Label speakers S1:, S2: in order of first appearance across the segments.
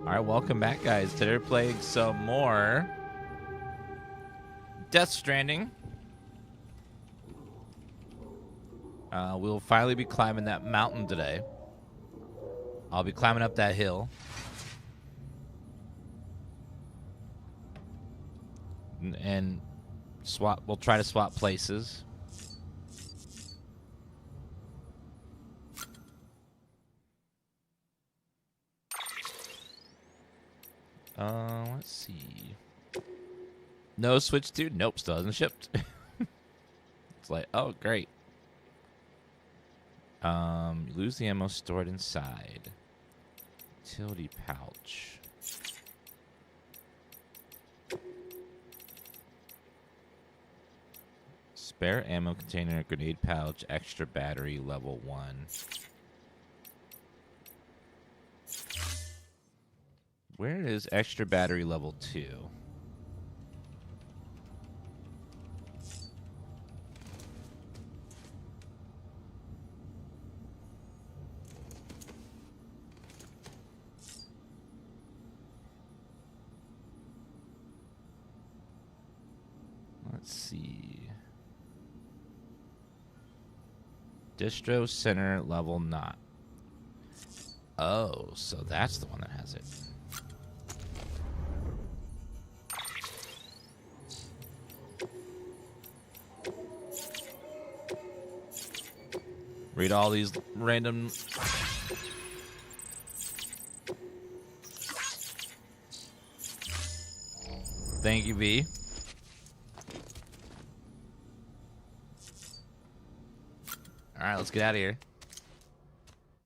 S1: All right, welcome back, guys. Today we're playing some more Death Stranding. We'll finally be climbing that mountain today. I'll be climbing up that hill. And we'll try to swap places. Let's see. No Switch 2? Nope, still hasn't shipped. It's like, oh, great. You lose the ammo stored inside. Utility pouch. Spare ammo container, grenade pouch, extra battery, level 1. Where is extra battery level 2? Let's see. Distro center level not. Oh, so that's the one that has it. Read all these random... Thank you, V. Alright, let's get out of here.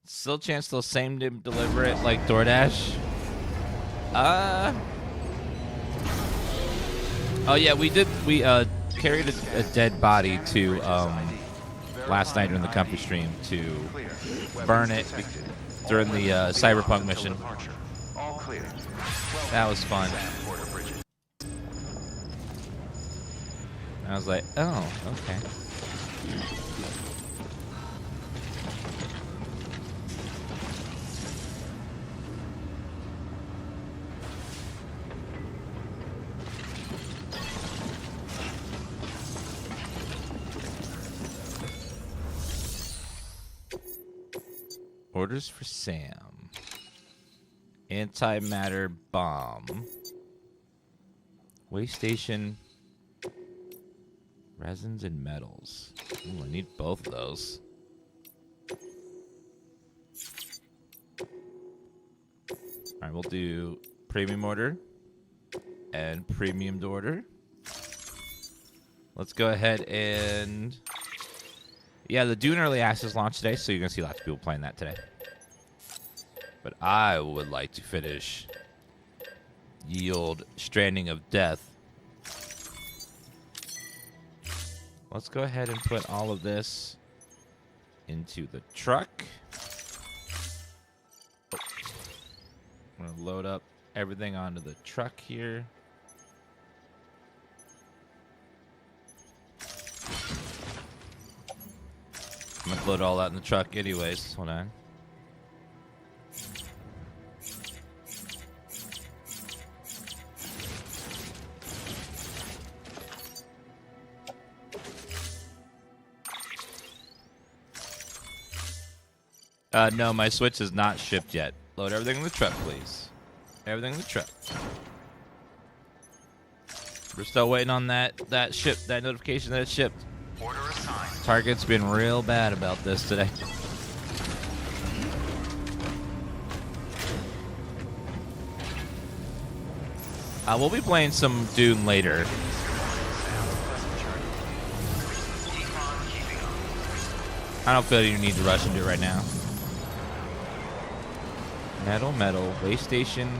S1: Still a chance they'll same to deliver it like DoorDash. Oh yeah, we carried a dead body to last night during the comfy stream to burn it during the Cyberpunk mission. That was fun. I was like, oh, okay. Orders for Sam. Antimatter bomb. Waste station. Resins and metals. Ooh, I need both of those. Alright, we'll do premium order and premium order. Let's go ahead and... Yeah, the Dune Early Access launched today, so you're going to see lots of people playing that today. But I would like to finish Yield Stranding of Death. Let's go ahead and put all of this into the truck. Oh. I'm going to load up everything onto the truck here. I'm going to load all that in the truck anyways. Hold on. No, my Switch is not shipped yet. Load everything in the truck, please. Everything in the truck. We're still waiting on that notification that it's shipped.
S2: Order assigned.
S1: Target's been real bad about this today. We'll be playing some Dune later. I don't feel you need to rush into it right now. Metal, waste station.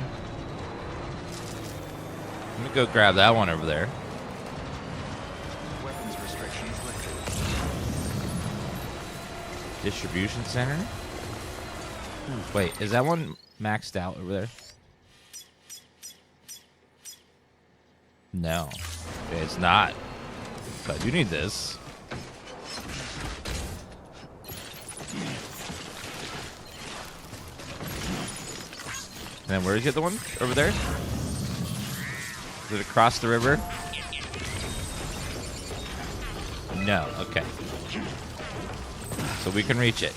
S1: Let me go grab that one over there.
S2: Weapons restrictions lifted.
S1: Distribution center. Wait, is that one maxed out over there? No, it's not. But I do need this. And then where's the other one? Over there? Is it across the river? No, okay. So we can reach it.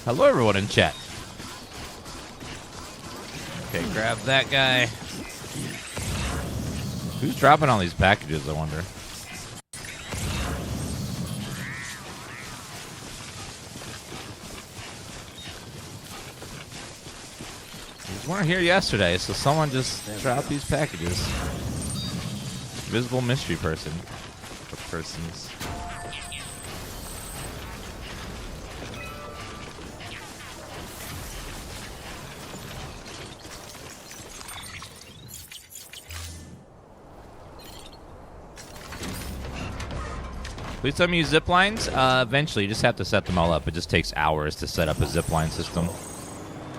S1: Hello, everyone in chat. Okay, grab that guy. Who's dropping all these packages, I wonder? These weren't here yesterday, so someone just dropped these packages. Visible mystery person. Or persons. Please tell me you use zip lines. Eventually, you just have to set them all up. It just takes hours to set up a zip line system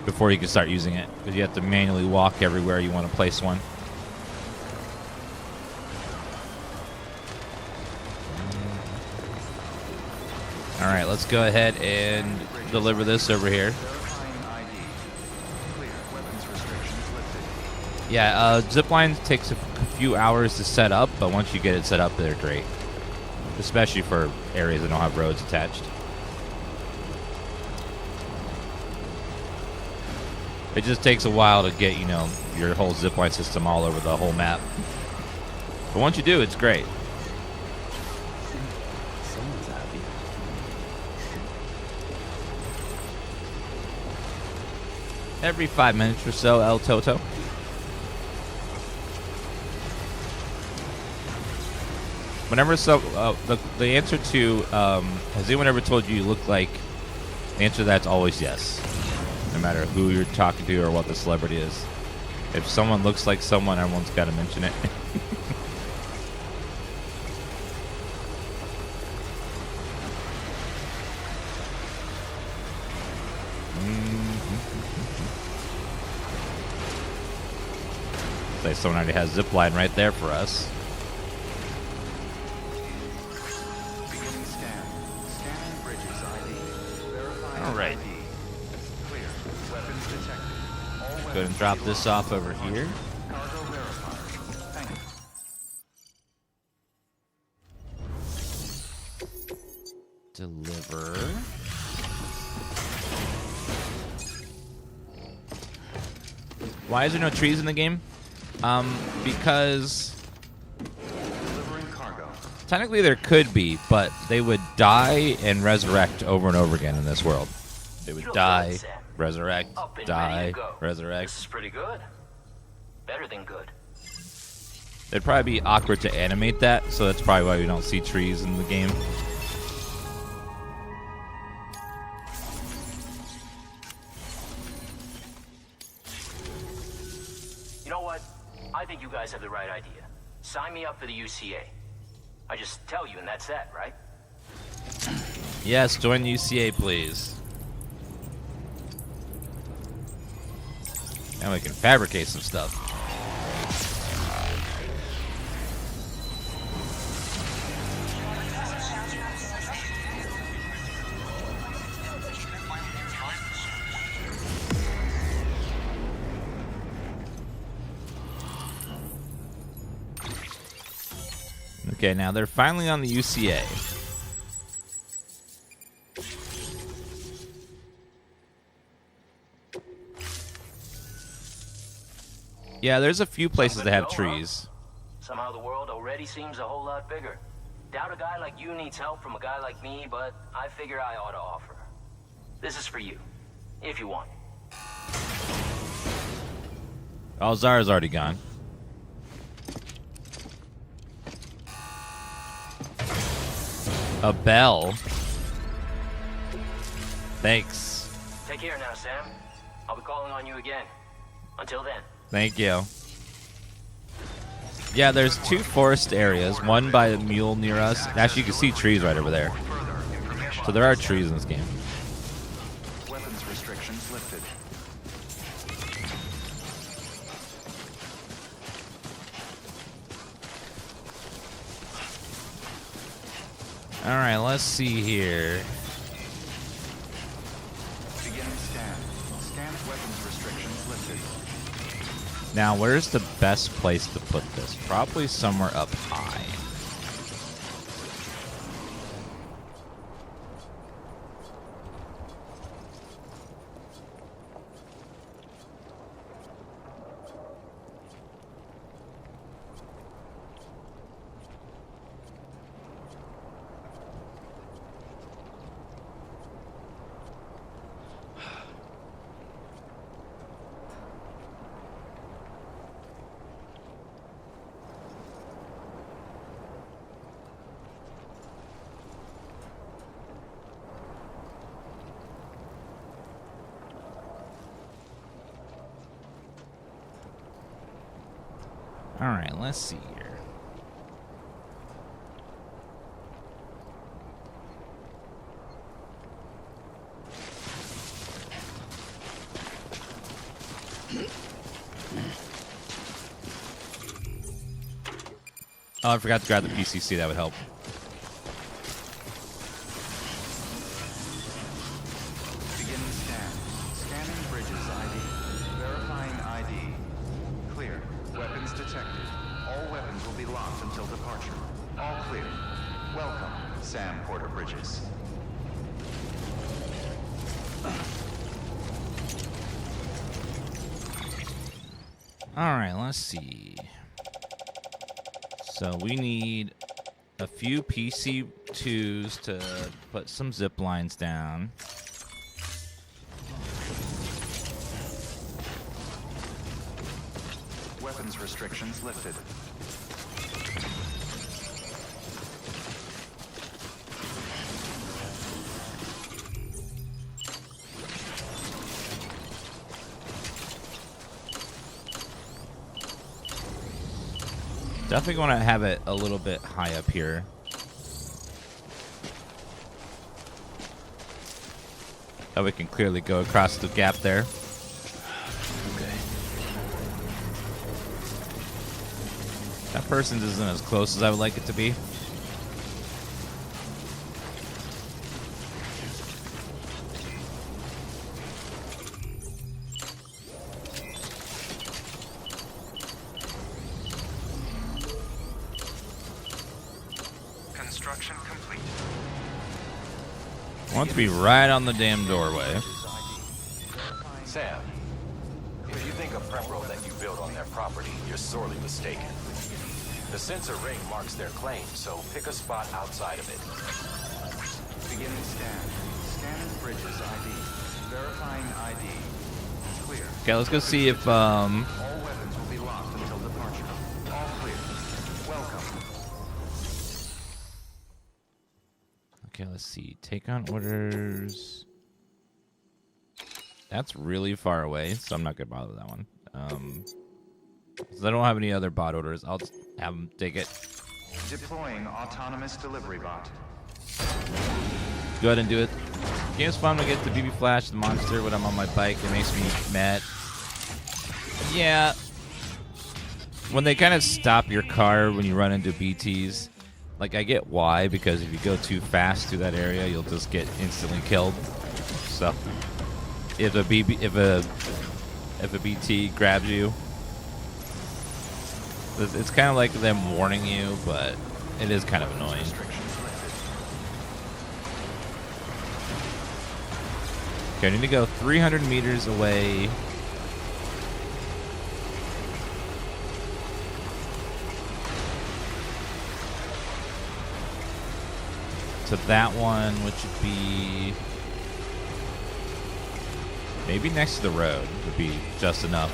S1: before you can start using it, because you have to manually walk everywhere you want to place one. All right, let's go ahead and deliver this over here. Yeah, zipline takes a few hours to set up, but once you get it set up, they're great. Especially for areas that don't have roads attached. It just takes a while to get, you know, your whole zipline system all over the whole map. But once you do, it's great.
S3: Someone's happy.
S1: Every 5 minutes or so, El Toto. Whenever the answer to has anyone ever told you look like? The answer to that's always yes. No matter who you're talking to or what the celebrity is. If someone looks like someone, everyone's got to mention it. Say someone already has zipline right there for us. Alright. Go ahead and drop this off over here. Deliver. Why is there no trees in the game? Because technically there could be, but they would die and resurrect over and over again in this world. They would die, resurrect, die, resurrect.
S2: This is pretty good. Better than good.
S1: It'd probably be awkward to animate that, so that's probably why we don't see trees in the game.
S2: You know what? I think you guys have the right idea. Sign me up for the UCA. I just tell you and that's that, right?
S1: Yes, join UCA, please. Now we can fabricate some stuff. Okay, now they're finally on the UCA. Yeah, there's a few places that have trees.
S2: Somehow the world already seems a whole lot bigger. Doubt a guy like you needs help from a guy like me, but I figure I ought to offer. This is for you, if you want.
S1: Oh, Zara's already gone. A bell. Thanks.
S2: Take care now, Sam. I'll be calling on you again. Until then.
S1: Thank you. Yeah, there's two forest areas. One by the mule near us. Actually, you can see trees right over there. So there are trees in this game.
S3: Weapons restrictions lifted.
S1: All right, let's see here.
S3: Beginning scan. Scan weapons restrictions lifted.
S1: Now, where's the best place to put this? Probably somewhere up high. All right, let's see here. Oh, I forgot to grab the PCC. That would help.
S3: Beginning scan. Scanning bridges ID. Verifying ID. Clear. Weapons detected. All weapons will be locked until departure. All clear. Welcome, Sam Porter Bridges.
S1: All right, let's see. So we need a few PC2s to put some zip lines down.
S3: Weapons restrictions lifted.
S1: Definitely want to have it a little bit high up here. That we can clearly go across the gap there.
S3: Okay.
S1: That person's isn't as close as I would like it to be.
S3: Construction complete.
S1: I want it to be right on the damn doorway.
S4: Sam, if you think a prep road that you built on their property, you're sorely mistaken. The sensor ring marks their claim, so pick a spot outside of it.
S3: Beginning scan. Scanning bridges ID. Verifying ID. Clear.
S1: Okay, let's go see if
S3: All weapons will be locked until departure. All clear. Welcome.
S1: okay, let's see. Take on orders. That's really far away, so I'm not gonna bother with that one. 'Cause I don't have any other bot orders. I'll just have them take it.
S3: Deploying autonomous delivery bot.
S1: Go ahead and do it. Game's fun when I get the BB Flash, the monster, when I'm on my bike. It makes me mad. Yeah. When they kind of stop your car when you run into BTs, like, I get why, because if you go too fast through that area, you'll just get instantly killed. So, if a BT grabs you, it's kind of like them warning you, but it is kind of annoying. Okay, I need to go 300 meters away. To that one, which would be maybe next to the road, would be just enough.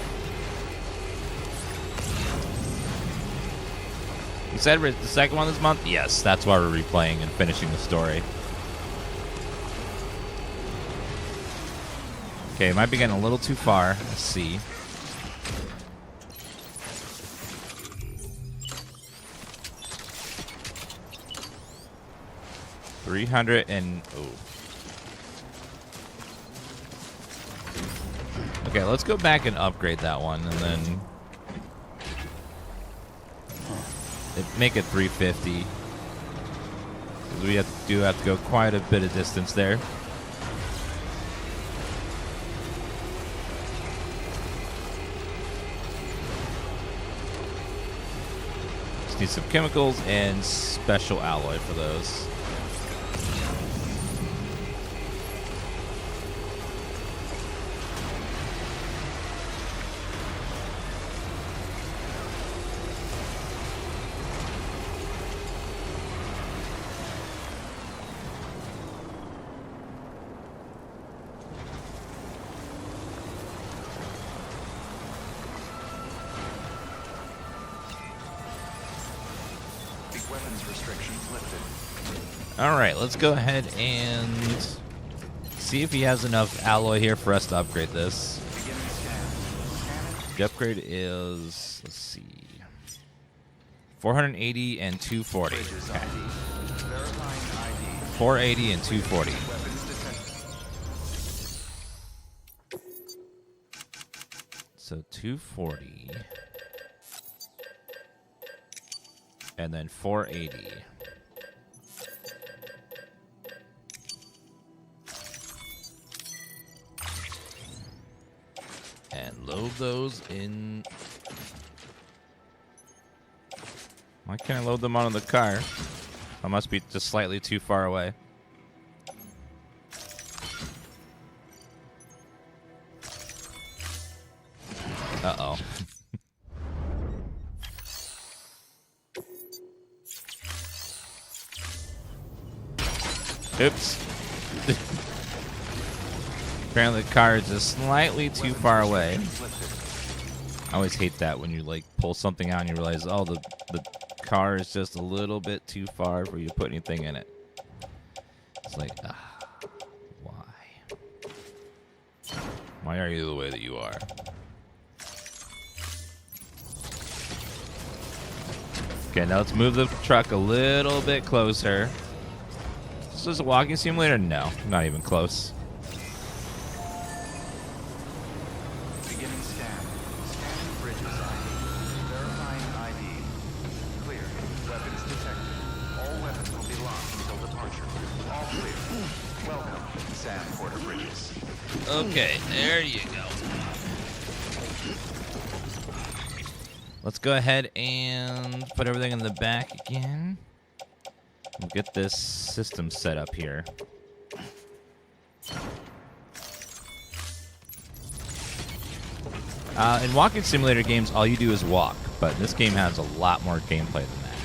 S1: You said we're the second one this month? Yes, that's why we're replaying and finishing the story. Okay, might be getting a little too far. Let's see. $300 and okay, let's go back and upgrade that one, and then make it 350. We do have to go quite a bit of distance there. Just need some chemicals and special alloy for those.
S3: Weapons restrictions lifted.
S1: All right, let's go ahead and see if he has enough alloy here for us to upgrade this.
S3: Beginning scan. Scan
S1: The upgrade is, let's see, 480 and 240.
S3: bridges
S1: Okay.
S3: ID. Verifying ID.
S1: 480 and 240.
S3: Weapons detected.
S1: So 240. And then 480. And load those in. Why can't I load them onto the car? I must be just slightly too far away. Uh-oh. Oops. Apparently the car is just slightly too far away. I always hate that when you like pull something out and you realize, oh, the car is just a little bit too far for you to put anything in it. It's like, why? Why are you the way that you are? Okay, now let's move the truck a little bit closer. Is this a walking simulator? No, not even close.
S3: Beginning scan. Scanning bridges ID. Verifying ID. Clear. Weapons detected. All weapons will be locked until departure. All clear. Welcome, Sam Porter Bridges.
S1: Okay, there you go. Let's go ahead and put everything in the back again. We'll get this system set up here. In walking simulator games, all you do is walk, but this game has a lot more gameplay than that.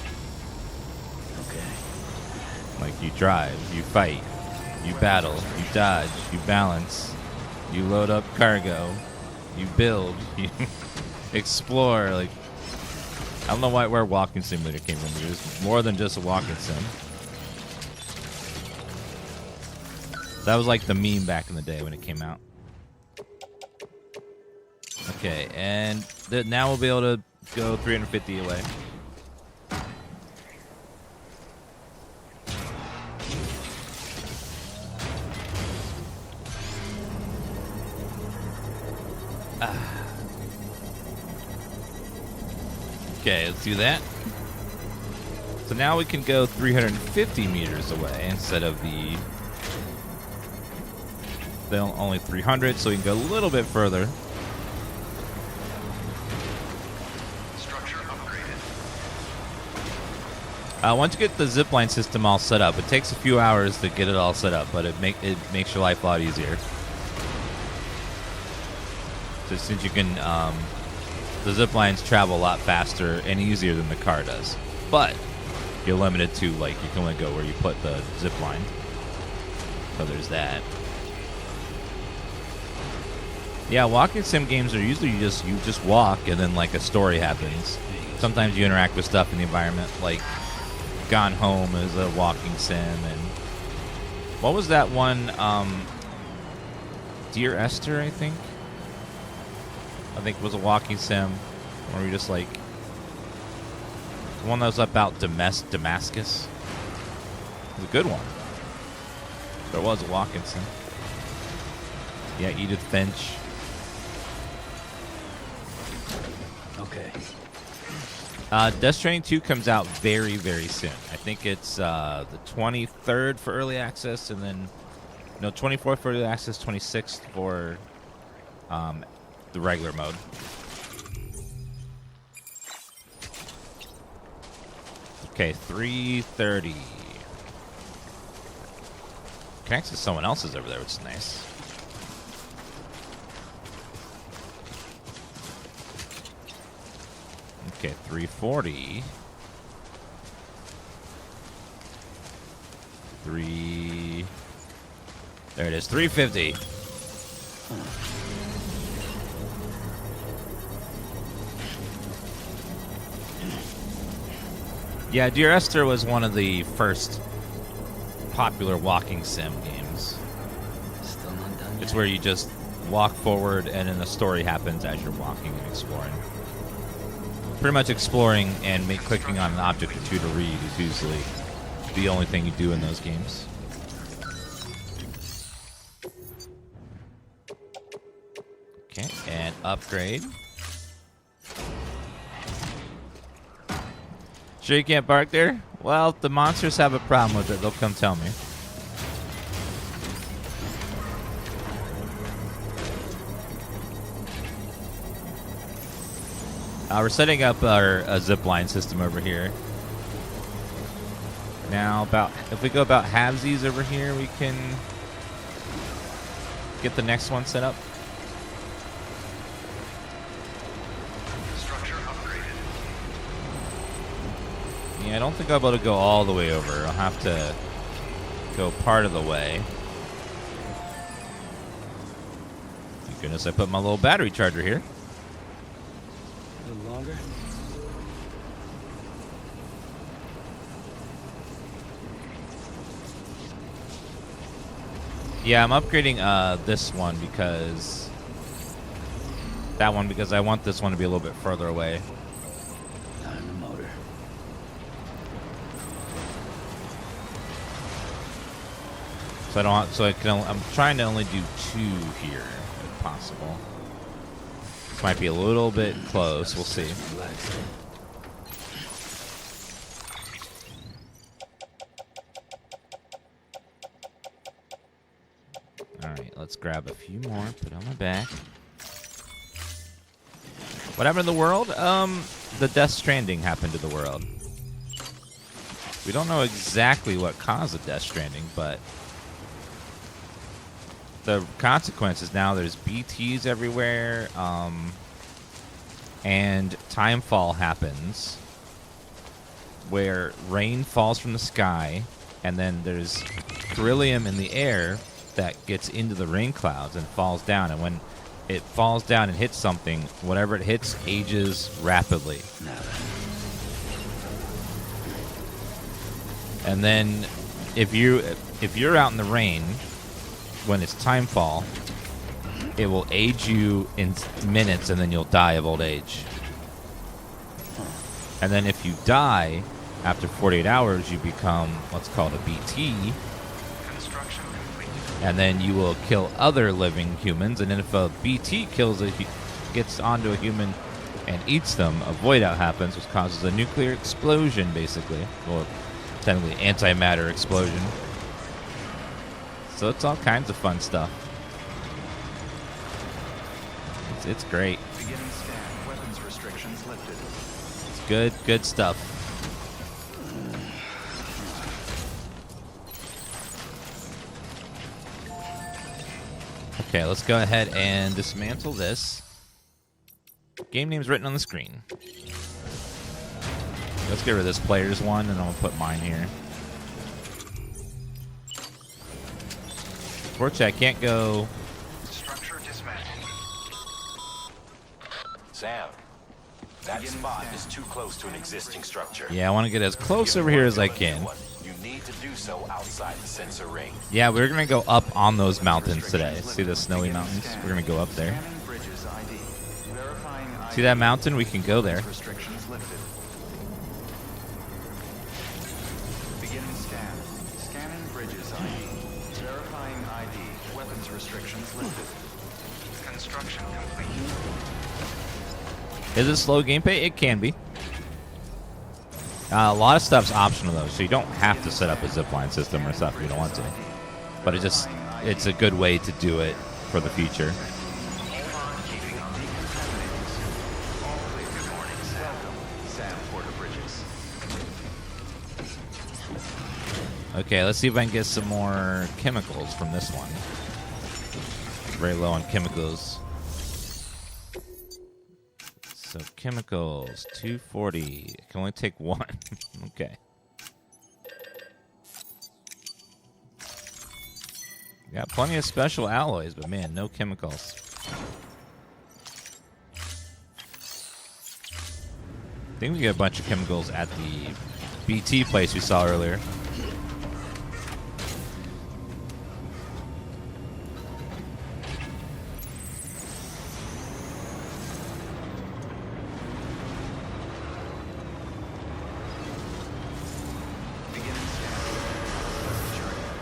S3: Okay.
S1: Like, you drive, you fight, you battle, you dodge, you balance, you load up cargo, you build, you explore. Like, I don't know where walking simulator came from. It was more than just a walking sim. That was like the meme back in the day when it came out. Okay, and now we'll be able to go 350 away. Okay, let's do that. So now we can go 350 meters away instead of the only 300, so we can go a little bit further.
S3: Structure upgraded.
S1: Once you get the zipline system all set up, it takes a few hours to get it all set up, but it makes your life a lot easier. So since you can, the ziplines travel a lot faster and easier than the car does, but you're limited to, like, you can only go where you put the zipline. So there's that. Yeah, walking sim games are usually you just walk and then like a story happens. Sometimes you interact with stuff in the environment, like Gone Home is a walking sim, and what was that one? Dear Esther, I think was a walking sim where you just like the one that was about Damascus. It was a good one. There was a walking sim. Yeah, Edith Finch.
S3: Okay.
S1: Death Stranding 2 comes out very, very soon. I think it's the 23rd for early access, and then 24th for early access, 26th for the regular mode. Okay, 3:30. Connects to someone else's over there, which is nice. Okay, 3:40. There it is, 3:50. Yeah, Dear Esther was one of the first popular walking sim games.
S5: Still not done
S1: It's
S5: yet.
S1: where you just walk forward and then the story happens as you're walking and exploring. Pretty much exploring and clicking on an object or two to read is usually the only thing you do in those games. Okay, and upgrade. Sure you can't bark there? Well, if the monsters have a problem with it, they'll come tell me. We're setting up our zipline system over here. Now, if we go about halvesies over here, we can get the next one set up.
S3: Structure upgraded.
S1: Yeah, I don't think I'll be able to go all the way over. I'll have to go part of the way. Thank goodness I put my little battery charger here.
S5: A little longer.
S1: Yeah, I'm upgrading this one because I want this one to be a little bit further away.
S5: Not in the motor.
S1: So I'm trying to only do 2 here if possible. This might be a little bit close. We'll see.
S5: Relax.
S1: All right, let's grab a few more. Put on my back. What happened to the world? The Death Stranding happened to the world. We don't know exactly what caused the Death Stranding, but the consequences now, there's BTs everywhere, and timefall happens where rain falls from the sky, and then there's beryllium in the air that gets into the rain clouds and falls down, and when it falls down and hits something, whatever it hits ages rapidly.
S5: Nada.
S1: And then if you're out in the rain when it's timefall, it will age you in minutes, and then you'll die of old age. And then if you die after 48 hours, you become what's called a BT,
S3: Construction complete.
S1: and then you will kill other living humans. And then if a BT gets onto a human and eats them, a void out happens, which causes a nuclear explosion, basically, or technically antimatter explosion. So it's all kinds of fun stuff. It's great.
S3: Beginning scan. Weapons restrictions lifted.
S1: It's good stuff. Okay, let's go ahead and dismantle this. Game name's written on the screen. Let's get rid of this player's one, and I'll put mine here. Unfortunately, I can't go.
S3: Structure dismantled.
S4: Sam, that spot is too close to an existing structure.
S1: Yeah, I want to get as close over here as I can.
S4: You need to do so outside the sensor ring.
S1: Yeah, we're going to go up on those mountains today. See the snowy mountains? We're going to go up there.
S3: Scanning bridges ID. Verifying ID.
S1: See that mountain? We can go there.
S3: Restrictions lifted. Beginning scan. Scanning bridges ID. Verifying ID. Weapons restrictions lifted. Construction complete.
S1: Is it slow gameplay? It can be. A lot of stuff's optional though, so you don't have to set up a zipline system or stuff if you don't want to. But it's a good way to do it for the future. Okay, let's see if I can get some more chemicals from this one. Very low on chemicals. So chemicals, 240. I can only take one. Okay. Got plenty of special alloys, but man, no chemicals. I think we get a bunch of chemicals at the BT place we saw earlier.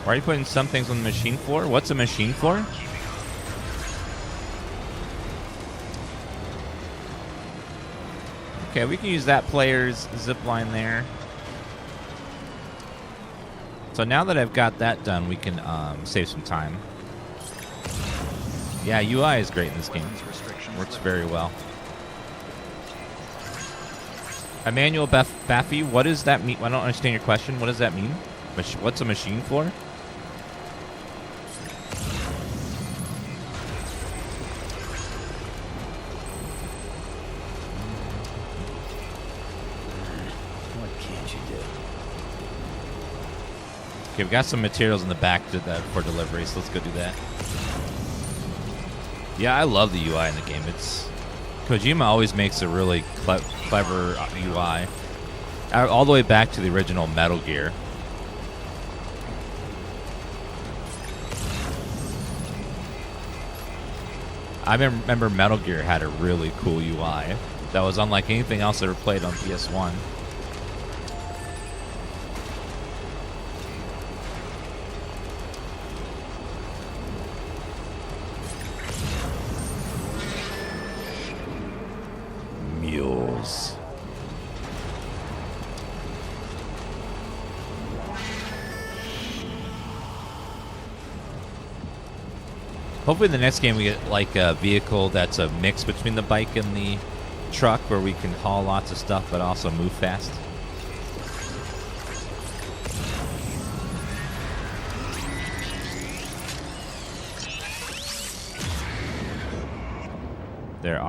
S1: Why are you putting some things on the machine floor? What's a machine floor? Okay, we can use that player's zipline there. So now that I've got that done, we can save some time. Yeah, UI is great in this game. Works very well. Emmanuel Baffy, what does that mean? I don't understand your question. What does that mean? What's a machine floor? Okay, we got some materials in the back for delivery, so let's go do that. Yeah, I love the UI in the game. Kojima always makes a really clever UI. All the way back to the original Metal Gear. I remember Metal Gear had a really cool UI that was unlike anything else I ever played on PS1. Mules. Hopefully the next game we get like a vehicle that's a mix between the bike and the truck where we can haul lots of stuff but also move fast. There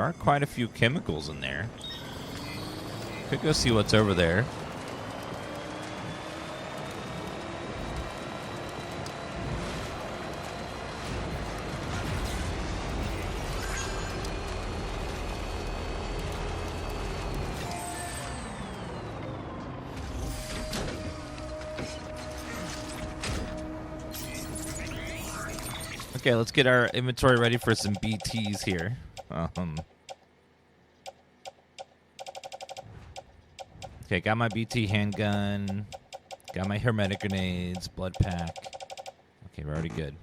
S1: are quite a few chemicals in there. Could go see what's over there. Okay, let's get our inventory ready for some BTs here. Okay, got my BT handgun. Got my hermetic grenades, blood pack. Okay, we're already good.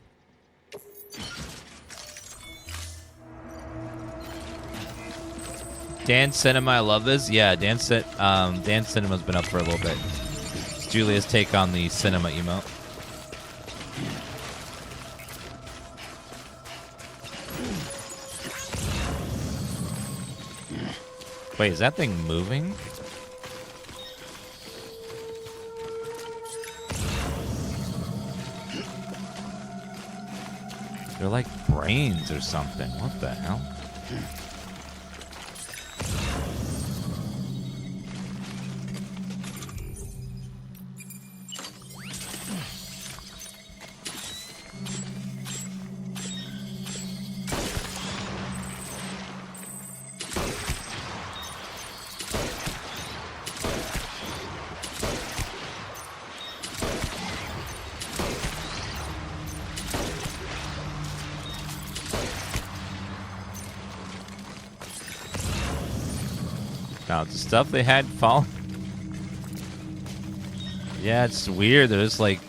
S1: Dan Cinema, I love this. Yeah, Dan Cinema's been up for a little bit. It's Julia's take on the cinema emote. Wait, is that thing moving? They're like brains or something. What the hell? Now, the stuff they had fall. Yeah, it's weird. There's like,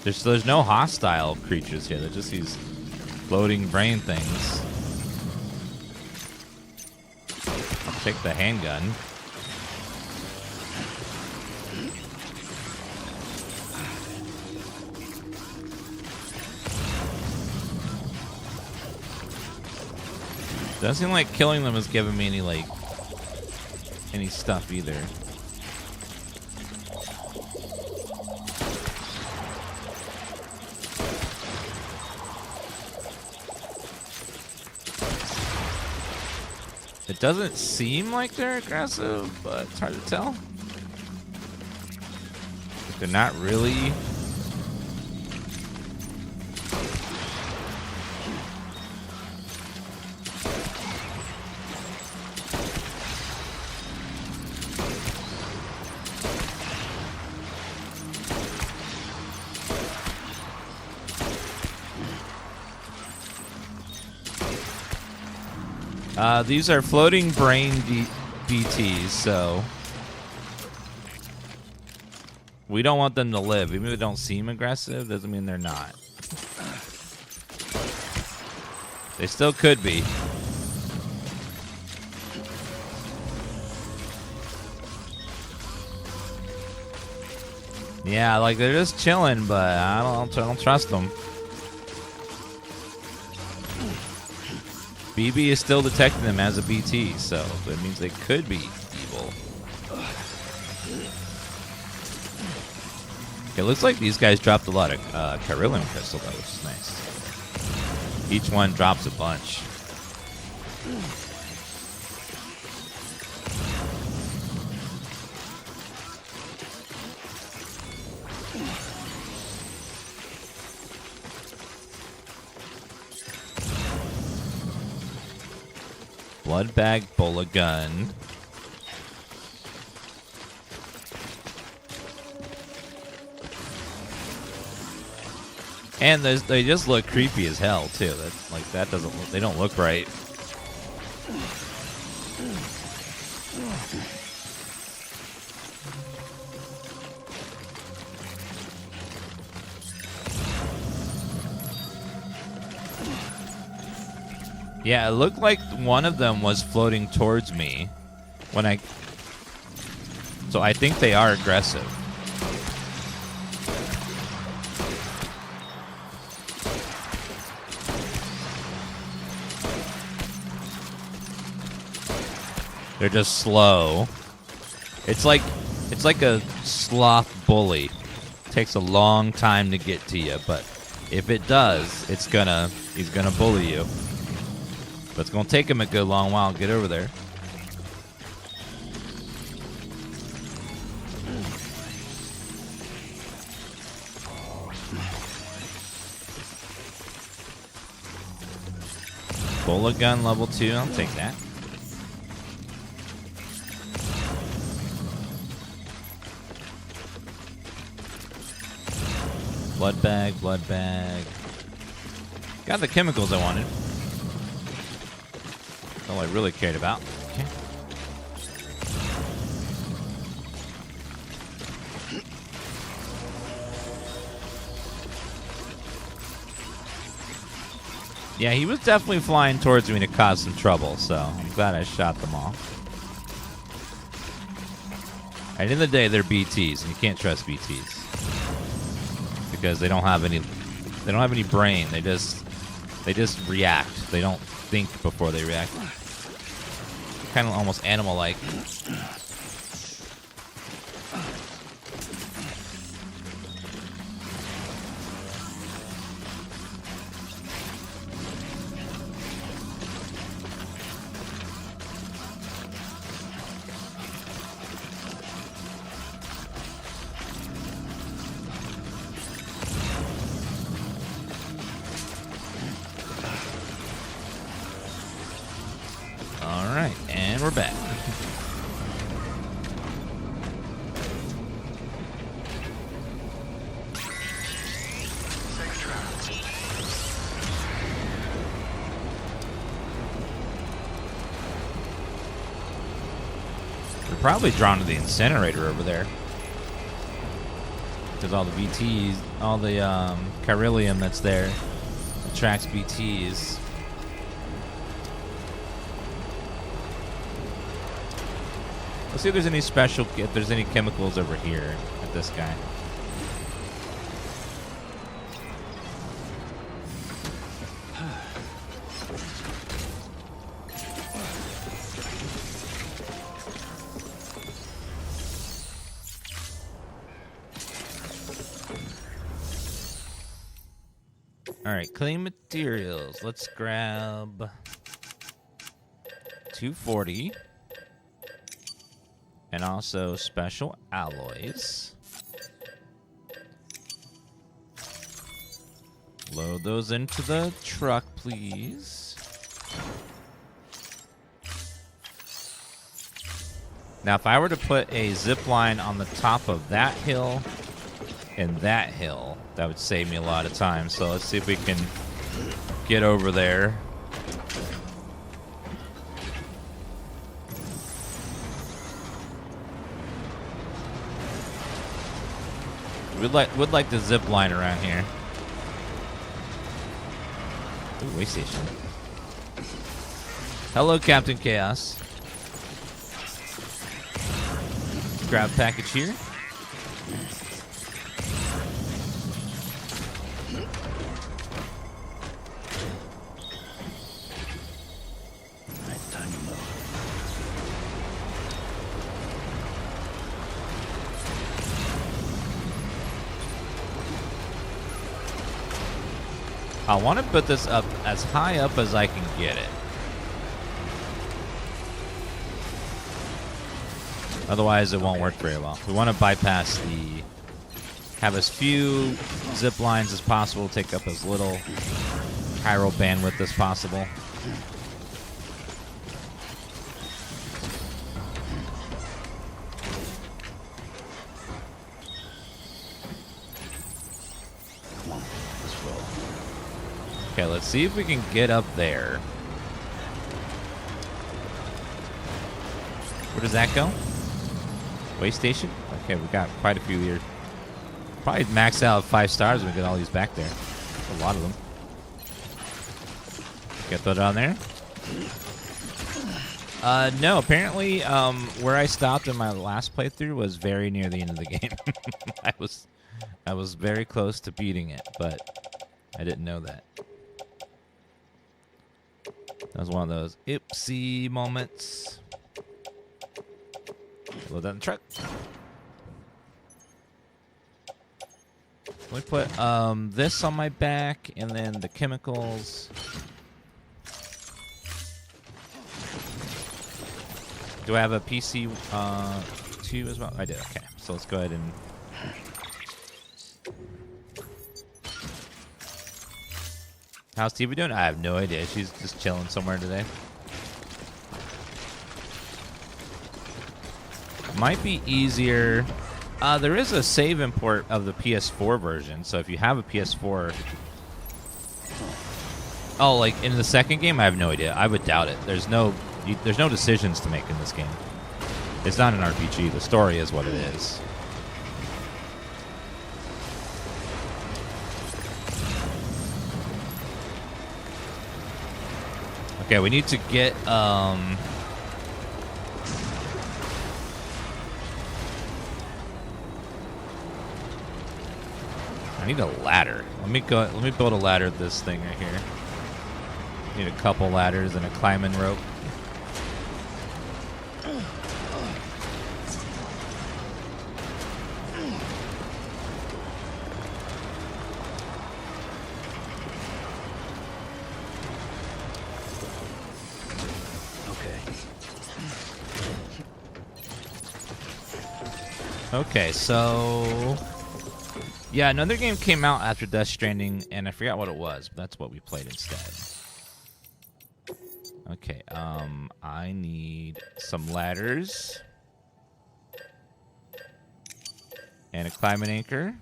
S1: there's no hostile creatures here. They're just these floating brain things. Take the handgun. Doesn't seem like killing them is giving me any, like, any stuff either. It doesn't seem like they're aggressive, but it's hard to tell. They're not really. These are floating brain BTs, so we don't want them to live. Even if they don't seem aggressive, doesn't mean they're not. They still could be. Yeah, like they're just chilling, but I don't trust them. BB is still detecting them as a BT, so that means they could be evil. It looks like these guys dropped a lot of Carillion crystal, though, which is nice. Each one drops a bunch. Blood bag, bullet gun. And they just look creepy as hell too. That doesn't look, they don't look right. Yeah, it looked like one of them was floating towards me when so I think they are aggressive. They're just slow. It's like a sloth bully. Takes a long time to get to you, but if it does, he's gonna bully you. But it's gonna take him a good long while to get over there. Bullet gun level 2, I'll take that. Blood bag, blood bag. Got the chemicals I wanted. That's all I really cared about. Okay. Yeah, he was definitely flying towards me to cause some trouble, so I'm glad I shot them all. At the end of the day, they're BTs, and you can't trust BTs because they don't have any brain. They just react. They don't think before they react. Kind of almost animal-like. Alright, and we're back. We're probably drawn to the incinerator over there. Because all the BTs, all the Carillion that's there attracts BTs. Let's see if there's any special, if there's any chemicals over here at this guy. All right, clean materials. Let's grab 240 and also special alloys. Load those into the truck, please. Now, if I were to put a zip line on the top of that hill and that hill, that would save me a lot of time. So let's see if we can get over there. Would like the zip line around here. Ooh, way station. Hello, Captain Chaos. Grab package here. I want to put this up as high up as I can get it. Otherwise, it won't work very well. We want to bypass the... have as few zip lines as possible, take up as little chiral bandwidth as possible. Okay, let's see if we can get up there. Where does that go? Way station? Okay, we got quite a few here. Probably max out 5 stars when we get all these back there. A lot of them. Get that on there. No, apparently where I stopped in my last playthrough was very near the end of the game. I was very close to beating it, but I didn't know that. That was one of those oopsie moments. Load that in the truck. Let me put this on my back and then the chemicals. Do I have a PC 2 as well? I did. Okay, so let's go ahead and... How's TV doing? I have no idea. She's just chilling somewhere today. Might be easier. There is a save import of the PS4 version, so if you have a PS4... Oh, like in the second game? I have no idea. I would doubt it. There's no decisions to make in this game. It's not an RPG. The story is what it is. Okay, we need to get, I need a ladder. Let me build a ladder to this thing right here. Need a couple ladders and a climbing rope. Okay, so... Yeah, another game came out after Death Stranding, and I forgot what it was, but that's what we played instead. Okay, I need some ladders. And a climbing anchor.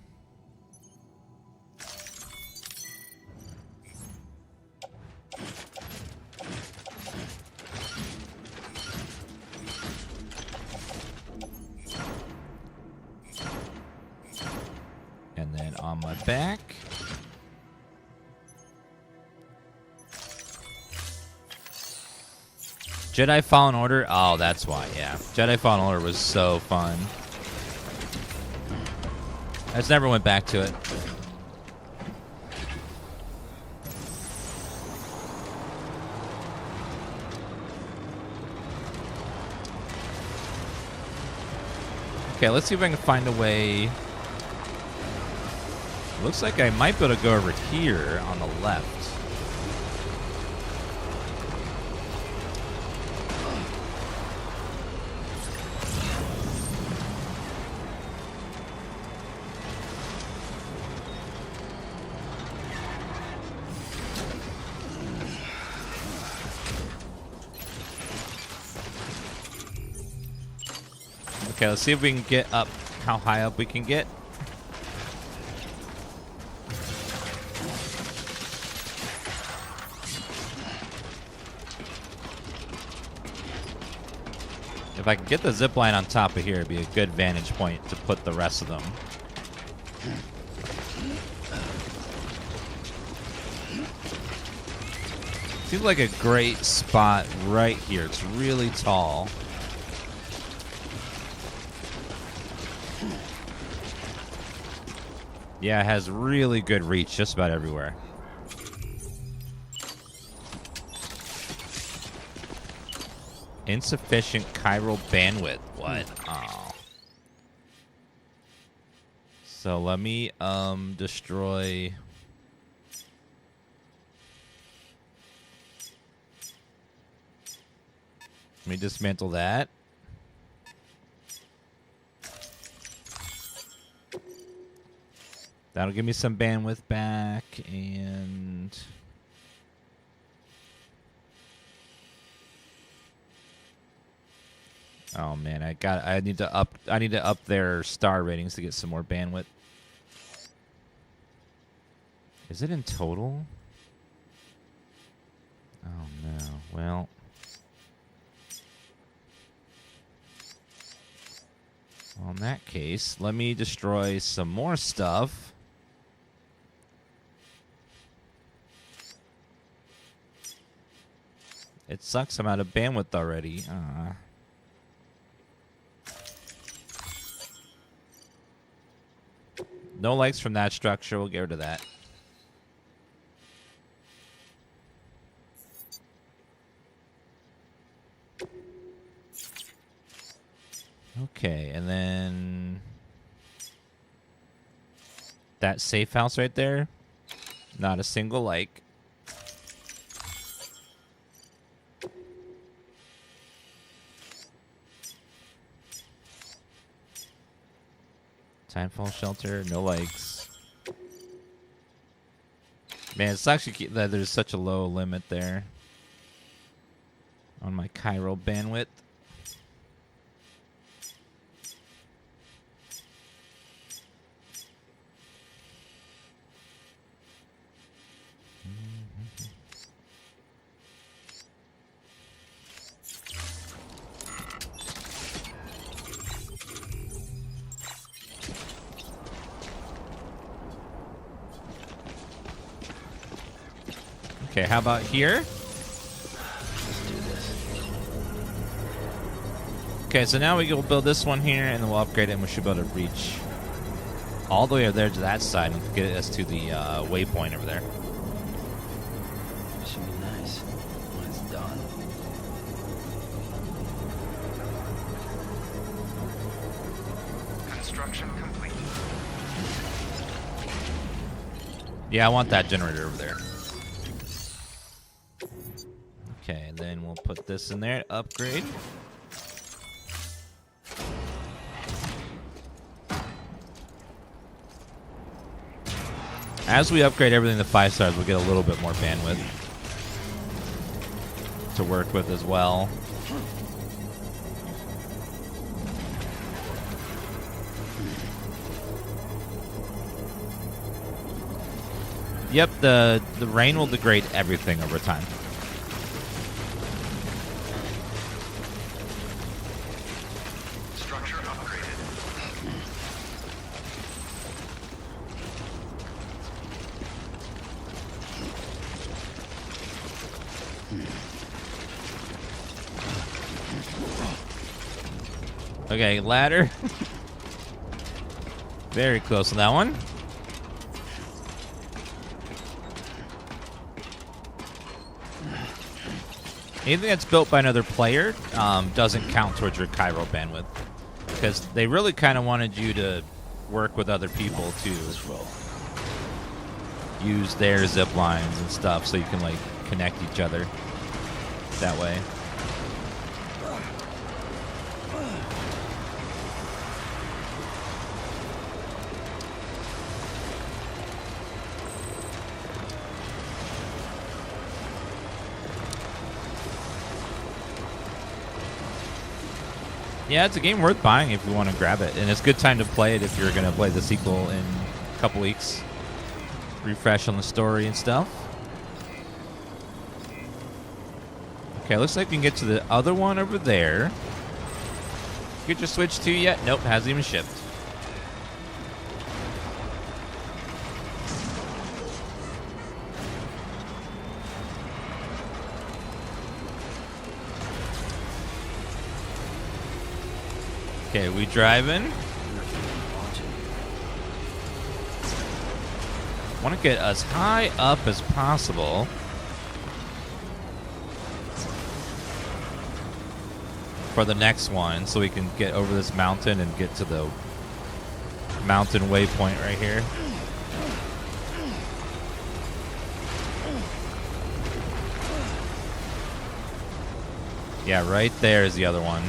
S1: And then on my back, Jedi Fallen Order? Oh, that's why, yeah. Jedi Fallen Order was so fun. I just never went back to it. Okay, let's see if I can find a way. Looks like I might be able to go over here on the left. Okay, let's see if we can get up, how high up we can get. If I can get the zip line on top of here, it'd be a good vantage point to put the rest of them. Seems like a great spot right here. It's really tall. Yeah, it has really good reach just about everywhere. Insufficient chiral bandwidth. What? Oh. So let me destroy. Let me dismantle that. That'll give me some bandwidth back, and oh man, I need to up their star ratings to get some more bandwidth. Is it in total? Oh no. Well, in that case, let me destroy some more stuff. It sucks I'm out of bandwidth already. No likes from that structure. We'll get rid of that. Okay, and then that safe house right there. Not a single like. Timefall shelter, no likes. Man, it sucks that there's such a low limit there on my chiral bandwidth. Okay, how about here?
S5: Let's do this.
S1: Okay, so now we go build this one here, and then we'll upgrade it, and we should be able to reach all the way over there to that side and get us to the waypoint over there.
S5: Should be nice when it's done.
S3: Construction complete.
S1: Yeah, I want that generator over there. Okay, and then we'll put this in there, upgrade. As we upgrade everything to 5 stars, we'll get a little bit more bandwidth to work with as well. Yep, the rain will degrade everything over time.
S3: Structure upgraded.
S1: Okay, ladder. Very close on that one. Anything that's built by another player doesn't count towards your Cairo bandwidth. Because they really kind of wanted you to work with other people to use their zip lines and stuff so you can like connect each other that way. Yeah, it's a game worth buying if you want to grab it. And it's a good time to play it if you're going to play the sequel in a couple weeks. Refresh on the story and stuff. Okay, looks like we can get to the other one over there. Get your Switch 2 yet? Nope, hasn't even shipped. Okay, we driving. Want to get as high up as possible. For the next one, so we can get over this mountain and get to the mountain waypoint right here. Yeah, right there is the other one.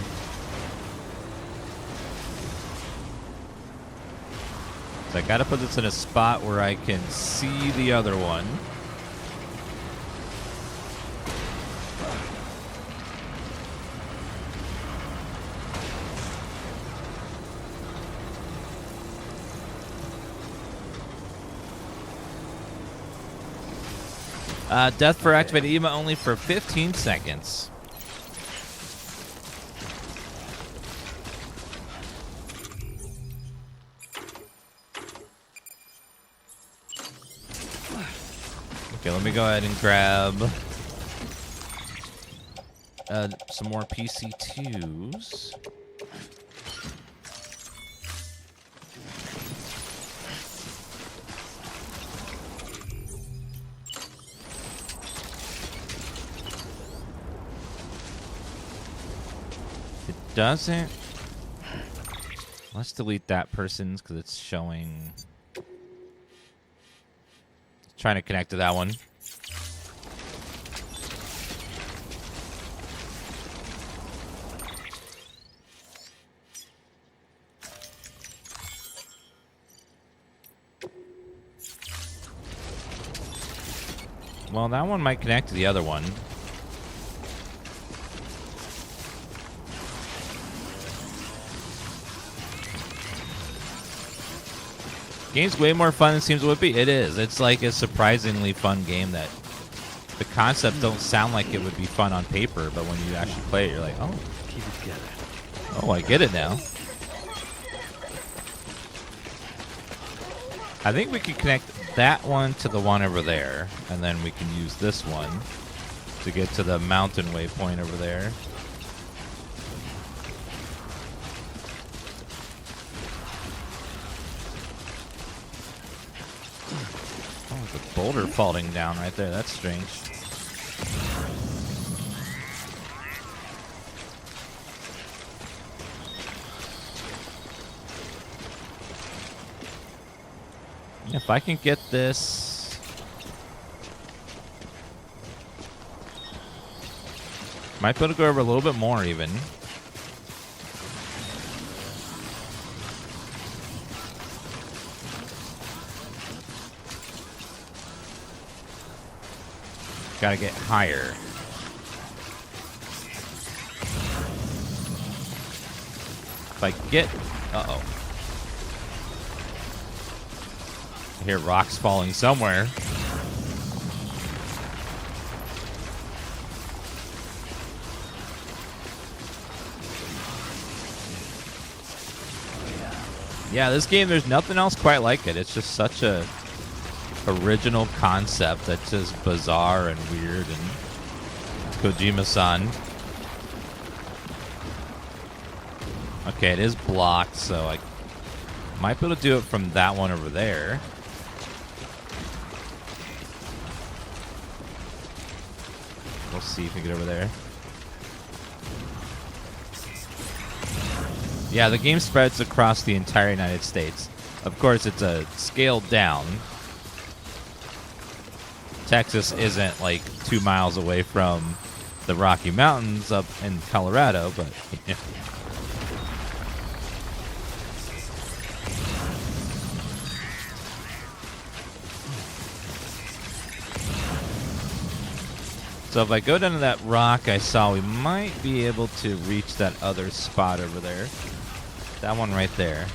S1: So I gotta put this in a spot where I can see the other one. Death for activated EMA only for 15 seconds. Okay, let me go ahead and grab some more PC2s. It doesn't. Let's delete that person's because it's showing. Trying to connect to that one. Well, that one might connect to the other one. Game's way more fun than it seems it would be. It is. It's like a surprisingly fun game that the concepts don't sound like it would be fun on paper, but when you actually play it, you're like, oh,
S5: Keep it together.
S1: oh, I get it now. I think we could connect that one to the one over there, and then we can use this one to get to the mountain waypoint over there. Boulder falling down right there. That's strange. If I can get this. Might be able to go over a little bit more even. Gotta get higher. If I get... Uh-oh. I hear rocks falling somewhere. Yeah, this game, there's nothing else quite like it. It's just such a original concept that's just bizarre and weird, and Kojima-san. Okay, it is blocked, so I might be able to do it from that one over there. We'll see if we get over there. Yeah, the game spreads across the entire United States. Of course, it's a scaled down. Texas isn't like 2 miles away from the Rocky Mountains up in Colorado, but yeah. So if I go down to that rock I saw, we might be able to reach that other spot over there. That one right there.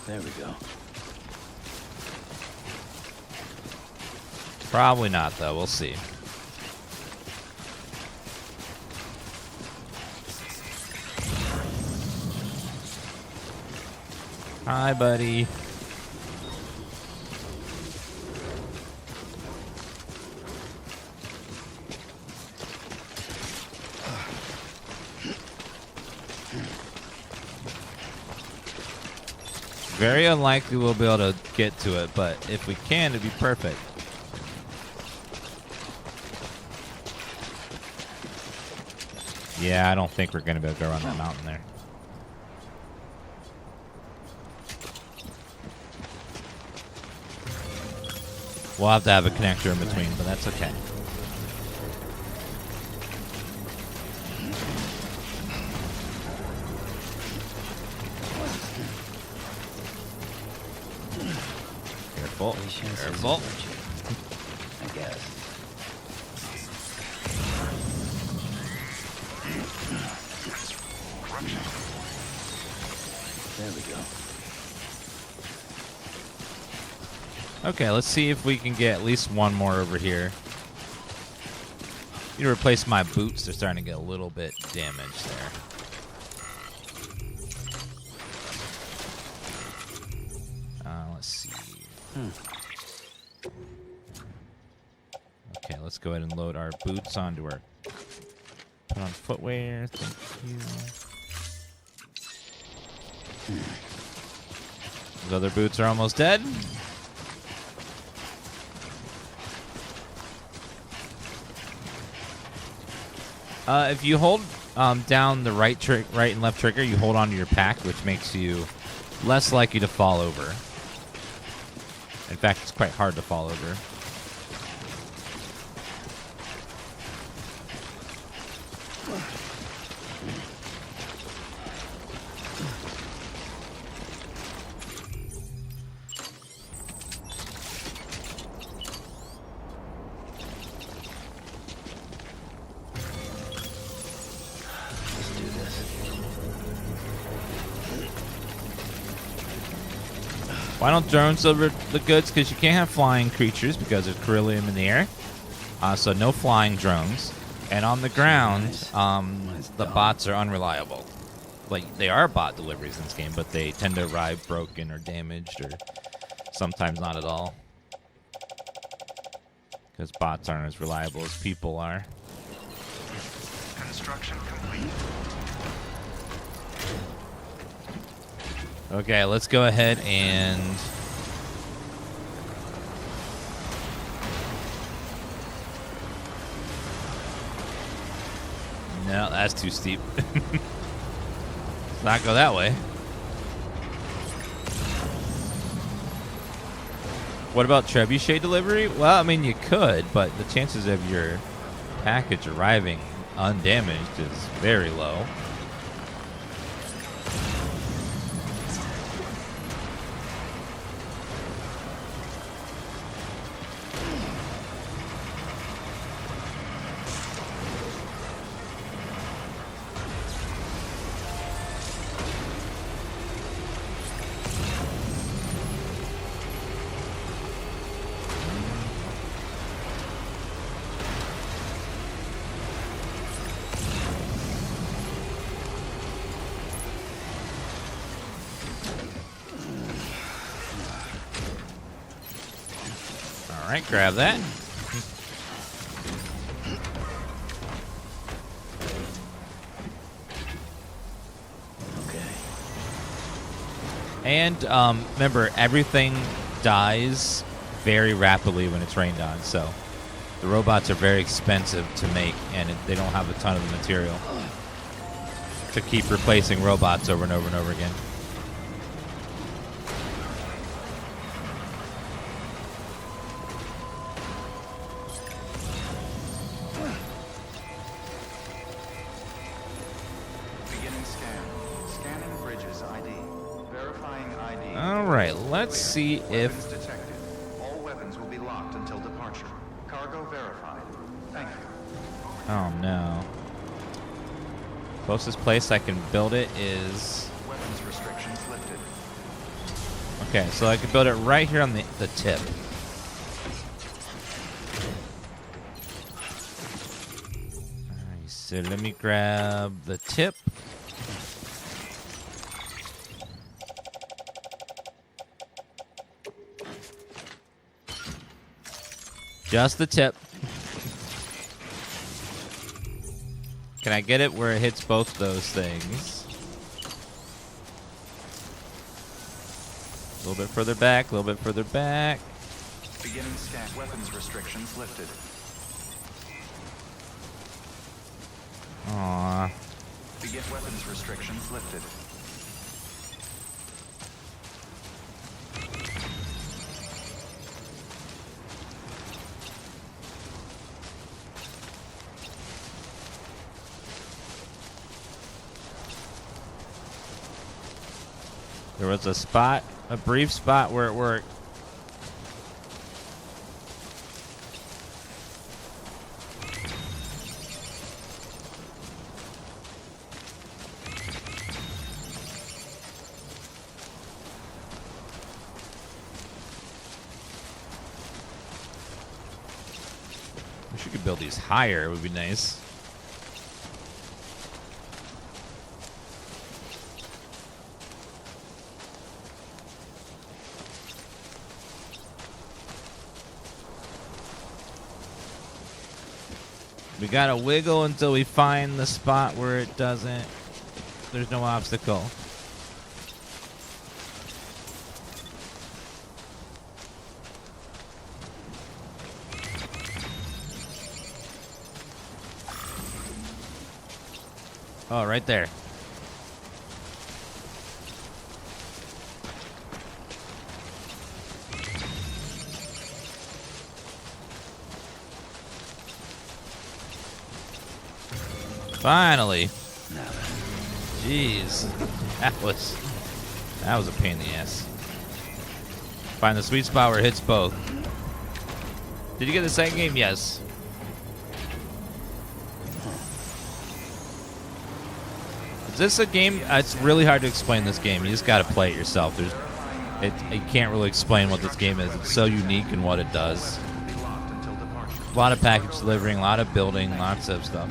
S5: There we go.
S1: Probably not, though. We'll see. Hi, buddy. Very unlikely we'll be able to get to it, but if we can, it'd be perfect. Yeah, I don't think we're going to be able to go around that mountain there. We'll have to have a connector in between, but that's okay. Careful. Careful.
S5: I guess. There we go.
S1: Okay, let's see if we can get at least one more over here. Need to replace my boots. They're starting to get a little bit damaged there. Let's see. Okay, let's go ahead and load our boots onto our... Put on footwear. Thank you. Those other boots are almost dead. If you hold down the right and left trigger, you hold onto your pack, which makes you less likely to fall over. In fact, it's quite hard to fall over. Why don't drones deliver the goods? Because you can't have flying creatures because there's beryllium in the air. So no flying drones. And on the ground, the bots are unreliable. Like, they are bot deliveries in this game, but they tend to arrive broken or damaged or sometimes not at all. Because bots aren't as reliable as people are.
S3: Construction complete.
S1: Okay, let's go ahead and... No, that's too steep. Let's not go that way. What about trebuchet delivery? Well, I mean, you could, but the chances of your package arriving undamaged is very low. Alright, grab that. And remember, everything dies very rapidly when it's rained on, so the robots are very expensive to make, and they don't have a ton of the material to keep replacing robots over and over and over again.
S3: Beginning scan. Scanning bridges ID. Verifying ID.
S1: All right, let's see if...
S3: Weapons detected. All weapons will be locked until departure. Cargo verified. Thank you.
S1: Oh, no. Closest place I can build it is...
S3: Weapons restrictions lifted.
S1: Okay, so I can build it right here on the tip. Alright, so let me grab the tip. Just the tip. Can I get it where it hits both those things? A little bit further back, a little bit further back.
S3: Beginning scan. Weapons restrictions lifted.
S1: Aww.
S3: Begin weapons restrictions lifted.
S1: There was a spot, a brief spot where it worked. Wish you could build these higher, it would be nice. We gotta wiggle until we find the spot where it doesn't. There's no obstacle. Oh, right there. Finally. Jeez. That was a pain in the ass. Find the sweet spot where it hits both. Did you get the second game? Yes. Is this a game? It's really hard to explain this game. You just got to play it yourself. You can't really explain what this game is. It's so unique in what it does. A lot of package delivering, a lot of building, lots of stuff.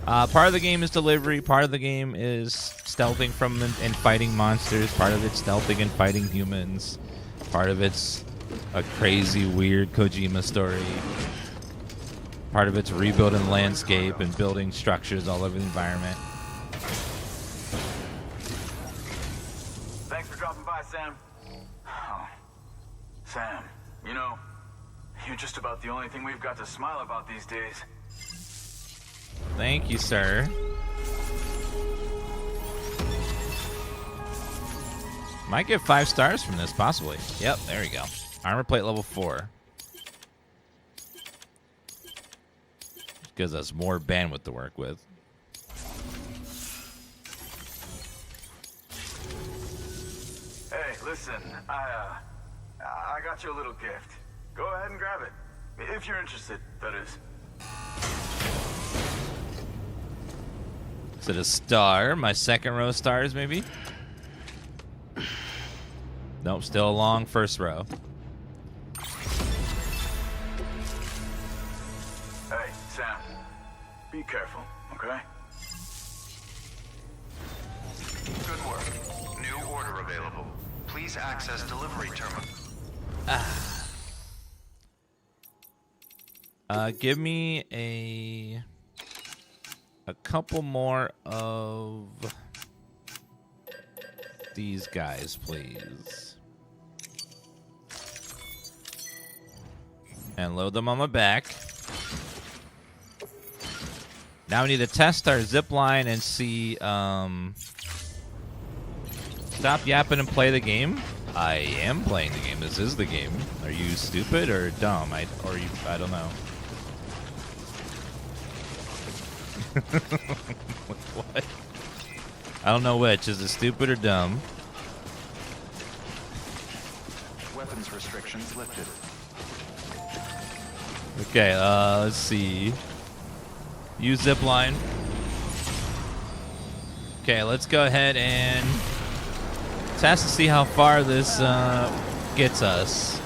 S1: Part of the game is delivery. Part of the game is stealthing from and fighting monsters. Part of it's stealthing and fighting humans. Part of it's a crazy, weird Kojima story. Part of it's rebuilding the landscape and building structures all over the environment.
S6: Thanks for dropping by, Sam. Oh, Sam, you know, you're just about the only thing we've got to smile about these days.
S1: Thank you, sir. Might get 5 stars from this, possibly. Yep, there we go. Armor plate level 4. Gives us more bandwidth to work with.
S6: Hey, listen, I got you a little gift. Go ahead and grab it. If you're interested, that is.
S1: Is it a star? My second row of stars, maybe? Nope, still a long first row.
S6: Hey, Sam, be careful, okay?
S3: Good work. New order available. Please access delivery terminal.
S1: Give me a couple more of these guys, please. And load them on my back. Now we need to test our zipline and see. Stop yapping and play the game. I am playing the game. This is the game. Are you stupid or dumb? I don't know. What? I don't know which. Is it stupid or dumb?
S3: Weapons restrictions lifted.
S1: Okay, let's see. Use zipline. Okay, let's go ahead and test to see how far this gets us.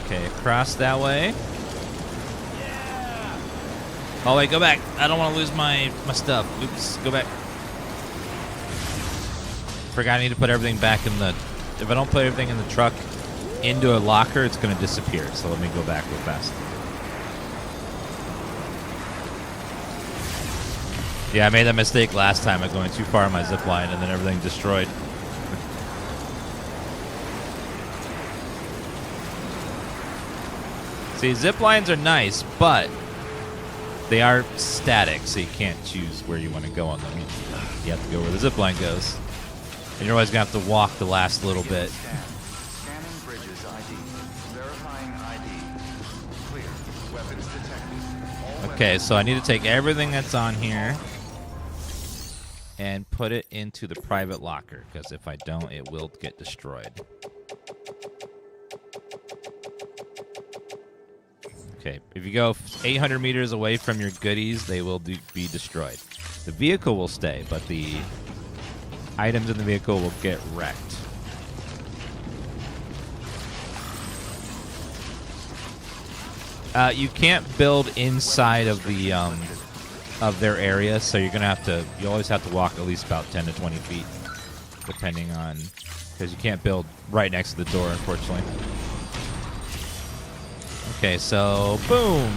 S1: Okay, across that way. Oh wait, go back. I don't want to lose my stuff. Oops, go back. Forgot I need to put everything back in the... If I don't put everything in the truck into a locker, it's going to disappear. So let me go back real fast. Yeah, I made that mistake last time of going too far on my zip line and then everything destroyed. See, zip lines are nice, but they are static, so you can't choose where you want to go on them. You have to go where the zip line goes. And you're always going to have to walk the last little bit.
S3: Scanning bridges ID. Verifying ID. Clear. Weapons detected.
S1: Okay, so I need to take everything that's on here and put it into the private locker, because if I don't, it will get destroyed. Okay, if you go 800 meters away from your goodies, they will be destroyed. The vehicle will stay, but the items in the vehicle will get wrecked. You can't build inside of the of their area, so you're gonna have to. You always have to walk at least about 10 to 20 feet, depending on, because you can't build right next to the door, unfortunately. Okay, so boom.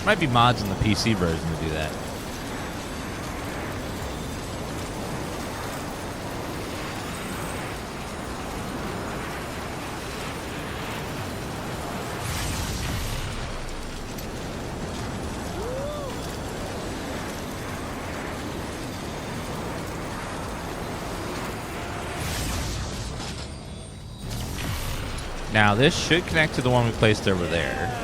S1: Might be mods in the PC version to do that. Now, this should connect to the one we placed over there.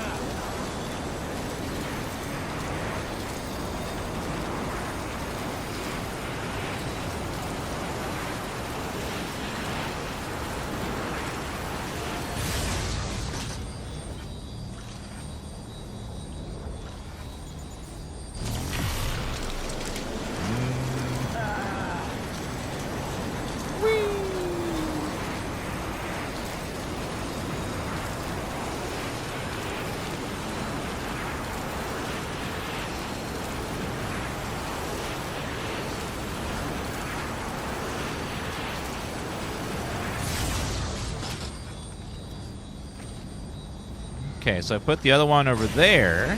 S1: Okay, so I put the other one over there.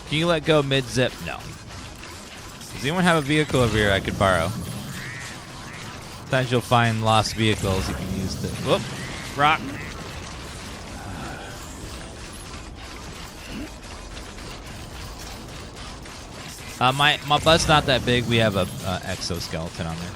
S1: Can you let go mid-zip? No. Does anyone have a vehicle over here I could borrow? Sometimes you'll find lost vehicles you can use to... Whoop! Rock! My butt's not that big. We have a exoskeleton on there.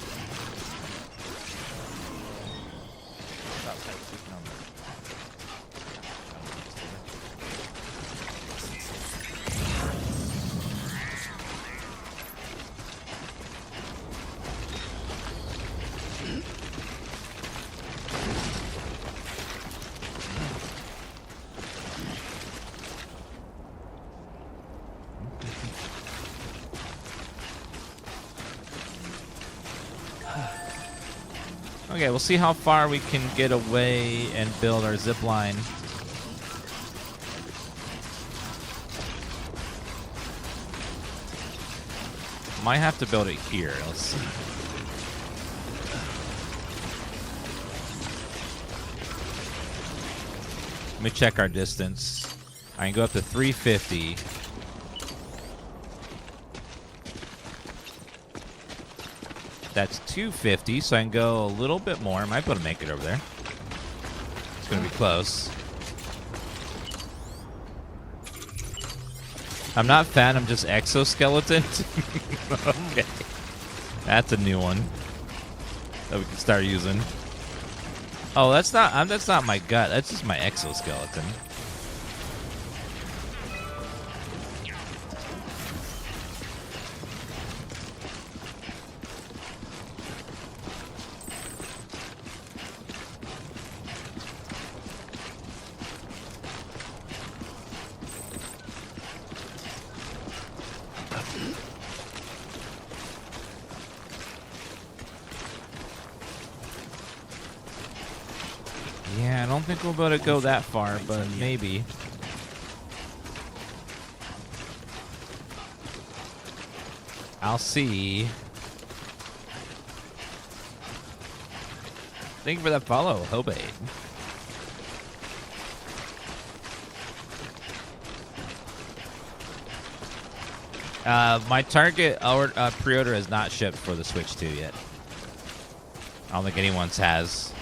S1: Okay, we'll see how far we can get away and build our zip line. Might have to build it here. Let's see. Let me check our distance. I can go up to 350. That's 250, so I can go a little bit more. I might be able to make it over there. It's going to be close. I'm not fat, I'm just exoskeleton. Okay. That's a new one that we can start using. Oh, that's not my gut. That's just my exoskeleton. Yeah, I don't think we'll be able to go that far, but maybe. I'll see. Thank you for that follow, Hobate. My Target pre-order has not shipped for the Switch 2 yet. I don't think anyone's has.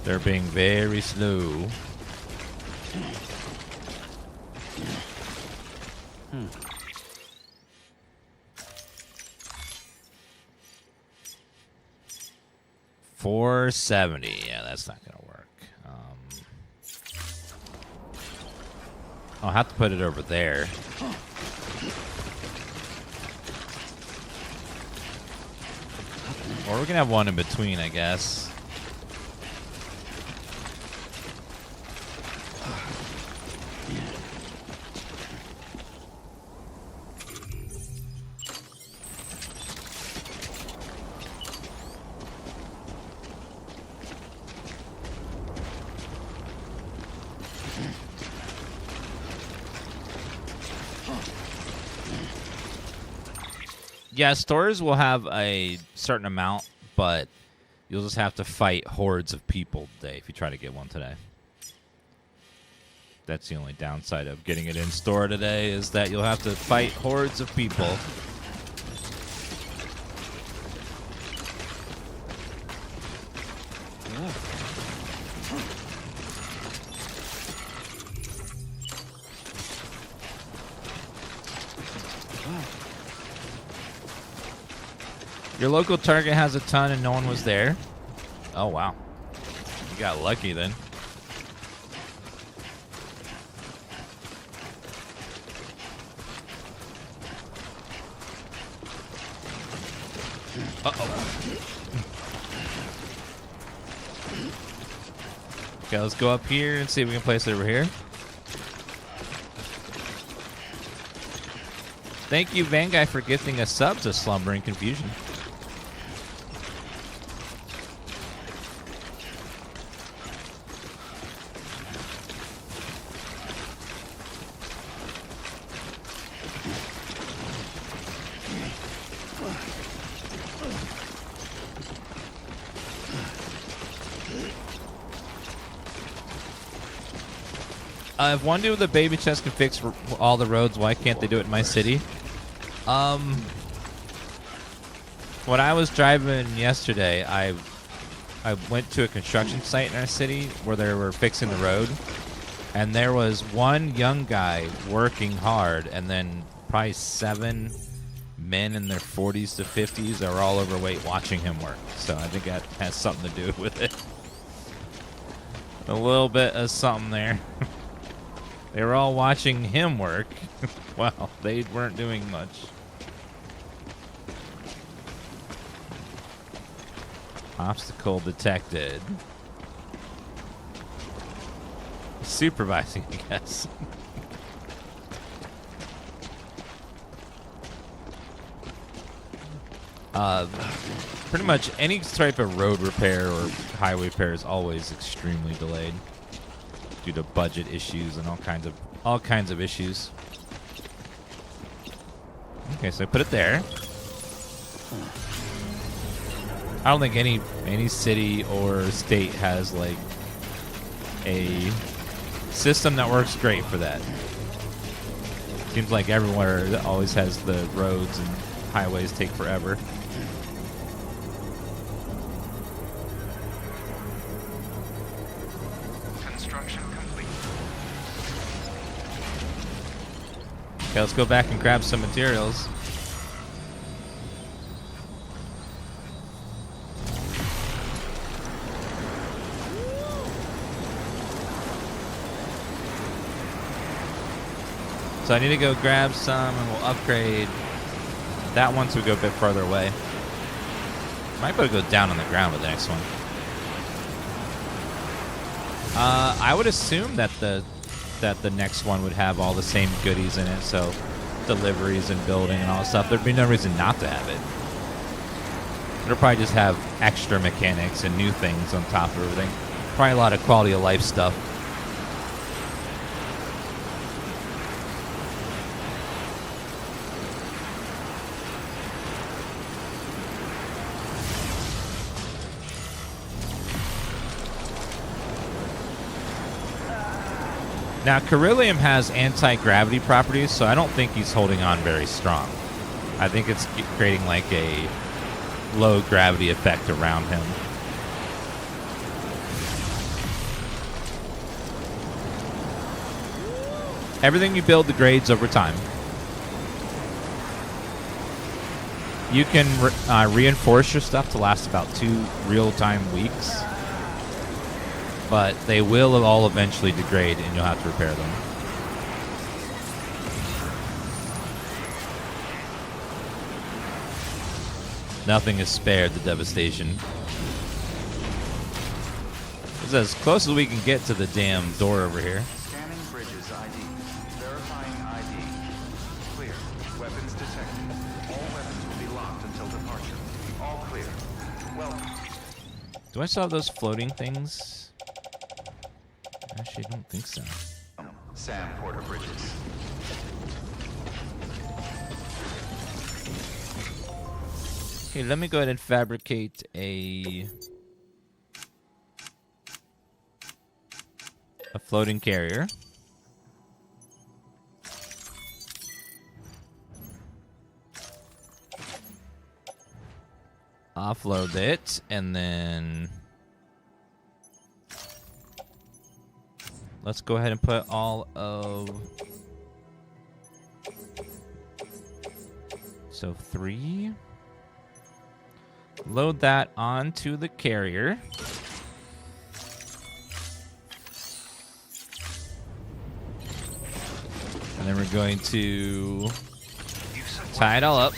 S1: They're being very slow. $470. Yeah, that's not gonna work. I'll have to put it over there. Or we can have one in between, I guess. Yeah, stores will have a certain amount, but you'll just have to fight hordes of people today if you try to get one today. That's the only downside of getting it in store today, is that you'll have to fight hordes of people. Your local Target has a ton and no one was there. Oh, wow. You got lucky then. Uh-oh. Okay, let's go up here and see if we can place it over here. Thank you, Vanguy, for gifting a sub to Slumbering Confusion. If one dude with a baby chest can fix all the roads, why can't they do it in my city? When I was driving yesterday, I went to a construction site in our city where they were fixing the road, and there was one young guy working hard, and then probably 7 men in their 40s to 50s that were all overweight watching him work. So I think that has something to do with it. A little bit of something there. They were all watching him work. Well, they weren't doing much. Obstacle detected. Supervising, I guess. Pretty much any type of road repair or highway repair is always extremely delayed due to budget issues and all kinds of issues. Okay, so I put it there. I don't think any city or state has like a system that works great for that. Seems like everywhere that always has the roads and highways take forever.
S3: Construction complete.
S1: Okay, let's go back and grab some materials. So I need to go grab some and we'll upgrade that one to go a bit further away. Might be able to go down on the ground with the next one. I would assume that the next one would have all the same goodies in it, so deliveries and building and all that stuff. There'd be no reason not to have it. It'll probably just have extra mechanics and new things on top of everything. Probably a lot of quality of life stuff. Now, Beryllium has anti-gravity properties, so I don't think he's holding on very strong. I think it's creating like a low gravity effect around him. Everything you build degrades over time. You can reinforce your stuff to last about 2 real-time weeks. But they will all eventually degrade and you'll have to repair them. Nothing is spared the devastation. It's as close as we can get to the damn door over here.
S3: Scanning bridges ID. Verifying ID. Clear. Weapons detected. All weapons will be locked until departure. All clear. Welcome.
S1: Do I still have those floating things? Actually, I don't think so.
S3: Sam Porter Bridges.
S1: Okay, let me go ahead and fabricate a floating carrier. Offload it, and then let's go ahead and put all of... So 3. Load that onto the carrier. And then we're going to tie it all up.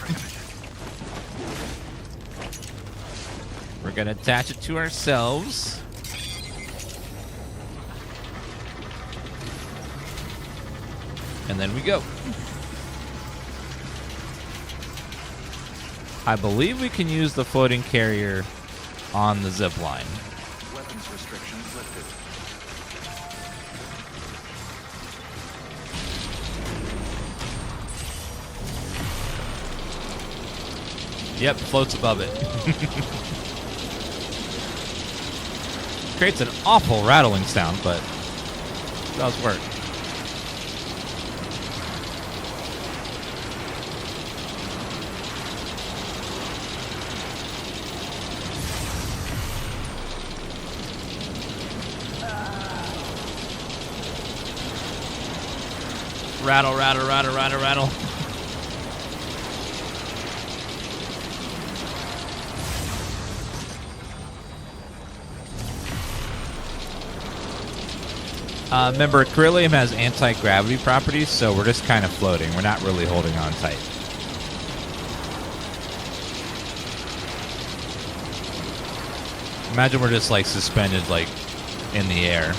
S1: We're going to attach it to ourselves. And then we go. I believe we can use the floating carrier on the zipline.
S3: Weapons restrictions lifted.
S1: Yep, floats above it. Creates an awful rattling sound, but it does work. Rattle, rattle, rattle, rattle, rattle. Remember, Beryllium has anti-gravity properties, so we're just kind of floating. We're not really holding on tight. Imagine we're just like suspended like in the air.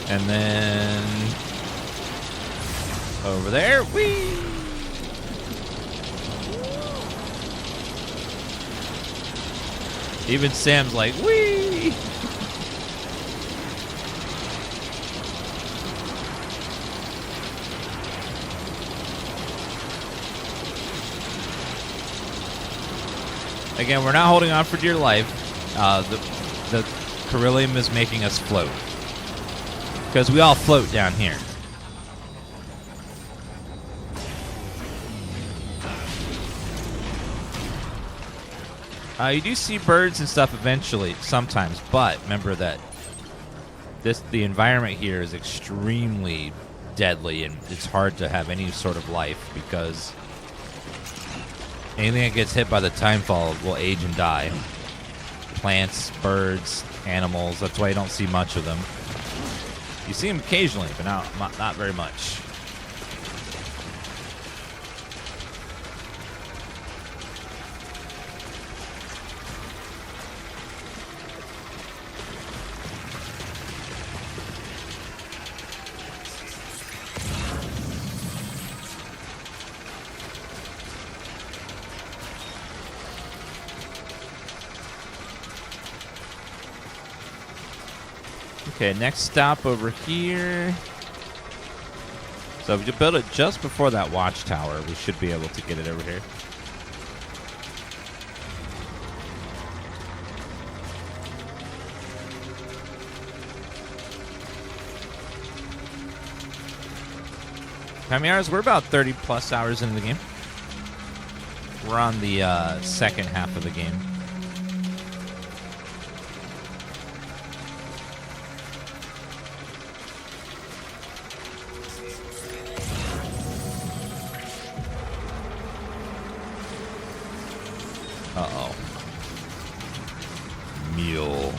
S1: And then over there, whee! Even Sam's like, whee! Again, we're not holding on for dear life. The Carillium is making us float. Because we all float down here. You do see birds and stuff eventually, sometimes, but remember that the environment here is extremely deadly, and it's hard to have any sort of life because anything that gets hit by the timefall will age and die. Plants, birds, animals. That's why you don't see much of them. You see them occasionally, but not very much. Okay, next stop over here. So if you build it just before that watchtower, we should be able to get it over here. How many hours? We're about 30 plus hours into the game. We're on the second half of the game. Uh-oh. Mule.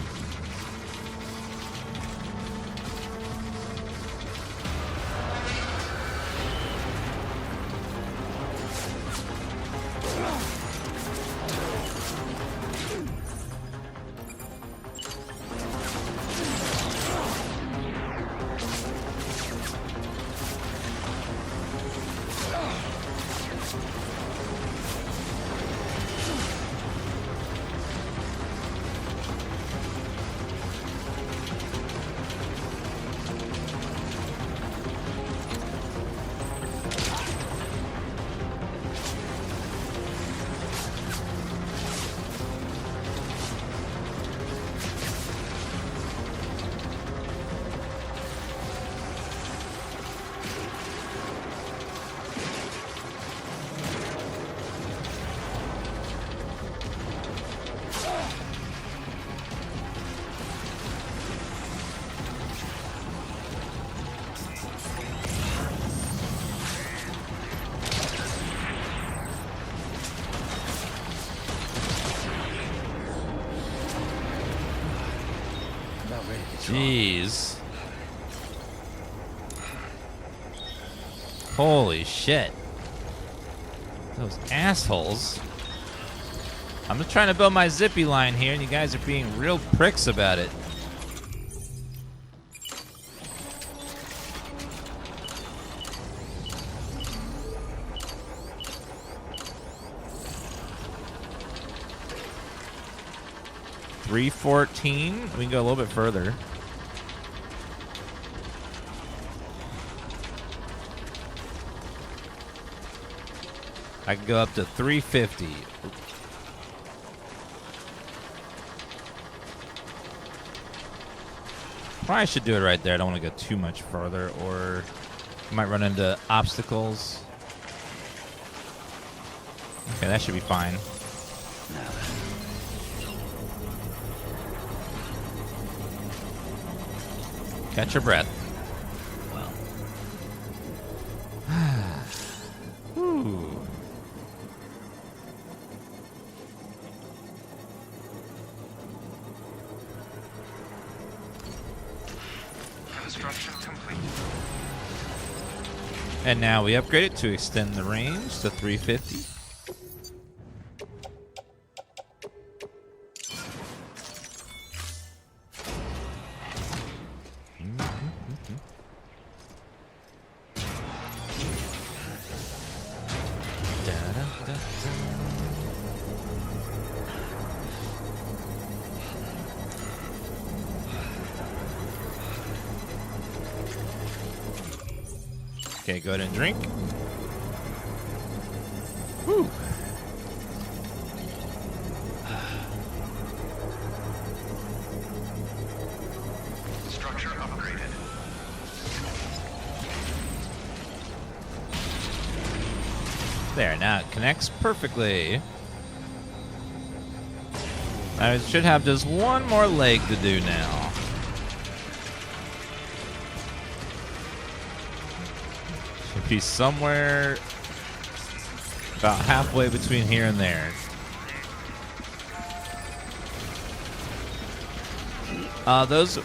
S1: Jeez. Holy shit. Those assholes. I'm just trying to build my zippy line here, and you guys are being real pricks about it. $314. We can go a little bit further. I can go up to 350. Probably should do it right there. I don't want to go too much further, or I might run into obstacles. Okay, that should be fine.
S5: Now then.
S1: Catch your breath.
S5: Well,
S1: Ooh.
S3: Construction complete.
S1: And now we upgrade it to extend the range to 350. Okay, go ahead and drink. Whew.
S3: Structure upgraded.
S1: There, now it connects perfectly. I should have just one more leg to do now. Should be somewhere about halfway between here and there. Those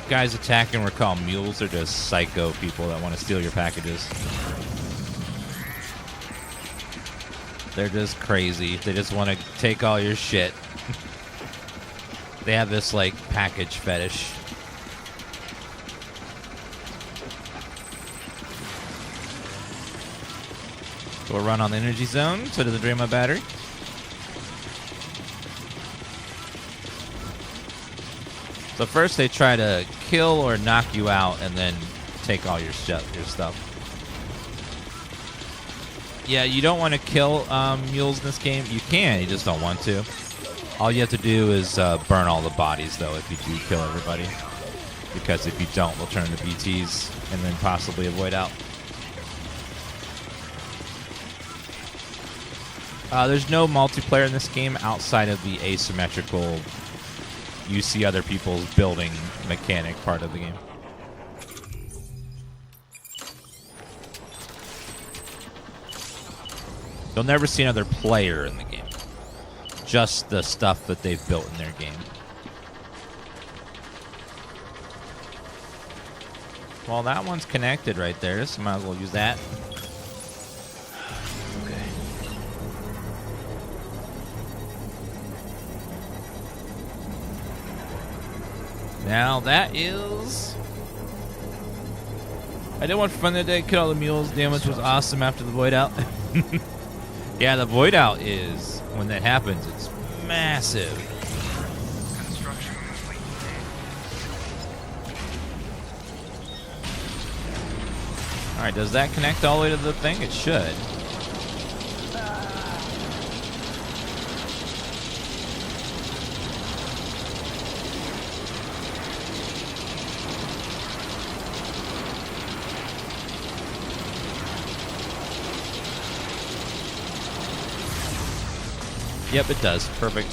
S1: guys attacking were called mules. They're just psycho people that want to steal your packages. They're just crazy. They just want to take all your shit. They have this, like, package fetish. So we'll run on the energy zone so it doesn't drain my battery. So first they try to kill or knock you out and then take all your stuff. Yeah, you don't want to kill mules in this game. You can, you just don't want to. All you have to do is burn all the bodies, though, if you do kill everybody. Because if you don't, they'll turn into BTs and then possibly avoid out. There's no multiplayer in this game outside of the asymmetrical, you see other people's building mechanic part of the game. You'll never see another player in the game. Just the stuff that they've built in their game. Well, that one's connected right there, so might as well use that. Okay. Now that is... I did one for fun today, kill all the mules. Damage was awesome after the void out. Yeah, the void out is, when that happens, it's massive.
S3: Construction complete.
S1: Alright, does that connect all the way to the thing? It should. Yep, it does. Perfect.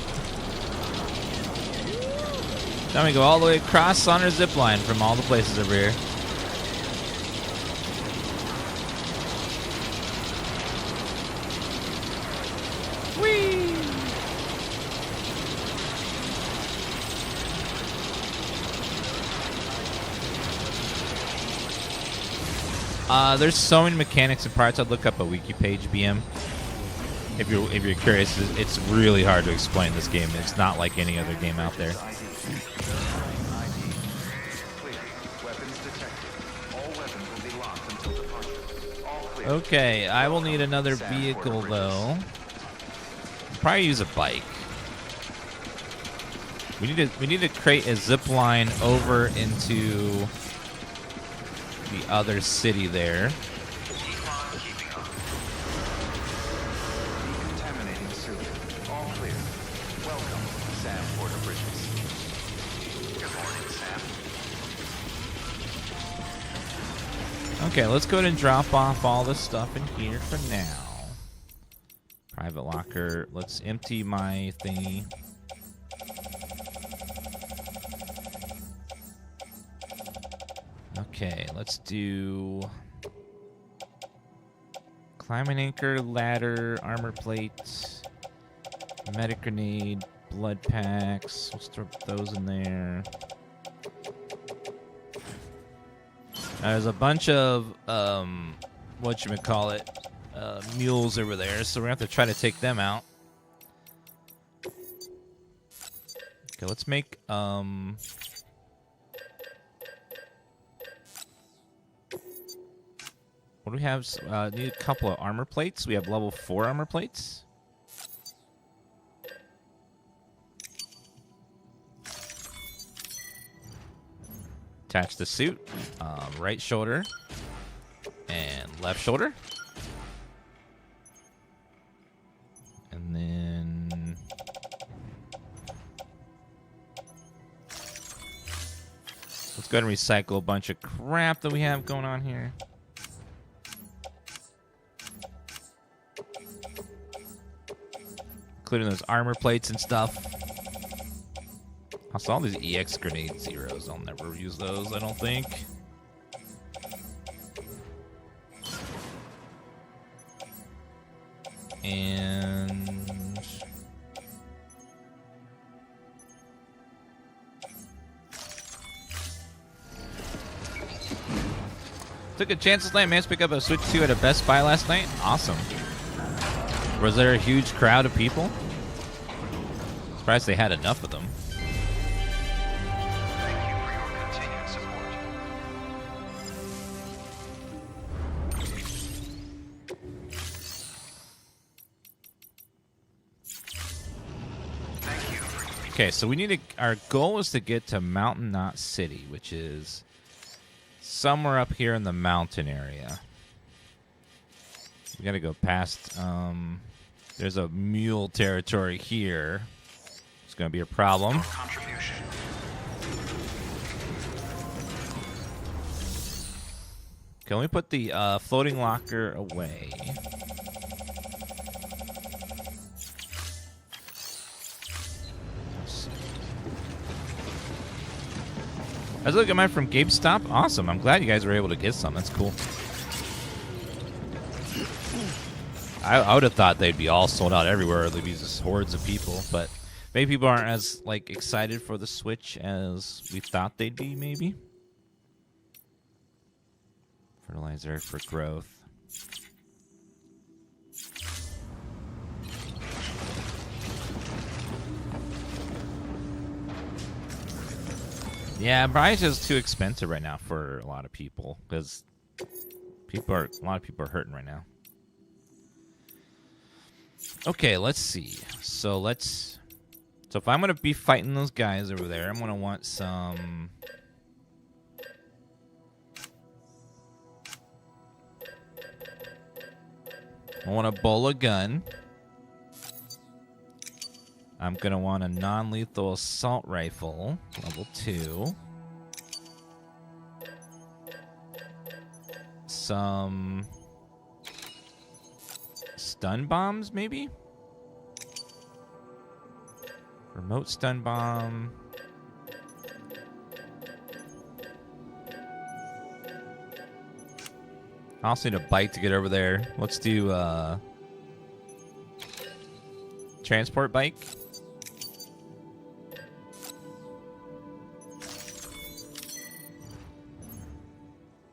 S1: Now we go all the way across on our zipline from all the places over here. Whee! There's so many mechanics and parts. I'd look up a wiki page, BM. If you're curious, it's really hard to explain this game. It's not like any other game out there. Okay, I will need another vehicle though. Probably use a bike. We need to create a zip line over into the other city there. Okay, let's go ahead and drop off all this stuff in here for now. Private locker. Let's empty my thingy. Okay, let's do climbing anchor, ladder, armor plates, medic grenade, blood packs. We'll throw those in there. There's a bunch of whatchamacallit, mules over there, so we're gonna have to try to take them out. Okay, let's make what do we have? Need a couple of armor plates. We have level 4 armor plates. Attach the suit, right shoulder. And left shoulder. And then... let's go ahead and recycle a bunch of crap that we have going on here. Including those armor plates and stuff. Also, all these EX grenade zeros, I'll never use those, I don't think. And... took a chance last night, managed to pick up a Switch 2 at a Best Buy last night. Awesome. Was there a huge crowd of people? Surprised they had enough of them.
S3: Thank you for your continued support. Thank you for...
S1: Okay, so we need to... our goal is to get to Mountain Knot City, which is somewhere up here in the mountain area. We gotta go past... there's a mule territory here. It's gonna be a problem.
S3: Contribution.
S1: Can we put the floating locker away? Let's see. I was looking at mine from GameStop. Awesome. I'm glad you guys were able to get some. That's cool. I would have thought they'd be all sold out everywhere. There'd be just hordes of people, but maybe people aren't as like excited for the Switch as we thought they'd be. Maybe fertilizer for growth. Yeah, Bryce is too expensive right now for a lot of people because a lot of people are hurting right now. Okay, let's see. So if I'm gonna be fighting those guys over there, I'm gonna want some. I want a bola gun. I'm gonna want a non-lethal assault rifle, level 2. Some stun bombs, maybe? Remote stun bomb. I also need a bike to get over there. Let's do transport bike.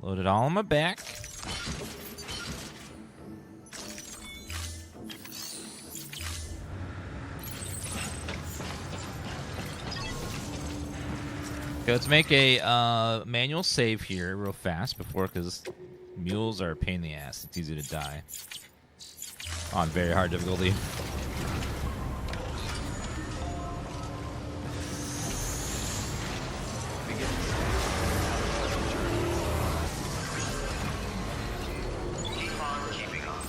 S1: Load it all on my back. Okay, let's make a manual save here real fast because mules are a pain in the ass. It's easy to die on very hard difficulty.
S3: Keep on keeping on.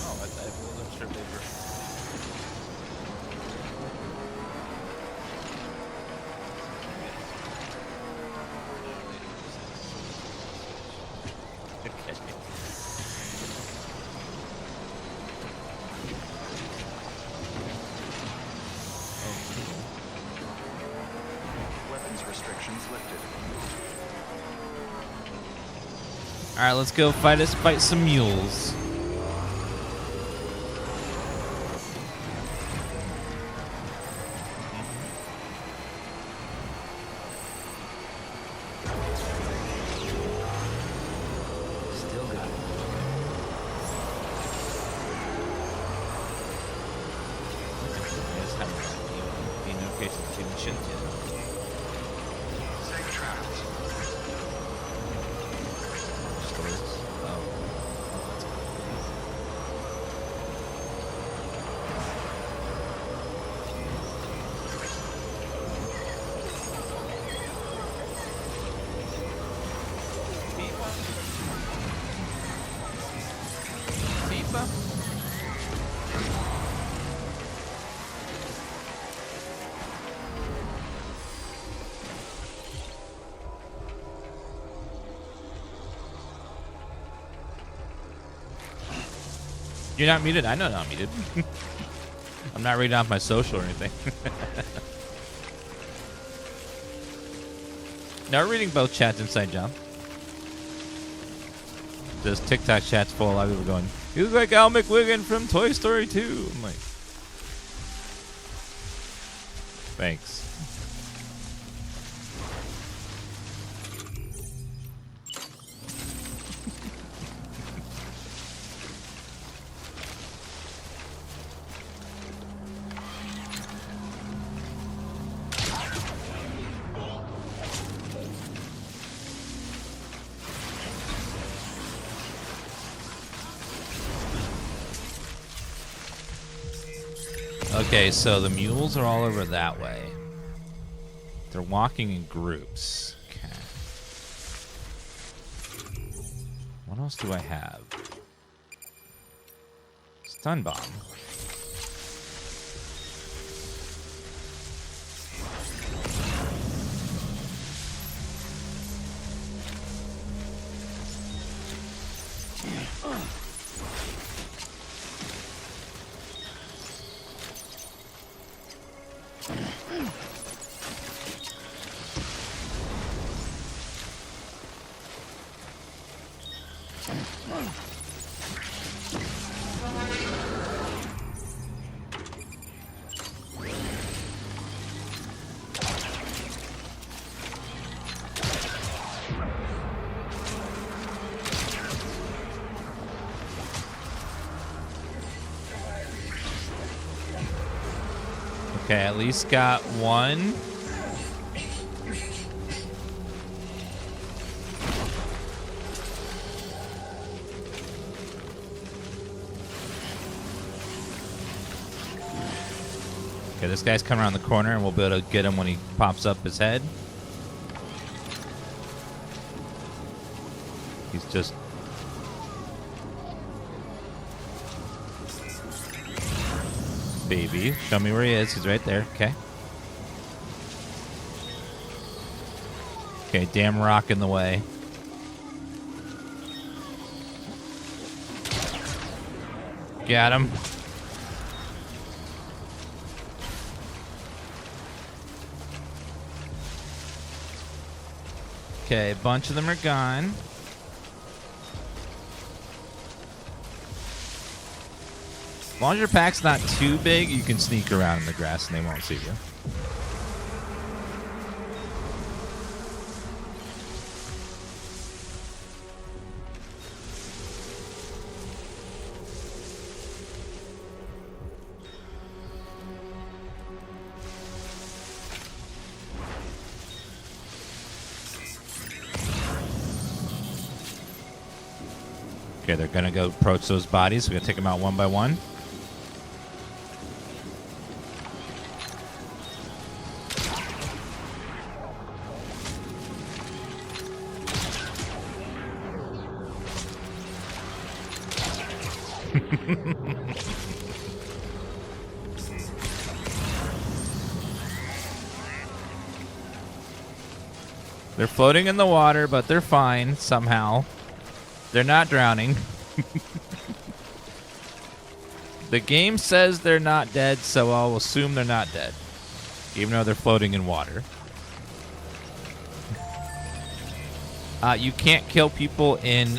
S1: Oh, I thought it was
S3: Weapons restrictions lifted.
S1: All right, let's go fight some mules.
S5: Still got it.
S3: Safe travels.
S1: You're not muted? I know not muted. I'm not reading off my social or anything. No, we're reading both chats inside John. This TikTok chat's full. A lot of people going, you look like Al McWiggin from Toy Story 2. I'm like, thanks. Okay, so the mules are all over that way. They're walking in groups. Okay. What else do I have? Stun bomb. Okay, at least got one. Okay, this guy's coming around the corner and we'll be able to get him when he pops up his head. He's just... Baby, show me where he is. He's right there. Okay. Okay, damn rock in the way. Got him. Okay, a bunch of them are gone. As long as your pack's not too big, you can sneak around in the grass and they won't see you. Okay, they're gonna go approach those bodies. We're gonna take them out one by one. They're floating in the water, but they're fine somehow. They're not drowning. The game says they're not dead, so I'll assume they're not dead, even though they're floating in water. You can't kill people in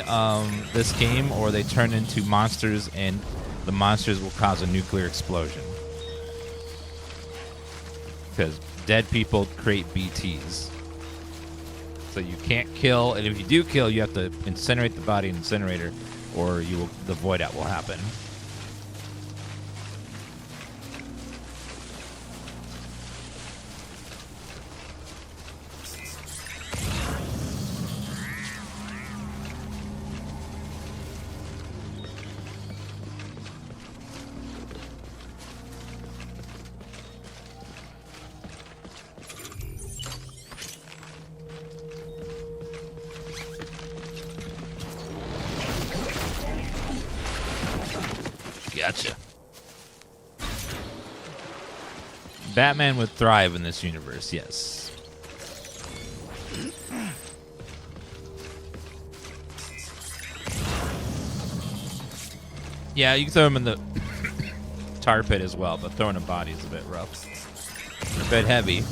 S1: this game, or they turn into monsters, and the monsters will cause a nuclear explosion. Because dead people create BTs. So you can't kill, and if you do kill, you have to incinerate the body in the incinerator, or the void out will happen. Gotcha. Batman would thrive in this universe, yes. Yeah, you can throw them in the tar pit as well, but throwing a body is a bit rough. They're a bit heavy.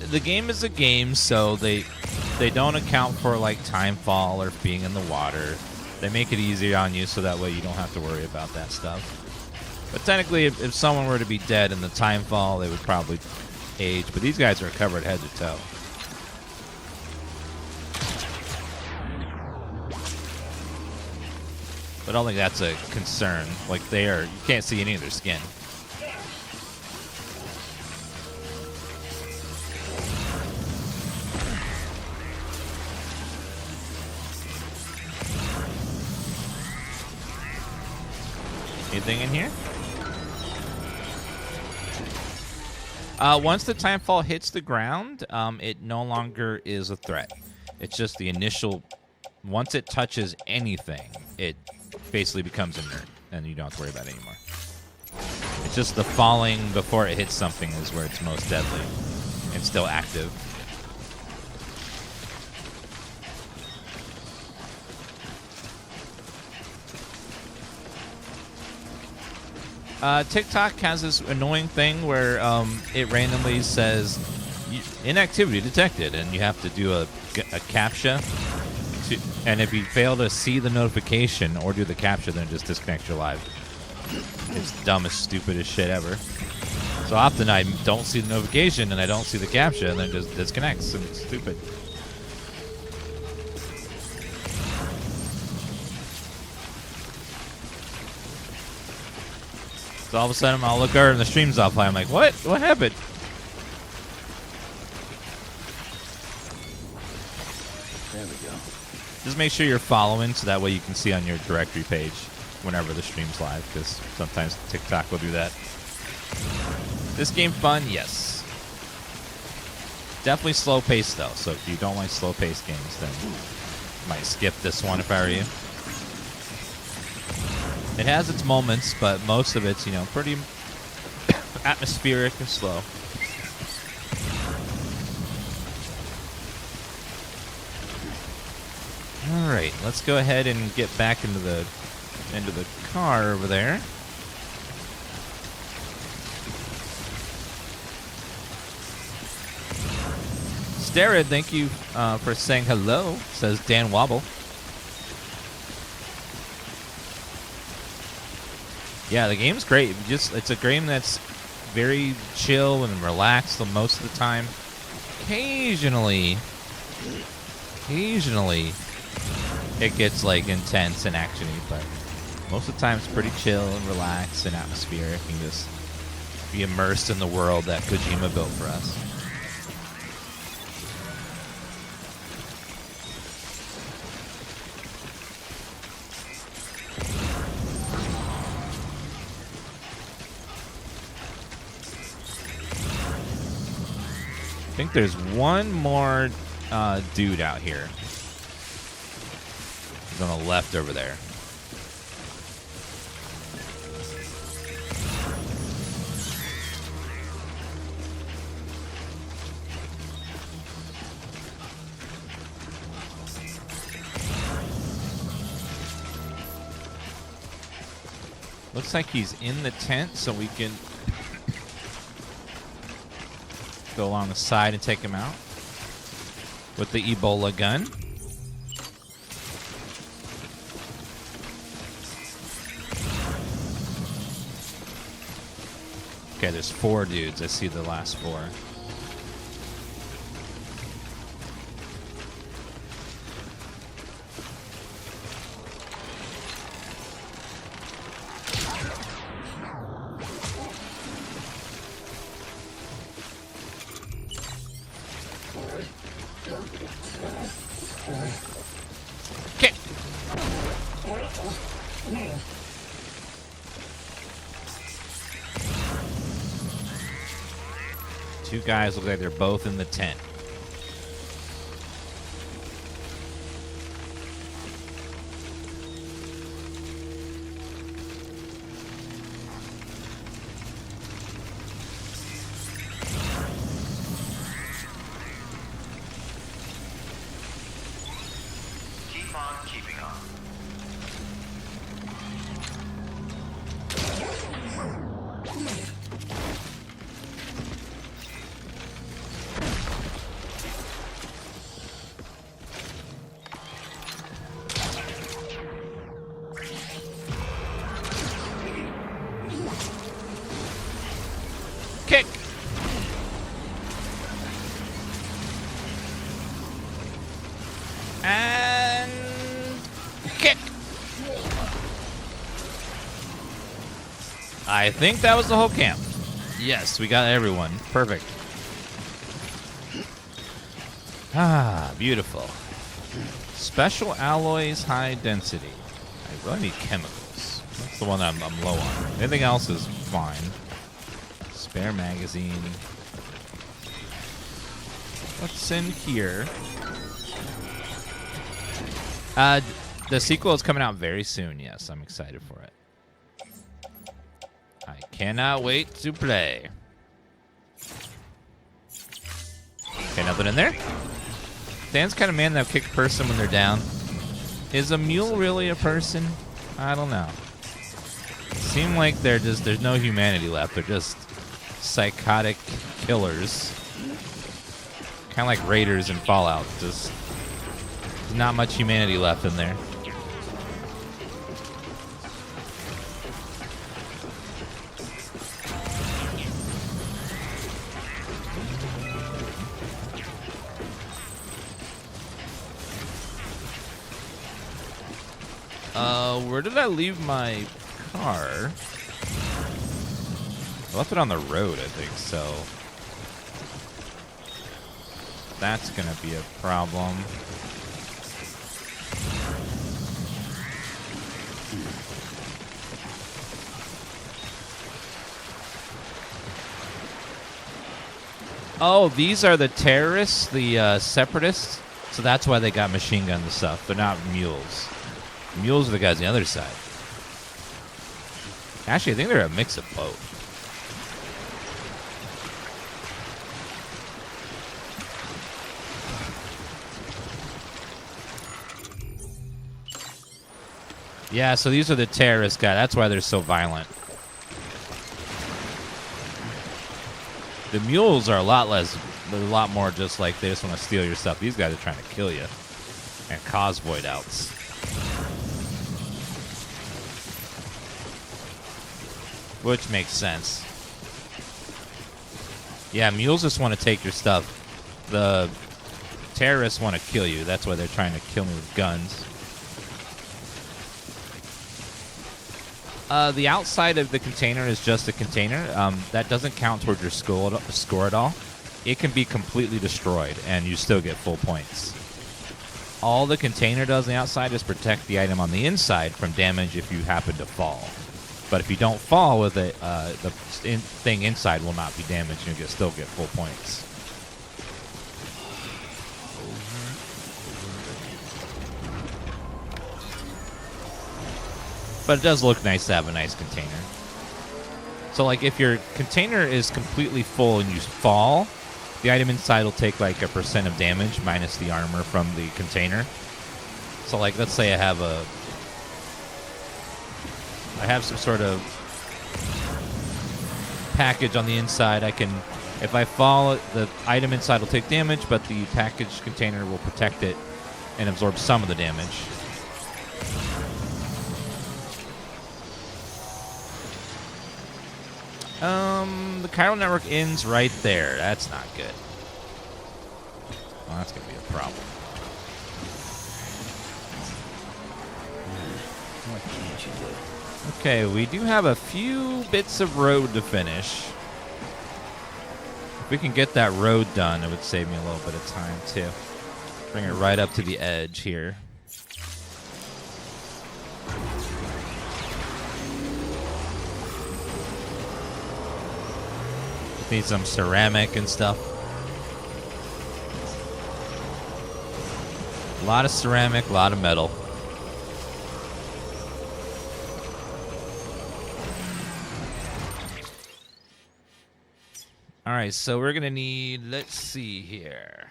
S1: The game is a game, so they don't account for like time fall or being in the water. They make it easier on you so that way you don't have to worry about that stuff. But technically, if someone were to be dead in the time fall, they would probably age. But these guys are covered head to toe. But I don't think that's a concern. Like you can't see any of their skin. Anything in here? Once the timefall hits the ground, it no longer is a threat. It's just the initial... Once it touches anything, it basically becomes inert, and you don't have to worry about it anymore. It's just the falling before it hits something is where it's most deadly and still active. TikTok has this annoying thing where it randomly says inactivity detected, and you have to do a CAPTCHA. And if you fail to see the notification or do the CAPTCHA, then it just disconnects your live. It's dumbest, stupidest shit ever. So often I don't see the notification and I don't see the CAPTCHA, and then it just disconnects, and it's stupid. So all of a sudden I'll look over and the stream's offline. I'm like, what? What happened?
S5: There we go.
S1: Just make sure you're following so that way you can see on your directory page whenever the stream's live, because sometimes TikTok will do that. This game fun? Yes. Definitely slow paced though, so if you don't like slow paced games, then you might skip this one if I were you. It has its moments, but most of it's, pretty atmospheric and slow. All right, let's go ahead and get back into the car over there. Starred, thank you for saying hello, says Dan Wobble. Yeah, the game's great. It's a game that's very chill and relaxed most of the time. Occasionally, it gets like intense and actiony, but most of the time it's pretty chill and relaxed and atmospheric, and just be immersed in the world that Kojima built for us. I think there's one more dude out here. He's on the left over there. Looks like he's in the tent, so we can go along the side and take him out with the Ebola gun. Okay, there's 4 dudes. I see the last 4. Okay. 2 guys look like they're both in the tent.
S3: keep on keeping on.
S1: Kick. And kick. I think that was the whole camp. Yes, we got everyone. Perfect. Ah, beautiful. Special alloys, high density. I really need chemicals. That's the one I'm low on. Anything else is fine. Spare magazine. What's in here? The sequel is coming out very soon. Yes, I'm excited for it. I cannot wait to play. Okay, nothing in there. Dan's kind of man that'll kick a person when they're down. Is a mule really a person? I don't know. Seem like there's no humanity left. They're just psychotic killers. Kind of like raiders in Fallout. Just there's not much humanity left in there. Where did I leave my car? I left it on the road, I think, so that's gonna be a problem. Oh, these are the terrorists, the separatists, so that's why they got machine guns and stuff. They're not mules. Mules are the guys on the other side. Actually, I think they're a mix of both. Yeah, so these are the terrorist guys. That's why they're so violent. The mules are a lot more just like they just want to steal your stuff. These guys are trying to kill you and cause void outs. Which makes sense. Yeah, mules just want to take your stuff. The terrorists want to kill you. That's why they're trying to kill me with guns. The outside of the container is just a container. That doesn't count towards your score at all. It can be completely destroyed, and you still get full points. All the container does on the outside is protect the item on the inside from damage if you happen to fall. But if you don't fall with it, the thing inside will not be damaged, and you'll still get full points. But it does look nice to have a nice container. So, like, if your container is completely full and you fall, the item inside will take, like, 1% of damage minus the armor from the container. So, like, let's say I have some sort of package on the inside. If I fall, the item inside will take damage, but the package container will protect it and absorb some of the damage. The chiral network ends right there. That's not good. Well, that's going to be a problem.
S5: What can't you do?
S1: Okay, we do have a few bits of road to finish. If we can get that road done, it would save me a little bit of time, too. Bring it right up to the edge here. Need some ceramic and stuff. A lot of ceramic, a lot of metal. All right, so we're going to need, let's see here.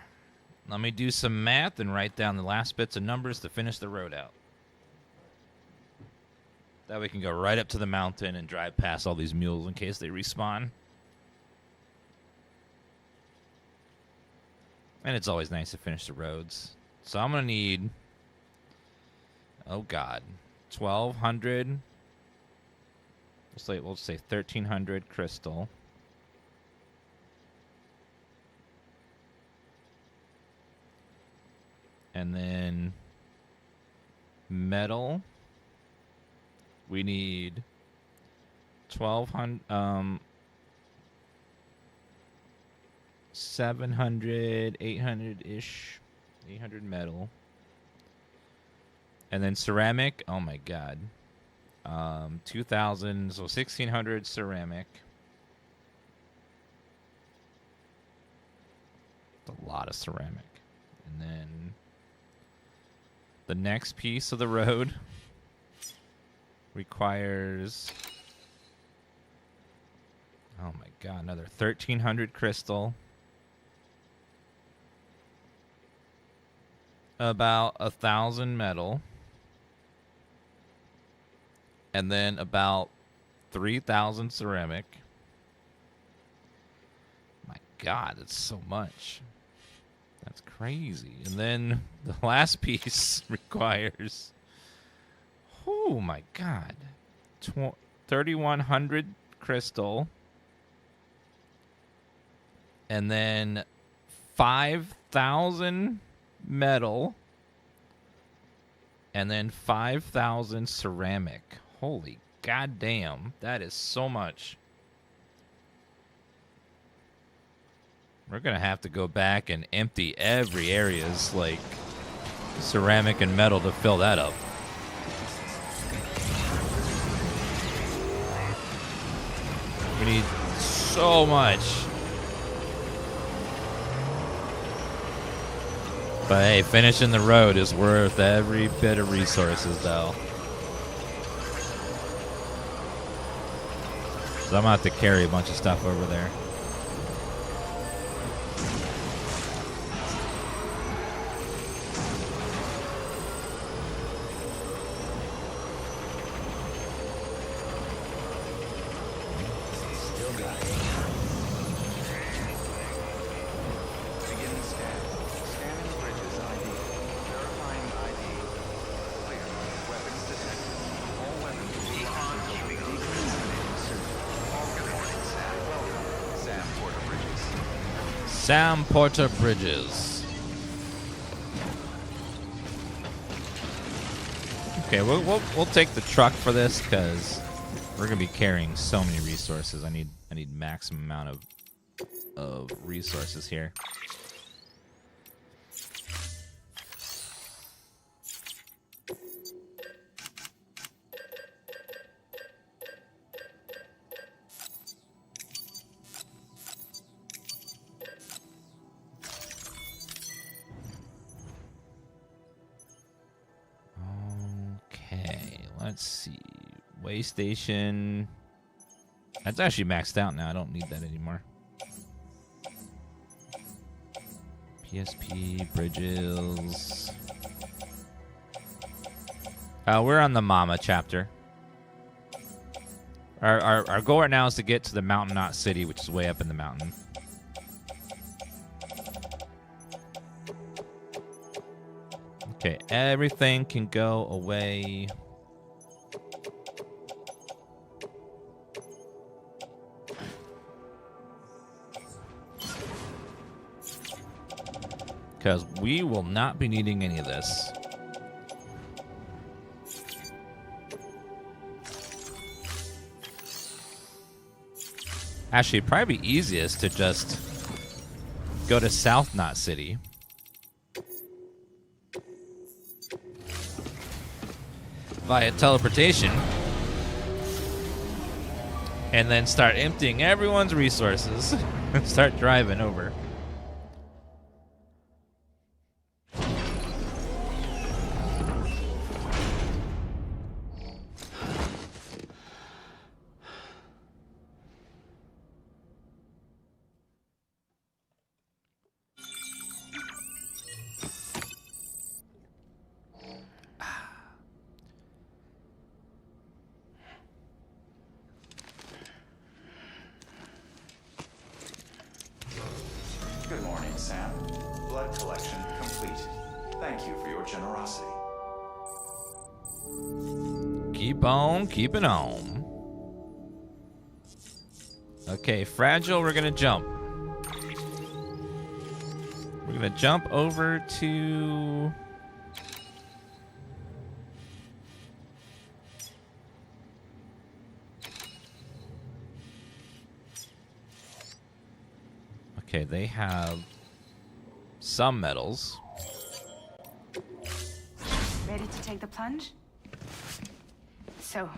S1: Let me do some math and write down the last bits of numbers to finish the road out. That way we can go right up to the mountain and drive past all these mules in case they respawn. And it's always nice to finish the roads. So I'm going to need, oh God, 1,200. We'll say 1,300 crystal. And then metal. We need 1,200, 700, 800-ish, 800 metal. And then ceramic, oh my God. 2,000, so 1,600 ceramic. That's a lot of ceramic. And then the next piece of the road requires, oh my God, another 1,300 crystal. About 1,000 metal. And then about 3,000 ceramic. My God, that's so much. That's crazy. And then the last piece requires, oh my God, 3,100 crystal. And then 5,000 metal. And then 5,000 ceramic. Holy goddamn, that is so much. We're gonna have to go back and empty every area's like ceramic and metal to fill that up. We need so much. But hey, finishing the road is worth every bit of resources though. So I'm gonna have to carry a bunch of stuff over there. Sam Porter Bridges. Okay, we'll take the truck for this because we're gonna be carrying so many resources. I need maximum amount of resources here. Let's see. Way station. That's actually maxed out now. I don't need that anymore. PSP, bridges. We're on the Mama chapter. Our goal right now is to get to the Mountain Knot City, which is way up in the mountain. Okay, everything can go away. Because we will not be needing any of this. Actually, it'd probably be easiest to just go to South Knot City. Via teleportation. And then start emptying everyone's resources. And start driving over. Keep on keeping on. Okay, fragile, we're gonna jump. We're gonna jump over to... Okay, they have some metals.
S7: Ready to take the plunge? So,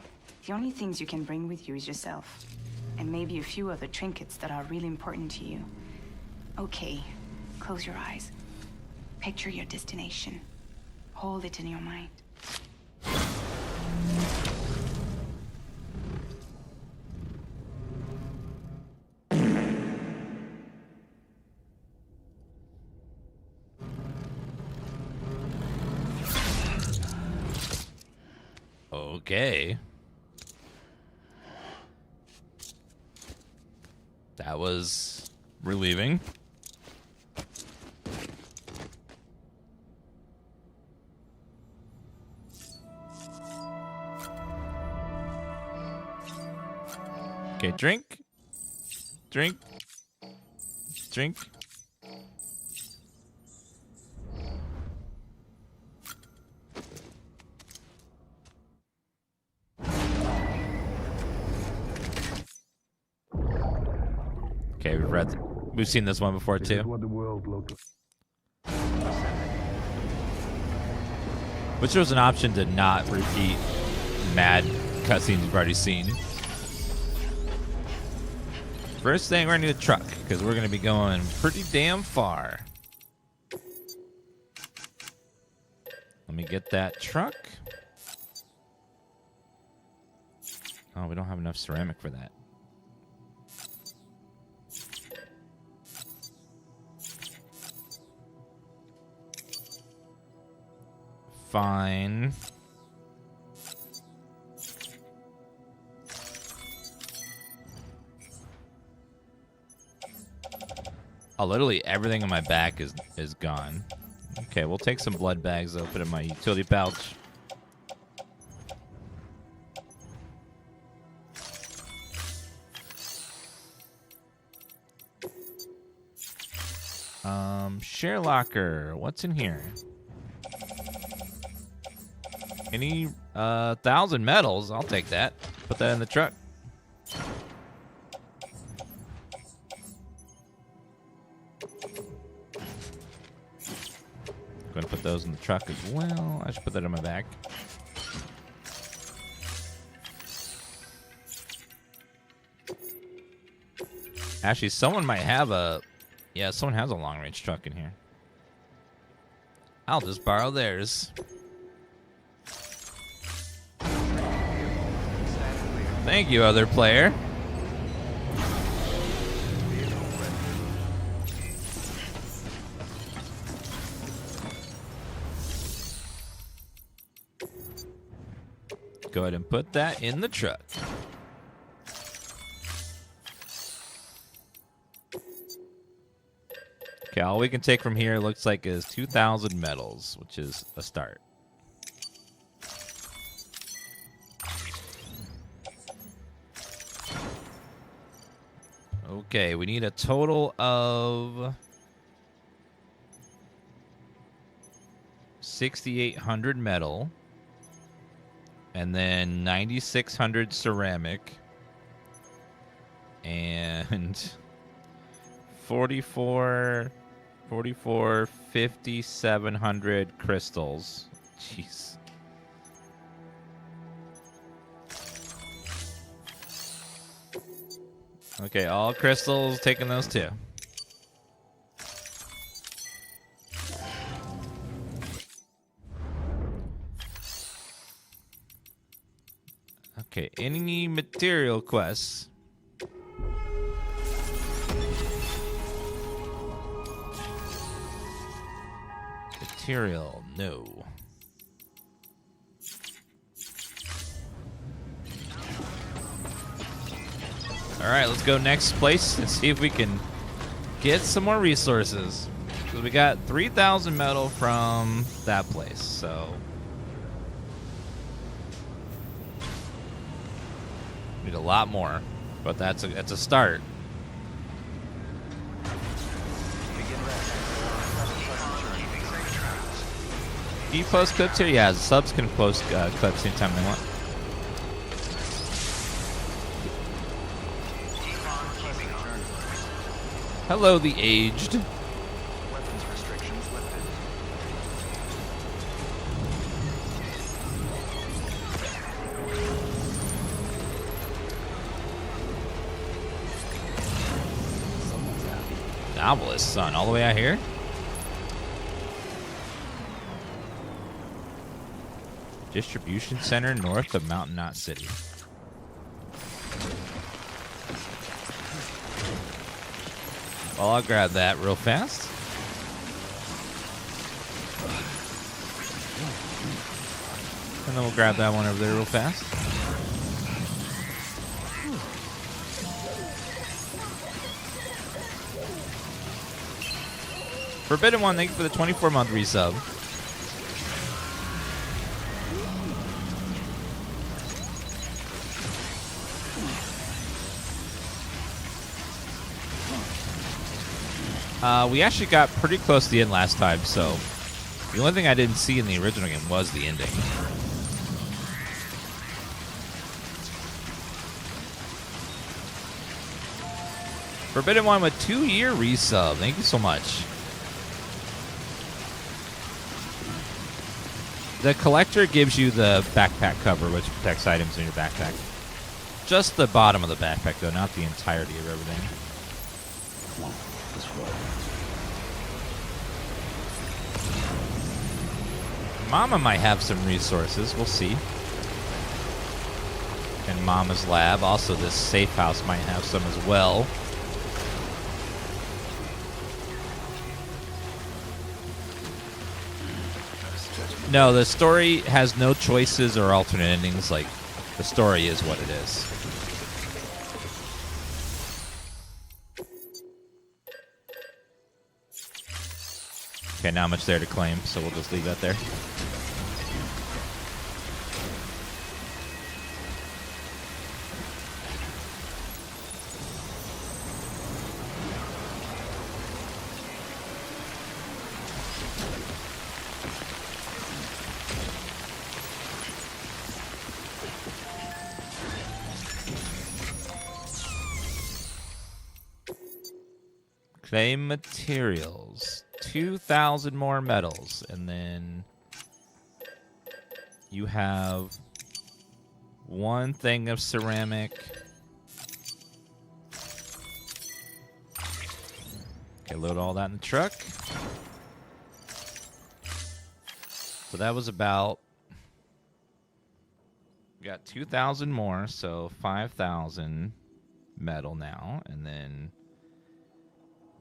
S7: the only things you can bring with you is yourself. And maybe a few other trinkets that are really important to you. Okay, close your eyes. Picture your destination. Hold it in your mind.
S1: Okay. That was relieving. Okay, drink. Drink. Drink. Okay, we've seen this one before too.
S8: What the world looks like.
S1: Which there's an option to not repeat mad cutscenes you've already seen. First thing, we're gonna need a truck because we're gonna be going pretty damn far. Let me get that truck. Oh, we don't have enough ceramic for that. Fine. Oh, literally everything in my back is gone. Okay, we'll take some blood bags. I'll put in my utility pouch. Share locker. What's in here? Any 1,000 metals? I'll take that. Put that in the truck. Going to put those in the truck as well. I should put that in my bag. Actually, someone might have a... Yeah, someone has a long-range truck in here. I'll just borrow theirs. Thank you, other player. Go ahead and put that in the truck. Okay, all we can take from here looks like is 2,000 metals, which is a start. Okay, we need a total of 6,800 metal, and then 9,600 ceramic, and 5,700 crystals. Jeez. Okay, all crystals, taking those too. Okay, any material quests? Material, no. Alright, let's go next place and see if we can get some more resources. Because we got 3,000 metal from that place, so... Need a lot more, but that's a start. Can you post clips here? Yeah, subs can post clips anytime they want. Hello, the aged.
S3: Weapons restrictions lifted.
S1: Novelist, son, all the way out here? Distribution center north of Mountain Knot City. Well, I'll grab that real fast. And then we'll grab that one over there real fast. Forbidden One, thank you for the 24-month resub. We actually got pretty close to the end last time, so the only thing I didn't see in the original game was the ending. Forbidden One with 2-year resub. Thank you so much. The collector gives you the backpack cover, which protects items in your backpack. Just the bottom of the backpack, though, not the entirety of everything.
S5: Come on, let's roll.
S1: Mama might have some resources. We'll see. And Mama's lab. Also, this safe house might have some as well. No, the story has no choices or alternate endings. Like, the story is what it is. Okay, not much there to claim, so we'll just leave that there. Claim materials. 2,000 more metals. And then you have one thing of ceramic. Okay, load all that in the truck. So that was about... We got 2,000 more, so 5,000 metal now. And then...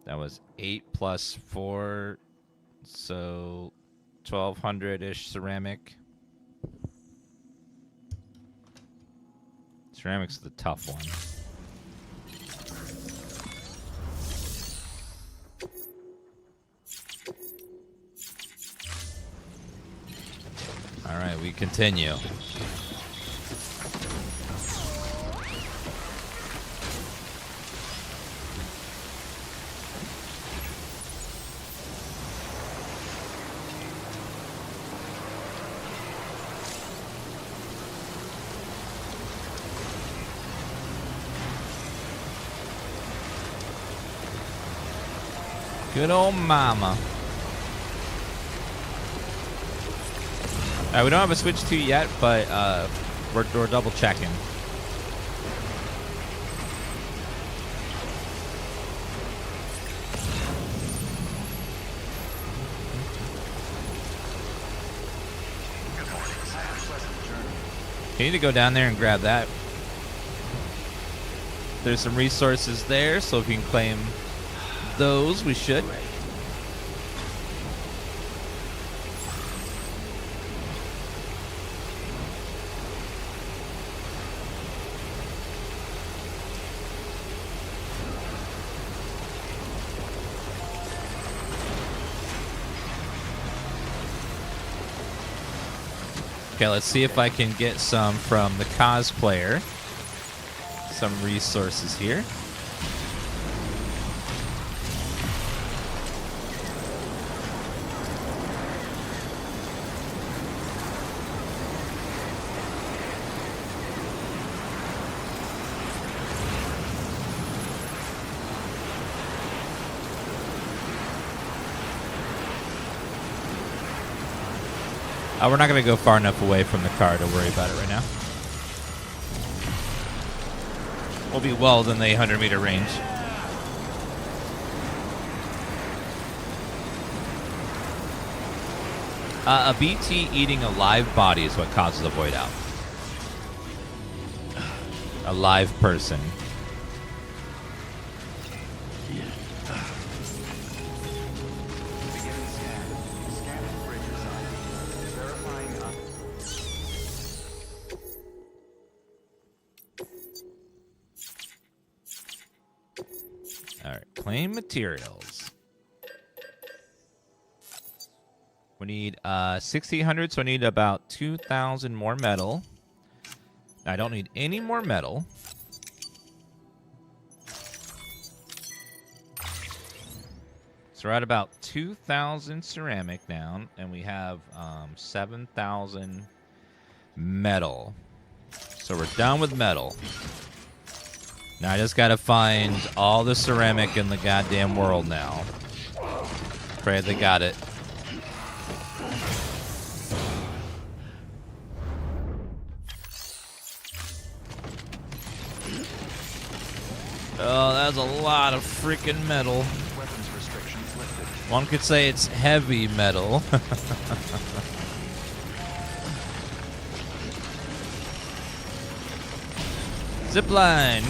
S1: That was 8 plus 4, so 1,200-ish ceramic. Ceramic's the tough one. All right, we continue. Good old Mama. We don't have a Switch 2 yet, but we're double checking. You need to go down there and grab that. There's some resources there, so if you can claim those, we should. Okay, let's see if I can get some from the cosplayer. some resources here. We're not going to go far enough away from the car to worry about it right now. We'll be well within the 800-meter range. A BT eating a live body is what causes a void out. A live person. Claim materials. We need 6,800, so I need about 2,000 more metal. I don't need any more metal. So we're at about 2,000 ceramic now, and we have 7,000 metal. So we're done with metal. Now I just gotta find all the ceramic in the goddamn world now. Pray they got it. Oh, that's a lot of freaking metal.
S3: Weapons restrictions lifted.
S1: One could say it's heavy metal. Zipline.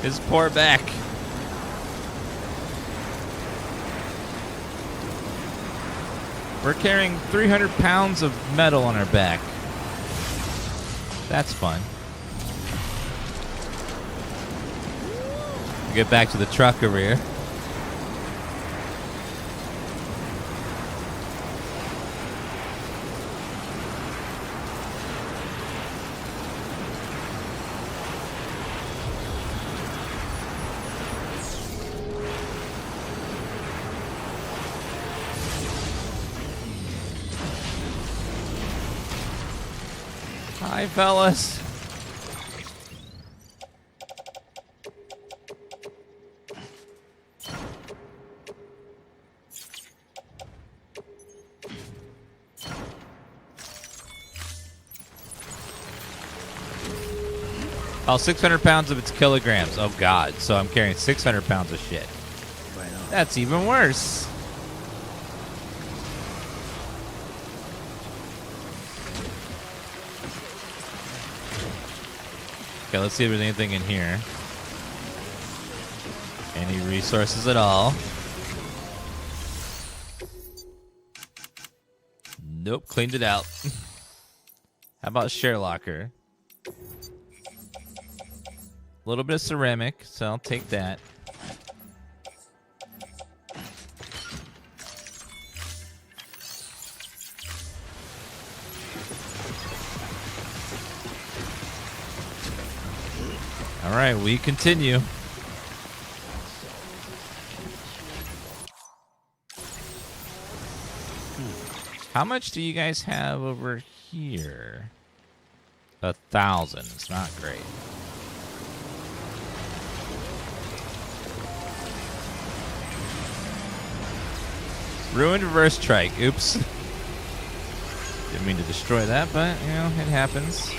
S1: His poor back. We're carrying 300 pounds of metal on our back. That's fun. Get back to the truck over here. Hi, fellas. Oh, 600 pounds of its kilograms. Oh, God. So I'm carrying 600 pounds of shit. That's even worse. Okay, let's see if there's anything in here. Any resources at all? Nope, cleaned it out. How about share locker? A little bit of ceramic, so I'll take that. All right, we continue. How much do you guys have over here? 1,000. It's not great. Ruined reverse trike. Oops. Didn't mean to destroy that, but, you know, it happens.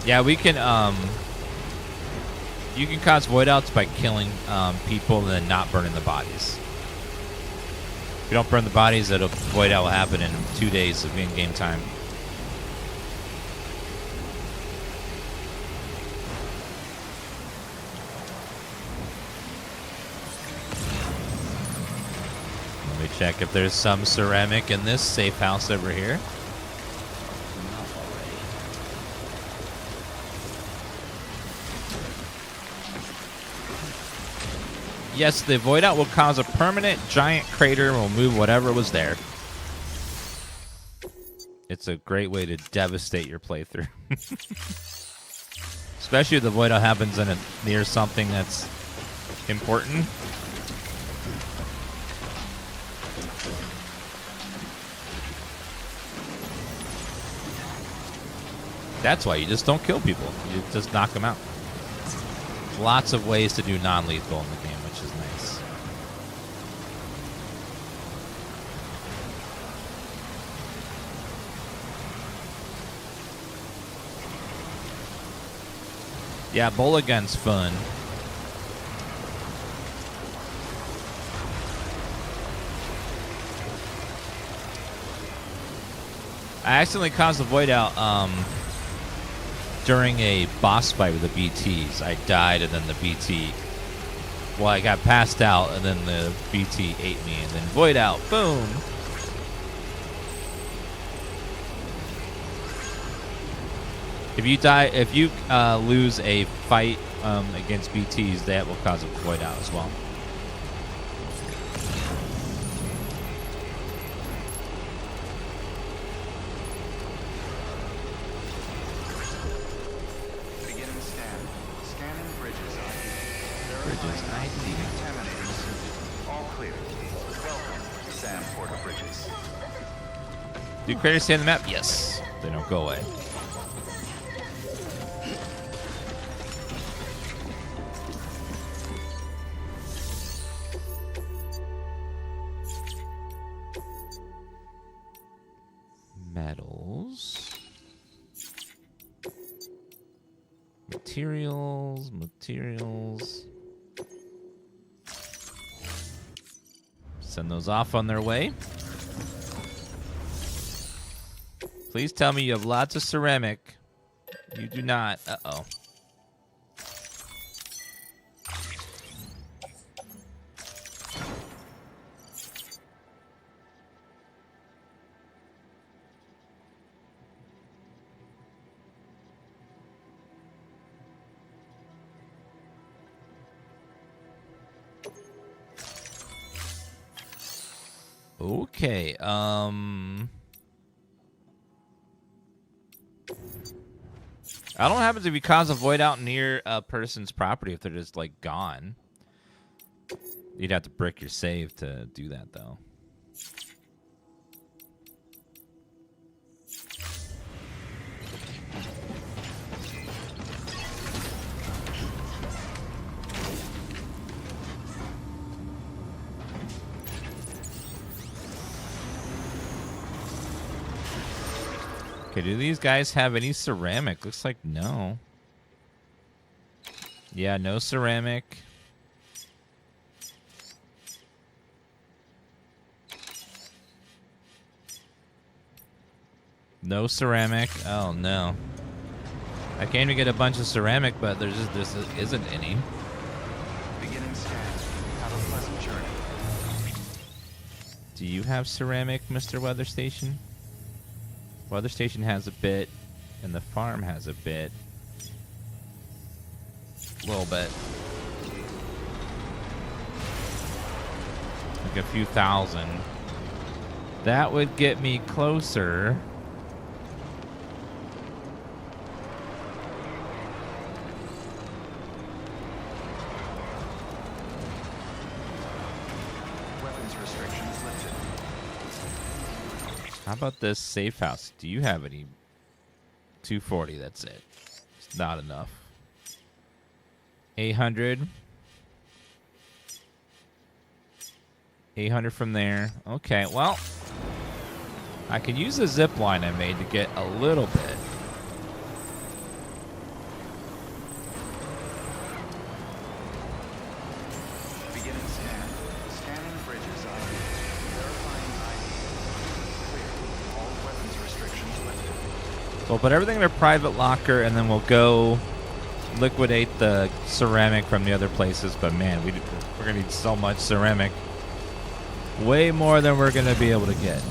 S1: Yeah, we can, you can cause void outs by killing people and then not burning the bodies. If you don't burn the bodies, that'll void out will happen in 2 days of in-game time. Let me check if there's some ceramic in this safe house over here. Yes, the void out will cause a permanent giant crater and will move whatever was there. It's a great way to devastate your playthrough. Especially if the void out happens near something that's important. That's why you just don't kill people. You just knock them out. Lots of ways to do non-lethal in the game, which is nice. Yeah, bola gun's fun. I accidentally caused the void out during a boss fight with the BTs. I died and then the BT... Well, I got passed out and then the BT ate me and then void out. Boom! If you lose a fight against BTs, that will cause a void out as well.
S3: Beginning scan. Scanning bridges ID.
S1: Bridges ID.
S3: Contaminating. All clear. Welcome, Sam Porter Bridges.
S1: Do craters stay on the map? Yes. They don't go away. Metals. Materials. Send those off on their way. Please tell me you have lots of ceramic. You do not. Uh-oh. Okay, I don't know what happens if you cause a void out near a person's property if they're just, like, gone. You'd have to brick your save to do that, though. Okay, do these guys have any ceramic? Looks like no. Yeah, no ceramic. No ceramic. Oh, no. I came to get a bunch of ceramic, but there just isn't any.
S3: Beginning scan. Have a pleasant journey.
S1: Do you have ceramic, Mr. Weather Station? Weather Station has a bit, and the farm has a bit. A little bit. Like a few thousand. That would get me closer.
S3: Weapons restrictions lifted.
S1: How about this safe house? Do you have any? 240, that's it. It's not enough. 800. 800 from there. Okay, well, I can use the zip line I made to get a little bit.
S3: Beginning scan. Scanning bridges ID. Verifying ID. Clear. All weapons restrictions lifted.
S1: We'll put everything in a private locker, and then we'll go liquidate the ceramic from the other places. But man, we're gonna need so much ceramic. Way more than we're gonna be able to get.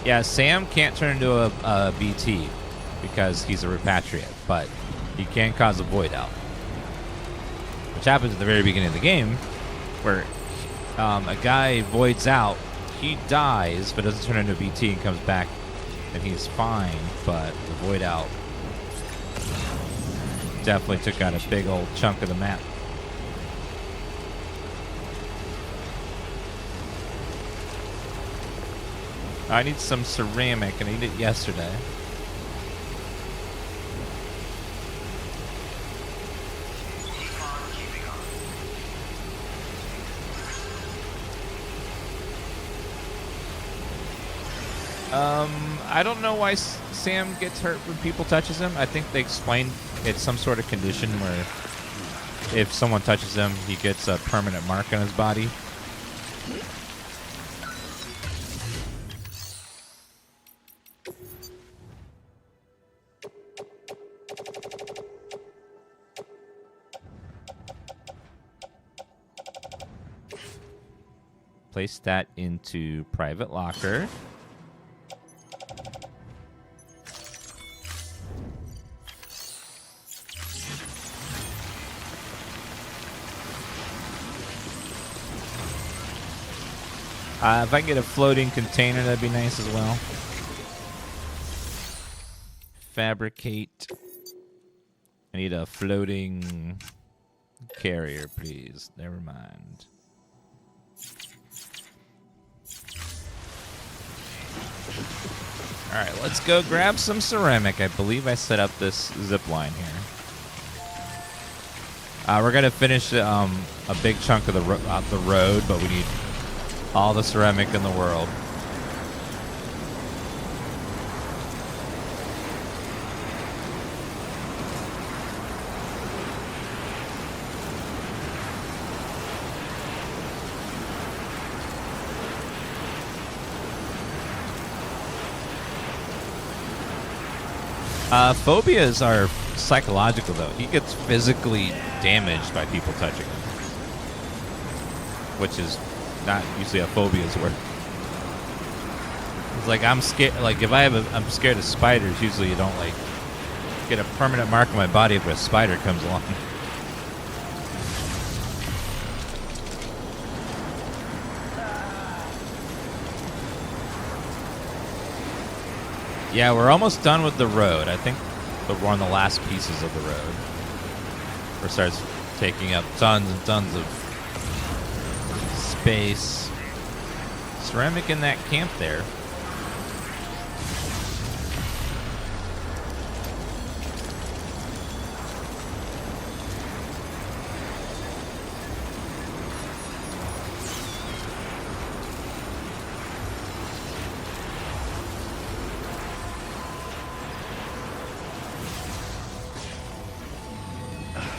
S1: Yeah, Sam can't turn into a BT because he's a repatriate, but he can cause a void out. Which happens at the very beginning of the game, where a guy voids out, he dies, but doesn't turn into a BT and comes back, and he's fine, but the void out definitely took out a big old chunk of the map. I need some ceramic, and I need it yesterday. I don't know why Sam gets hurt when people touches him. I think they explained it's some sort of condition where if someone touches him, he gets a permanent mark on his body. Place that into private locker. If I can get a floating container, that'd be nice as well. Fabricate. I need a floating carrier, please. Never mind. Alright, let's go grab some ceramic. I believe I set up this zip line here. We're going to finish a big chunk of the road, but we need all the ceramic in the world. Phobias are psychological, though. He gets physically damaged by people touching him, which is not usually how phobias work. It's like I'm scared. Like if I'm scared of spiders. Usually you don't like get a permanent mark on my body if a spider comes along. Yeah, we're almost done with the road. I think we're on the last pieces of the road. Where it starts taking up tons and tons of space. Ceramic in that camp there.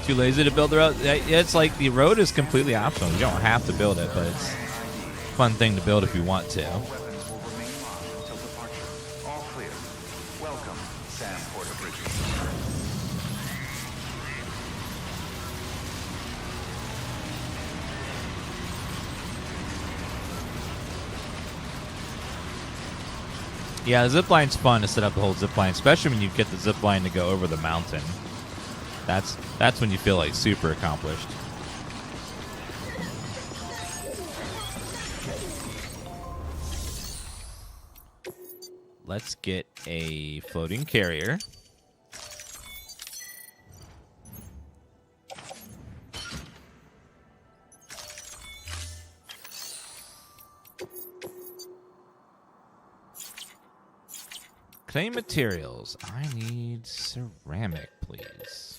S1: Too lazy to build the road? It's like the road is completely optional. You don't have to build it, but it's a fun thing to build if you want to.
S3: Weapons will remain locked until departure. All clear. Welcome, Sam Porter Bridges.
S1: Yeah, the zipline's fun to set up the whole zipline, especially when you get the zipline to go over the mountain. That's when you feel like super accomplished. Let's get a floating carrier. Claim materials. I need ceramic, please.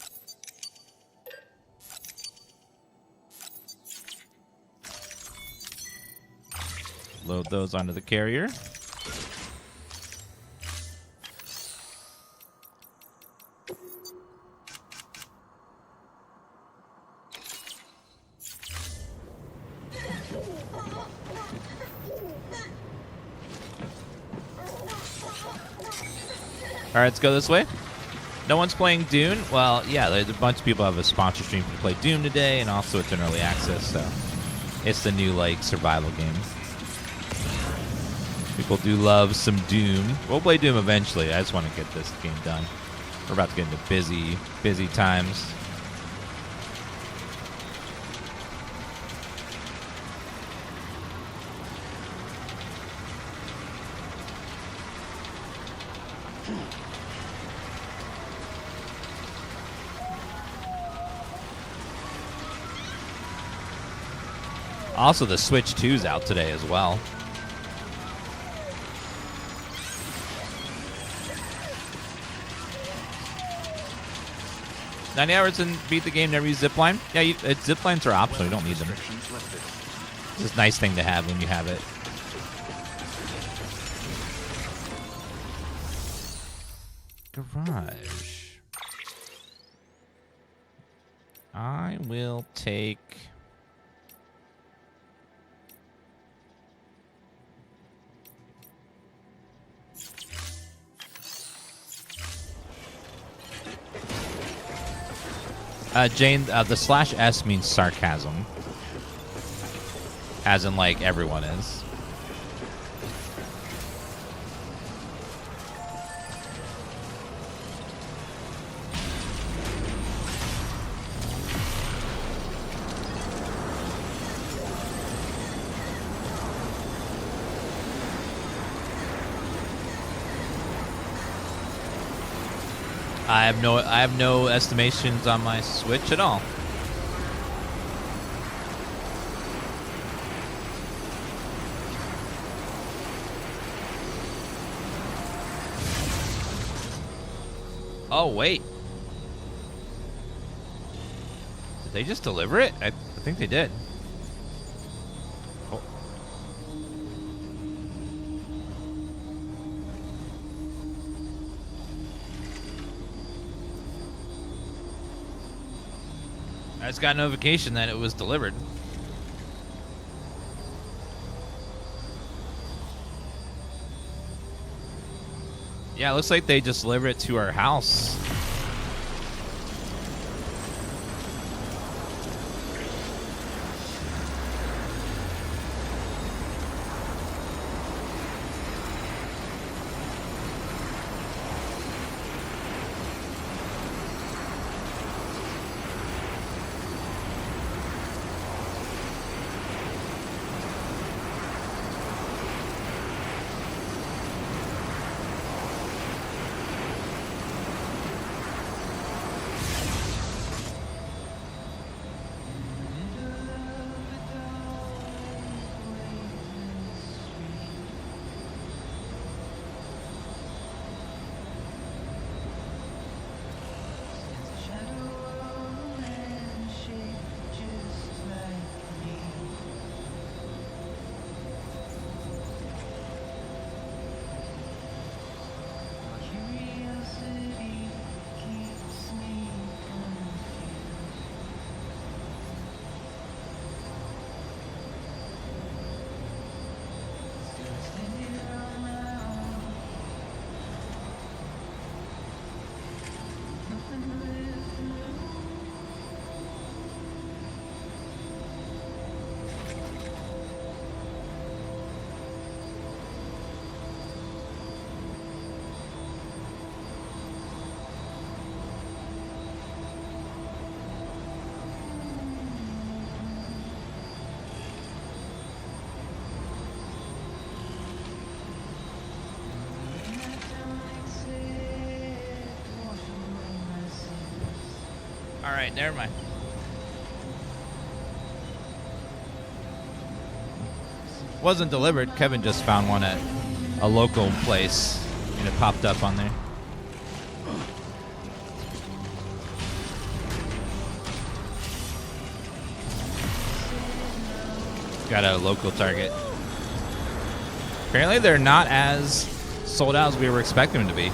S1: Load those onto the carrier. All right, let's go this way. No one's playing Dune? Well, yeah, there's a bunch of people have a sponsor stream to play Dune today, and also it's an early access, so it's the new, like, survival game. People do love some Doom. We'll play Doom eventually. I just want to get this game done. We're about to get into busy times. Also, the Switch 2's out today as well. "90 hours and beat the game, never use Zipline." Yeah, Ziplines are optional. You don't need them. It's just a nice thing to have when you have it. Garage. I will take... Jane, the /S means sarcasm. As in, like, everyone is. I have no estimations on my Switch at all. Oh, wait. Did they just deliver it? I think they did. Oh. I just got a notification that it was delivered. Yeah, it looks like they just delivered it to our house. Alright, never mind. Wasn't delivered. Kevin just found one at a local place and it popped up on there. Got a local Target. Apparently they're not as sold out as we were expecting them to be.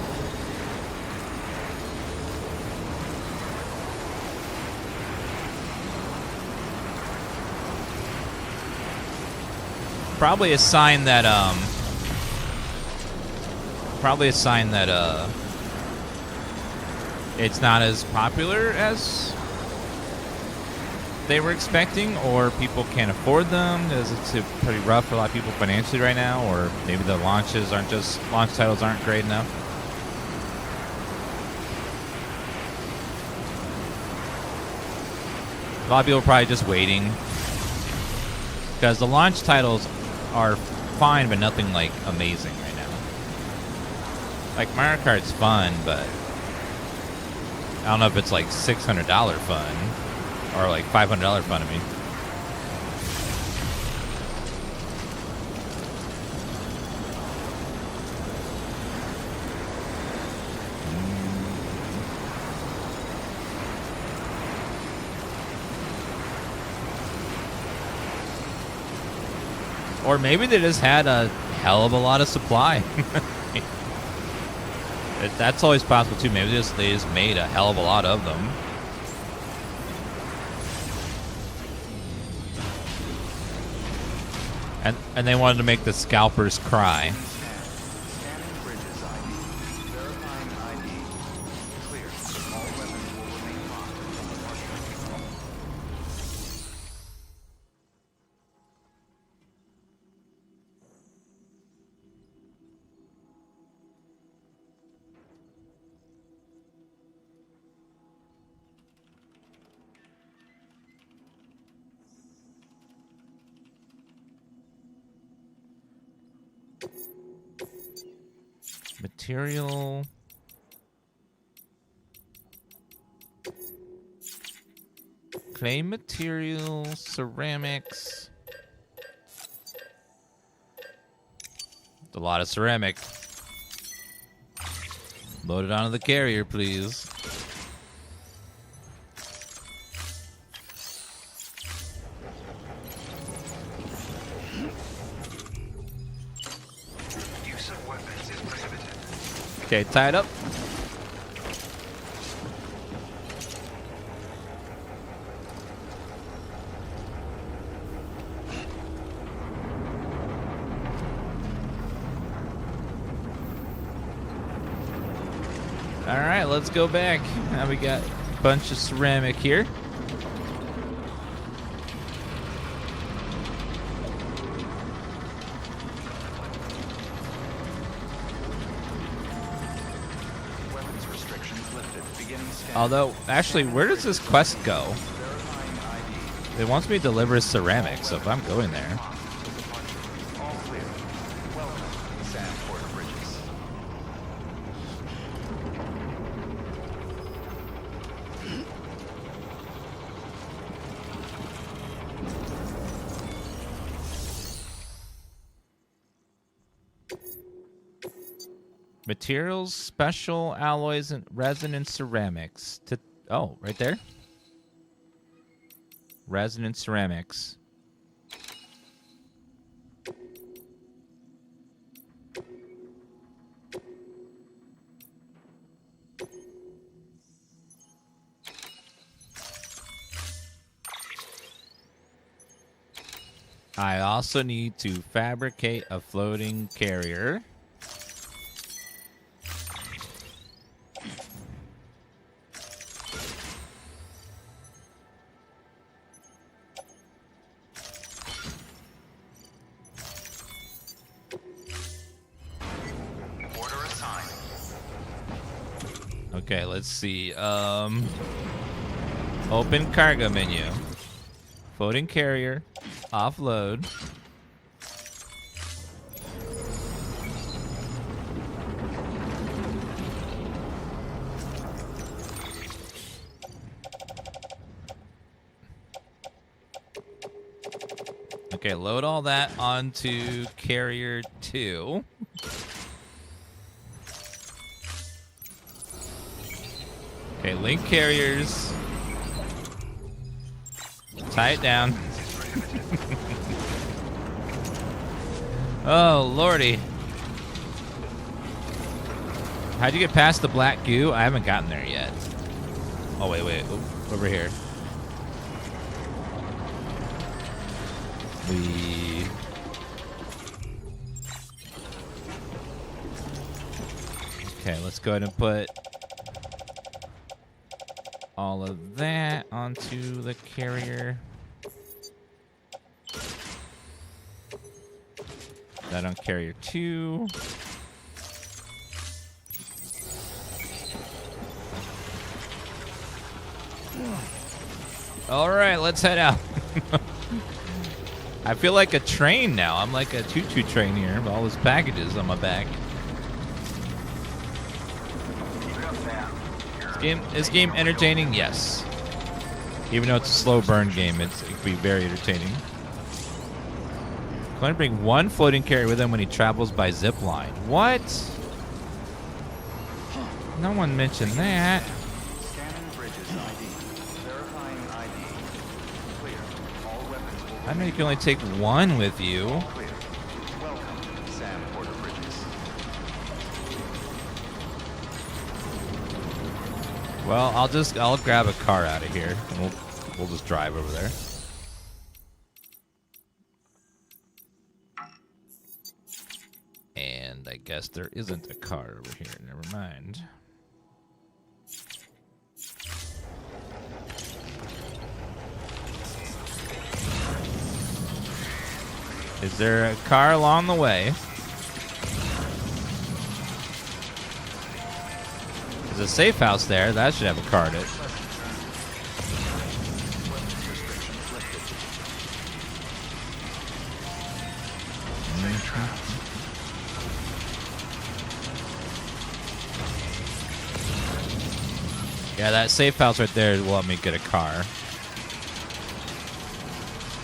S1: Probably a sign that it's not as popular as they were expecting, or people can't afford them because it's pretty rough for a lot of people financially right now, or maybe the launch titles aren't great enough. A lot of people are probably just waiting because the launch titles are fine, but nothing like amazing right now. Like Mario Kart's fun, but I don't know if it's like $600 fun or like $500 fun. I mean, or maybe they just had a hell of a lot of supply. That's always possible too. Maybe they just made a hell of a lot of them. And they wanted to make the scalpers cry.
S3: Scanning bridges ID. Verifying ID. Clear. All weapons will remain locked until departure.
S1: Material. Clay material, ceramics. A lot of ceramic. Load it onto the carrier, please.
S3: Use of weapons is prohibited.
S1: Okay, tie it up. All right, let's go back. Now we got a bunch of ceramic here.
S3: Weapons restrictions lifted. Beginning scan.
S1: Although, actually, where does this quest go?
S3: Verifying ID.
S1: It wants me to deliver ceramic, so if I'm going there.
S3: Locked until departure. All clear. Welcome, Sand Porter Bridges.
S1: Materials, special alloys, and resin and ceramics. Oh, right there. Resin and ceramics. I also need to fabricate a floating carrier.
S3: Order assigned.
S1: Okay, let's see. Open cargo menu. Floating carrier. Offload. Okay, load all that onto carrier 2. Okay, link carriers. Tie it down. Oh, lordy. How'd you get past the black goo? I haven't gotten there yet. Oh, wait. Oop, over here. Okay, let's go ahead and put all of that onto the carrier. That on carrier 2. All right, let's head out. I feel like a train now. I'm like a choo-choo train here with all those packages on my back. Is game entertaining? Yes. Even though it's a slow burn game, it can be very entertaining. Going to bring one floating carrier with him when he travels by zipline. What? No one mentioned that.
S3: Scanning bridges ID. Verifying ID. Clear. All weapons will
S1: I know you can only take one with you.
S3: clear. Welcome, Sam Porter Bridges.
S1: Well, I'll grab a car out of here and we'll just drive over there. And I guess there isn't a car over here. Never mind. Is there a car along the way? There's a safe house there. That should have a car in it. Yeah, that safe house right there will let me get a car.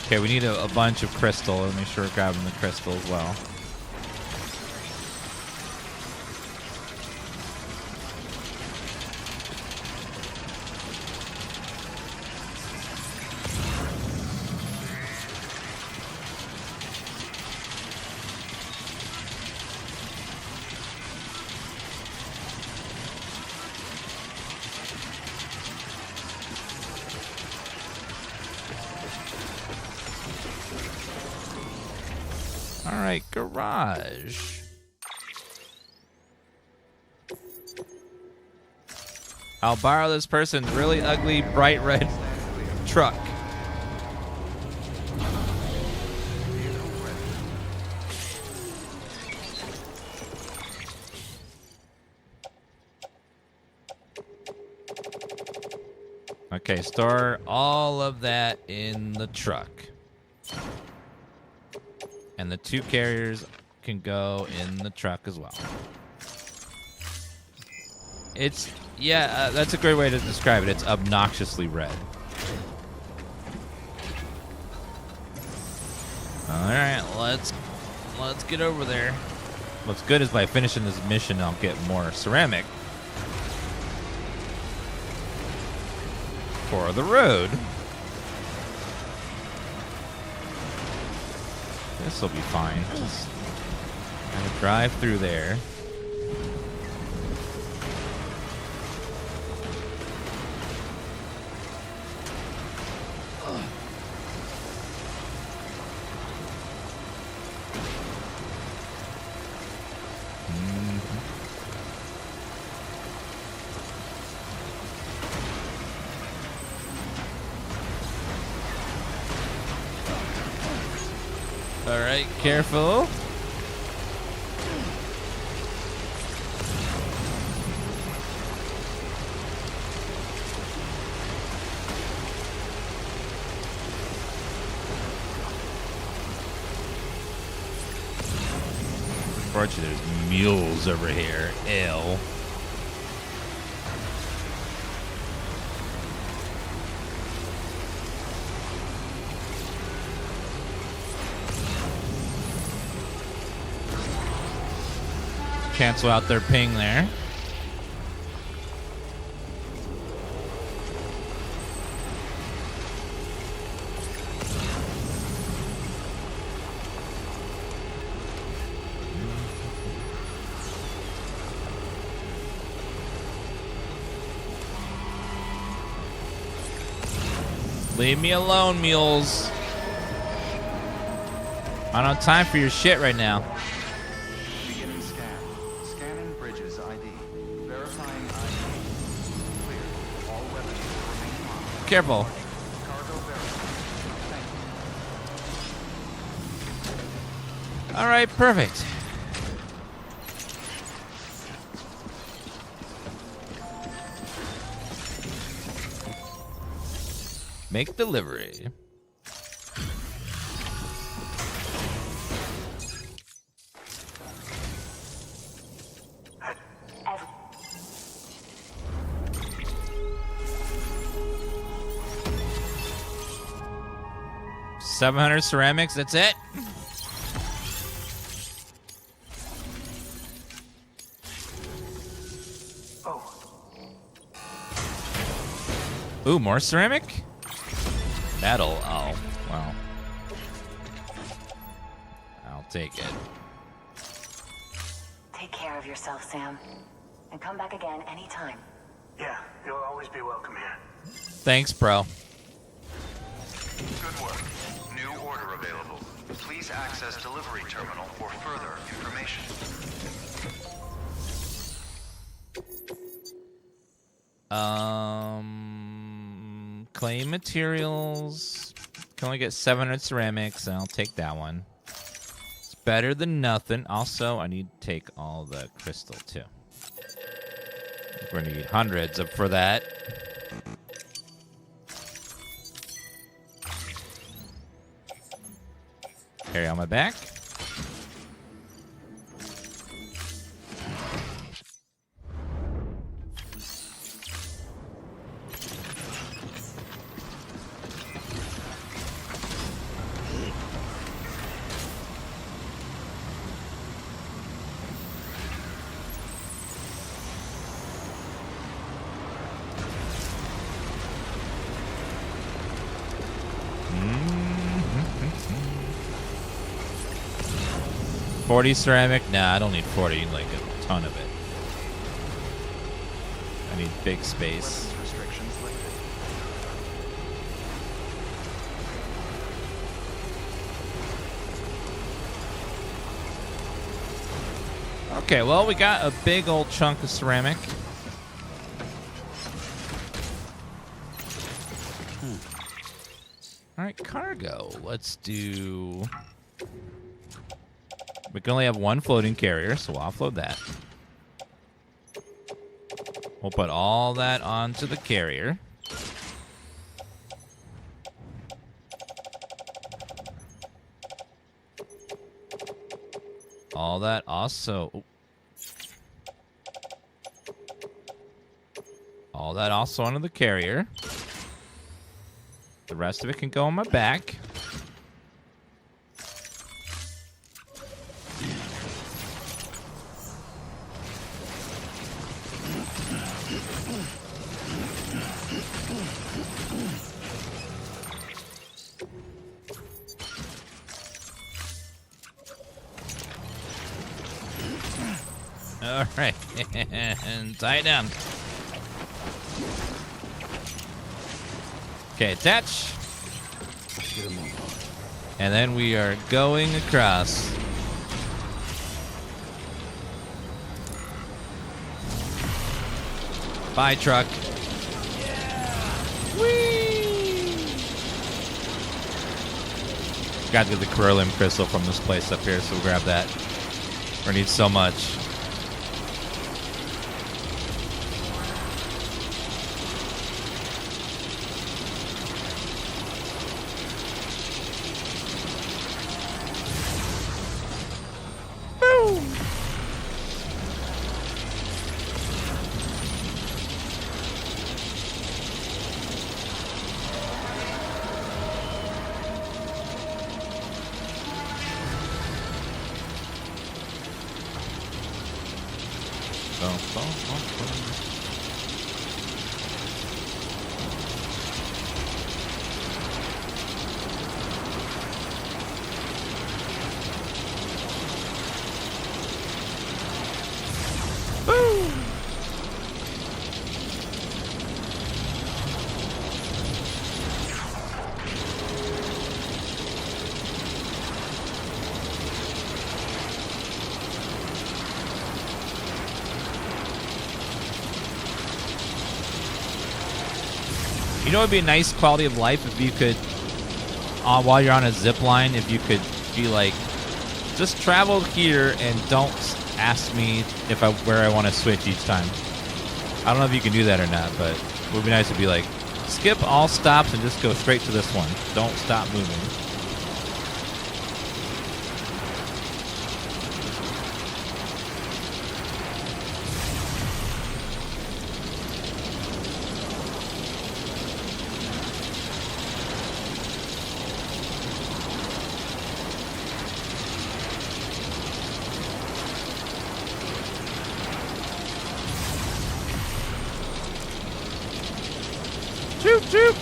S1: Okay, we need a bunch of crystal. Let me make sure we're grabbing the crystal as well. Alright, garage. I'll borrow this person's really ugly, bright red truck. Okay, store all of that in the truck. And the 2 carriers can go in the truck as well. It's, yeah, that's a great way to describe it. It's obnoxiously red. All right, let's get over there. What's good is by finishing this mission, I'll get more ceramic for the road. This will be fine. Just gotta drive through there. All right, careful. Unfortunately, there's mules over here. Ew. Cancel out their ping there. Leave me alone, mules. I don't have time for your shit right now.
S3: Beginning scan. Scanning bridges ID. Verifying ID. Clear. All weapons
S1: Careful.
S3: Cargo verified. Thank you.
S1: All right, perfect. Make delivery.
S7: Ev-
S1: 700 ceramics, that's it?
S6: Oh,
S1: Ooh, more ceramic? Metal, oh, well. I'll take it.
S9: Take care of yourself, Sam. And come back again anytime.
S6: yeah, you'll always be welcome here.
S1: Thanks, bro.
S3: Good work. New order available. Please access delivery terminal for further information.
S1: Clay materials. Can only get 700 ceramics, and I'll take that one. It's better than nothing. Also, I need to take all the crystal, too. We're gonna need hundreds for that. Carry on my back. Mm-hmm. 40 ceramic? Nah, I don't need 40, like a ton of it. I need big space.
S3: Weapons restrictions lifted.
S1: Okay, well, we got a big old chunk of ceramic. All right, cargo. Let's do... We can only have one floating carrier, so we'll offload that. We'll put all that onto the carrier. All that also... All that also onto the carrier. The rest of it can go on my back. All right, and tie it down. Okay, attach. And then we are going across. Bye, truck. Whee! Gotta get the Corellium crystal from this place up here, so we'll grab that. We need so much. know, it'd be a nice quality of life if you could, while you're on a zip line, if you could be like, just travel here and don't ask me where I want to switch each time. I don't know if you can do that or not, but it would be nice to be like, skip all stops and just go straight to this one. Don't stop moving. Choop, choop.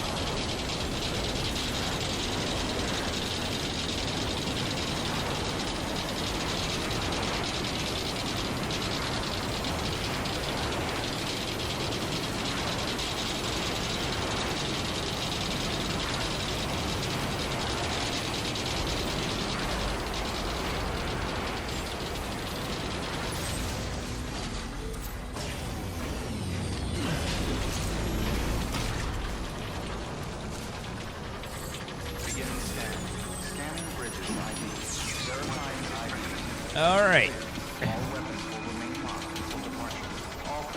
S1: All right.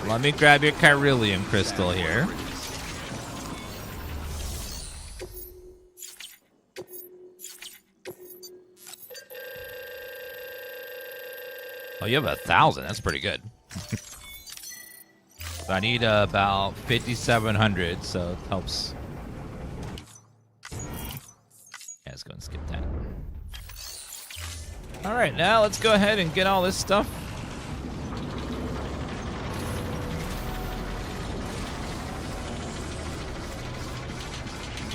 S1: Let me grab your Chiralium crystal here. Oh, you have 1,000. That's pretty good. I need about 5,700, so it helps. Yeah, let's go and skip that. All right, now let's go ahead and get all this stuff.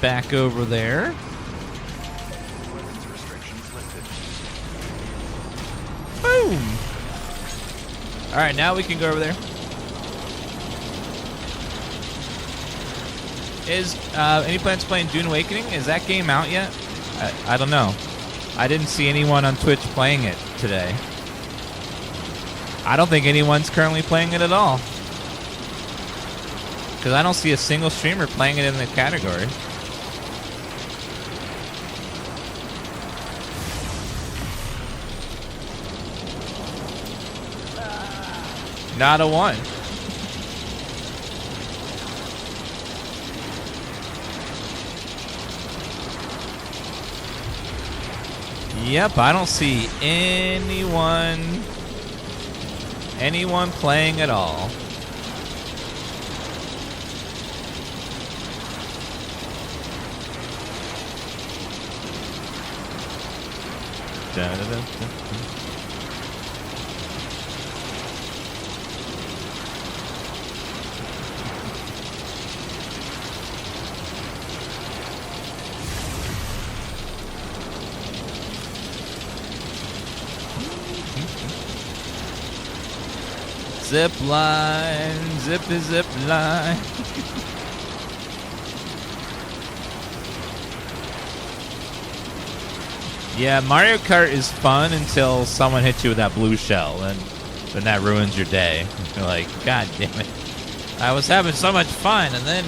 S1: Back over there. Boom! All right, now we can go over there. Is any plans playing Dune Awakening? Is that game out yet? I don't know. I didn't see anyone on Twitch playing it today. I don't think anyone's currently playing it at all. Because I don't see a single streamer playing it in the category. Not a one. Yep, I don't see anyone playing at all. Zipline, zipline. Yeah, Mario Kart is fun until someone hits you with that blue shell, and then that ruins your day. You're like, God damn it. I was having so much fun, and then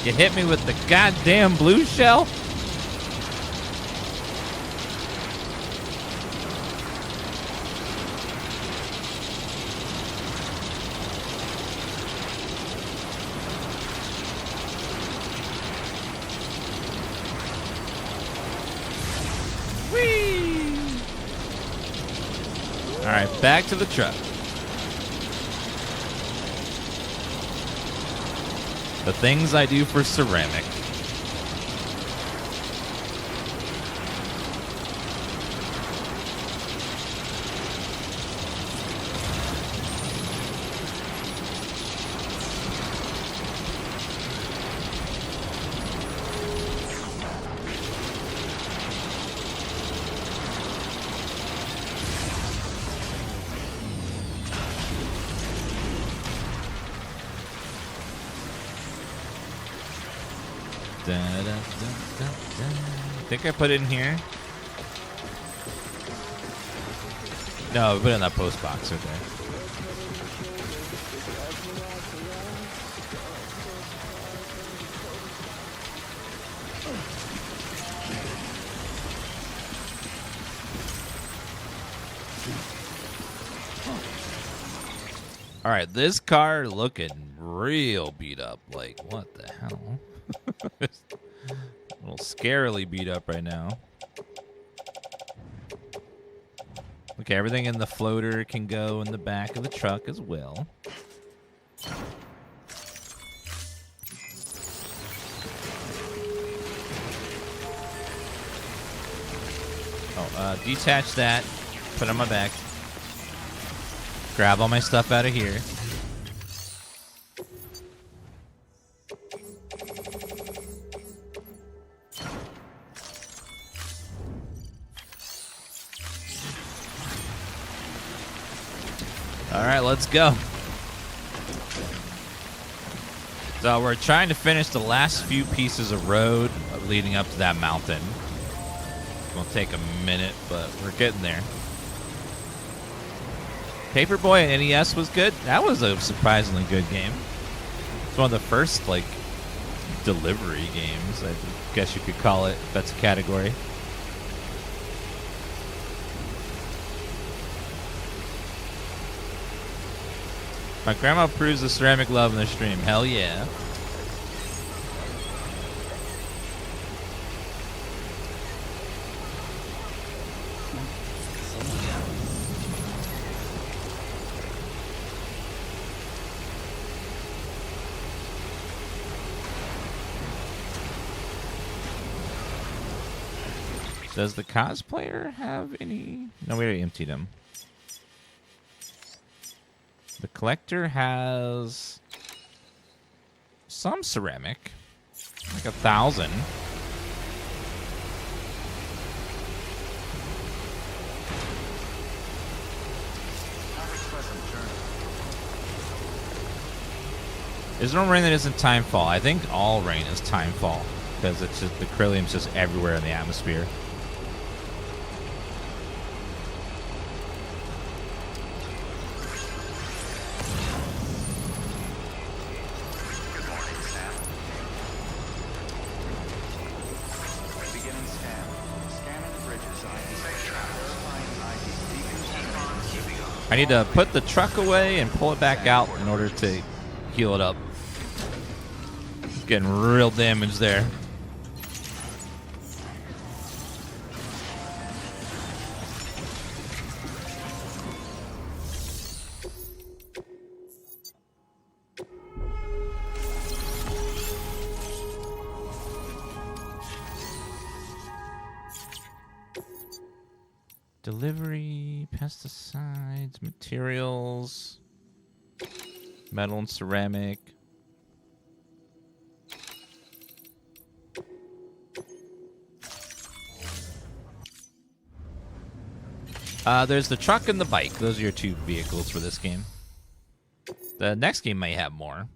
S1: you hit me with the goddamn blue shell? Alright, back to the truck. The things I do for ceramic. I think I put it in here. No, we put it in that post box right there. All right, this car looking real beat up. Like, what the hell? A little scarily beat up right now. Okay, everything in the floater can go in the back of the truck as well. Detach that, put it on my back. Grab all my stuff out of here. All right, let's go. So we're trying to finish the last few pieces of road leading up to that mountain. It's gonna take a minute, but we're getting there. Paperboy and NES was good. That was a surprisingly good game. It's one of the first, like, delivery games, I guess you could call it, if that's a category. My grandma proves the ceramic love in the stream. Hell yeah. Does the cosplayer have any? No, we already emptied him. The collector has some ceramic, like 1,000. There's no rain that isn't timefall. I think all rain is timefall because it's just the Crillium's just everywhere in the atmosphere. I need to put the truck away and pull it back out in order to heal it up. It's getting real damage there. Delivery, pesticides, materials, metal and ceramic. There's the truck and the bike. Those are your two vehicles for this game. The next game may have more.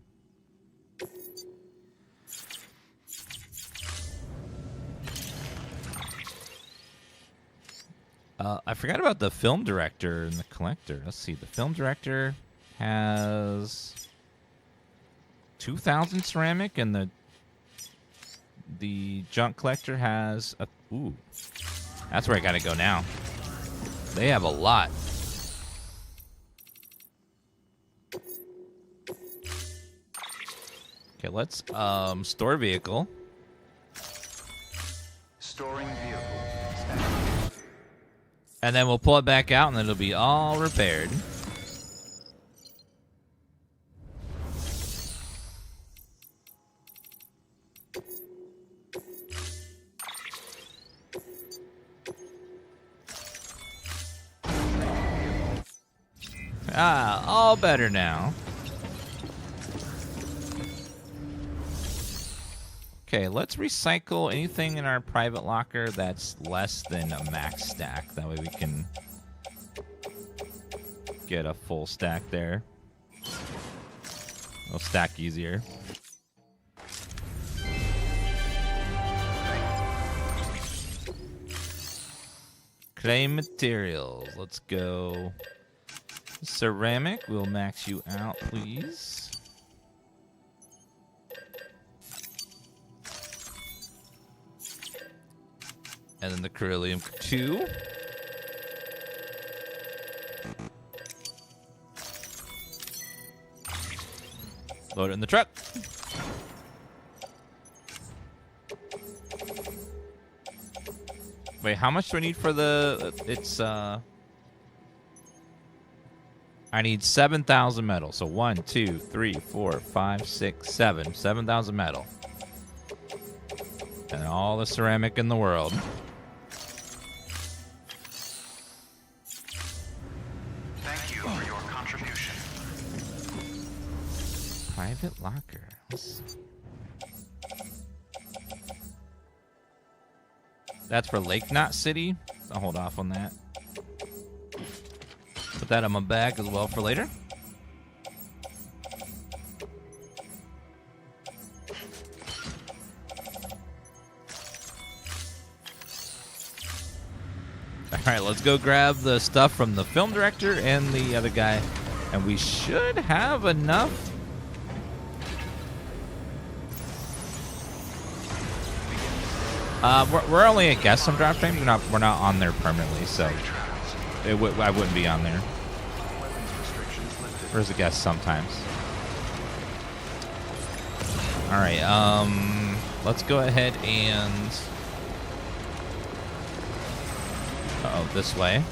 S1: I forgot about the film director and the collector. Let's see. The film director has 2,000 ceramic, and the junk collector has a. Ooh, that's where I gotta go now. They have a lot. Okay, let's store vehicle.
S3: Storing vehicle.
S1: And then we'll pull it back out, and then it'll be all repaired. Ah, all better now. Okay, let's recycle anything in our private locker that's less than a max stack. That way we can get a full stack there. It'll stack easier. Claim materials. Let's go. Ceramic, we'll max you out, please. And then the Ceruleum 2. Load it in the truck. Wait, how much do I need for the... It's, I need 7,000 metal. So 1, 2, 3, 4, 5, 6, 7. 7,000 metal. And all the ceramic in the world.
S3: Thank you for your contribution.
S1: Private locker. That's for Lake Knot City. I'll hold off on that. Put that in my bag as well for later. All right, let's go grab the stuff from the film director and the other guy. And we should have enough. We're only a guest on Draft Time. We're not on there permanently, so I wouldn't be on there. Or as a guest sometimes. All right, let's go ahead and this way.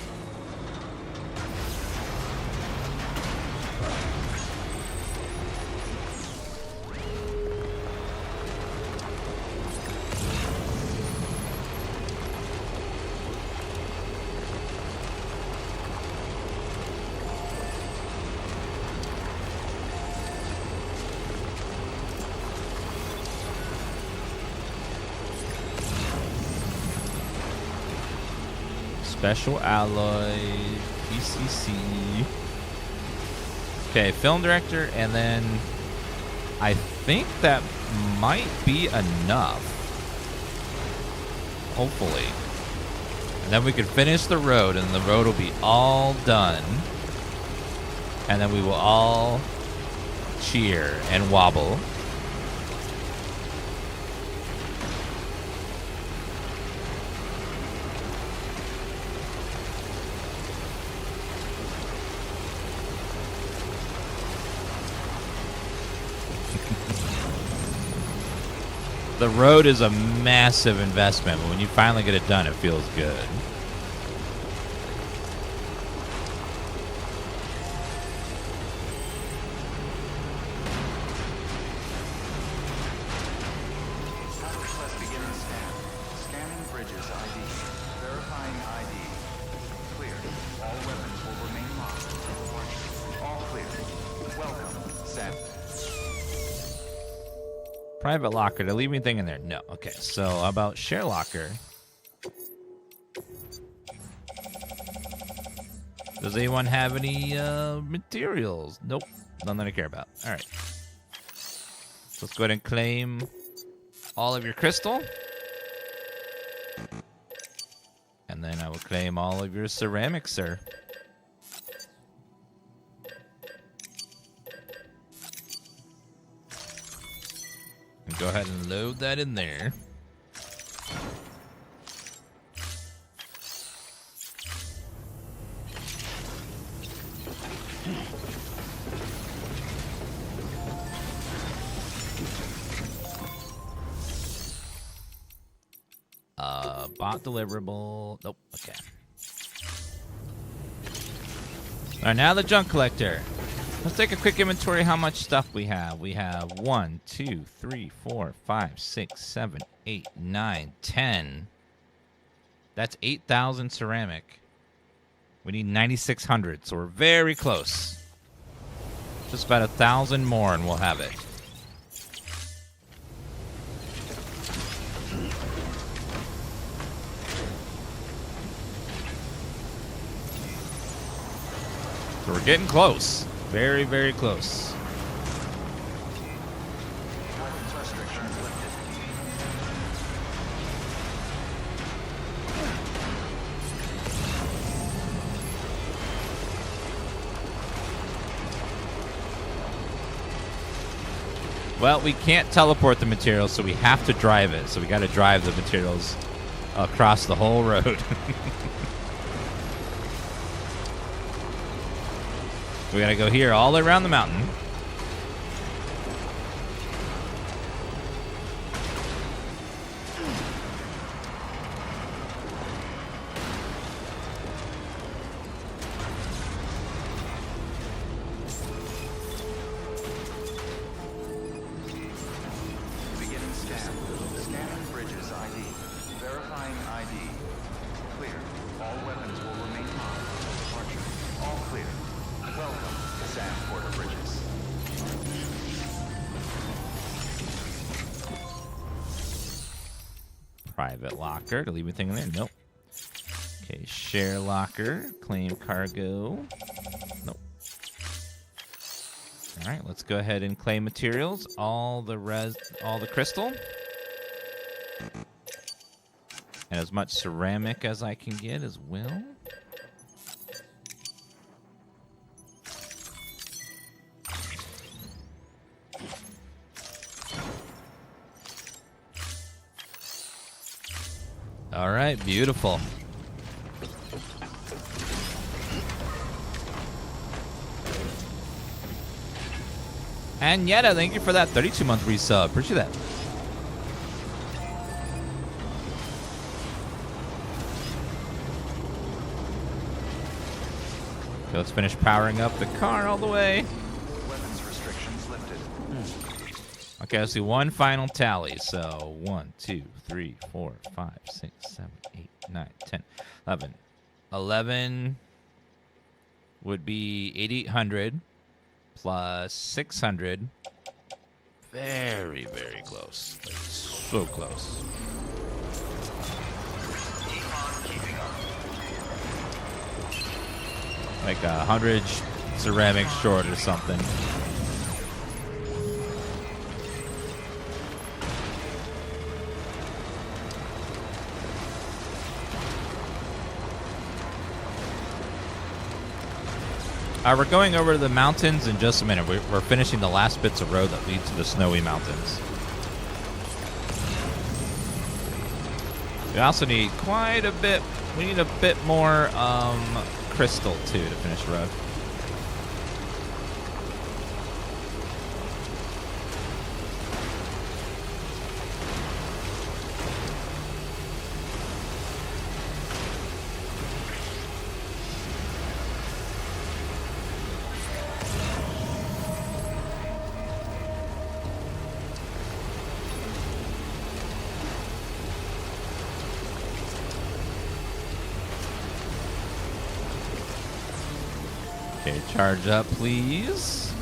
S1: Special alloy, PCC. Okay, film director, and then I think that might be enough. Hopefully. And then we can finish the road, and the road will be all done. And then we will all cheer and wobble. The road is a massive investment, but when you finally get it done, it feels good.
S3: Let's begin the scan. Scanning bridges ID. Verifying ID. Clear. All weapons will remain locked until departure. All clear. Welcome, Sam.
S1: Private locker. Did I leave anything in there? No. Okay, so how about share locker? Does anyone have any materials? Nope. None that I care about. All right. So let's go ahead and claim all of your crystal. And then I will claim all of your ceramics, sir. And go ahead and load that in there. Bot deliverable. Nope. Okay. All right, now the junk collector. Let's take a quick inventory how much stuff we have. We have 1, 2, 3, 4, 5, 6, 7, 8, 9, 10. That's 8,000 ceramic. We need 9,600, so we're very close. Just about 1,000 more and we'll have it. So we're getting close. Very, very close.
S3: Weapons restrictions lifted.
S1: Well, we can't teleport the materials, so we have to drive it. So we got to drive the materials across the whole road. We got to go here all around the mountain. Private locker. To leave anything in there? Nope. Okay, share locker. Claim cargo. Nope. All right, let's go ahead and claim materials. All the crystal. And as much ceramic as I can get as well. All right, beautiful. And Yetta, thank you for that 32-month resub. Appreciate that. Okay, let's finish powering up the car all the way.
S3: Weapons restrictions lifted.
S1: Okay, let's do one final tally. So 1, 2, 3, 4, 5, 6, 7, 8, 9, 10, 11. 11 would be 8,800 plus 600. Very, very close. Like, so close. Like 100 ceramics short or something. We're going over to the mountains in just a minute. We're finishing the last bits of road that lead to the snowy mountains. We also need quite a bit. We need a bit more crystal too to finish the road. Okay, charge up, please.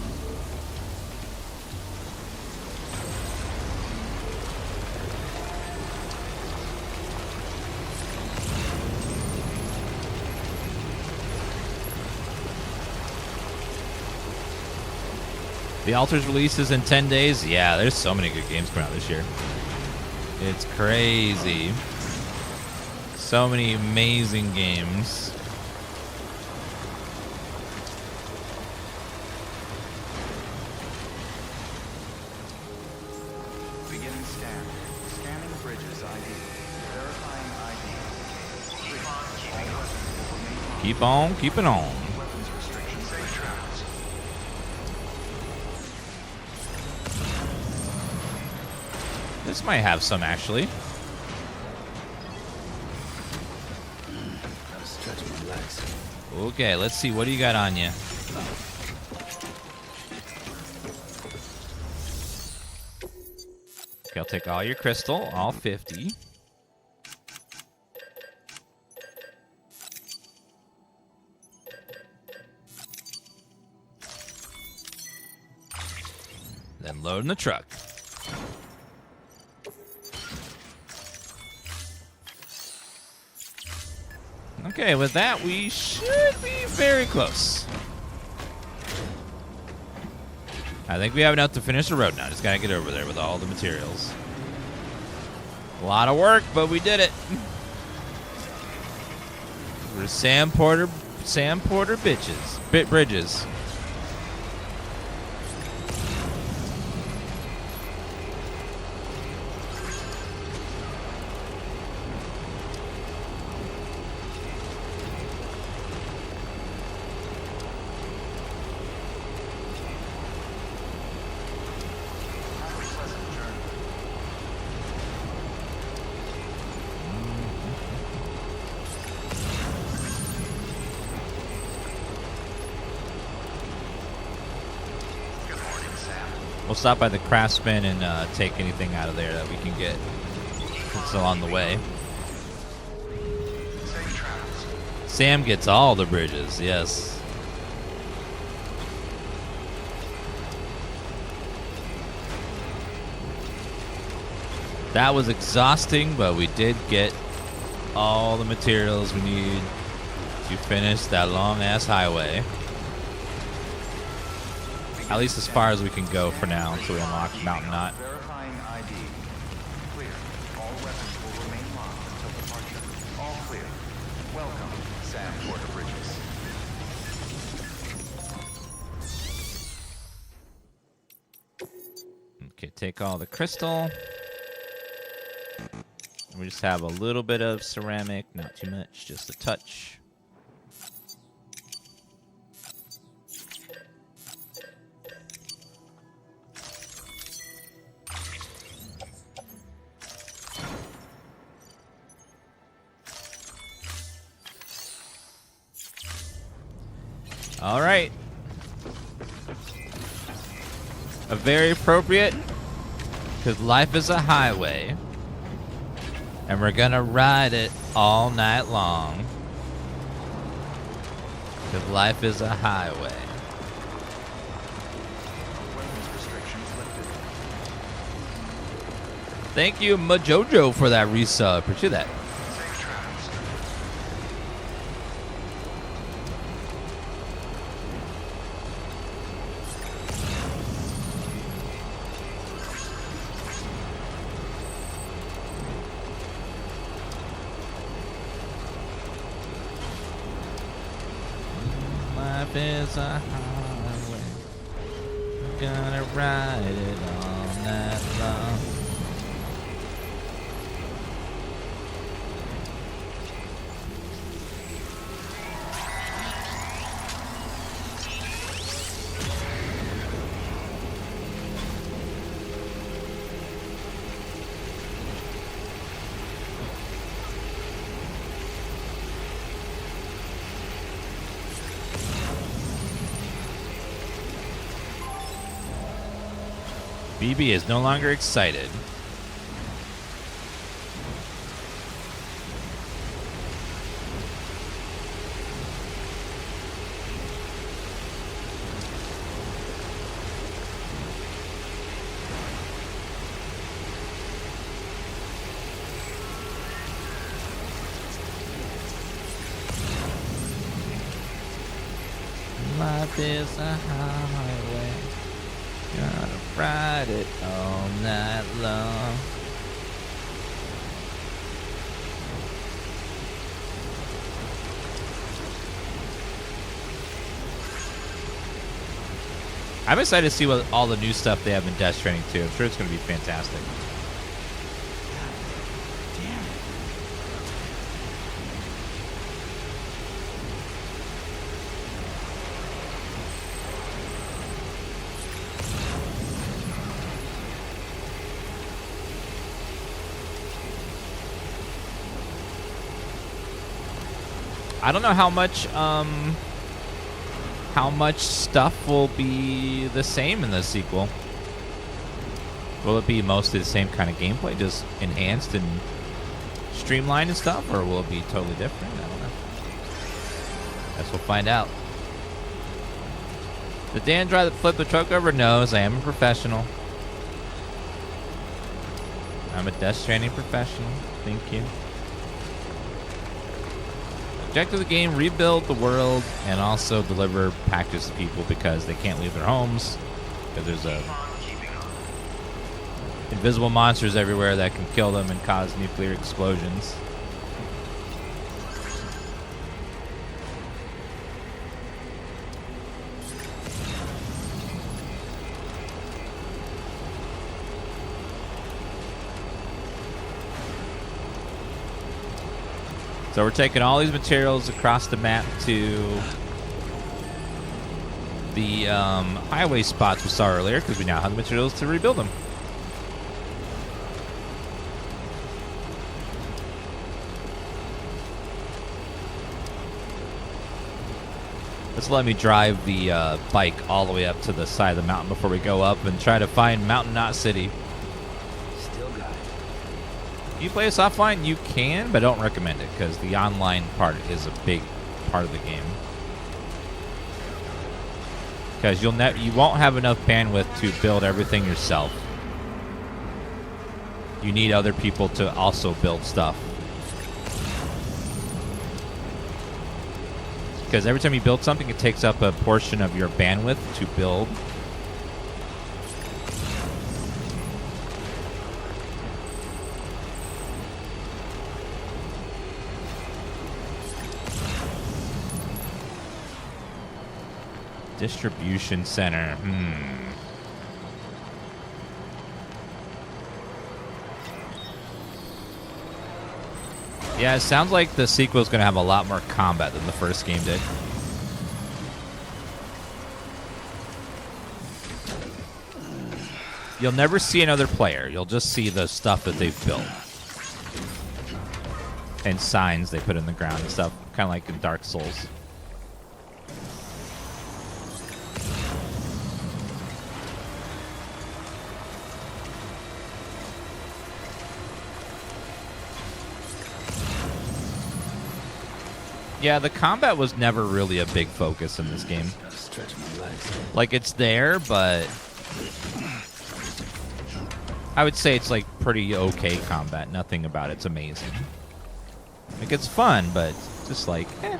S1: The Alters releases in 10 days. Yeah, there's so many good games coming out this year. It's crazy. So many amazing games. Keep on, keeping on. This might have some, actually. Okay, let's see. What do you got on you? Okay, I'll take all your crystal, all 50. Then load in the truck. Okay, with that, we should be very close. I think we have enough to finish the road now. Just gotta get over there with all the materials. A lot of work, but we did it. We're Sam Porter bridges. We'll stop by the Craftsman and take anything out of there that we can get. It's on the way. Sam gets all the bridges, yes. That was exhausting, but we did get all the materials we need to finish that long-ass highway. At least as far as we can go for now until we unlock Mountain Knot.
S3: Verifying ID. Clear. All weapons will remain locked until departure. All clear. Welcome, Sam Porter Bridges.
S1: Okay, take all the crystal. We just have a little bit of ceramic, not too much, just a touch. All right. A very appropriate, because life is a highway. And we're gonna ride it all night long. Because life is a highway.
S3: Weapons restrictions lifted.
S1: Thank you, Majojo, for that resub. Appreciate that.
S3: Safe travels.
S1: Life is a highway. We're gonna ride it all night long. BB is no longer excited. Life is a highway. Gotta ride it all night long. I'm excited to see what all the new stuff they have in Death Stranding too. I'm sure it's going to be fantastic. I don't know how much stuff will be the same in the sequel. Will it be mostly the same kind of gameplay, just enhanced and streamlined and stuff, or will it be totally different? I don't know. Guess we'll find out. Did Dan drive that flip the truck over? Knows I am a professional. I'm a Death Stranding professional. Thank you. Objective of the game, rebuild the world and also deliver packages to people because they can't leave their homes because there's invisible monsters everywhere that can kill them and cause nuclear explosions. So we're taking all these materials across the map to the highway spots we saw earlier because we now have the materials to rebuild them. Let's let me drive the bike all the way up to the side of the mountain before we go up and try to find Mountain Knot City. You play this offline? You can, but I don't recommend it because the online part is a big part of the game. Because you won't have enough bandwidth to build everything yourself. you need other people to also build stuff. Because every time you build something, it takes up a portion of your bandwidth to build. Distribution center. Yeah, it sounds like the sequel is going to have a lot more combat than the first game did. You'll never see another player. You'll just see the stuff that they've built. And signs they put in the ground and stuff. Kind of like in Dark Souls. Yeah, the combat was never really a big focus in this game.
S5: Stretch my legs.
S1: Like, it's there, but I would say it's like pretty okay combat. Nothing about it's amazing. Like, it's fun, but just like, eh.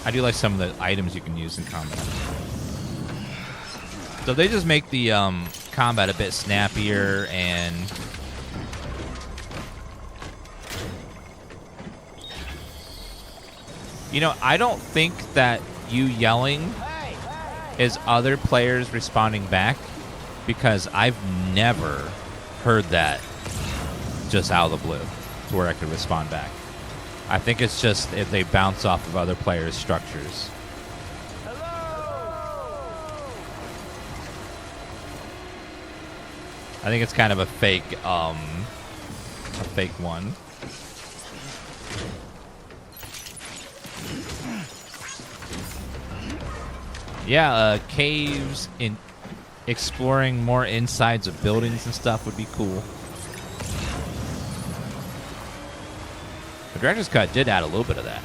S1: I do like some of the items you can use in combat. So they just make the combat a bit snappier and you know, I don't think that you yelling is other players responding back, because I've never heard that just out of the blue to where I could respond back. I think it's just if they bounce off of other players' structures. I think it's kind of a fake one. Yeah, caves, in exploring more insides of buildings and stuff would be cool. The director's cut did add a little bit of that.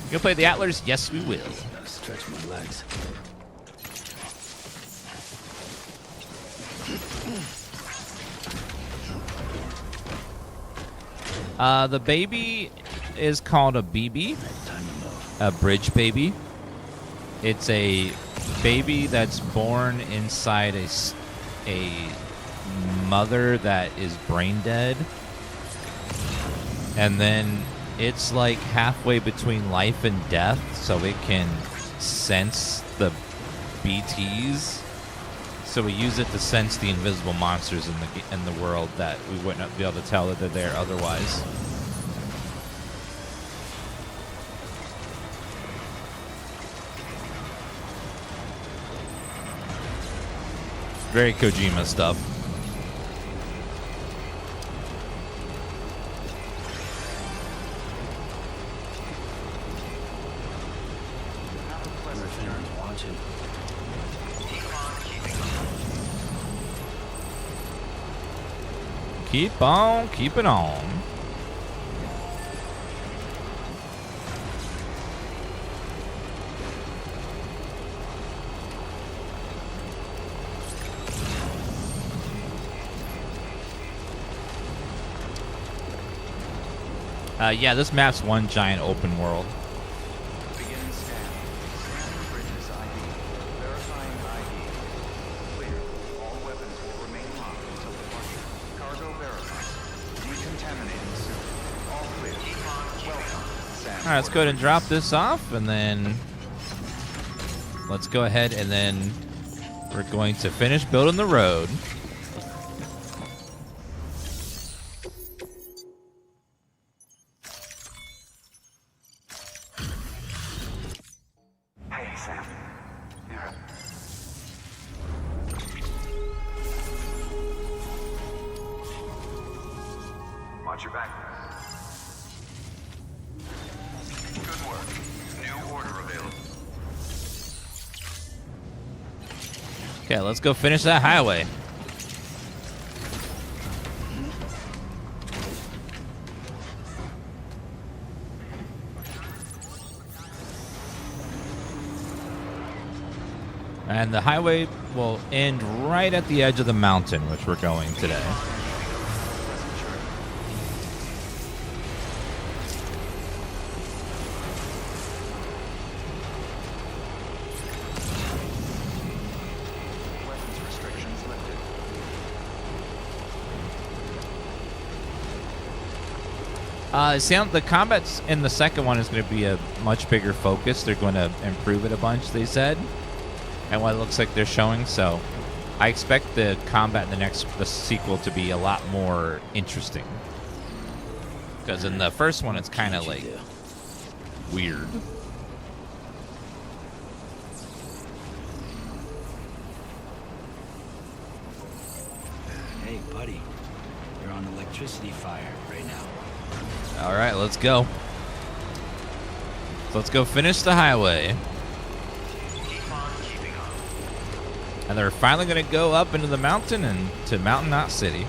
S1: You gonna play the Atlas? Yes, we will.
S5: Stretch my legs.
S1: The baby is called a BB, a bridge baby. It's a baby that's born inside a mother that is brain dead, and then it's like halfway between life and death, so it can sense the BTs. So we use it to sense the invisible monsters in the world that we wouldn't be able to tell that they're there otherwise. Very Kojima stuff. Keep on keeping on. Yeah, this map's one giant open world.
S3: Beginning scan. Scanning bridges ID. Verifying ID. Clear. All weapons will remain locked until departure. Cargo verified. Decontaminating soon. All clear. Welcome, Sam.
S1: All right, let's go ahead and drop this off, and then let's go ahead and then we're going to finish building the road.
S3: Hey, Sam. You're watch your back. Good work. New order available.
S1: Okay, let's go finish that highway. And the highway will end right at the edge of the mountain, which we're going today.
S3: Weapons restrictions lifted.
S1: The combats in the second one is going to be a much bigger focus. They're going to improve it a bunch, they said, and what it looks like they're showing. So I expect the combat in the sequel to be a lot more interesting. Because in the first one, it's kind of like weird.
S5: Hey, buddy. You're on electricity fire right now.
S1: All right, let's go. So let's go finish the highway. And they're finally going to go up into the mountain and to Mountain Knot City.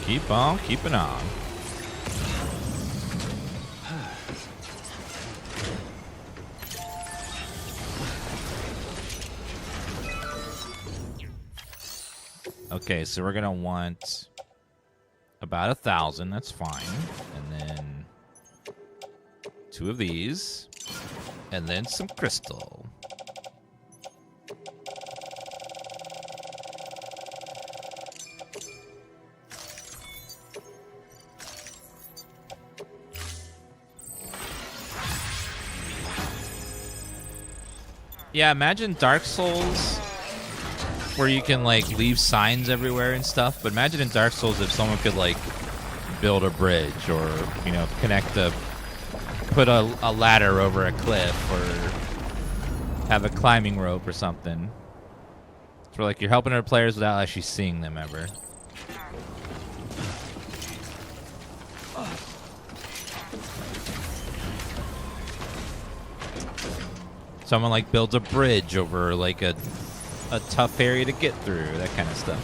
S1: Keep on keeping on. Okay, so we're gonna want about 1,000. That's fine, and then 2 of these, and then some crystal. Yeah, imagine Dark Souls where you can like leave signs everywhere and stuff, but imagine in Dark Souls if someone could like build a bridge or, you know, put a ladder over a cliff or have a climbing rope or something. It's where like you're helping other players without actually seeing them ever. Someone like builds a bridge over like a tough area to get through, that kind of stuff.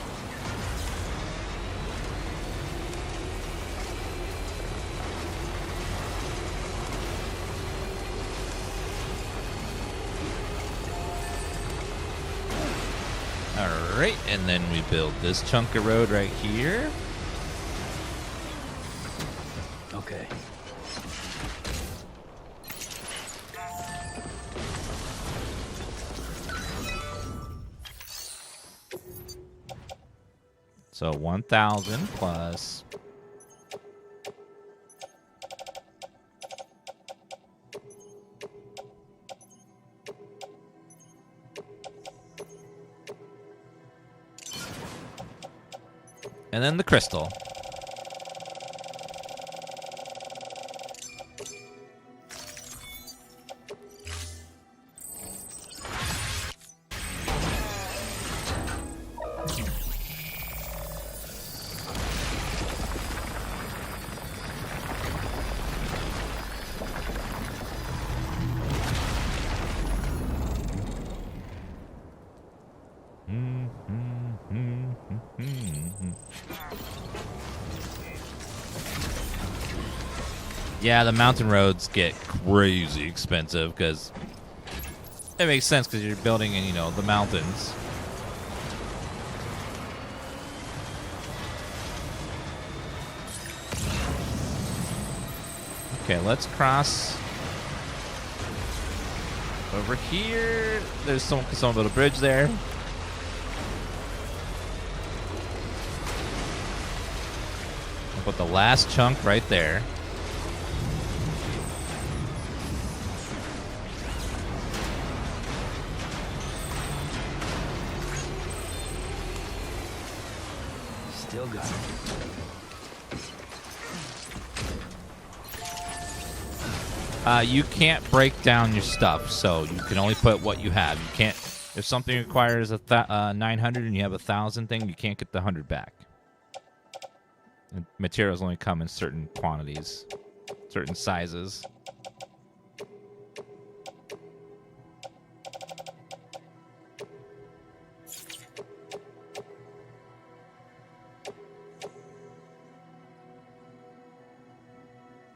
S1: All right, and then we build this chunk of road right here.
S5: Okay.
S1: So 1,000 plus. And then the crystal. Yeah, the mountain roads get crazy expensive because it makes sense because you're building in, you know, the mountains. Okay, let's cross over here. There's someone built a bridge there. I'll put the last chunk right there.
S5: Still got it.
S1: You can't break down your stuff, so you can only put what you have. You can't. If something requires 900 and you have 1,000 thing, you can't get the 100 back. And materials only come in certain quantities, certain sizes.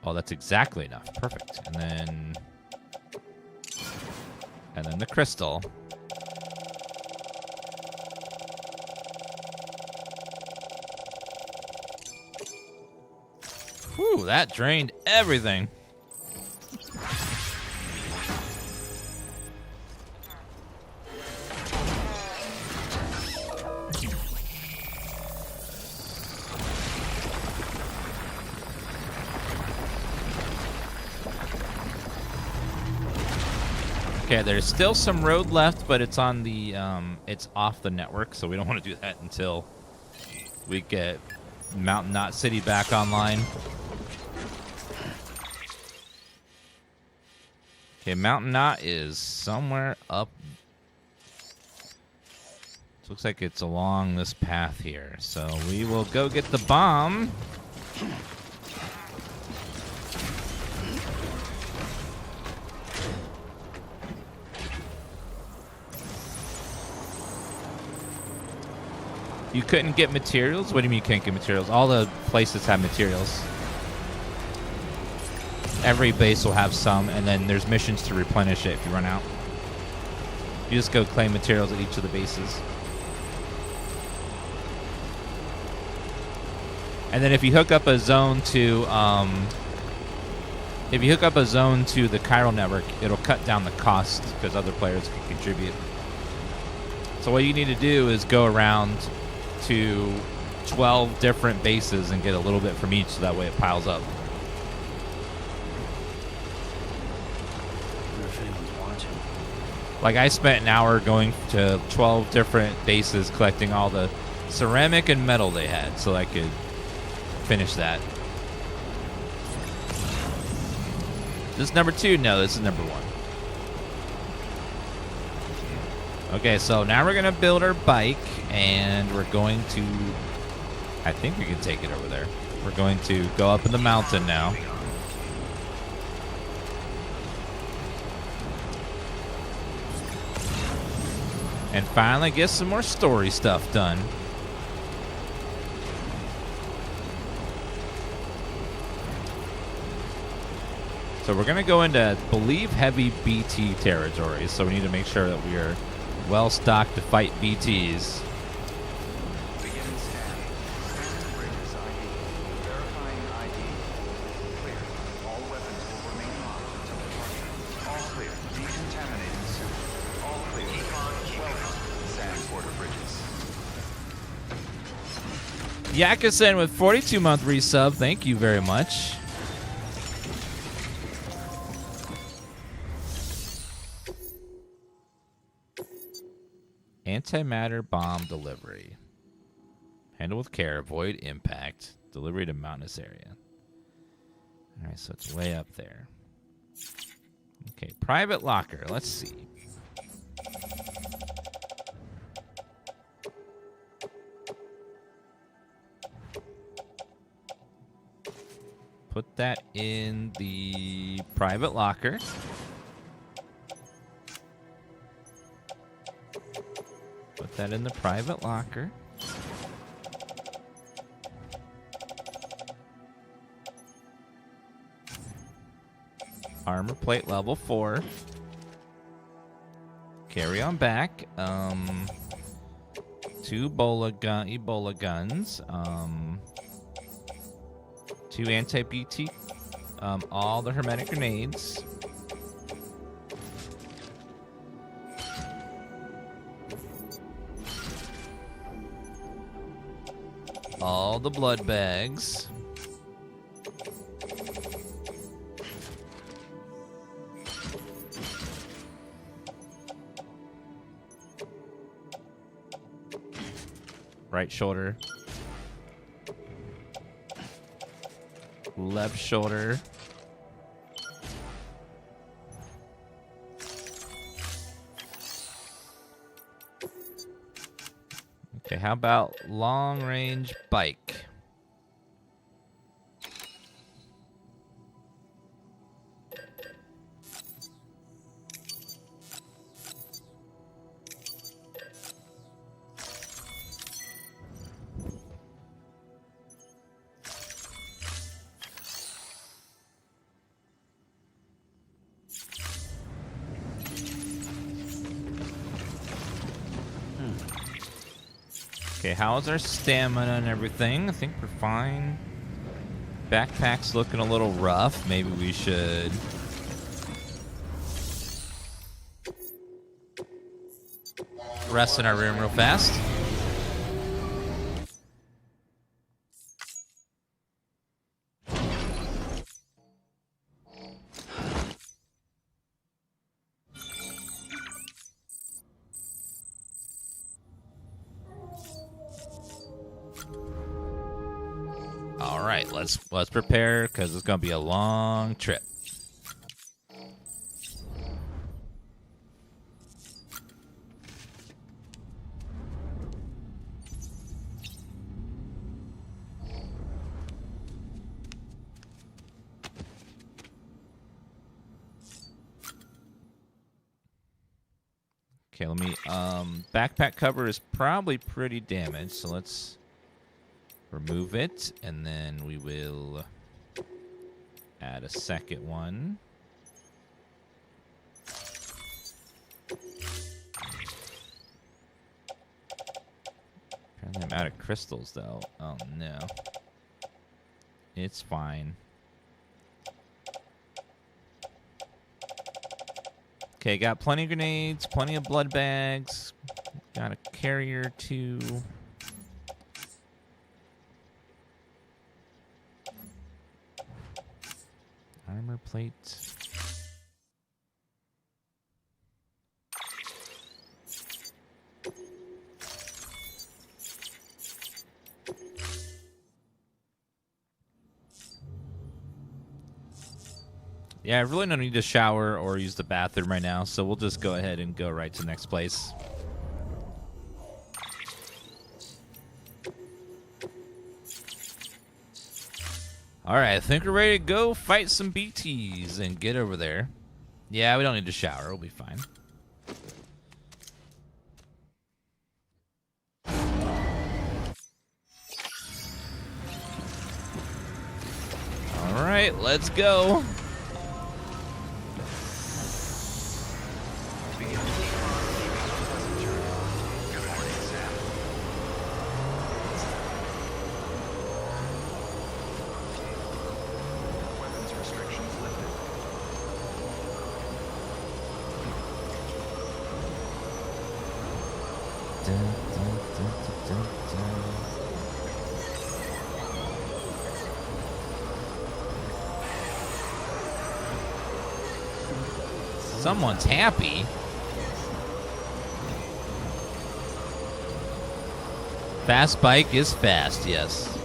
S1: Oh, that's exactly enough. Perfect. And then the crystal. Whew, that drained everything. Okay, there's still some road left, but it's on the it's off the network, so we don't want to do that until we get Mountain Knot City back online. Okay, Mountain Knot is somewhere up. It looks like it's along this path here, so we will go get the bomb. You couldn't get materials? What do you mean you can't get materials? All the places have materials. Every base will have some, and then there's missions to replenish it if you run out. You just go claim materials at each of the bases. And then if you hook up a zone to the chiral network, it'll cut down the cost because other players can contribute. So what you need to do is go around to 12 different bases and get a little bit from each, so that way it piles up. Like, I spent an hour going to 12 different bases collecting all the ceramic and metal they had so I could finish that. This is number 2? No, this is number 1. Okay, so now we're going to build our bike, and we're going to... I think we can take it over there. We're going to go up in the mountain now. And finally get some more story stuff done. So we're going to go into, I believe, heavy BT territory. So we need to make sure that we are well stocked to fight BTs.
S3: Begin scan. Scanning bridges ID. Verifying ID. Clear. All weapons will remain locked until departure. All clear. Decontaminating suit. All clear. Welcome, Sam Porter Bridges.
S1: Yakusen with 42-month resub. Thank you very much. Antimatter bomb delivery. Handle with care. Avoid impact. Delivery to mountainous area. All right, so it's way up there. Okay, private locker. Let's see. Put that in the private locker. Put that in the private locker. Armor plate level 4. Carry on back. 2 Ebola guns. 2 anti-BT. All the hermetic grenades. All the blood bags. Right shoulder. Left shoulder. Okay, how about long range bike? Okay, how's our stamina and everything? I think we're fine. Backpack's looking a little rough. Maybe we should... rest in our room real fast. All right, let's prepare because it's gonna be a long trip. Okay, let me, backpack cover is probably pretty damaged, so let's remove it, and then we will add a second one. Apparently I'm out of crystals, though. Oh, no. It's fine. Okay, got plenty of grenades, plenty of blood bags. Got a carrier, too. Armor plate. Yeah, I really don't need to shower or use the bathroom right now, so we'll just go ahead and go right to the next place. All right, I think we're ready to go fight some BTs and get over there. Yeah, we don't need to shower. We'll be fine. All right, let's go. Someone's happy. Fast bike is fast, yes.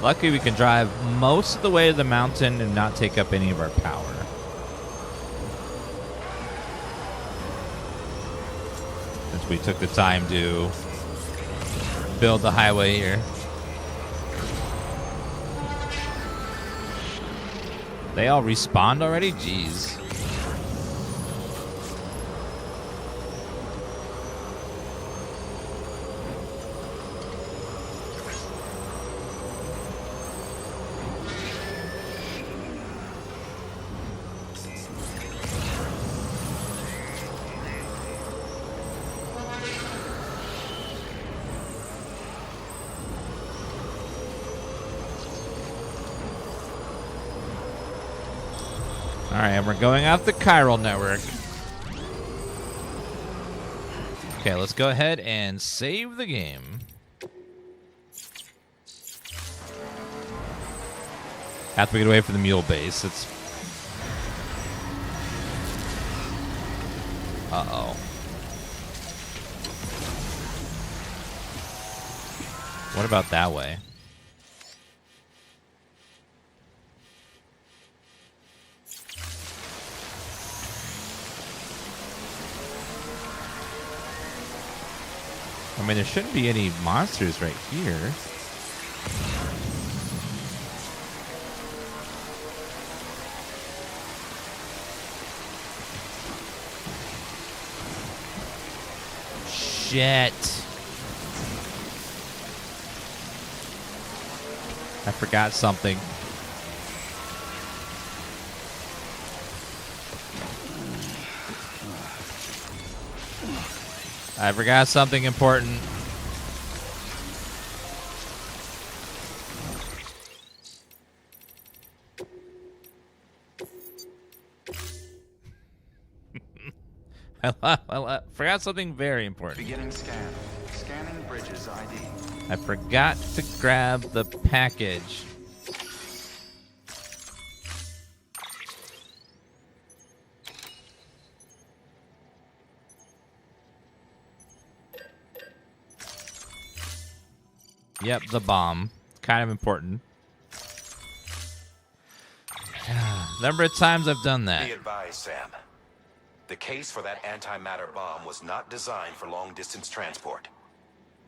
S1: Luckily, we can drive most of the way to the mountain and not take up any of our power. Since we took the time to build the highway here. They all respawned already? Jeez. Alright, we're going off the chiral network. Okay, let's go ahead and save the game. Have to get away from the mule base. It's... Uh-oh. What about that way? I mean, there shouldn't be any monsters right here. Shit. I forgot something. I forgot something important. I forgot something very important.
S3: Beginning scan. Scanning bridges ID.
S1: I forgot to grab the package. Yep, the bomb. Kind of important. Number of times I've done that.
S4: Be advised, Sam. The case for that antimatter bomb was not designed for long-distance transport.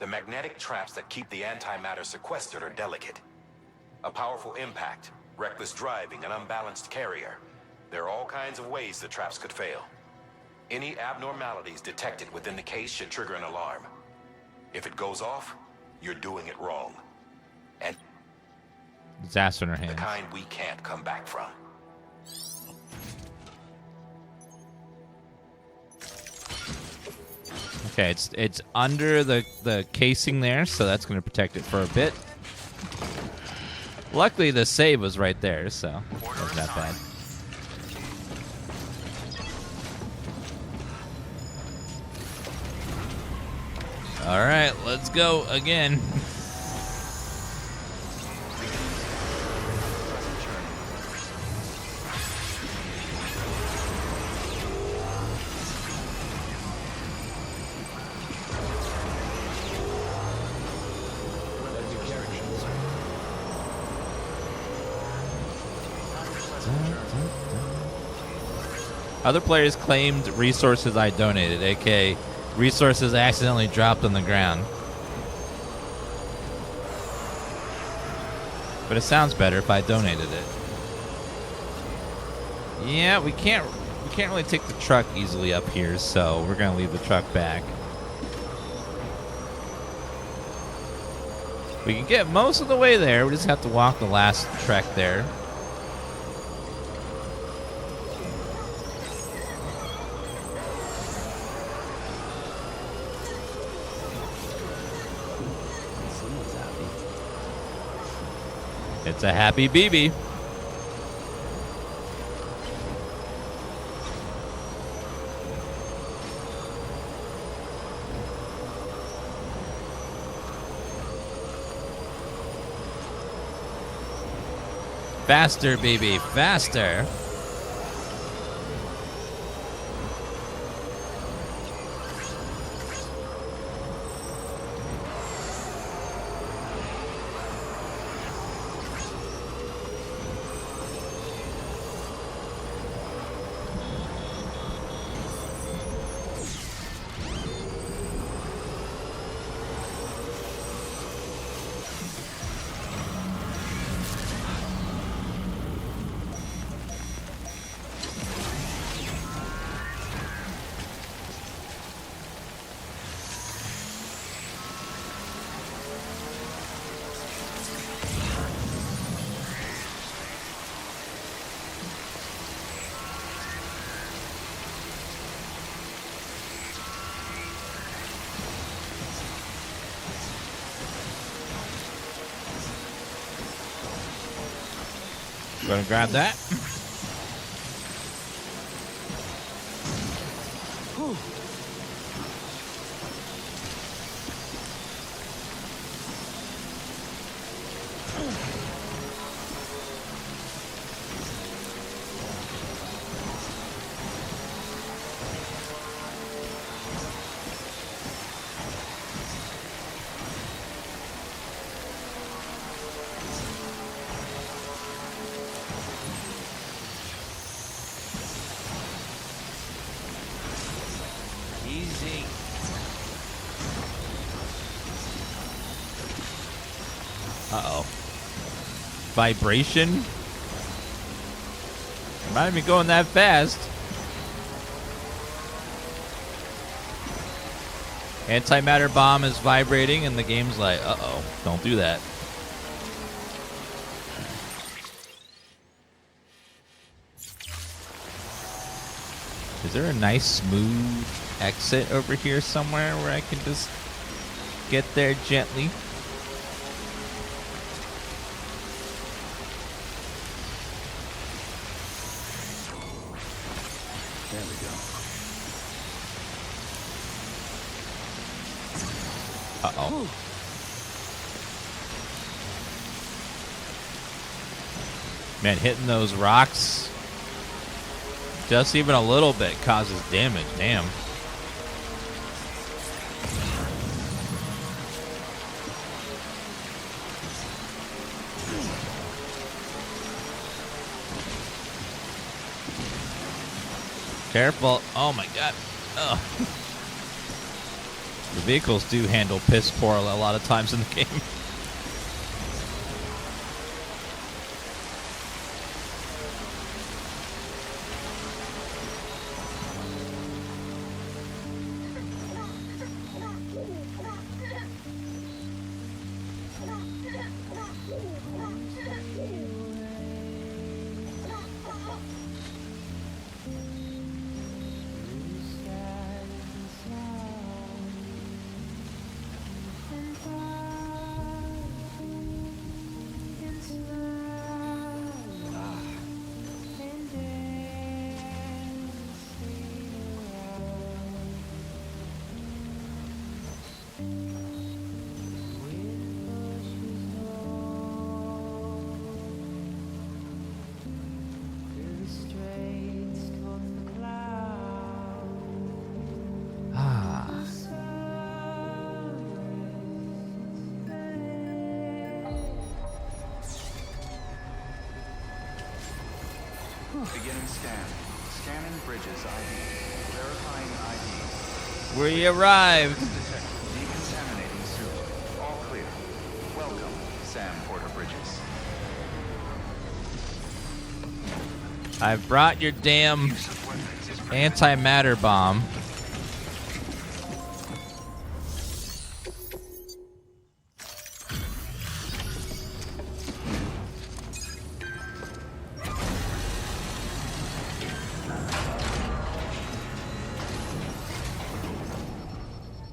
S4: The magnetic traps that keep the antimatter sequestered are delicate. A powerful impact, reckless driving, an unbalanced carrier. There are all kinds of ways the traps could fail. Any abnormalities detected within the case should trigger an alarm. If it goes off, you're doing it wrong. And
S1: Disaster in her hands.
S4: the kind we can't come back from.
S1: Okay, it's under the casing there, so that's going to protect it for a bit. Luckily, the save was right there, so it wasn't that bad. All right, let's go again. Other players claimed resources I donated, aka resources I accidentally dropped on the ground. But it sounds better if I donated it. Yeah, we can't really take the truck easily up here, so we're gonna leave the truck back. We can get most of the way there, we just have to walk the last trek there. It's a happy BB. Faster, BB, faster. Gonna grab that.
S5: Easy.
S1: Uh-oh. Vibration? I'm not even going that fast. Antimatter bomb is vibrating and the game's like, uh-oh, don't do that. Is there a nice smooth exit over here somewhere where I can just get there gently?
S5: There we go.
S1: Uh-oh. Man, hitting those rocks just even a little bit causes damage. Damn. Careful. Oh my god. Ugh. The vehicles do handle piss poor a lot of times in the game.
S3: Beginning scan. Scanning bridges ID. Verifying ID.
S1: We arrived.
S3: Detected. Decontaminating suit. All clear. Welcome, Sam Porter Bridges.
S1: I've brought your damn antimatter bomb.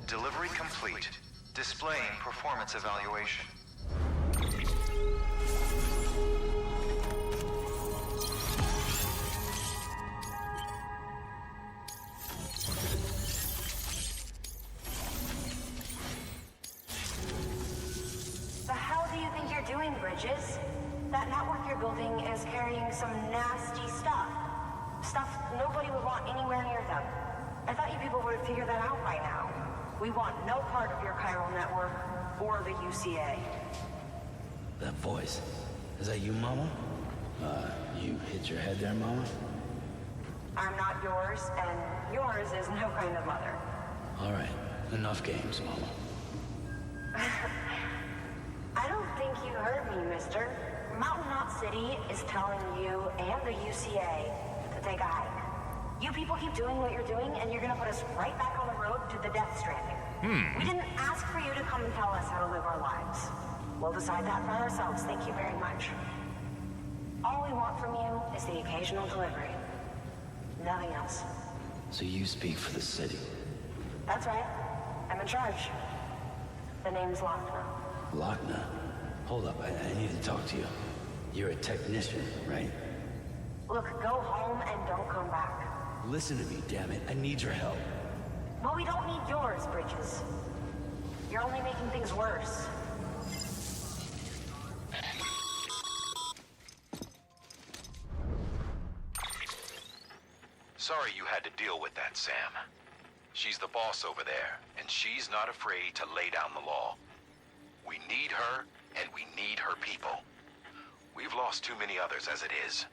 S3: Delivery complete. Displaying performance evaluation.
S9: The hell do you think you're doing, Bridges? That network you're building is carrying some nasty stuff. Stuff nobody would want anywhere near them. I thought you people would have figured that out by now. We want no part of your chiral network or the UCA.
S5: That voice. Is that you, Mama? You hit your head there, Mama?
S9: I'm not yours, and yours is no kind of mother.
S5: All right. Enough games, Mama.
S9: I don't think you heard me, mister. Mountain Knot City is telling you and the UCA to take a hike. You people keep doing what you're doing, and you're gonna put us right back on the road to the death stranding. We didn't ask for you to come and tell us how to live our lives. We'll decide that for ourselves, thank you very much. All we want from you is the occasional delivery. Nothing else.
S5: So you speak for the city.
S9: That's right. I'm in charge. The name's Lockne.
S5: Lockne? Hold up, I need to talk to you. You're a technician, right?
S9: Look, go home and don't come back.
S5: Listen to me, damn it. I need your help.
S9: Well, we don't need yours, Bridges. You're only making things worse.
S4: Sorry you had to deal with that, Sam. She's the boss over there, and she's not afraid to lay down the law. We need her, and we need her people. We've lost too many others as it is.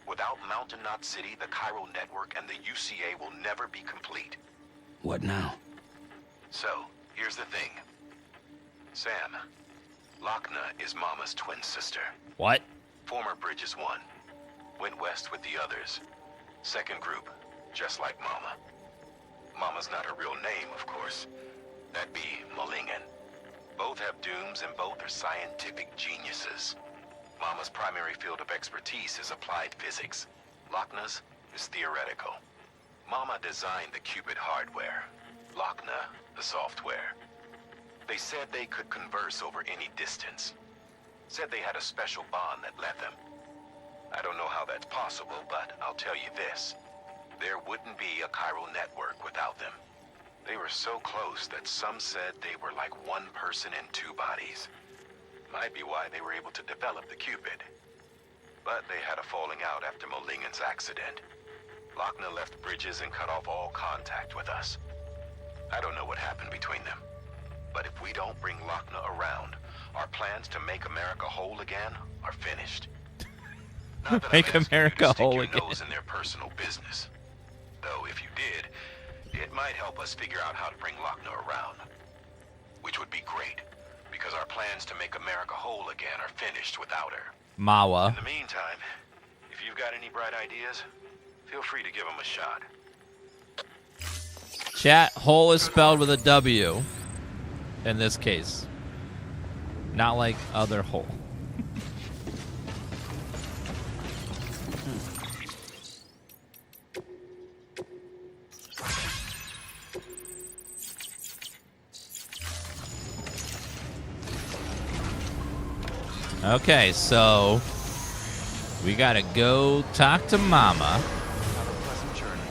S4: Without Mountain Knot City, the chiral network, and the UCA will never be complete.
S5: What now?
S4: So, here's the thing. Sam, Lockne is Mama's twin sister.
S1: What?
S4: Former Bridges 1. Went west with the others. Second group, just like Mama. Mama's not her real name, of course. That'd be Malingen. Both have dooms and both are scientific geniuses. Mama's primary field of expertise is applied physics. Lockne's is theoretical. Mama designed the Cupid hardware, Lockne the software. They said they could converse over any distance. Said they had a special bond that led them. I don't know how that's possible, but I'll tell you this. There wouldn't be a chiral network without them. They were so close that some said they were like one person in two bodies. Might be why they were able to develop the Cupid. But they had a falling out after Molingen's accident. Lockne left bridges and cut off all contact with us. I don't know what happened between them. But if we don't bring Lockne around, our plans to make America whole again are finished. Not that
S1: Make
S4: I'm asking
S1: America
S4: you to stick
S1: whole
S4: your
S1: again.
S4: nose in their personal business. Though if you did, it might help us figure out how to bring Lockne around. Which would be great, because our plans to make America whole again are finished without her.
S1: Mawa.
S4: In the meantime, if you've got any bright ideas, feel free to give them a shot.
S1: Chat, whole is spelled with a W in this case. Not like other whole. Okay, so we gotta go talk to Mama.
S3: Have a pleasant journey.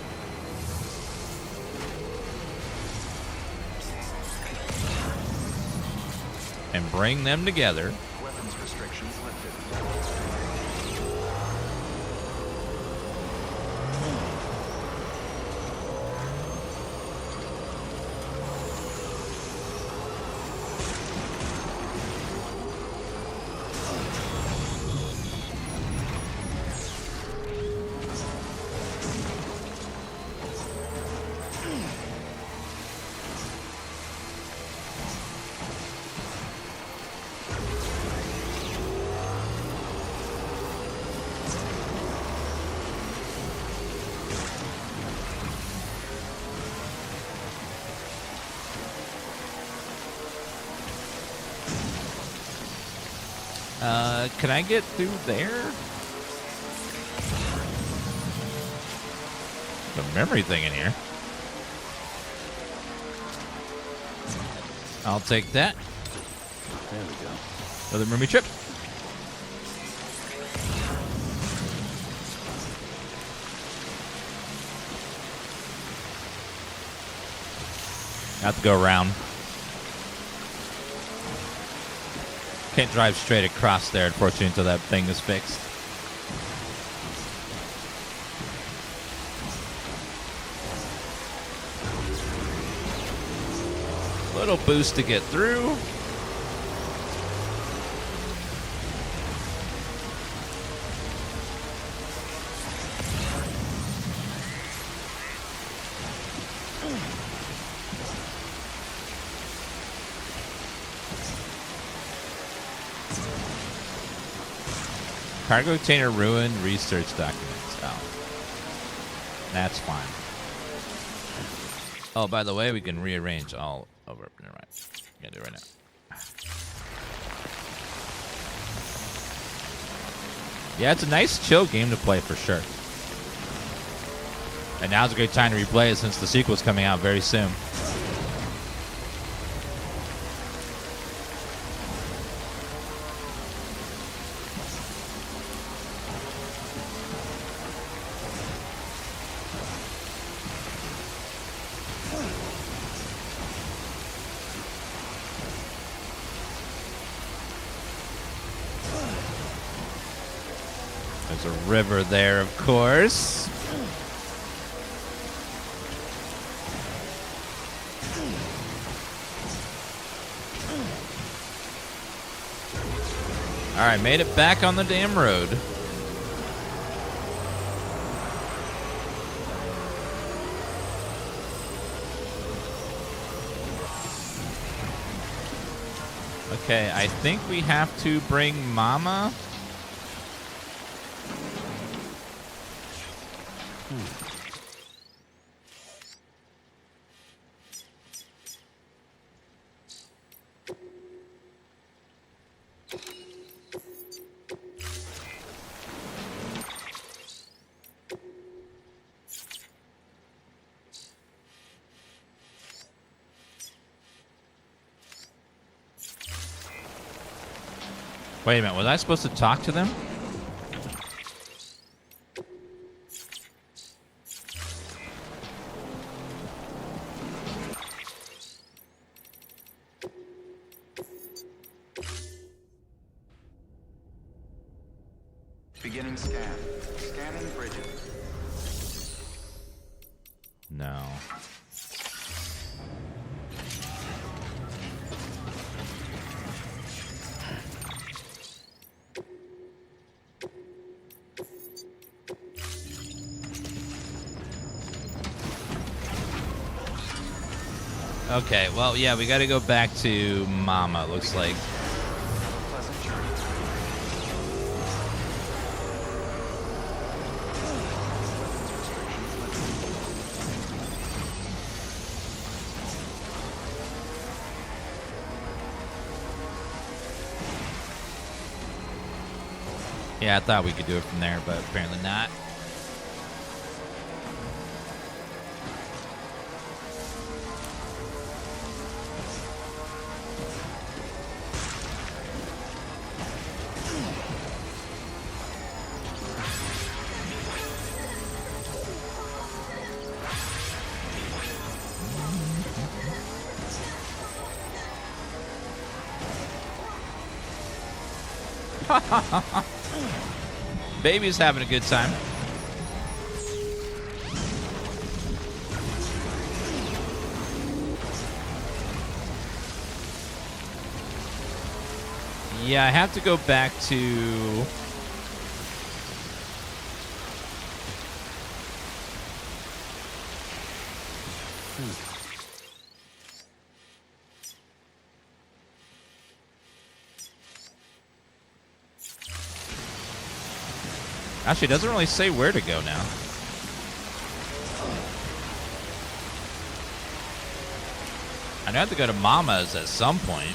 S1: And bring them together.
S3: Weapons restrictions lifted.
S1: Can I get through there? The memory thing in here. I'll take that.
S5: There we go.
S1: Another memory chip. I have to go around. Can't drive straight across there, unfortunately, until that thing is fixed. Little boost to get through. Cargo container ruined, research documents. Oh. That's fine. Oh, by the way, we can rearrange all over. Never mind. I'm gonna do it right now. Yeah, it's a nice, chill game to play for sure. And now's a great time to replay it since the sequel's coming out very soon. There's a river there, of course. All right, made it back on the damn road. Okay, I think we have to bring Mama. Wait a minute, was I supposed to talk to them?
S3: Beginning scan. Scanning bridges.
S1: No. Okay, well, yeah, we gotta go back to Mama, looks like.
S3: Pleasant journey.
S1: Yeah, I thought we could do it from there, but apparently not. Baby's having a good time. Yeah, I have to go back to... Actually, it doesn't really say where to go now. I know I have to go to Mama's at some point.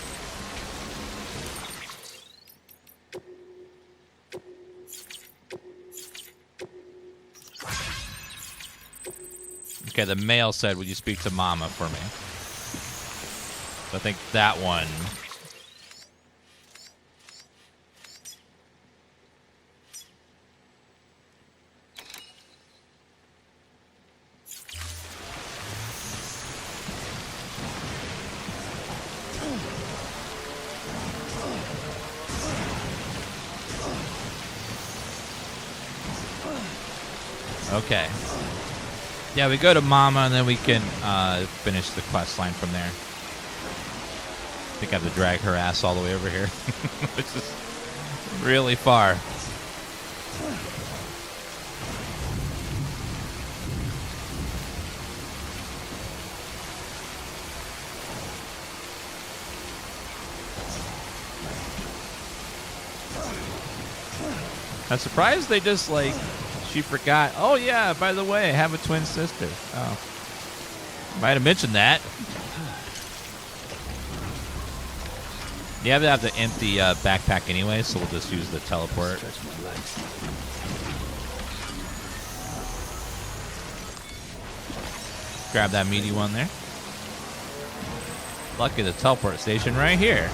S1: Okay, the mail said, would you speak to Mama for me? So I think that one... Okay. Yeah, we go to Mama, and then we can finish the quest line from there. I think I have to drag her ass all the way over here, which is really far. I'm surprised they just, like, she forgot. Oh, yeah, by the way, I have a twin sister. Oh. Might have mentioned that. You have to have the empty backpack anyway, so we'll just use the teleport. Grab that meaty one there. Lucky the teleport station right here.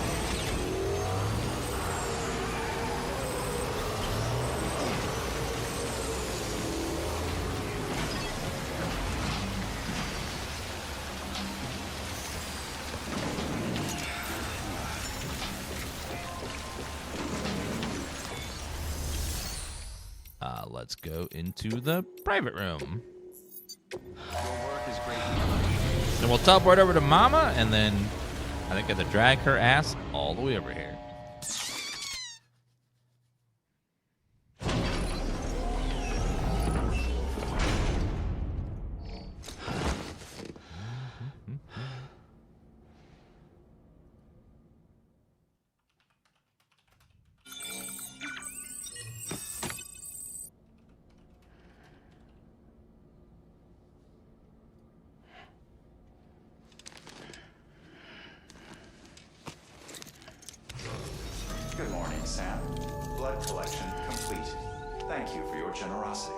S1: Let's go into the private room.
S3: Your work is great.
S1: Then we'll teleport over to Mama, and then I think I have to drag her ass all the way over here.
S3: Good morning, Sam. Blood collection complete. Thank you for your generosity.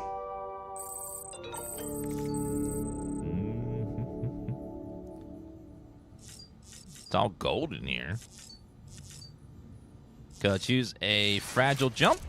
S1: It's all gold in here. Okay, let's use a fragile jump.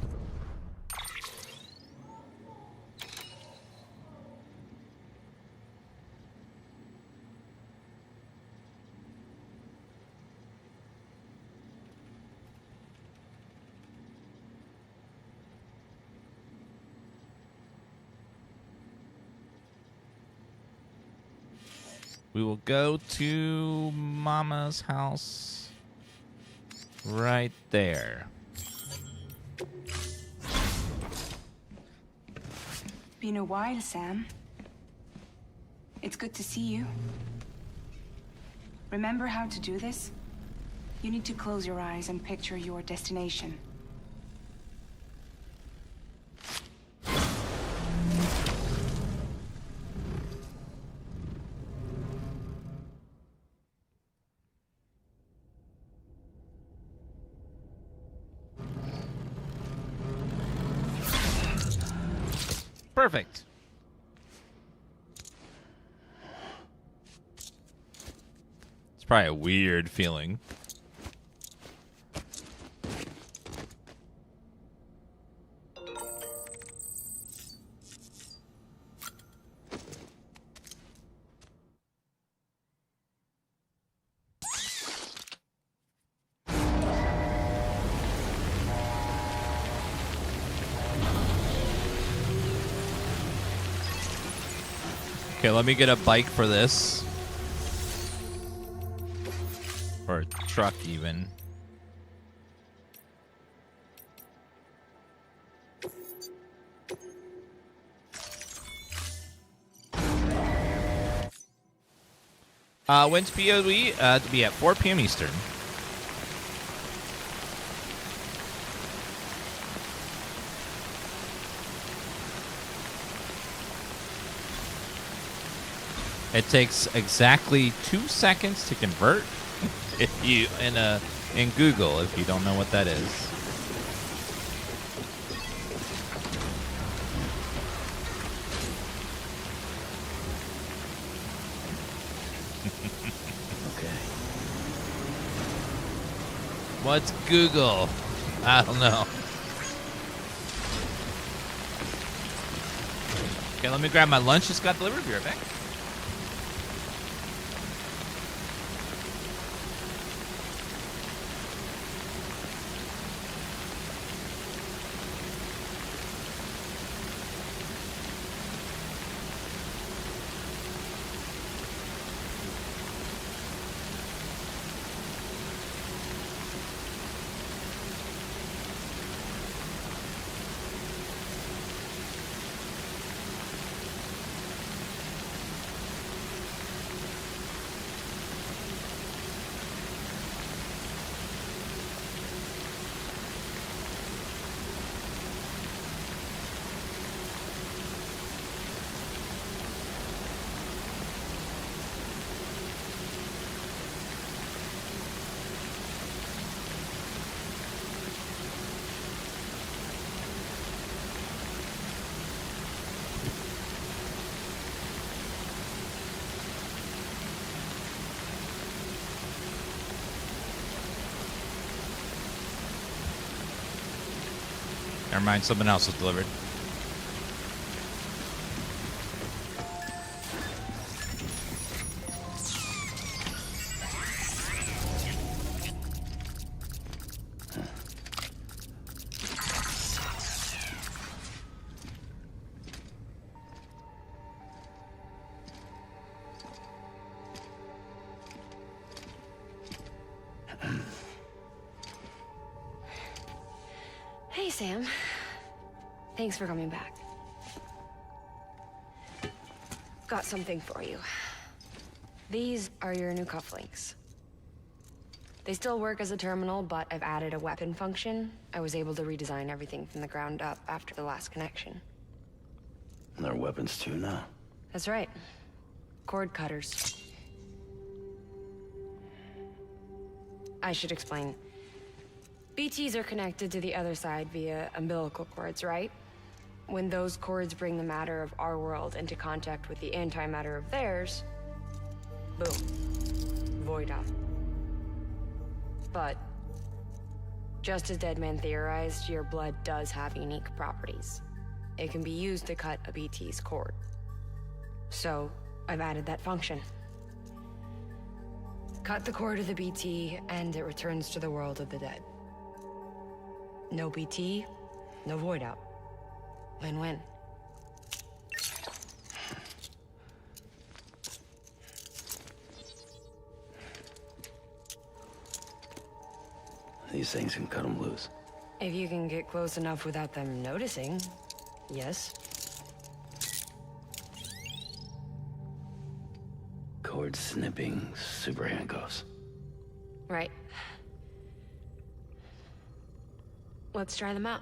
S1: We will go to Mama's house right there.
S7: Been a while, Sam. It's good to see you. Remember how to do this? You need to close your eyes and picture your destination.
S1: Perfect. It's probably a weird feeling. Okay, let me get a bike for this. Or a truck, even. When's POE? To be at 4 p.m. Eastern. It takes exactly 2 seconds to convert if you in Google if you don't know what that is.
S5: Okay.
S1: What's Google? I don't know. Okay, let me grab my lunch. Just got delivered. Be right back. Never mind, something else was delivered.
S10: Hey, Sam. Thanks for coming back. Got something for you. These are your new cufflinks. They still work as a terminal, but I've added a weapon function. I was able to redesign everything from the ground up after the last connection.
S5: They're weapons too now.
S10: That's right. Cord cutters. I should explain. BTs are connected to the other side via umbilical cords, right? When those cords bring the matter of our world into contact with the antimatter of theirs, boom, void up. But Just as Deadman theorized, your blood does have unique properties. It can be used to cut a BT's cord. So, I've added that function. Cut the cord of the BT, and it returns to the world of the dead. No BT, no void out. Win-win.
S5: These things can cut them loose.
S10: If you can get close enough without them noticing, yes.
S5: Cord snipping, super handcuffs.
S10: Right. Let's try them out.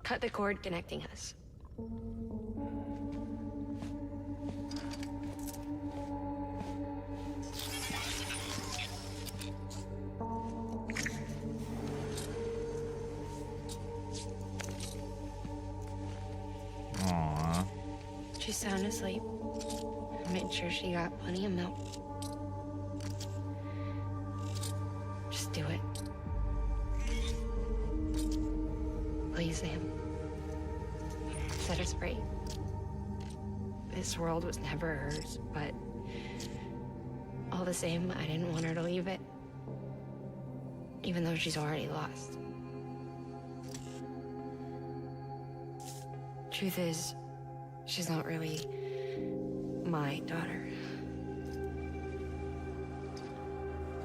S10: Cut the cord connecting us.
S1: Aww.
S10: She's sound asleep. I made sure she got plenty of milk. Just do it. Please, Sam. Set us free. This world was never hers, but all the same, I didn't want her to leave it. Even though she's already lost. Truth is, she's not really my daughter.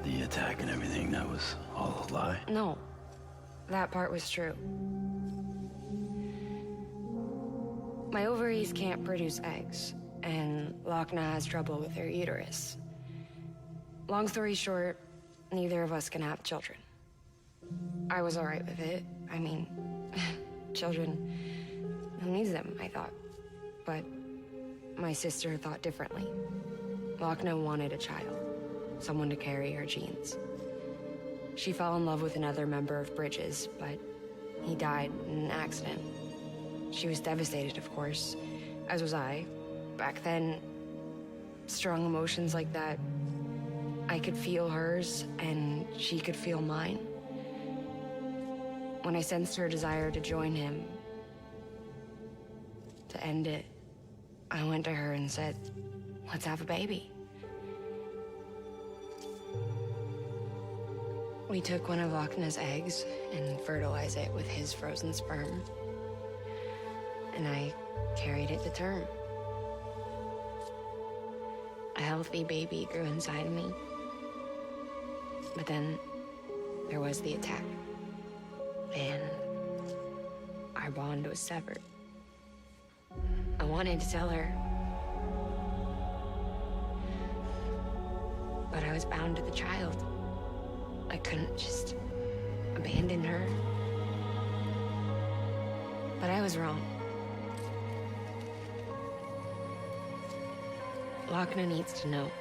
S5: The attack and everything, that was all a lie?
S10: No, that part was true. My ovaries can't produce eggs, and Lockne has trouble with her uterus. Long story short, neither of us can have children. I was alright with it. I mean, children, who needs them, I thought. But my sister thought differently. Lockne wanted a child, someone to carry her genes. She fell in love with another member of Bridges, but he died in an accident. She was devastated, of course, as was I. Back then, strong emotions like that, I could feel hers, and she could feel mine. When I sensed her desire to join him, to end it, I went to her and said, let's have a baby. We took one of Lockne's eggs and fertilized it with his frozen sperm. And I carried it to term. A healthy baby grew inside me. But then there was the attack. And our bond was severed. I wanted to tell her, but I was bound to the child. I couldn't just abandon her. But I was wrong. Lockne needs to know.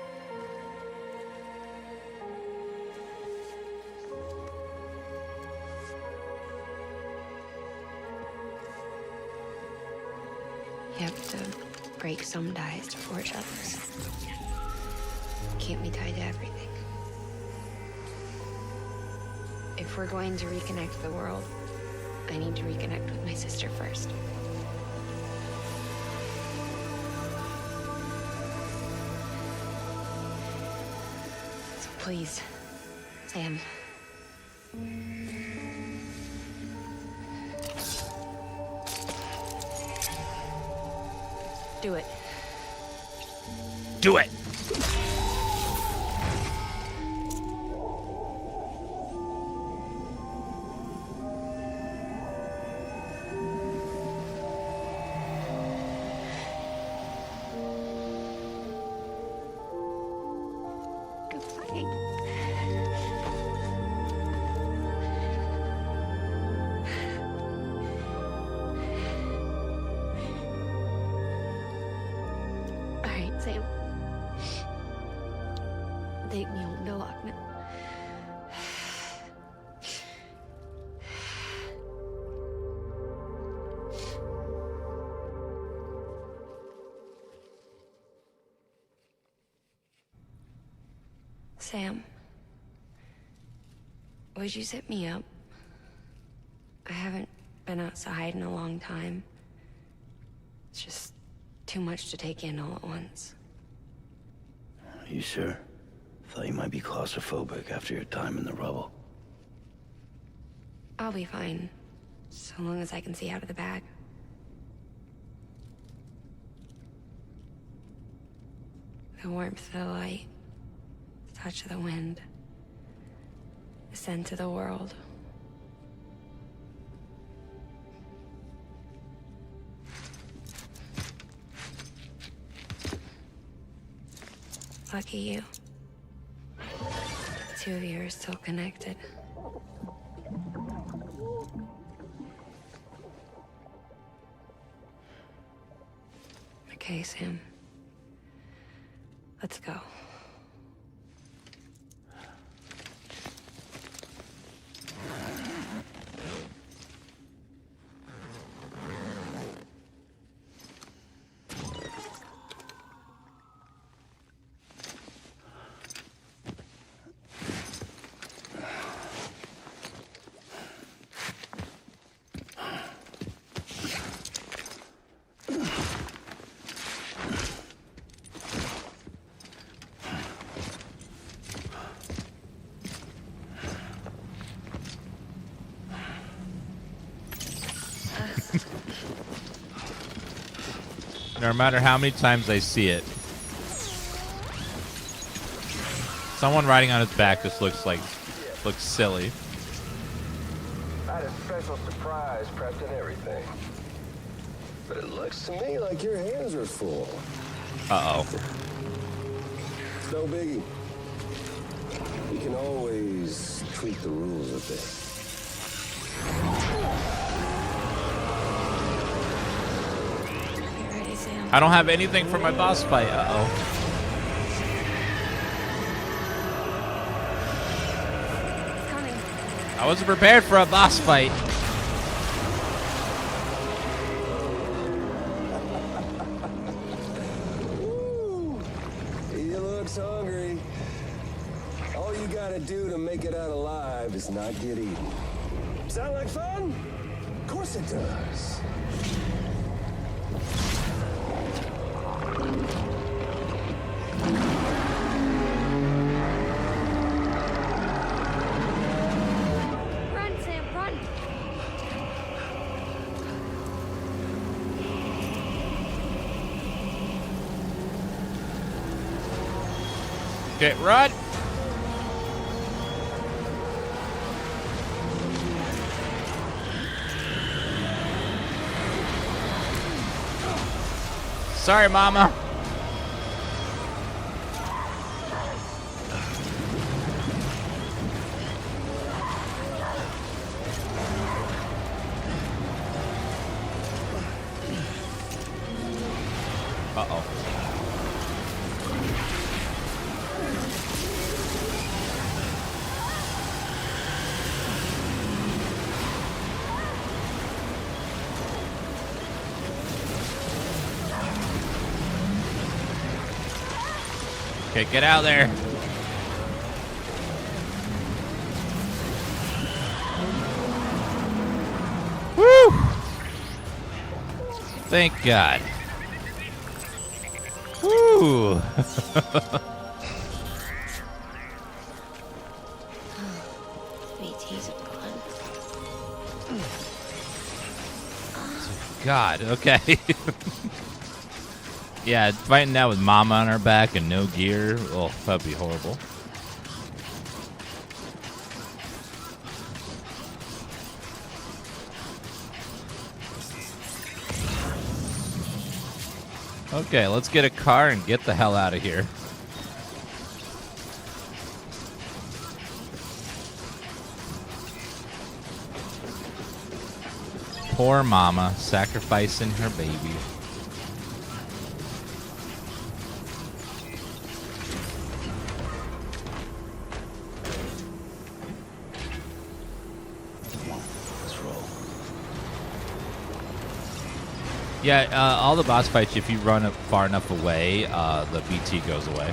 S10: You have to break some ties to forge others. Can't be tied to everything. If we're going to reconnect the world, I need to reconnect with my sister first. So please, Sam. Do it.
S1: Do it!
S10: Sam. Take me home to Lockne. Sam. Sam. Would you zip me up? I haven't been outside in a long time. It's just too much to take in all at once.
S5: You sure? Thought you might be claustrophobic after your time in the rubble.
S10: I'll be fine, so long as I can see out of the bag. The warmth of the light, the touch of the wind, the scent of the world. Lucky you. The two of you are still connected. Okay, Sam. Let's go.
S1: No matter how many times I see it, someone riding on his back just looks silly.
S11: I had a special surprise prepped and everything. But it looks to me like your hands are full.
S1: Uh-oh.
S11: It's no biggie. We can always tweak the rules a bit.
S1: I don't have anything for my boss fight. Uh-oh. I wasn't prepared for a boss fight.
S11: Ooh, he looks hungry. All you gotta do to make it out alive is not get eaten. Sound like fun? Of course it does.
S10: Run, Sam, run!
S1: Okay, run! Sorry, Mama. Uh-oh. Okay, get out there. Woo! Thank God. Woo!
S10: BT's gone.
S1: God, okay. Yeah, fighting that with Mama on her back and no gear. Oh, that'd be horrible. Okay, let's get a car and get the hell out of here. Poor Mama, sacrificing her baby. Yeah, all the boss fights, if you run far enough away, the BT goes away.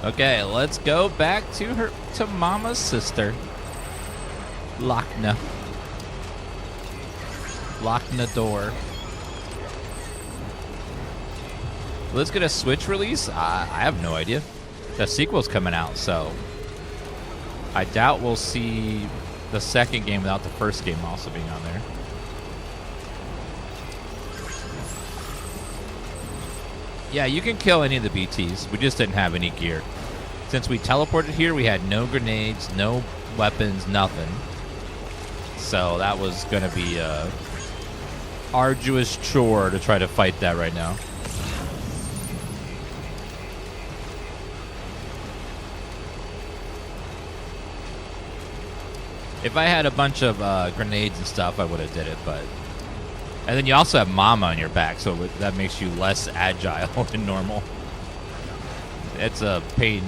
S1: Okay, let's go back to Mama's sister. Lockne. Lockne door. Let's get a Switch release? I have no idea. The sequel's coming out, so I doubt we'll see the second game without the first game also being on there. Yeah, you can kill any of the BTs. We just didn't have any gear. Since we teleported here, we had no grenades, no weapons, nothing. So that was going to be a arduous chore to try to fight that right now. If I had a bunch of grenades and stuff, I would have did it, but... And then you also have Mama on your back, so that makes you less agile than normal. It's a pain.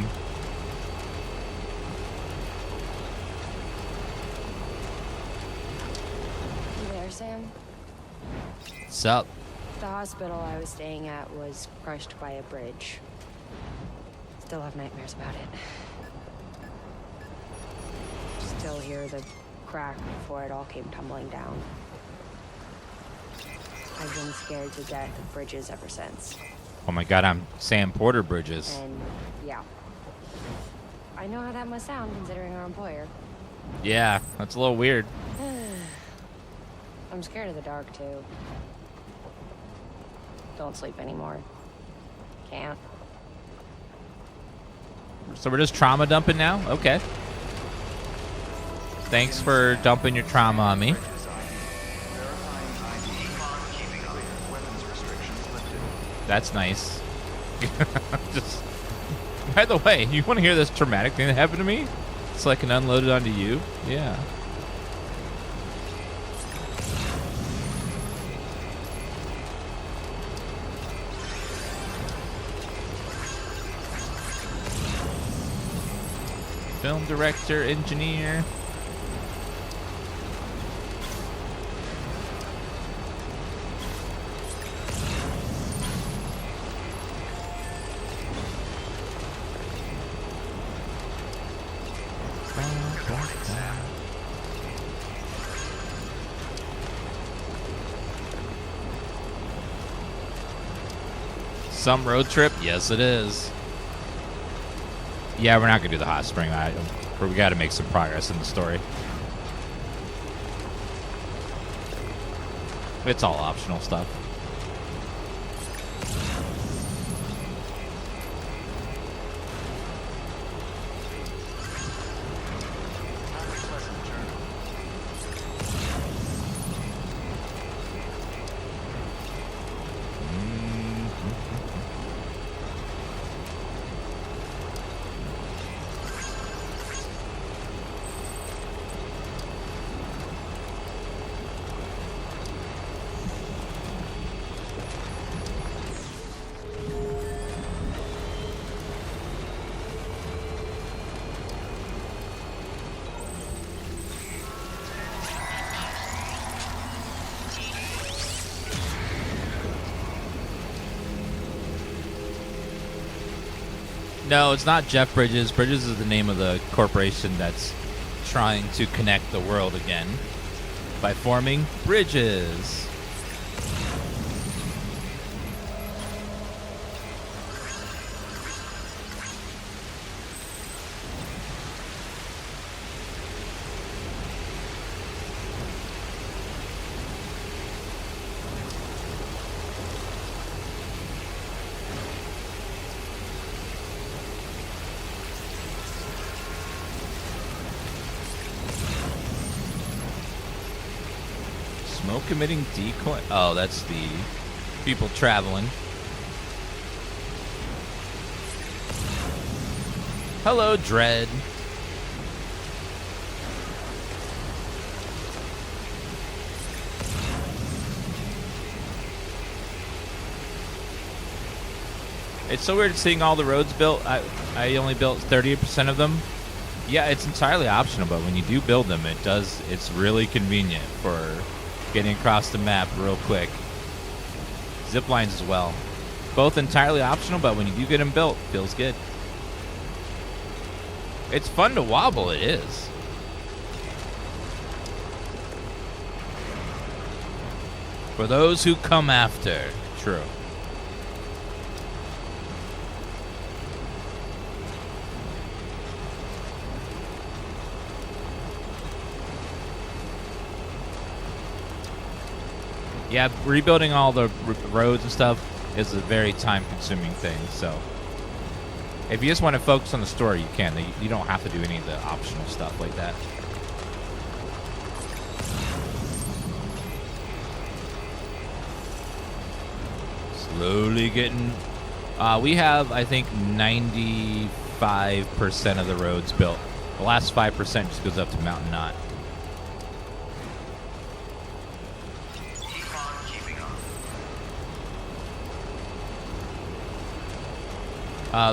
S10: You there, Sam?
S1: What's up?
S10: The hospital I was staying at was crushed by a bridge. Still have nightmares about it. Still hear the crack before it all came tumbling down. I've been scared to death of bridges ever since.
S1: Oh my god, I'm Sam Porter Bridges.
S10: And yeah. I know how that must sound considering our employer.
S1: Yeah, that's a little weird.
S10: I'm scared of the dark too. Don't sleep anymore. Can't.
S1: So we're just trauma dumping now? Okay. Thanks for dumping your trauma on me. That's nice. Just, by the way, you want to hear this traumatic thing that happened to me? So I can unload it onto you? Yeah. Film director, engineer. Some road trip? Yes, it is. Yeah, we're not going to do the hot spring. We got to make some progress in the story. It's all optional stuff. No, it's not Jeff Bridges. Bridges is the name of the corporation that's trying to connect the world again by forming bridges. Smoke emitting decoy. Oh, that's the people traveling. Hello, Dread. It's so weird seeing all the roads built. I only built 30% of them. Yeah, it's entirely optional, but when you do build them, it's really convenient for getting across the map real quick. Ziplines as well. Both entirely optional, but when you do get them built, feels good. It's fun to wobble, it is. For those who come after. True. Yeah, rebuilding all the roads and stuff is a very time-consuming thing, so... If you just want to focus on the story, you can. You don't have to do any of the optional stuff like that. Slowly getting... we have, I think, 95% of the roads built. The last 5% just goes up to Mountain Knot.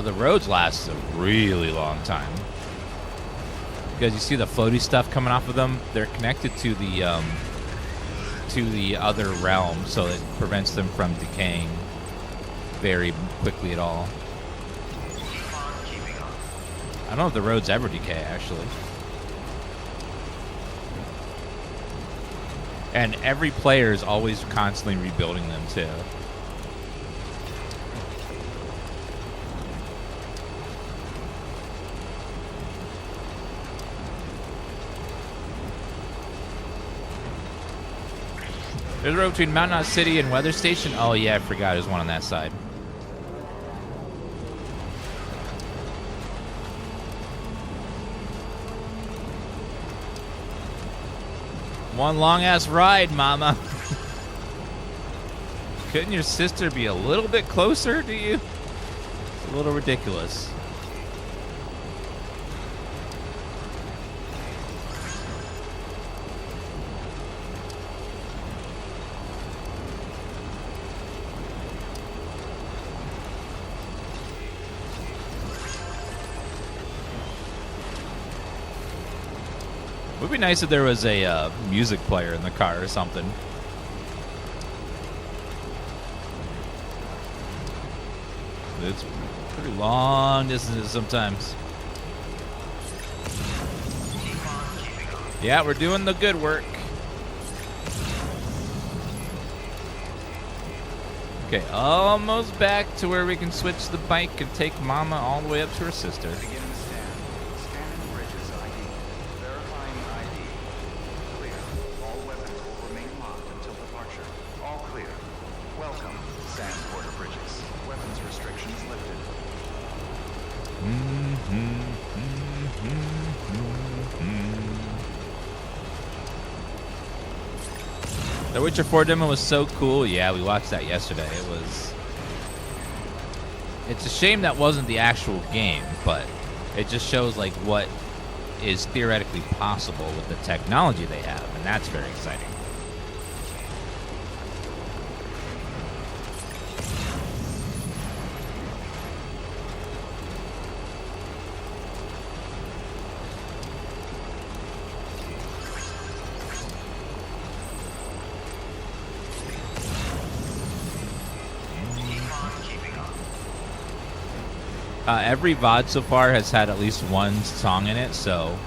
S1: The roads last a really long time. Because you see the floaty stuff coming off of them, they're connected to the other realm, so it prevents them from decaying very quickly at all. I don't know if the roads ever decay, actually. And every player is always constantly rebuilding them, too. There's a road between Mount Knot City and Weather Station. Oh, yeah, I forgot. There's one on that side. One long-ass ride, mama. Couldn't your sister be a little bit closer to you? It's a little ridiculous. It would be nice if there was a music player in the car or something. It's pretty long distances sometimes. Yeah, we're doing the good work. Okay, almost back to where we can switch the bike and take Mama all the way up to her sister. The Witcher 4 demo was so cool. Yeah, we watched that yesterday. It's a shame that wasn't the actual game, but it just shows like what is theoretically possible with the technology they have, and that's very exciting. Every VOD so far has had at least one song in it, so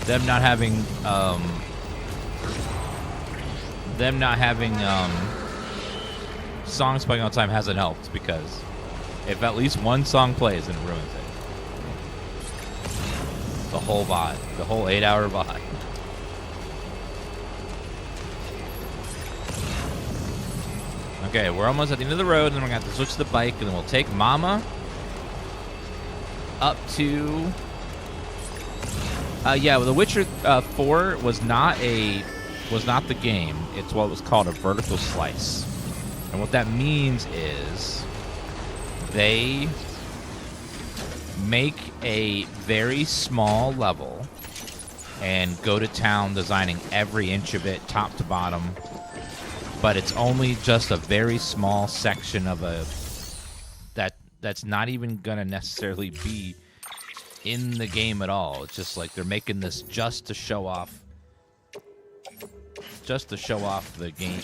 S1: them not having songs playing all the time hasn't helped, because if at least one song plays, then it ruins it. The whole VOD, the whole 8-hour VOD. Okay, we're almost at the end of the road, and then we're going to have to switch the bike, and then we'll take Mama up to... yeah, well, The Witcher 4 was not the game. It's what was called a vertical slice. And what that means is they make a very small level and go to town designing every inch of it, top to bottom. But it's only just a very small section of that's not even gonna necessarily be in the game at all. It's just like they're making this just to show off the game,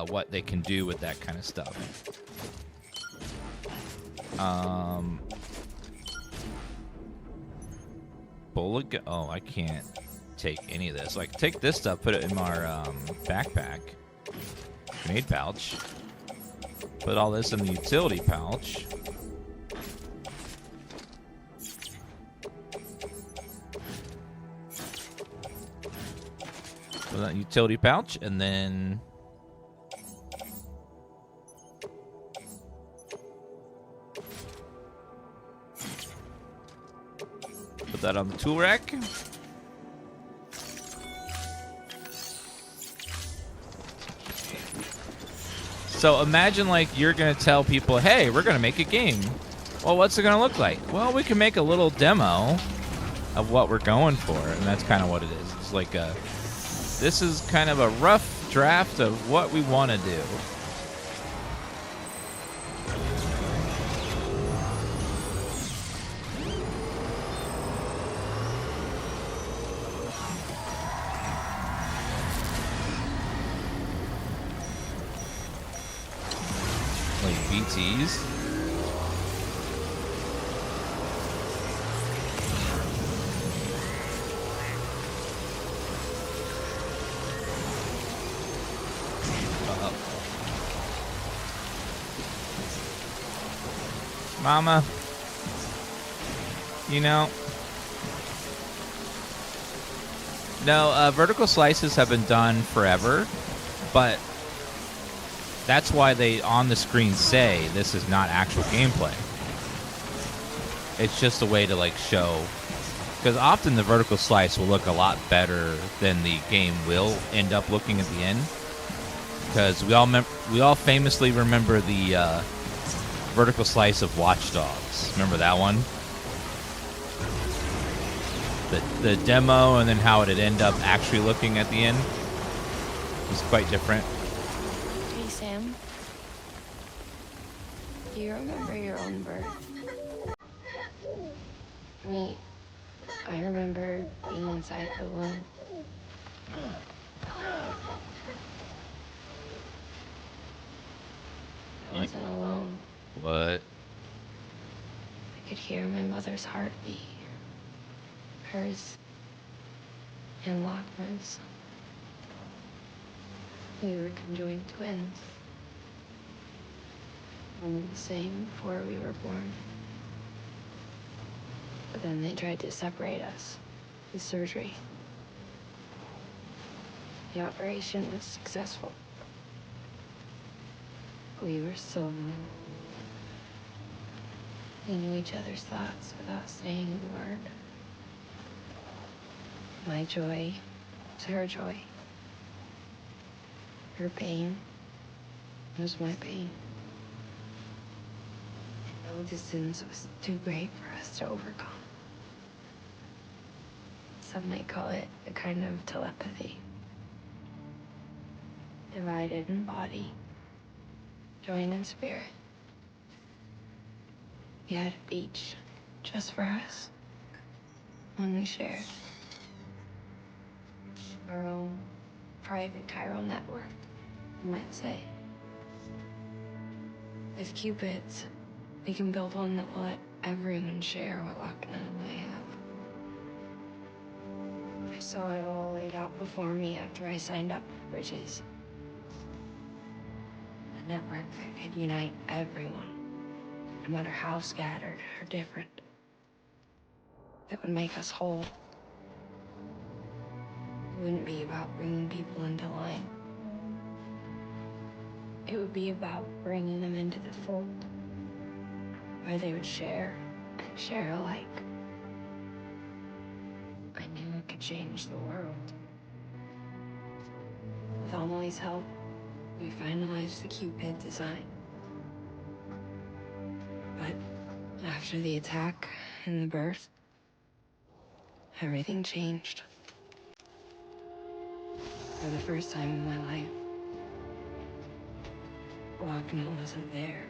S1: what they can do with that kind of stuff. bullet. Oh, I can't take any of this. Like, take this stuff, put it in our backpack. Grenade pouch. Put all this in the utility pouch. Put that utility pouch, and then put that on the tool rack. So imagine like you're going to tell people, hey, we're going to make a game. Well, what's it going to look like? Well, we can make a little demo of what we're going for. And that's kind of what it is. It's like this is kind of a rough draft of what we want to do. BTs. Uh-oh. Mama, you know, no, vertical slices have been done forever, but that's why they on the screen say this is not actual gameplay. It's just a way to like show, because often the vertical slice will look a lot better than the game will end up looking at the end. Because we all famously remember the vertical slice of Watch Dogs. Remember that one? The demo and then how it'd end up actually looking at the end was quite different.
S10: Hey, Sam. Do you remember your own birth? Me, I remember being inside the womb. I wasn't alone.
S1: What?
S10: I could hear my mother's heartbeat. Hers and Lockne's. We were conjoined twins. Only the same before we were born. But then they tried to separate us with surgery. The operation was successful. We were so alone. We knew each other's thoughts without saying a word. My joy was her joy. Her pain was my pain. No distance was too great for us to overcome. Some might call it a kind of telepathy. Divided in body, joined in spirit. We had a beach just for us. One we shared. Our own private chiral network, you might say. As Cupids, we can build one that will let everyone share what Lockne and I have. I saw it all laid out before me after I signed up for Bridges. A network that could unite everyone, no matter how scattered or different. That would make us whole. It wouldn't be about bringing people into line. It would be about bringing them into the fold, where they would share and share alike. I knew it could change the world. With Amelie's help, we finalized the Cupid design. But after the attack and the birth, everything changed. For the first time in my life, Lockne wasn't there.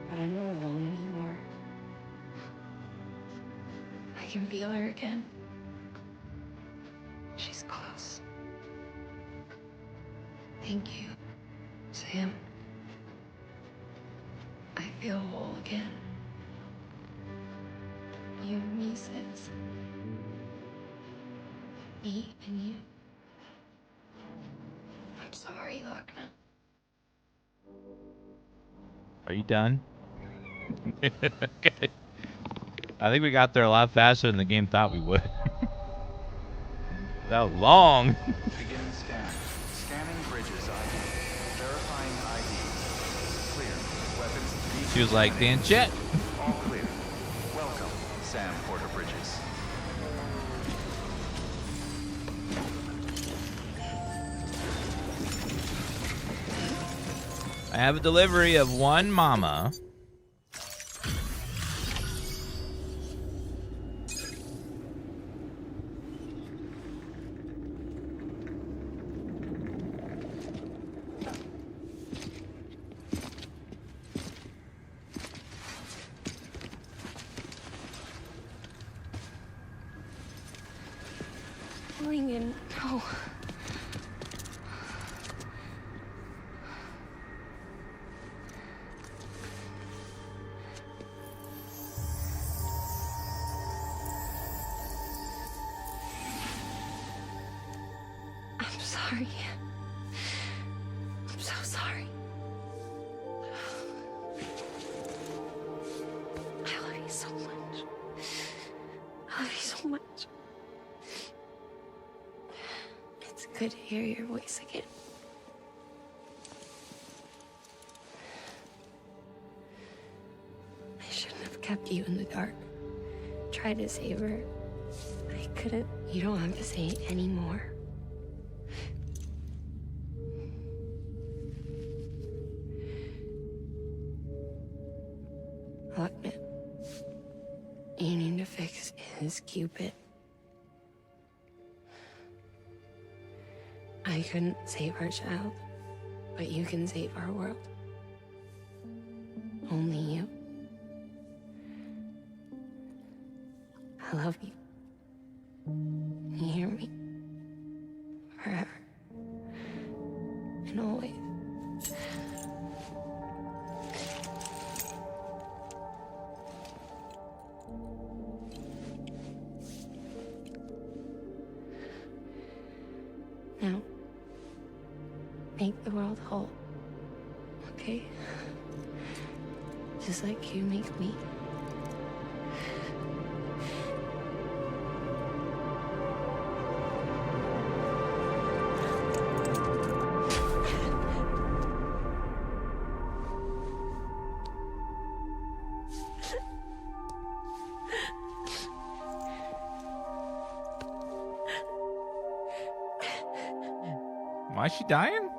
S10: But I'm not alone anymore. I can feel her again. She's close. Thank you, Sam. I feel whole again. you and me, sis. Me and you. I'm sorry, Lockne.
S1: Are you done? Okay. I think we got there a lot faster than the game thought we would. That was long.
S3: Beginning scan. Scanning bridges ID. Verifying ID. Clear. Weapons.
S1: She was like, Dan Jet.
S3: All clear. Welcome, Sam Porter Bridges.
S1: I have a delivery of one mama.
S10: Lincoln, no. I'm sorry. I'm so sorry. I love you so much. I love you so much. It's good to hear your voice again. I shouldn't have kept you in the dark. Tried to save her. I couldn't. You don't have to say it anymore. Lockne, you need to fix his Cupid. I couldn't save our child, but you can save our world. Only you. I love you. You hear me? Forever. And always. Now, make the world whole, okay? Just like you make me.
S1: Why is she dying?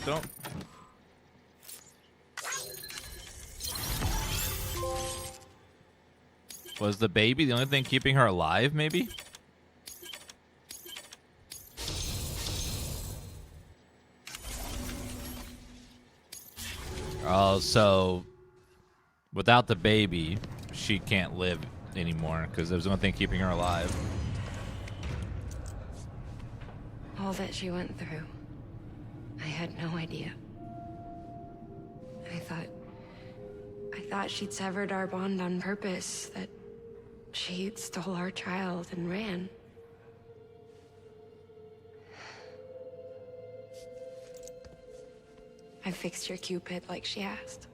S1: Don't. Was the baby the only thing keeping her alive, maybe? Oh, so without the baby, she can't live anymore because it was the only thing keeping her alive.
S10: All that she went through, I had no idea. I thought she'd severed our bond on purpose, that she stole our child and ran. I fixed your Cupid like she asked.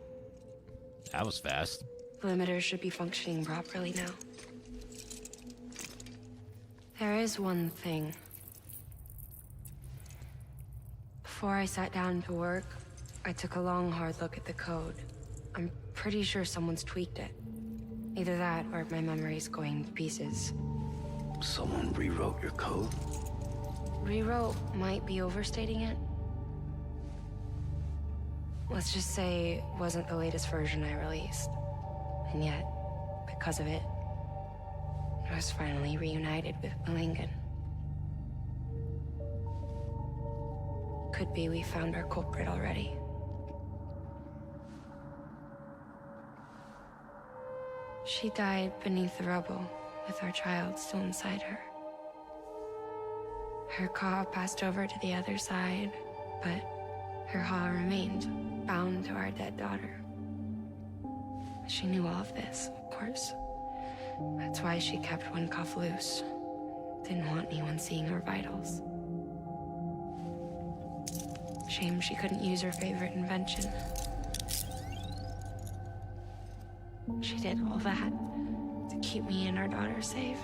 S1: That was fast.
S10: The limiter should be functioning properly now. There is one thing. Before I sat down to work, I took a long, hard look at the code. I'm pretty sure someone's tweaked it. Either that, or my memory's going to pieces.
S5: Someone rewrote your code?
S10: Rewrote might be overstating it. Let's just say it wasn't the latest version I released. And yet, because of it, I was finally reunited with Lincoln. Could be we found our culprit already. She died beneath the rubble, with our child still inside her. Her claw passed over to the other side, but her claw remained bound to our dead daughter. She knew all of this, of course. That's why she kept one cuff loose. Didn't want anyone seeing her vitals. Shame she couldn't use her favorite invention. She did all that to keep me and our daughter safe.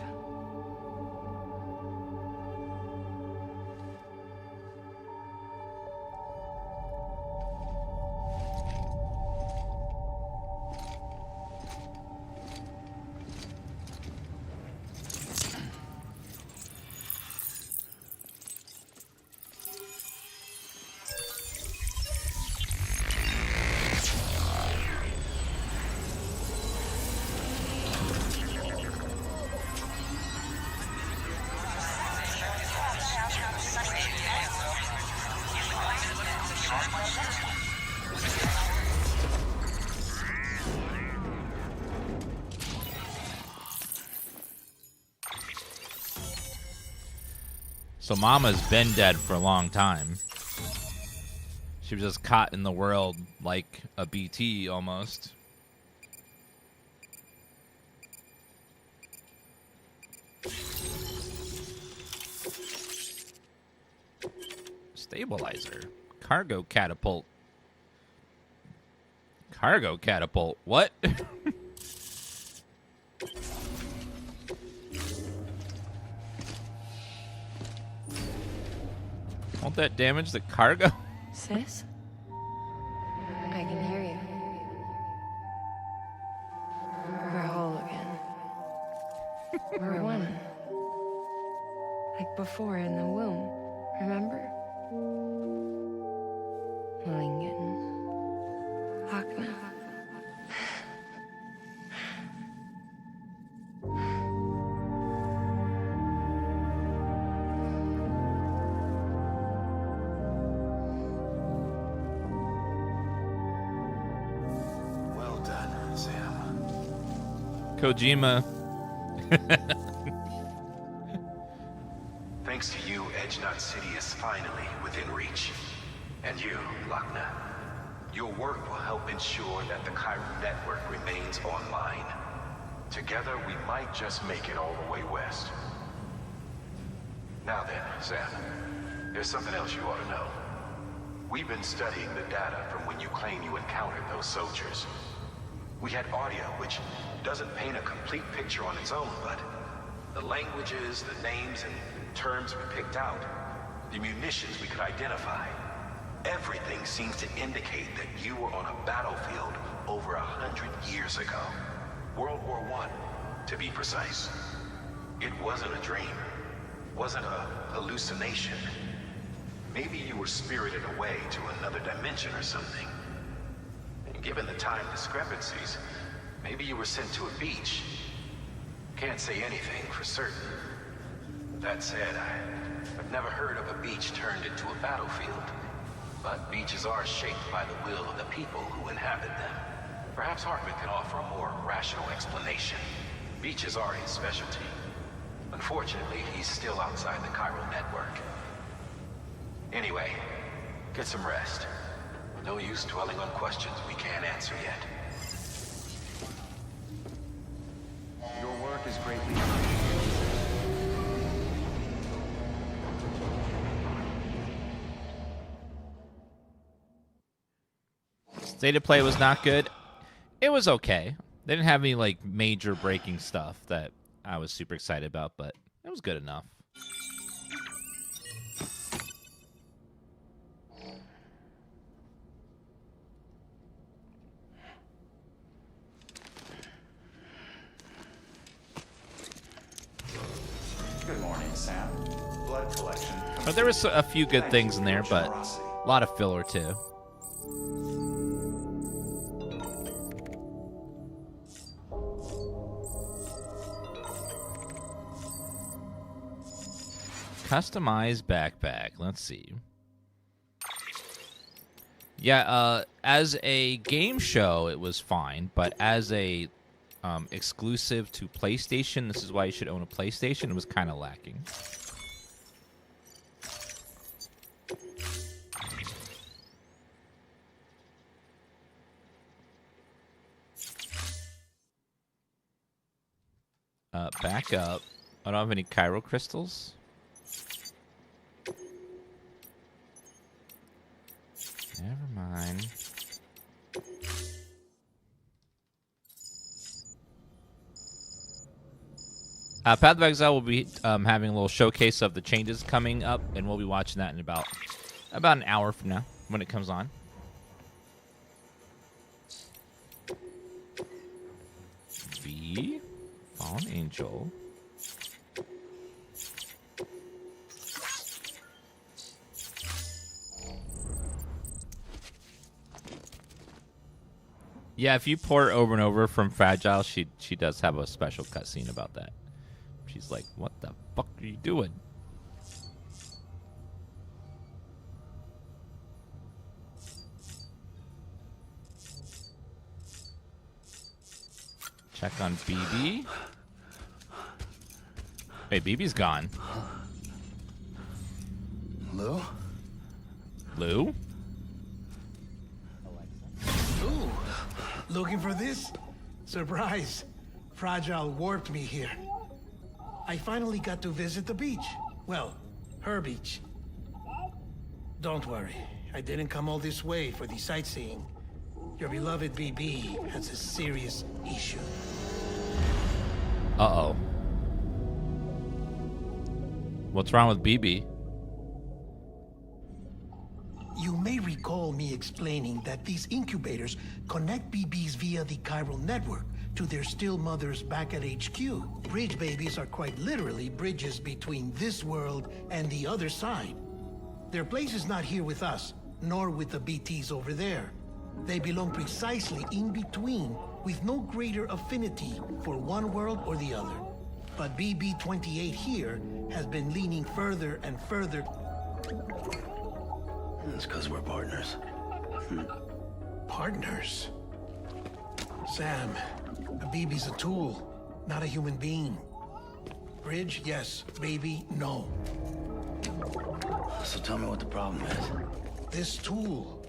S1: So Mama's been dead for a long time. She was just caught in the world like a BT almost. Stabilizer. Cargo catapult. Cargo catapult. What? Won't that damage the cargo?
S10: Sis? I can hear you. We're whole again. We're one. Like before in the womb, remember? Lingen. Lockne.
S4: Well done, Sam.
S1: Kojima.
S4: Thanks to you, Edgenut City is finally within reach. And you, Lockne. Your work will help ensure that the Chiron network remains online. Together, we might just make it all the way west. Now then, Sam, there's something else you ought to know. We've been studying the data from when you claim you encountered those soldiers. We had audio, which doesn't paint a complete picture on its own, but the languages, the names, and terms we picked out, the munitions we could identify, everything seems to indicate that you were on a battlefield over 100 years ago. World War I, to be precise. It wasn't a dream. Wasn't a hallucination. Maybe you were spirited away to another dimension or something. And given the time discrepancies, maybe you were sent to a beach. Can't say anything for certain. That said, I've never heard of a beach turned into a battlefield. But beaches are shaped by the will of the people who inhabit them. Perhaps Hartman can offer a more rational explanation. Beaches are his specialty. Unfortunately, he's still outside the Chiron network. Anyway, get some rest. No use dwelling on questions we can't answer yet.
S3: Your work is greatly appreciated.
S1: State of play was not good. It was okay. They didn't have any like major breaking stuff that I was super excited about, but it was good enough.
S3: Good morning, Sam. Blood collection.
S1: But there was a few good things in there, but a lot of filler too. Customized backpack. Let's see. Yeah, as a game show, it was fine, but as a exclusive to PlayStation, this is why you should own a PlayStation, it was kind of lacking. back up. I don't have any Cairo crystals. Never mind. Path of Exile will be having a little showcase of the changes coming up, and we'll be watching that in about an hour from now when it comes on. V, Fallen Angel. Yeah, if you pour it over and over from Fragile, she does have a special cutscene about that. She's like, what the fuck are you doing? Check on BB. Hey, BB's gone.
S5: Lou?
S1: Lou?
S12: Ooh, looking for this? Surprise. Fragile warped me here. I finally got to visit the beach. Well, her beach. Don't worry, I didn't come all this way for the sightseeing. Your beloved BB has a serious issue.
S1: Uh-oh. What's wrong with BB?
S12: You may recall me explaining that these incubators connect BBs via the chiral network to their still mothers back at HQ. Bridge babies are quite literally bridges between this world and the other side. Their place is not here with us, nor with the BTs over there. They belong precisely in between, with no greater affinity for one world or the other. But BB-28 here has been leaning further and further.
S5: It's because we're partners.
S12: Partners? Sam, a BB's a tool, not a human being. Bridge, yes. Baby, no.
S5: So tell me what the problem is.
S12: This tool,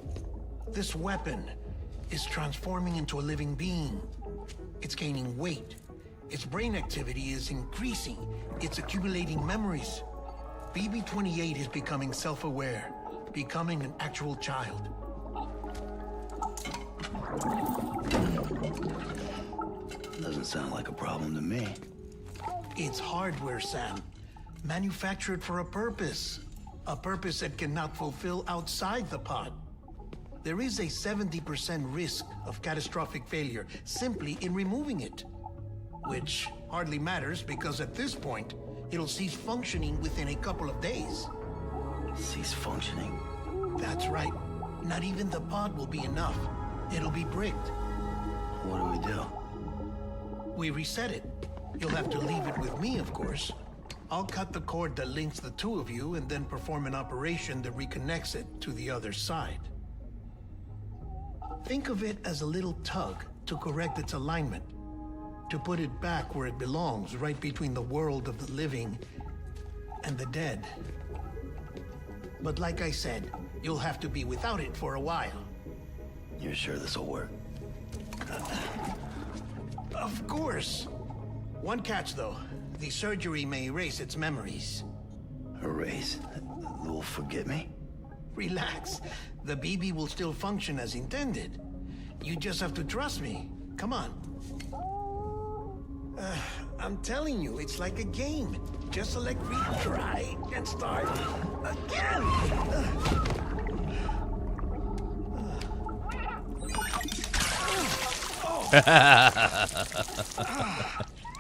S12: this weapon, is transforming into a living being. It's gaining weight. Its brain activity is increasing. It's accumulating memories. BB-28 is becoming self-aware, becoming an actual child.
S5: Doesn't sound like a problem to me.
S12: It's hardware, Sam. Manufactured for a purpose. A purpose it cannot fulfill outside the pod. There is a 70% risk of catastrophic failure simply in removing it. Which hardly matters because at this point, it'll cease functioning within a couple of days.
S5: Cease functioning?
S12: That's right. Not even the pod will be enough. It'll be bricked.
S5: What do we do?
S12: We reset it. You'll have to leave it with me, of course. I'll cut the cord that links the two of you and then perform an operation that reconnects it to the other side. Think of it as a little tug to correct its alignment, to put it back where it belongs, right between the world of the living and the dead. But like I said, you'll have to be without it for a while.
S5: You're sure this'll work?
S12: Of course. One catch, though. The surgery may erase its memories.
S5: Erase? Will forget me?
S12: Relax. The BB will still function as intended. You just have to trust me. Come on. I'm telling you, it's like a game. Just select retry and start again.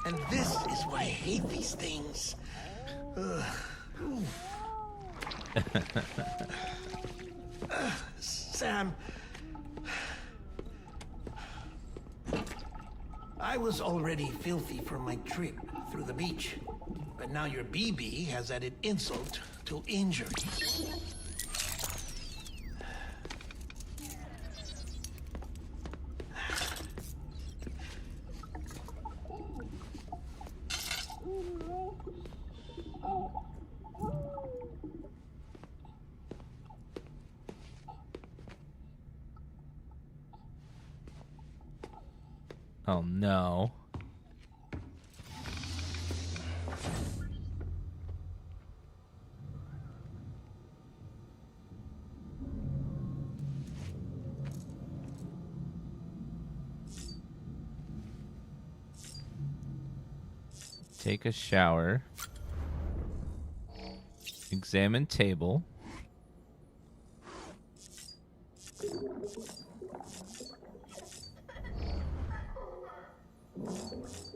S12: And this is why I hate these things. Sam, I was already filthy from my trip through the beach, but now your BB has added insult to injury.
S1: Oh no. Take a shower. Examine table.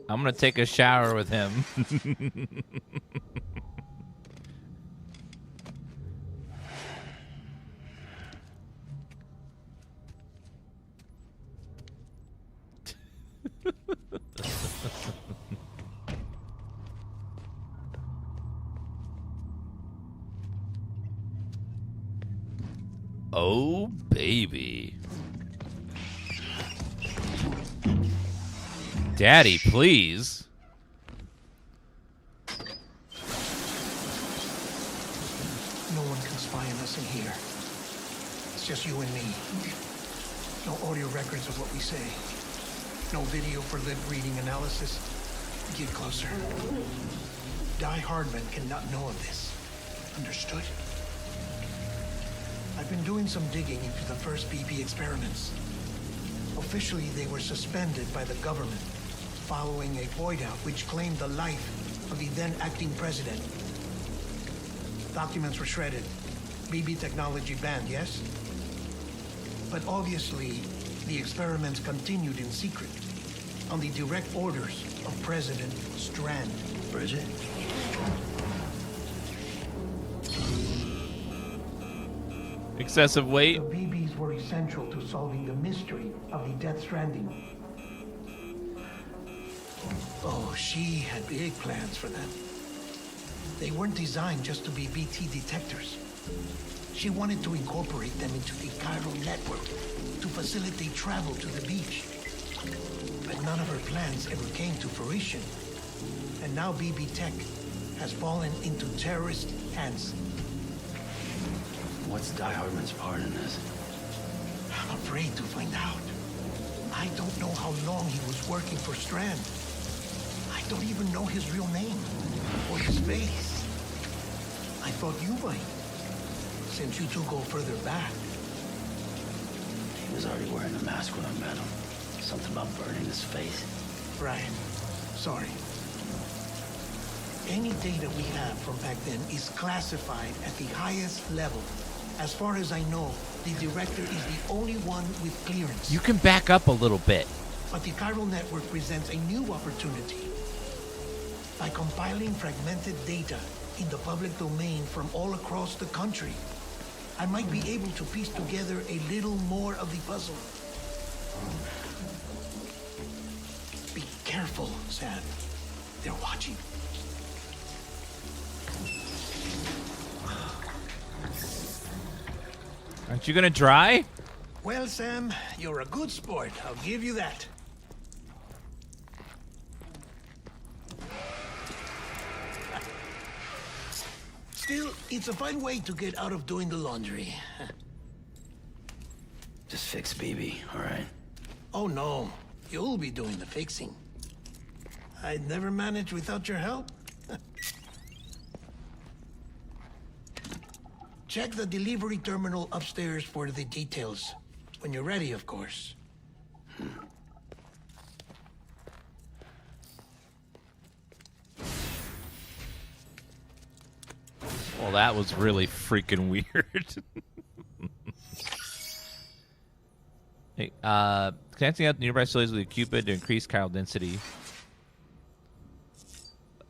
S1: I'm gonna take a shower with him. Oh, baby. Daddy, please.
S12: No one can spy on us in here. It's just you and me. No audio records of what we say. No video for lip reading analysis. Get closer. Die Hardman cannot know of this. Understood? I've been doing some digging into the first BB experiments. Officially, they were suspended by the government following a void out which claimed the life of the then acting president. Documents were shredded. BB technology banned, yes? But obviously, the experiments continued in secret on the direct orders of President Strand.
S5: Bridget?
S1: Excessive weight.
S12: The BBs were essential to solving the mystery of the Death Stranding. Oh, she had big plans for them. They weren't designed just to be BT detectors. She wanted to incorporate them into the chiral network to facilitate travel to the beach. But none of her plans ever came to fruition. And now BB Tech has fallen into terrorist hands.
S5: What's Die Hardman's part in this?
S12: I'm afraid to find out. I don't know how long he was working for Strand. I don't even know his real name or his face. I thought you might, since you two go further back.
S5: He was already wearing a mask when I met him. Something about burning his face.
S12: Right. Sorry. Any data we have from back then is classified at the highest level. As far as I know, the director is the only one with clearance.
S1: You can back up a little bit.
S12: But the chiral network presents a new opportunity. By compiling fragmented data in the public domain from all across the country, I might be able to piece together a little more of the puzzle. Be careful, Sam. They're watching.
S1: Aren't you gonna dry?
S12: Well, Sam, you're a good sport. I'll give you that. Still, it's a fine way to get out of doing the laundry.
S5: Just fix BB, all right?
S12: Oh, no. You'll be doing the fixing. I'd never manage without your help. Check the delivery terminal upstairs for the details. When you're ready, of course.
S1: Well, that was really freaking weird. Hey, connecting up nearby facilities with a Cupid to increase chiral density.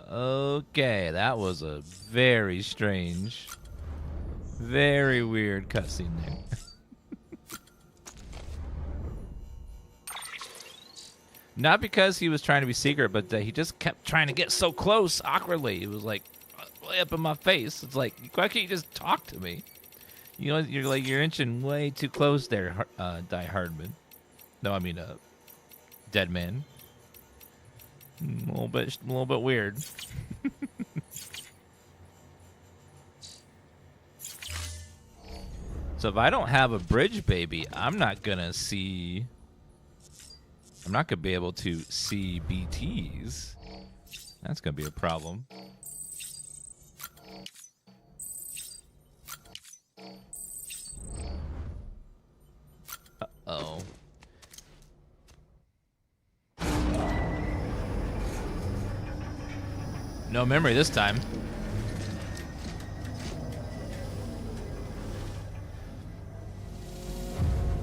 S1: Okay, that was a very strange, very weird cutscene there. Not because he was trying to be secret, but that he just kept trying to get so close awkwardly. It was like way up in my face. It's like, why can't you just talk to me? You know, you're inching way too close there, Die Hardman. No, I mean, Dead Man. A little bit weird. So if I don't have a bridge baby, I'm not gonna be able to see BTs. That's gonna be a problem. Uh-oh. No memory this time.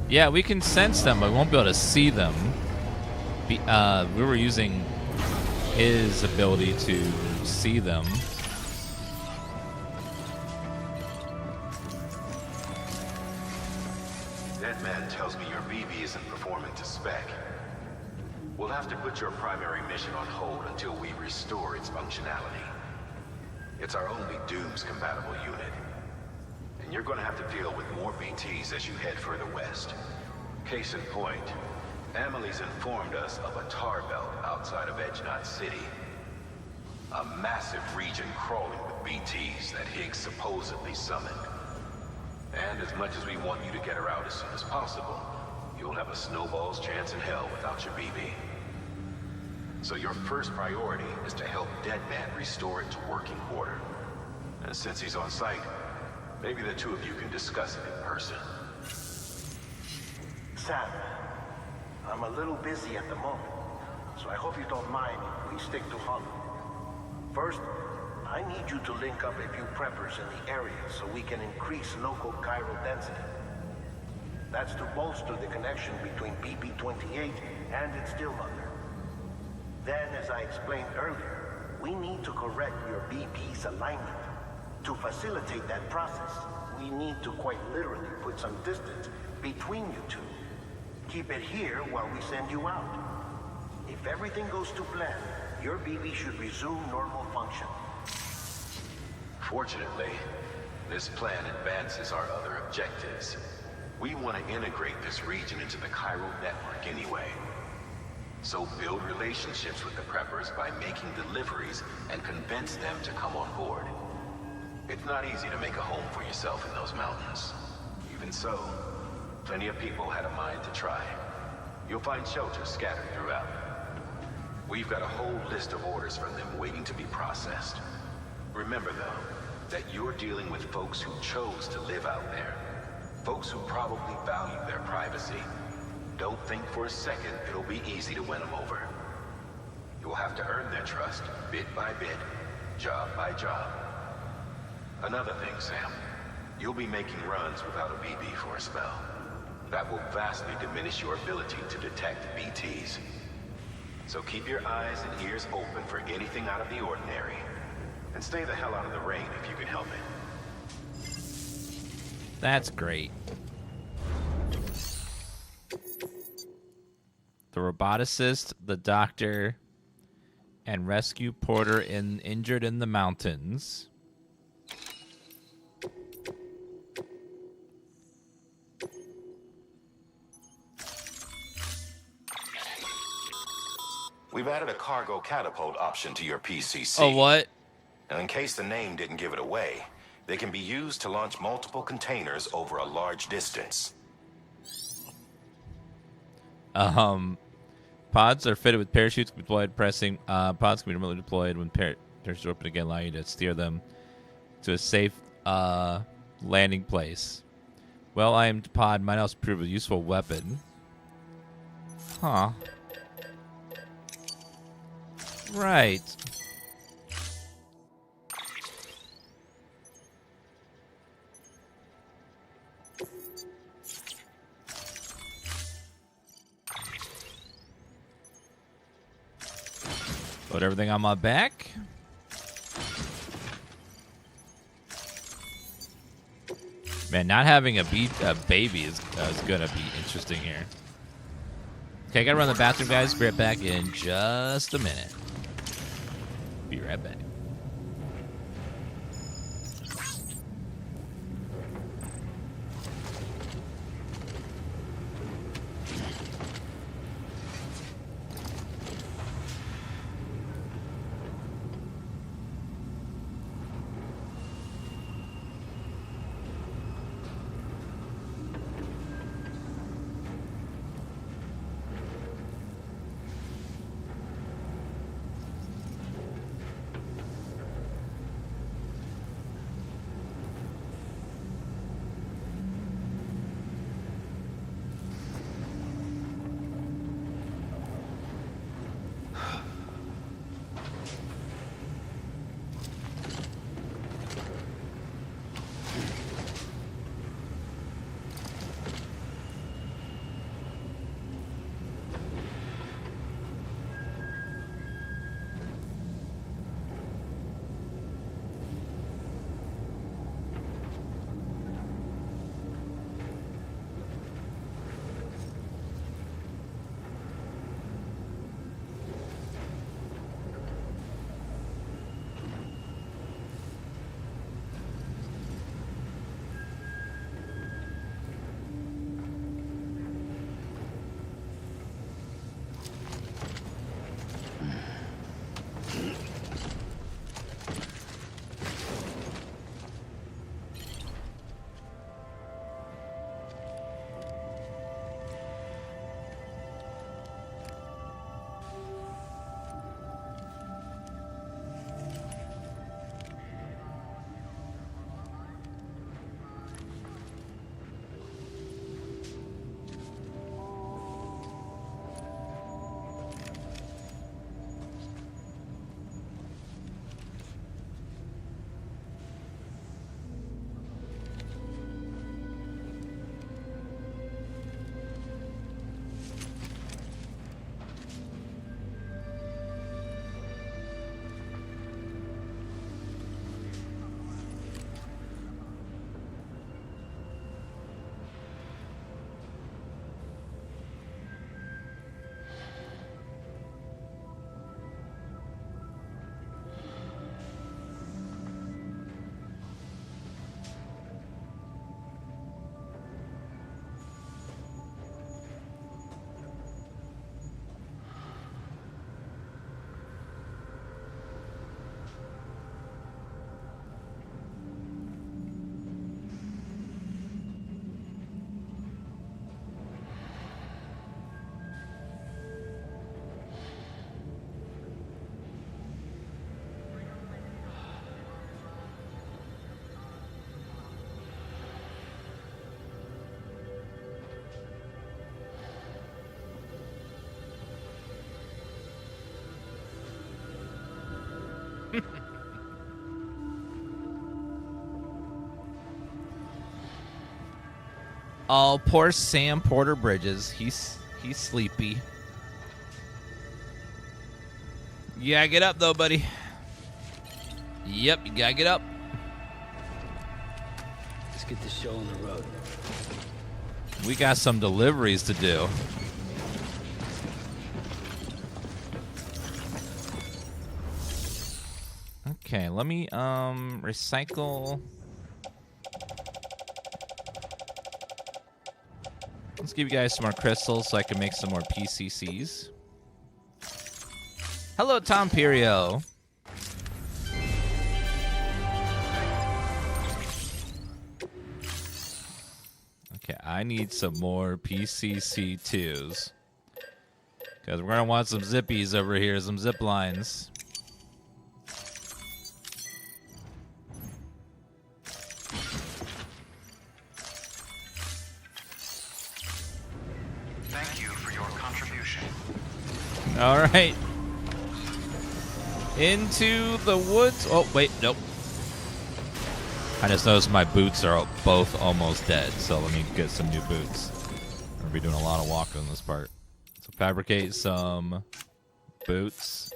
S1: Yeah, we can sense them, but we won't be able to see them. We were using his ability to see them.
S4: Deadman tells me your BB isn't performing to spec. We'll have to put your primary mission on hold until we restore its functionality. It's our only Dooms-compatible unit. And you're going to have to deal with more BTs as you head further west. Case in point, Amelie's informed us of a tar belt outside of Edgenot City. A massive region crawling with BTs that Higgs supposedly summoned. And as much as we want you to get her out as soon as possible, you'll have a snowball's chance in hell without your BB. So your first priority is to help Deadman restore it to working order. And since he's on site, maybe the two of you can discuss it in person.
S12: Sam, I'm a little busy at the moment, so I hope you don't mind if we stick to Hollow. First, I need you to link up a few preppers in the area so we can increase local chiral density. That's to bolster the connection between BB-28 and its still mother. Then, as I explained earlier, we need to correct your BB's alignment. To facilitate that process, we need to quite literally put some distance between you two. Keep it here while we send you out. If everything goes to plan, your BB should resume normal function.
S4: Fortunately, this plan advances our other objectives. We want to integrate this region into the chiral network anyway. So build relationships with the preppers by making deliveries and convince them to come on board. It's not easy to make a home for yourself in those mountains. Even so, plenty of people had a mind to try. You'll find shelters scattered throughout. We've got a whole list of orders from them waiting to be processed. Remember, though, that you're dealing with folks who chose to live out there. Folks who probably value their privacy. Don't think for a second it'll be easy to win them over. You'll have to earn their trust, bit by bit, job by job. Another thing, Sam. You'll be making runs without a BB for a spell. That will vastly diminish your ability to detect BTs. So keep your eyes and ears open for anything out of the ordinary. And stay the hell out of the rain if you can help it.
S1: That's great. The roboticist, the doctor, and rescue Porter injured in the mountains.
S4: We've added a cargo catapult option to your PCC.
S1: Oh, what?
S4: And in case the name didn't give it away, they can be used to launch multiple containers over a large distance.
S1: Pods are fitted with parachutes deployed. Pods can be remotely deployed when parachutes are open again, allowing you to steer them to a safe landing place. Well-aimed pod might also prove a useful weapon. Huh. Right. Put everything on my back. Man, not having a baby is gonna be interesting here. Okay, I gotta run the bathroom, guys. Be right back in just a minute. Be right back. Oh, poor Sam Porter Bridges. He's sleepy. You gotta get up, though, buddy. Yep, you gotta get up.
S5: Let's get this show on the road.
S1: We got some deliveries to do. Okay, let me recycle. Let's give you guys some more crystals so I can make some more PCCs. Hello, Tom Perio. Okay, I need some more PCC2s. Because we're going to want some zippies over here, some zip lines.
S3: Thank you for your contribution.
S1: All right. Into the woods. Oh, wait, nope. I just noticed my boots are both almost dead, so let me get some new boots. We're going to be doing a lot of walking in this part. So fabricate some boots.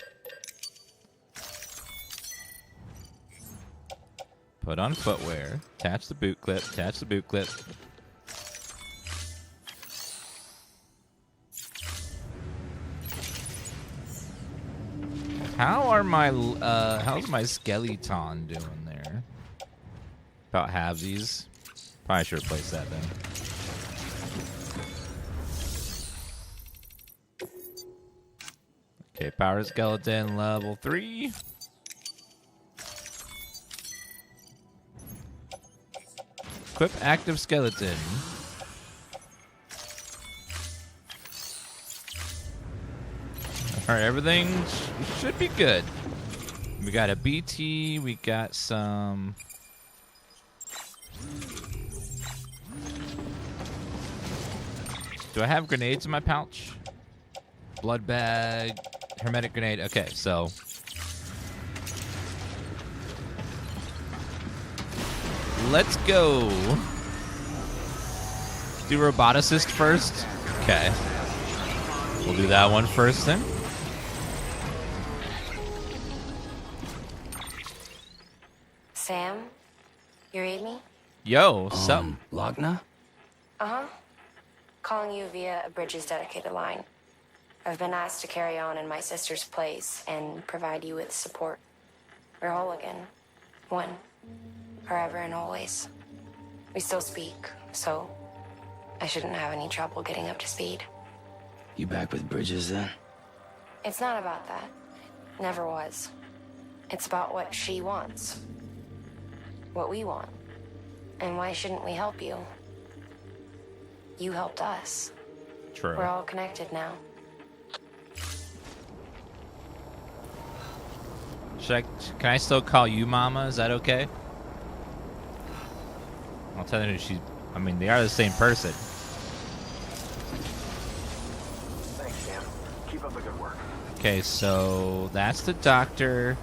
S1: Put on footwear. Attach the boot clip. Attach the boot clip. How's my skeleton doing there? About halvesies. Probably should replace that then. Okay, power skeleton level 3. Equip active skeleton. Alright, everything should be good. We got a BT, we got some... Do I have grenades in my pouch? Blood bag, hermetic grenade. Okay, so... Let's go. Do roboticist first? Okay. We'll do that one first then.
S10: Sam, you read me?
S1: Yo, sup?
S5: Lockne?
S10: Uh-huh. Calling you via a Bridges dedicated line. I've been asked to carry on in my sister's place and provide you with support. We're whole again. One. Forever and always. We still speak, so I shouldn't have any trouble getting up to speed.
S5: You back with Bridges then?
S10: It's not about that. Never was. It's about what she wants. What we want. And why shouldn't we help you? You helped us.
S1: True.
S10: We're all connected now.
S1: Can I still call you Mama? Is that okay? I'll tell you I mean, they are the same person.
S6: Thanks, Sam. Keep up the good work.
S1: Okay, so that's the doctor.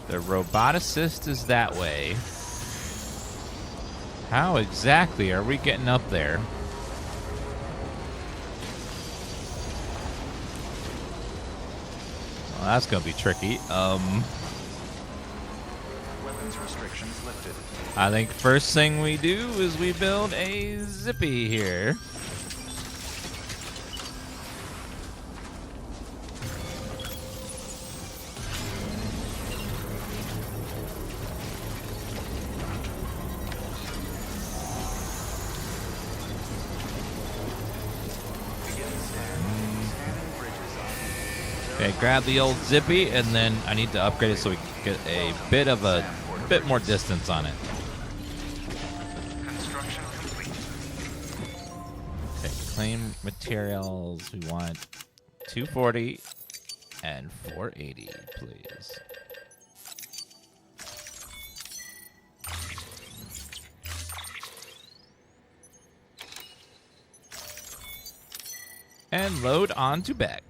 S1: The roboticist is that way. How exactly are we getting up there? Well, that's gonna be tricky.
S3: Weapons restrictions lifted.
S1: I think first thing we do is we build a zippy here. Okay, grab the old zippy, and then I need to upgrade it so we can get a bit more distance on it.
S3: Construction complete.
S1: Okay, claim materials. We want 240 and 480, please. And load onto back.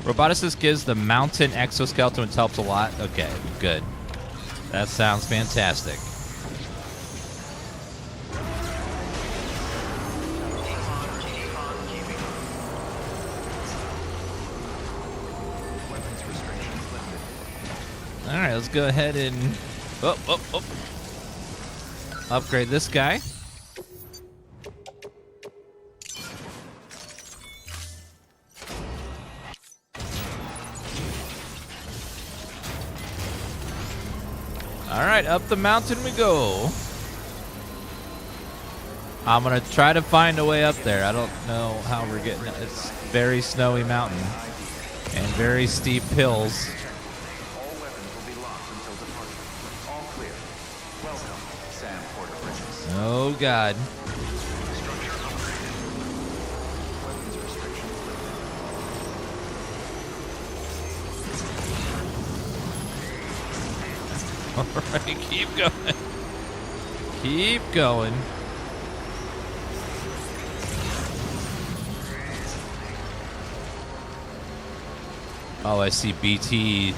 S1: Roboticist gives the mountain exoskeleton, which helps a lot. Okay, good. That sounds fantastic. All right, let's go ahead and upgrade this guy. All right, up the mountain we go. I'm gonna try to find a way up there. I don't know how we're getting it. It's very snowy mountain and very steep hills.
S3: All weapons will be locked until departure. All clear. Welcome, Sam Porter Bridges.
S1: Oh God.
S3: Structure upgraded. Weapons restrictions lifted.
S1: All right, keep going. Keep going. Oh, I see BT.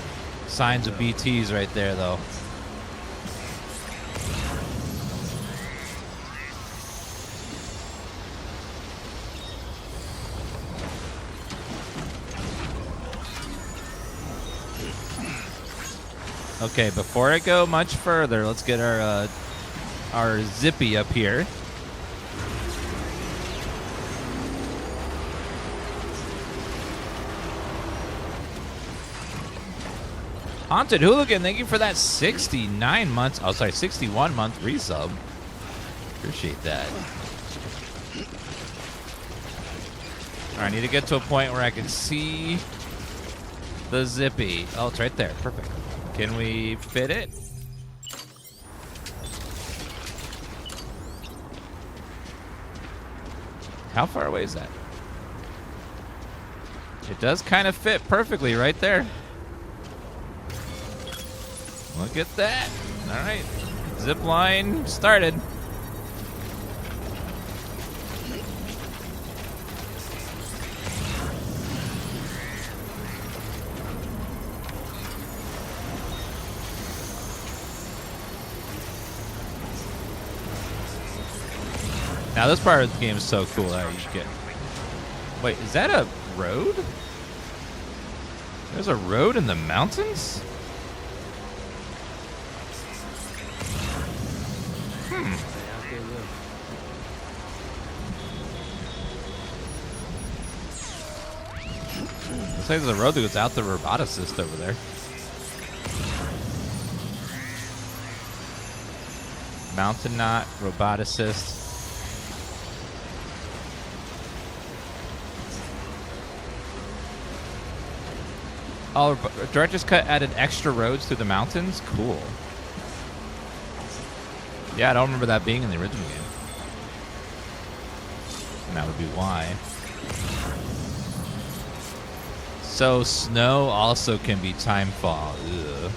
S1: Signs of BTs right there, though. Okay, before I go much further, let's get our Zippy up here. Haunted Hooligan, thank you for that 69 months. Oh, sorry, 61 month resub. Appreciate that. All right, I need to get to a point where I can see the Zippy. Oh, it's right there. Perfect. Can we fit it? How far away is that? It does kind of fit perfectly right there. Look at that. All right. Zipline started. Now this part of the game is so cool. How you get. Wait, is that a road? There's a road in the mountains? Looks like there's a road that goes out the roboticist over there. Mountain knot, roboticist. Oh, Director's Cut added extra roads through the mountains? Cool. Yeah, I don't remember that being in the original game. And that would be why. So snow also can be time fall. Ugh.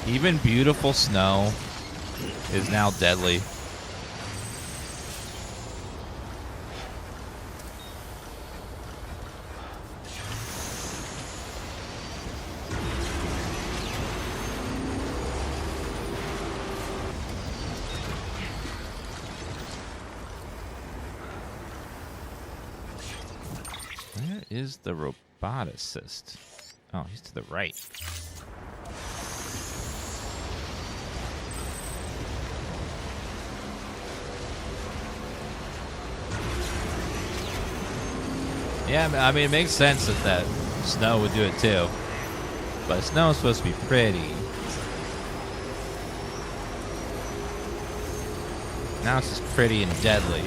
S1: Even beautiful snow is now deadly. Where is the roboticist? Oh, he's to the right. Yeah, I mean, it makes sense that snow would do it too. But snow is supposed to be pretty. Now it's just pretty and deadly.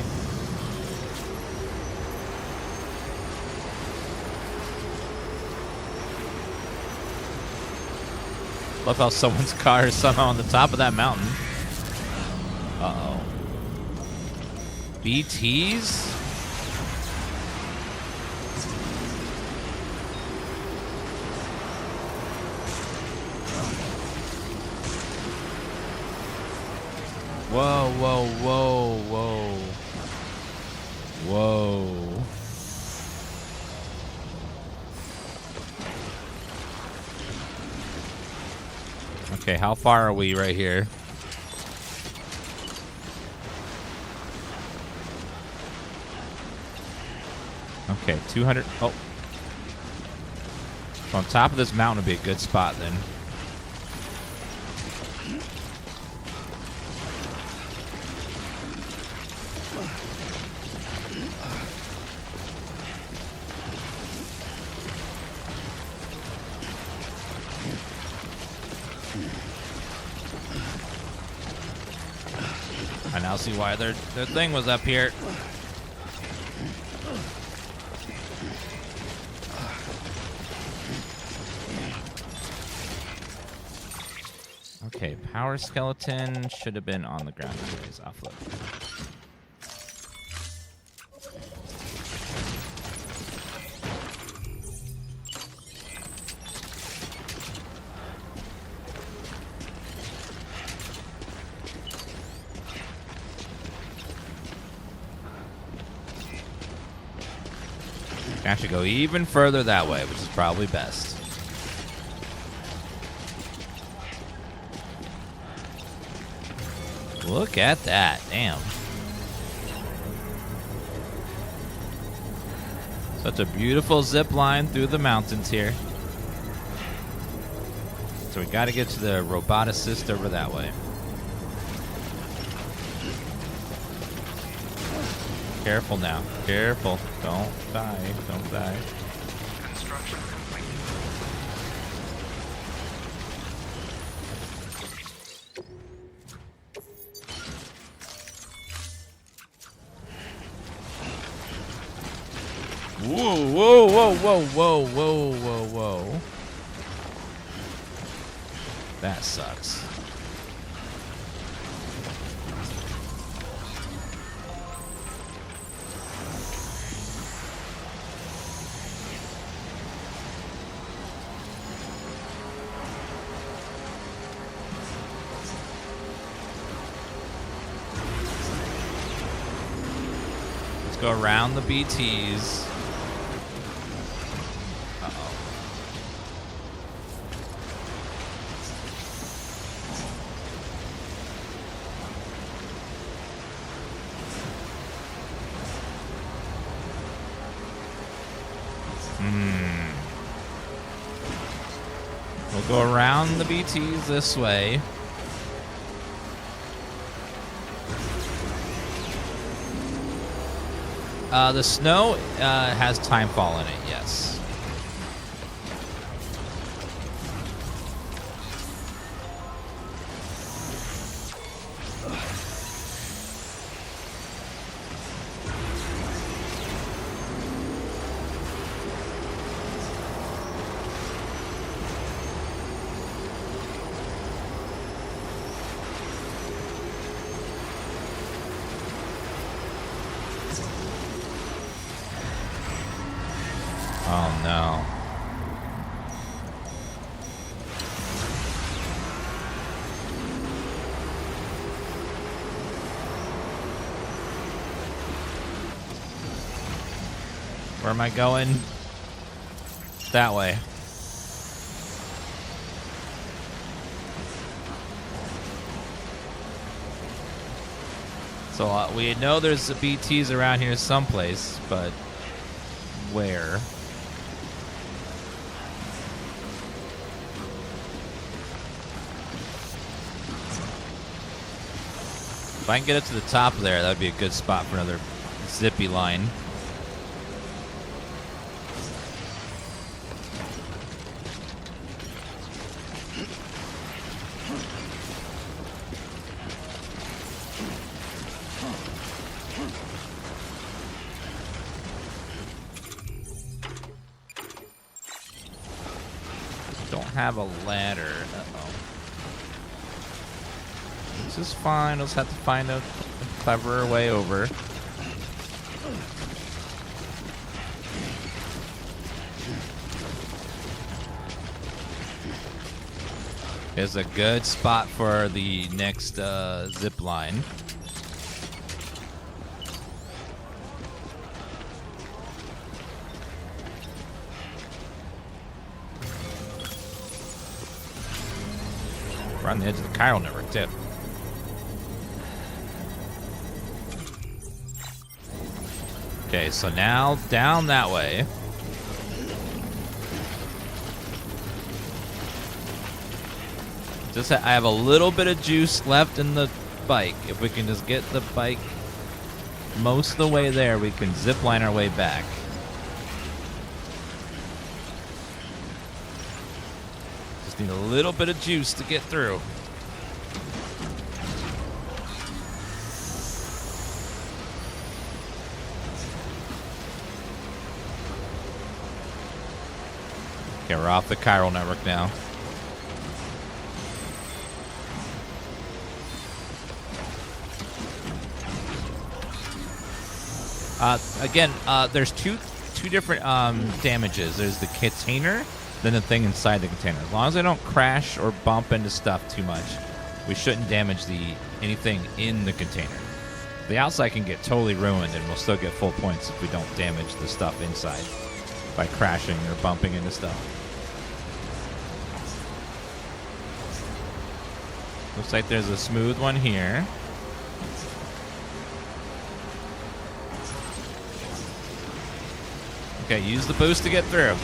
S1: Love how someone's car is somehow on the top of that mountain. Uh-oh. BTs? Whoa, whoa, whoa, whoa. Whoa. Okay, how far are we right here? Okay, 200. Oh. So on top of this mountain would be a good spot then. I now see why their thing was up here. Okay, power skeleton should have been on the ground anyways. Offload. I should go even further that way, which is probably best. Look at that. Damn. Such a beautiful zip line through the mountains here. So we got to get to the roboticist over that way. Careful now. Careful. Don't die. Don't die.
S3: Construction complete.
S1: Whoa, whoa, whoa, whoa, whoa, whoa, whoa, whoa. That sucks. Let's go around the BTs. We'll go around the BTs this way. The snow has timefall in it, yes. Oh no. Where am I going? That way. So we know there's BTs around here someplace, but where? If I can get up to the top there, that'd be a good spot for another zippy line. Don't have a ladder. Uh-oh. This is fine. I'll just have to find a cleverer way over. Is a good spot for the next zip line. We're on the edge of the chiral network, too. Okay, so now down that way. I have a little bit of juice left in the bike. If we can just get the bike most of the way there, we can zip line our way back. Just need a little bit of juice to get through. Okay, we're off the chiral network now. Again, there's two different damages. There's the container, then the thing inside the container. As long as I don't crash or bump into stuff too much, we shouldn't damage anything in the container. The outside can get totally ruined, and we'll still get full points if we don't damage the stuff inside by crashing or bumping into stuff. Looks like there's a smooth one here. Okay, use the boost to get through.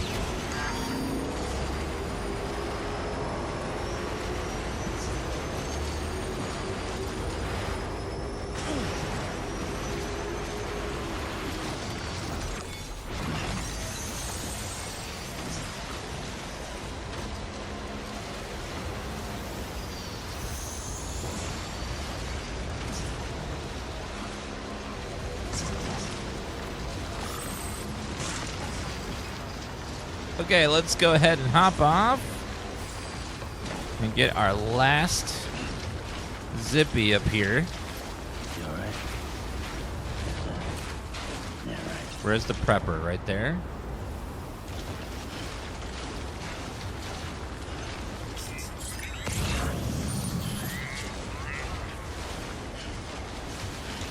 S1: Okay, let's go ahead and hop off and get our last zippy up here.
S5: You all right? Yeah, right.
S1: Where's the prepper? Right there.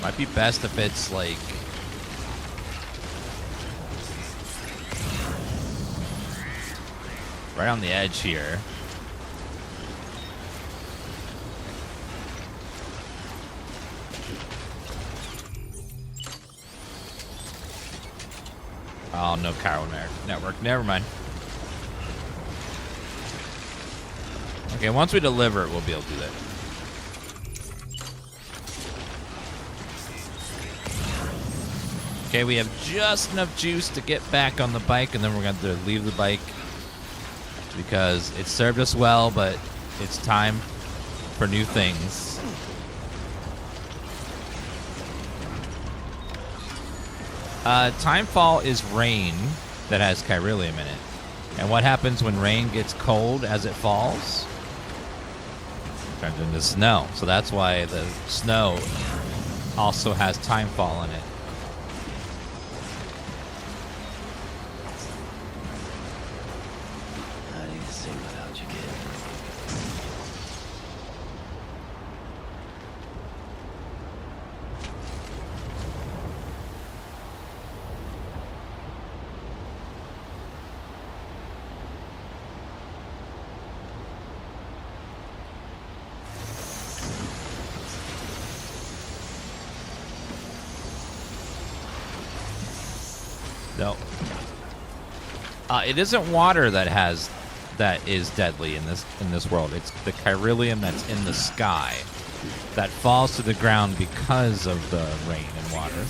S1: Might be best if it's like right on the edge here. Oh, no chiral network. Never mind. Okay, once we deliver it, we'll be able to do that. Okay, we have just enough juice to get back on the bike, and then we're going to leave the bike because it served us well, but it's time for new things. Timefall is rain that has chiralium in it. And what happens when rain gets cold as it falls? It turns into snow. So that's why the snow also has timefall in it. No. It isn't water that is deadly in this world. It's the chiralium that's in the sky that falls to the ground because of the rain and water.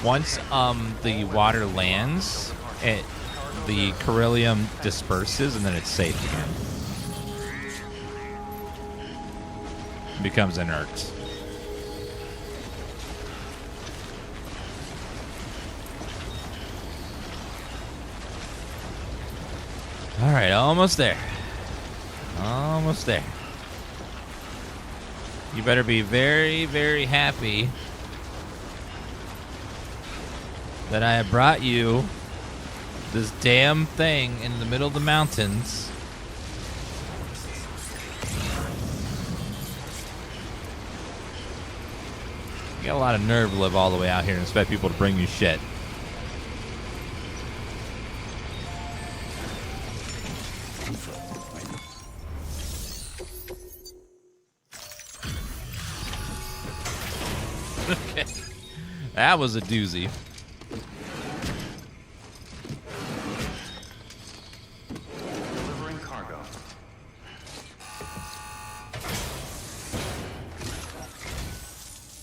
S1: Once the water lands, the chiralium disperses and then it's safe again. It becomes inert. All right, almost there. Almost there. You better be very, very happy that I have brought you this damn thing in the middle of the mountains. You got a lot of nerve to live all the way out here and expect people to bring you shit. Okay. That was a doozy.
S3: Delivering cargo.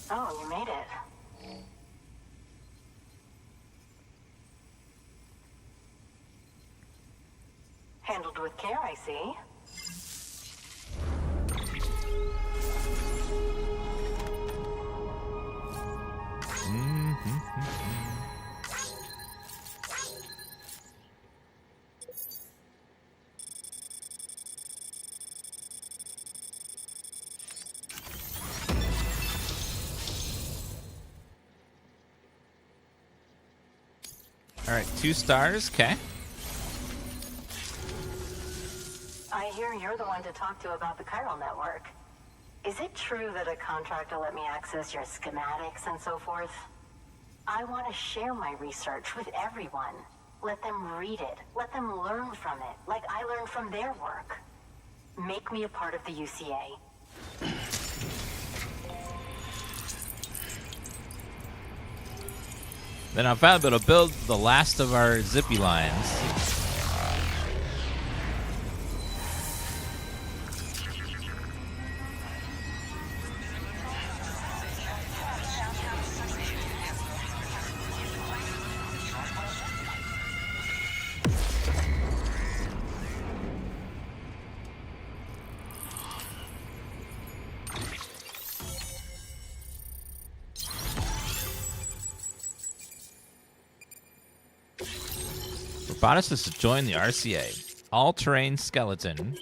S9: Oh, you made it. Handled with care, I see.
S1: All right, 2 stars. Okay.
S9: I hear you're the one to talk to about the chiral network. Is it true that a contractor let me access your schematics and so forth? I want to share my research with everyone. Let them read it. Let them learn from it, like I learned from their work. Make me a part of the UCA.
S1: Then I'm finally able to build the last of our zippy lines. Roboticist to join the RCA. All-terrain skeleton.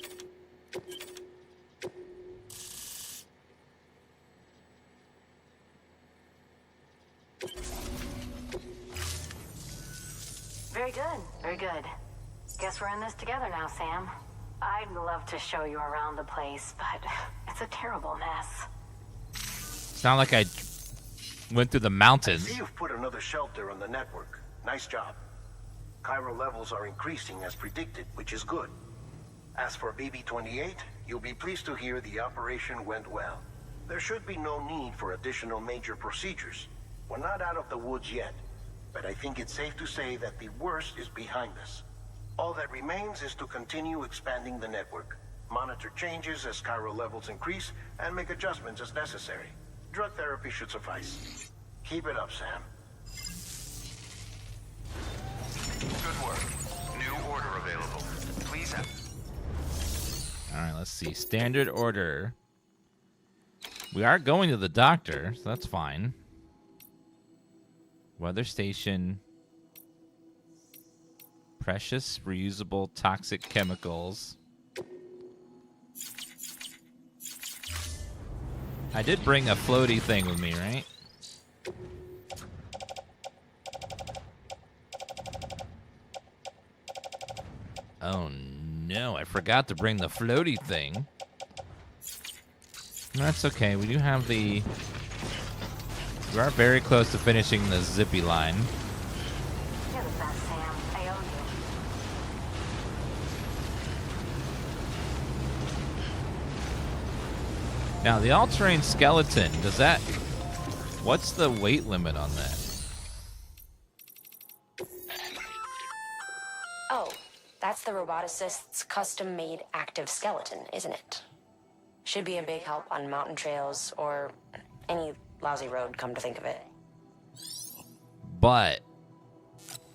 S9: Very good, very good. Guess we're in this together now, Sam. I'd love to show you around the place, but it's a terrible mess.
S1: It's not like I went through the mountains.
S13: I see you've put another shelter on the network. Nice job. Chiral levels are increasing as predicted, which is good. As for BB-28, you'll be pleased to hear the operation went well. There should be no need for additional major procedures. We're not out of the woods yet, but I think it's safe to say that the worst is behind us. All that remains is to continue expanding the network, monitor changes as chiral levels increase, and make adjustments as necessary. Drug therapy should suffice. Keep it up, Sam.
S3: Good work. New order available. Please have.
S1: All right, let's see. Standard order. We are going to the doctor, so that's fine. Weather station. Precious, reusable, toxic chemicals. I did bring a floaty thing with me, right? Oh no, I forgot to bring the floaty thing. That's okay, we do have the... We are very close to finishing the zippy line.
S9: You're the best, Sam. I owe you.
S1: Now, the all-terrain skeleton, does that... What's the weight limit on that?
S10: Oh, that's the roboticist's custom-made active skeleton, isn't it? Should be a big help on mountain trails or any lousy road, come to think of it.
S1: But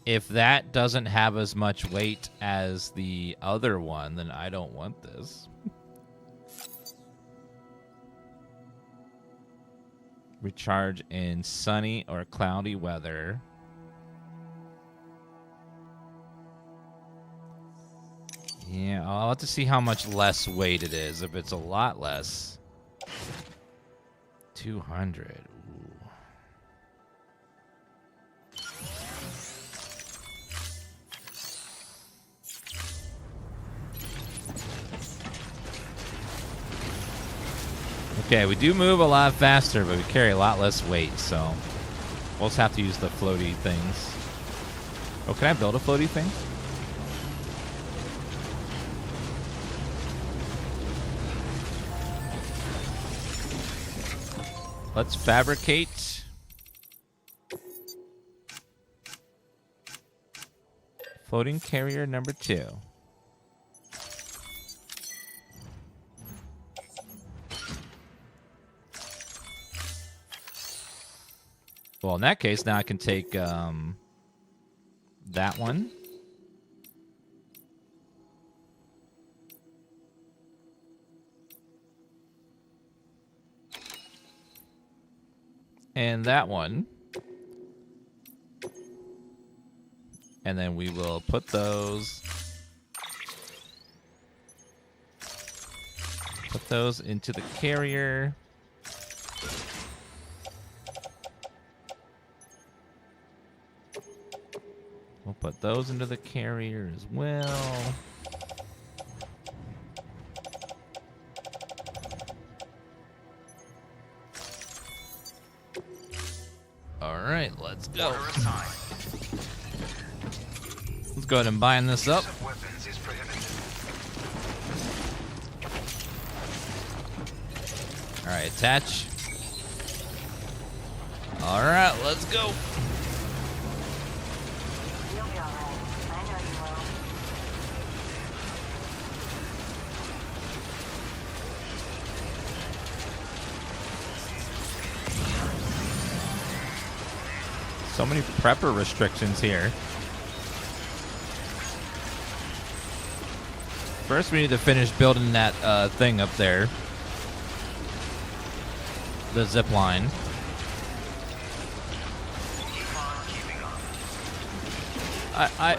S1: if that doesn't have as much weight as the other one, then I don't want this. Recharge in sunny or cloudy weather. Yeah, I'll have to see how much less weight it is. If it's a lot less. 200. Ooh. Okay, we do move a lot faster, but we carry a lot less weight, so we'll just have to use the floaty things. Oh, can I build a floaty thing? Let's fabricate floating carrier number 2. Well, in that case, now I can take that one. And that one. And then we will put those into the carrier. We'll put those into the carrier as well. All right, let's go. Let's go ahead and bind this up. All right, attach. All right, let's go. So many prepper restrictions here. First, we need to finish building that thing up there. The zipline.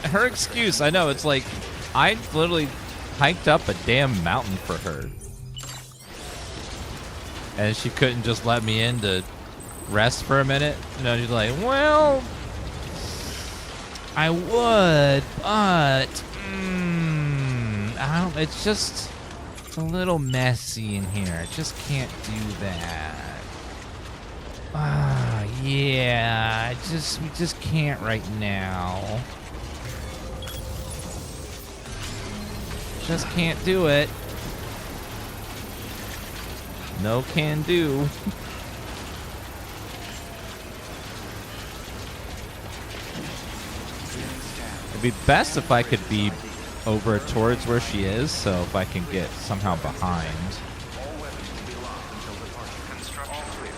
S1: Her excuse, I know, it's like, I literally hiked up a damn mountain for her. And she couldn't just let me in to rest for a minute. You know, she's like, well, I would, but I don't, it's a little messy in here. I just can't do that. Yeah, we just can't right now. Just can't do it. No can do. It'd be best if I could be over towards where she is, so if I can get somehow behind.
S3: All weapons will be locked until departure. Construction clear.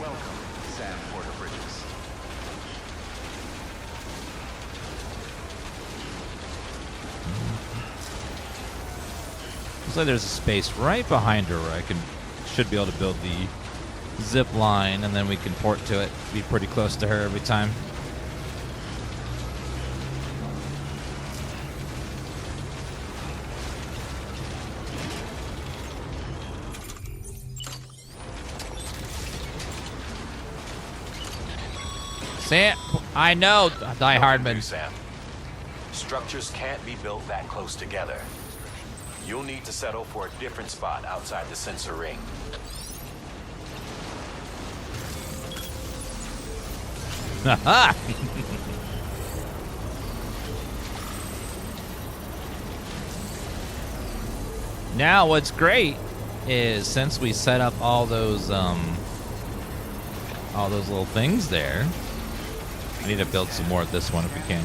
S3: Welcome, Sand Porter Bridges.
S1: Looks like there's a space right behind her where I should be able to build the zip line, and then we can port to it. Be pretty close to her every time. Sam, I know, Die Hardman.
S4: Sam. Structures can't be built that close together. You'll need to settle for a different spot outside the sensor ring.
S1: Haha! Now, what's great is since we set up all those little things there, I need to build some more of this one if we can.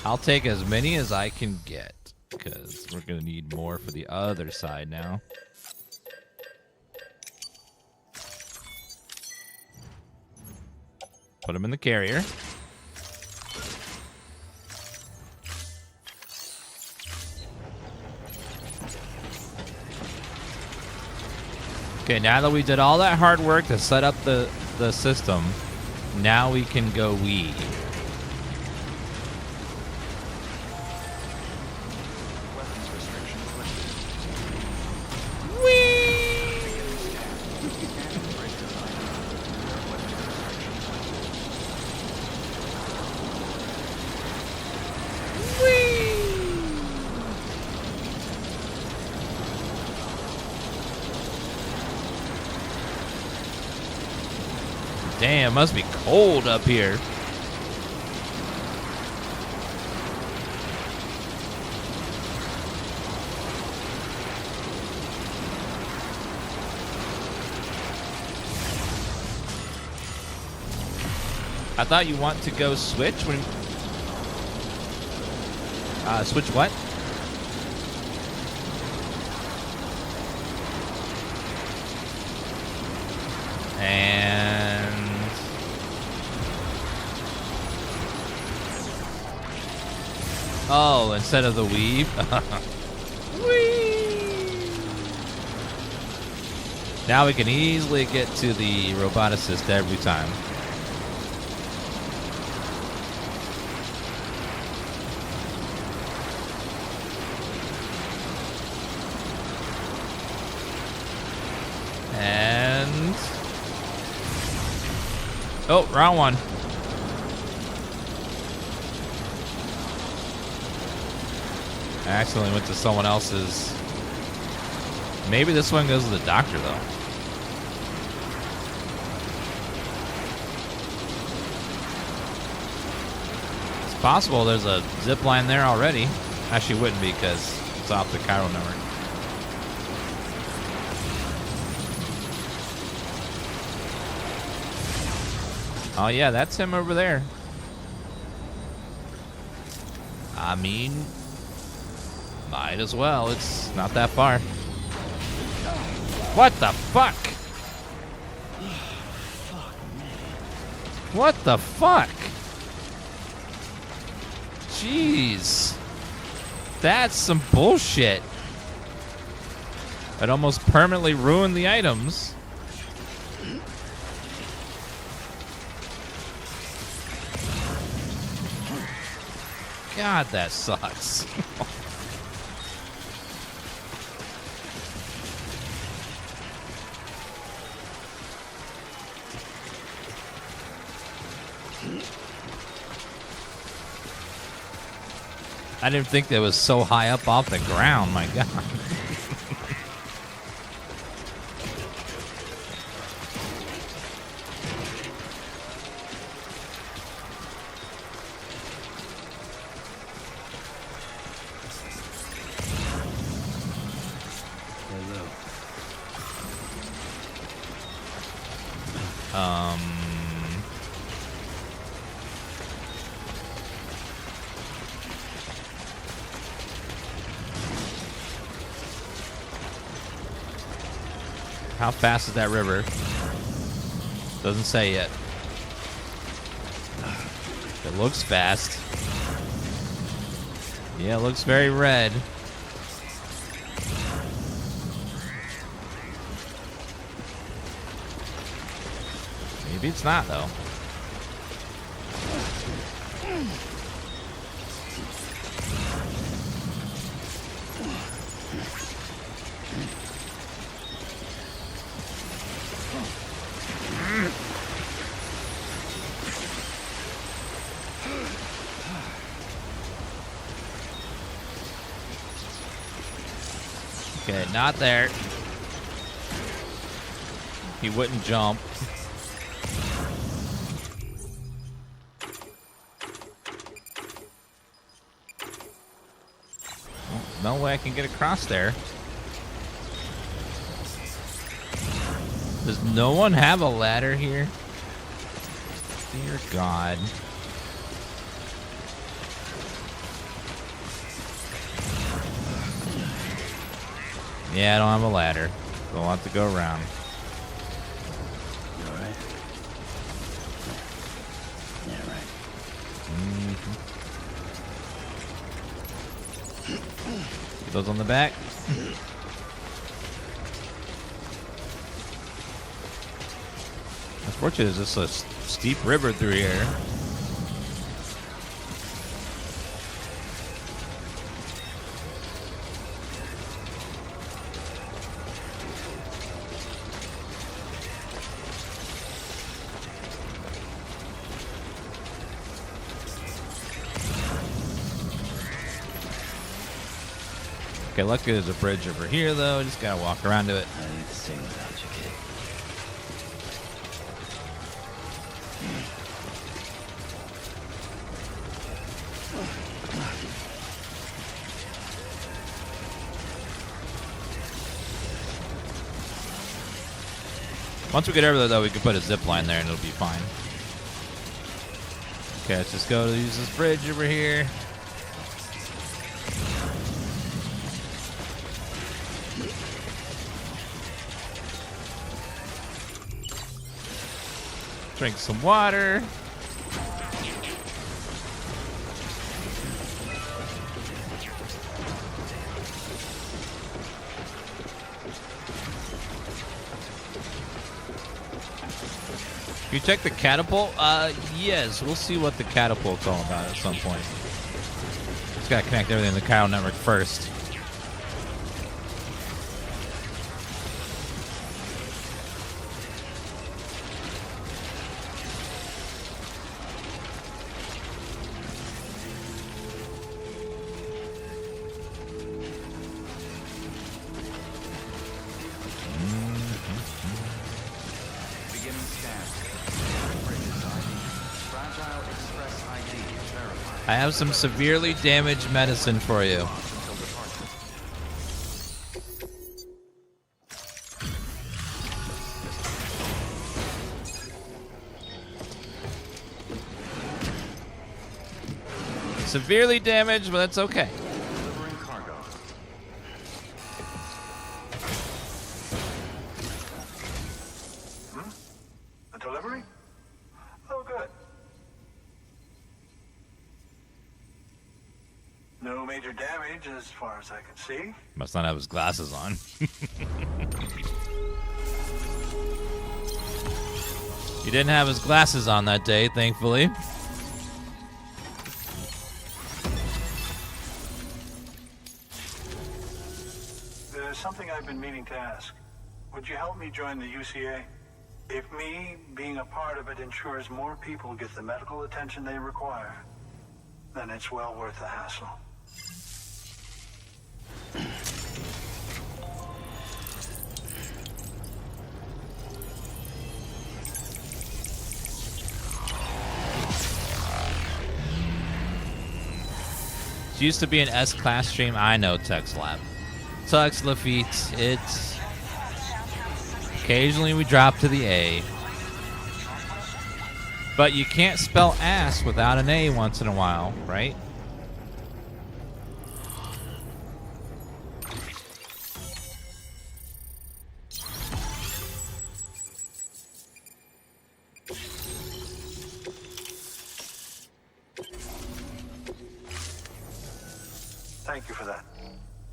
S1: I'll take as many as I can get, because we're going to need more for the other side now. Put them in the carrier. Okay, now that we did all that hard work to set up the system, now we can go weed. Damn, must be cold up here. I thought you want to go switch when... switch what? And... oh, instead of the weave. Whee! Now we can easily get to the roboticist every time. And... oh, wrong one. I accidentally went to someone else's. Maybe this one goes to the doctor, though. It's possible there's a zip line there already. Actually, wouldn't be because it's off the chiral network. Oh, yeah, that's him over there. I mean, might as well. It's not that far. What the fuck? What the fuck? Jeez. That's some bullshit. It almost permanently ruined the items. God, that sucks. I didn't think that was so high up off the ground, my God. How fast is that river? Doesn't say yet. It looks fast. Yeah, it looks very red. Maybe it's not, though. Okay, not there. He wouldn't jump. Well, no way I can get across there. Does no one have a ladder here? Dear God. Yeah, I don't have a ladder. Don't want to go around.
S5: You alright? Yeah, right.
S1: Get those on the back. Unfortunately, there's just a steep river through here. Okay, luckily there's a bridge over here, though. Just gotta walk around to it.
S5: I need to sing without you, kid.
S1: Once we get over there, though, we can put a zip line there and it'll be fine. Okay, let's just go to use this bridge over here. Drink some water. You check the catapult? Yes. We'll see what the catapult's all about at some point. Just gotta connect everything to the Chiral network first. I have some severely damaged medicine for you. Severely damaged, but that's okay.
S3: Delivering cargo.
S6: A delivery? Oh, good. No major damage as far as I can see.
S1: Must not have his glasses on. He didn't have his glasses on that day, thankfully.
S6: There's something I've been meaning to ask. Would you help me join the UCA? If me being a part of it ensures more people get the medical attention they require, then it's well worth the hassle.
S1: She used to be an S-class stream. I know, Tex Lab. Tux Lafitte. It's occasionally we drop to the A. But you can't spell ass without an A once in a while, right?
S6: Thank you for that.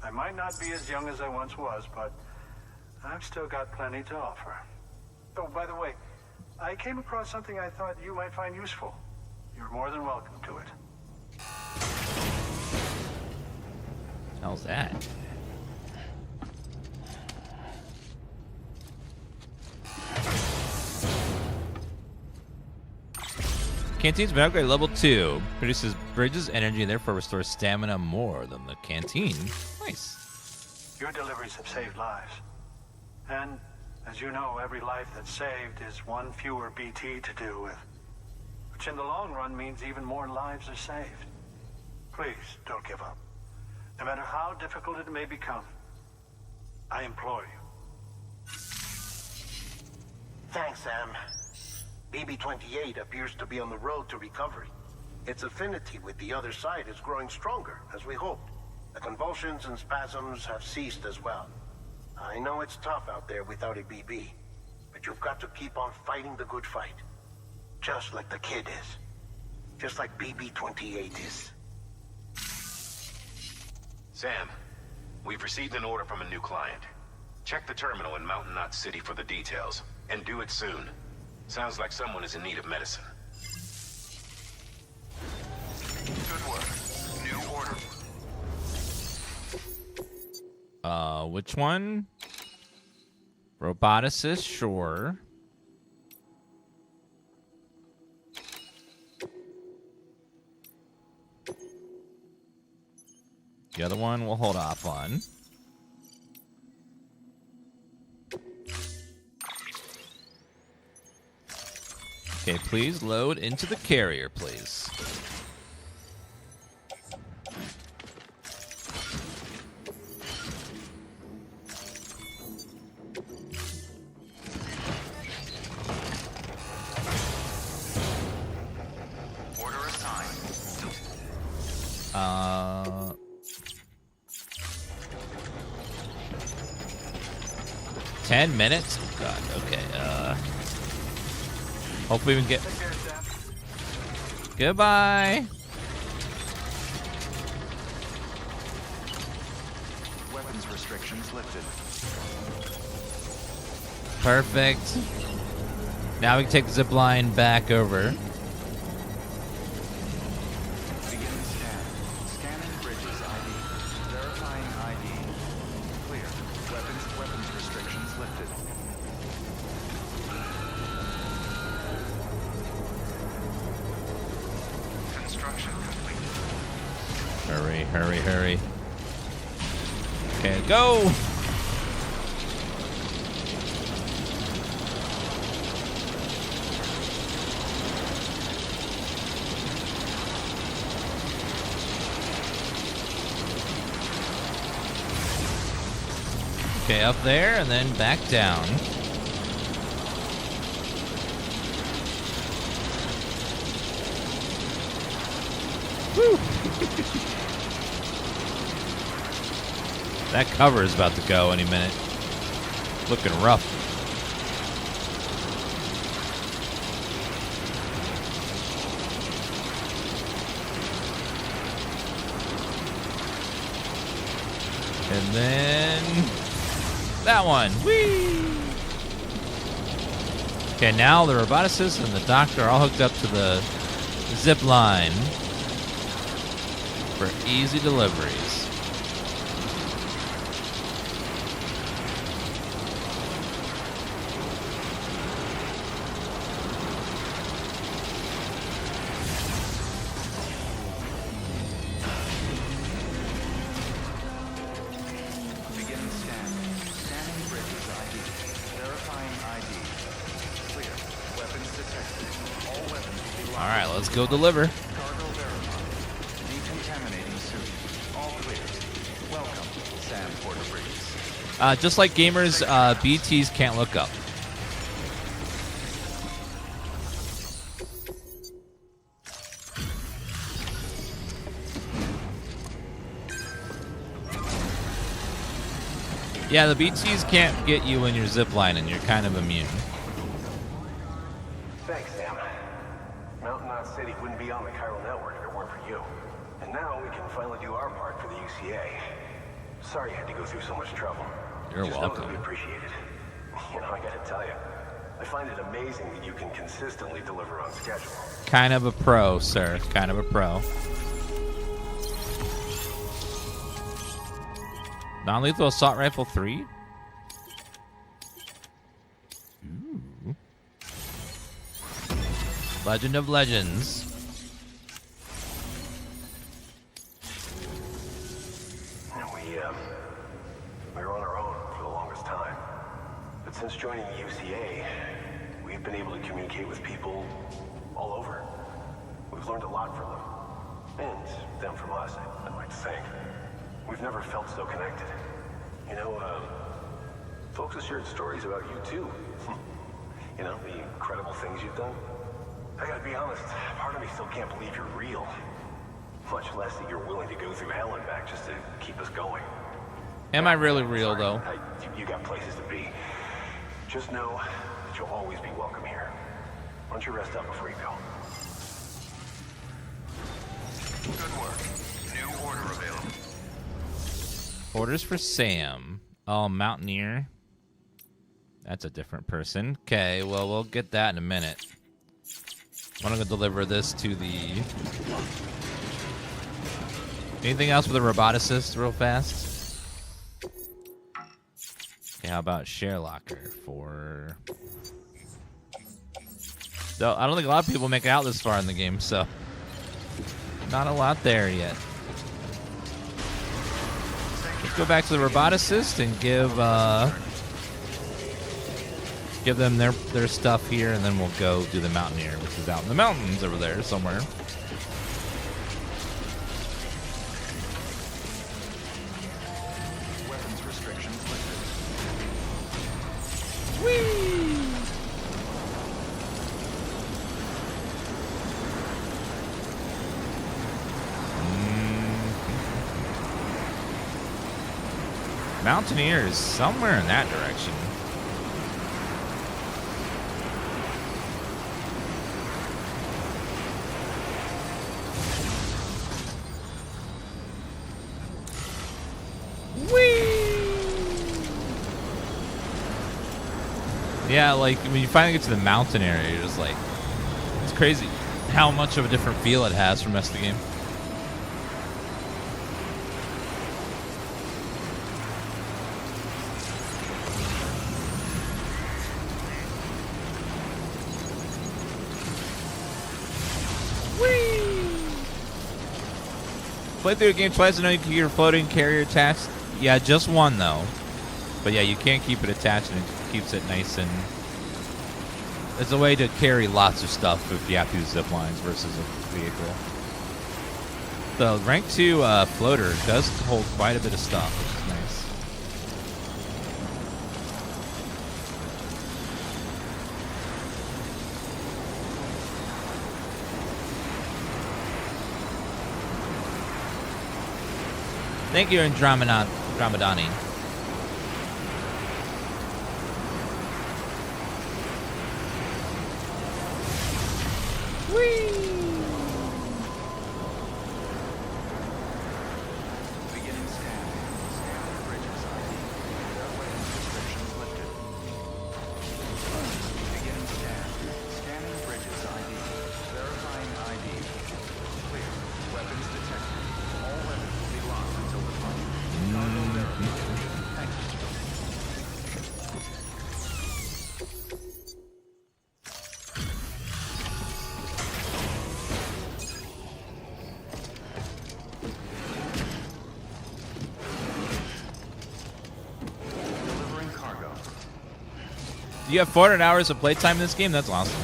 S6: I might not be as young as I once was, but I've still got plenty to offer. Oh, by the way, I came across something I thought you might find useful. You're more than welcome to it.
S1: How's that? Canteen's been upgraded level 2. Produces bridges energy and therefore restores stamina more than the canteen. Nice.
S6: Your deliveries have saved lives. And, as you know, every life that's saved is one fewer BT to deal with. Which in the long run means even more lives are saved. Please, don't give up. No matter how difficult it may become, I implore you.
S13: Thanks, Sam. BB-28 appears to be on the road to recovery. Its affinity with the other side is growing stronger, as we hoped. The convulsions and spasms have ceased as well. I know it's tough out there without a BB, but you've got to keep on fighting the good fight. Just like the kid is. Just like BB-28 is.
S4: Sam, we've received an order from a new client. Check the terminal in Mountain Knot City for the details, and do it soon. Sounds like someone is in need of medicine.
S6: Good work. New order.
S1: Which one? Roboticist, sure. The other one we'll hold off on. Okay, please load into the carrier, please.
S6: Order
S1: Uh, 10 minutes? Oh, God, okay. Hopefully we can get... Goodbye!
S3: Weapons restrictions lifted.
S1: Perfect. Now we can take the zip line back over.
S3: Beginning scan. Scanning bridges ID. Verifying ID. Clear. Weapons restrictions lifted. Construction complete.
S1: Hurry, hurry, hurry. Okay, go! Okay, up there and then back down. Woo! That cover is about to go any minute. Looking rough. And then that one. Whee! Okay, now the roboticist and the doctor are all hooked up to the zip line for easy deliveries. Alright, let's go deliver.
S3: Cargo verified. Decontaminating suit. All clear. Welcome, Sam Porter Bridges.
S1: Just like gamers, BTs can't look up. Yeah, the BTs can't get you when you're ziplining. You're kind of immune.
S13: Thanks, Sam. Mountain Knot City wouldn't be on the chiral network if it weren't for you. And now we can finally do our part for the UCA. Sorry you had to go through so much trouble.
S1: You're
S13: Just
S1: welcome.
S13: know that we appreciate it. You know, I gotta tell you, I find it amazing that you can consistently deliver on schedule.
S1: Kind of a pro, sir. Kind of a pro. Non-lethal assault rifle 3? Ooh. Legend of Legends.
S13: We were on our own for the longest time. But since joining the UCA, we've been able to communicate with people all over. We've learned a lot from them. And them from us, I'd like to think. We've never felt so connected. You know, folks have shared stories about you too. You know, the incredible things you've done. I gotta be honest, part of me still can't believe you're real. Much less that you're willing to go through hell and back just to keep us going.
S1: Am I really real, though?
S13: You got places to be. Just know that you'll always be welcome here. Why don't you rest up before you go?
S3: Good work. New order available.
S1: Orders for Sam. Oh, Mountaineer. That's a different person. Okay, well, we'll get that in a minute. I'm gonna deliver this to the... Anything else with a roboticist real fast? Okay, how about share locker for... So, I don't think a lot of people make it out this far in the game, so... Not a lot there yet. Let's go back to the roboticist and give them their stuff here, and then we'll go do the Mountaineer, which is out in the mountains over there somewhere.
S3: Weapons restrictions lifted.
S1: Whee! Mountaineer is somewhere in that direction. Yeah, like when you finally get to the mountain area, you're just like, it's crazy how much of a different feel it has from the rest of the game. Played through the game twice. I know you can get your floating carrier attached. Yeah, just one though. But yeah, you can't keep it attached, and it keeps it nice and. It's a way to carry lots of stuff if you have to use zip lines versus a vehicle. The rank 2 floater does hold quite a bit of stuff, which is nice. Thank you, Andromedani.
S3: Beginning scan. Scan the bridges ID. Their weapons restrictions lifted. Beginning scan. Scanning bridges ID. Verifying ID. Clear. Weapons detected. All weapons will be locked until departure. Cargo verified. Thank you. Delivering cargo.
S1: You have 400 hours of playtime in this game? That's awesome.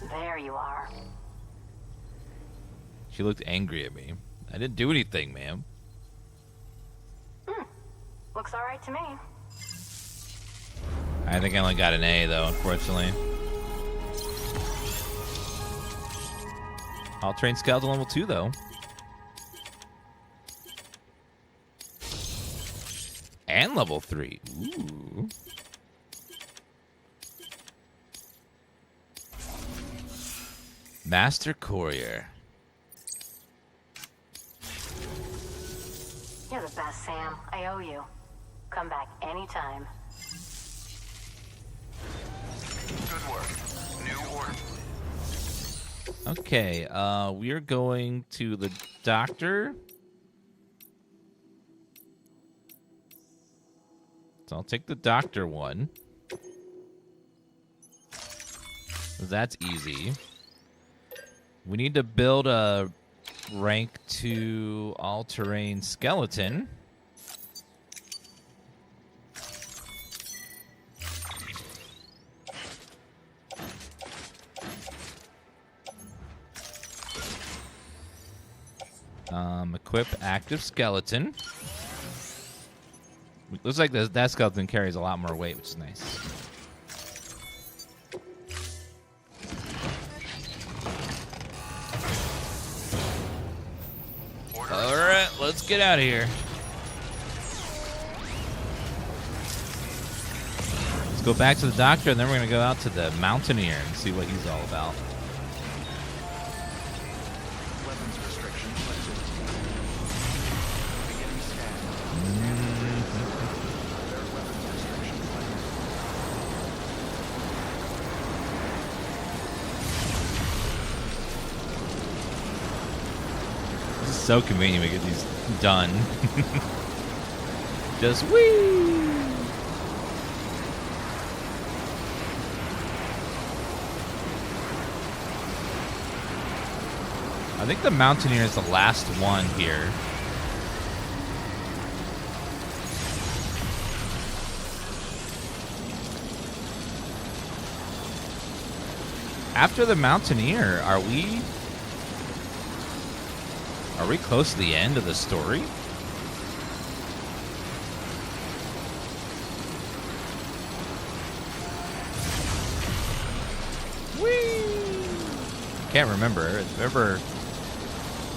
S9: There you are.
S1: She looked angry at me. I didn't do anything, ma'am.
S9: Looks all right to me.
S1: I think I only got an A, though, unfortunately. I'll train Skeleton level 2, though. And level 3. Ooh. Master Courier.
S9: You're the best, Sam. I owe you. Come back anytime.
S3: Good work. New order.
S1: Okay, we are going to the doctor. So I'll take the doctor one. That's easy. We need to build a rank 2 all-terrain skeleton. Equip active skeleton. Looks like that skeleton carries a lot more weight, which is nice. Alright, let's get out of here. Let's go back to the doctor, and then we're going to go out to the Mountaineer and see what he's all about.
S3: Weapons restrictions lifted. Beginning scan. Their weapons restrictions lifted.
S1: This is so convenient. We get these done. Just whee! I think the Mountaineer is the last one here. After the Mountaineer, are we close to the end of the story? Whee! Can't remember.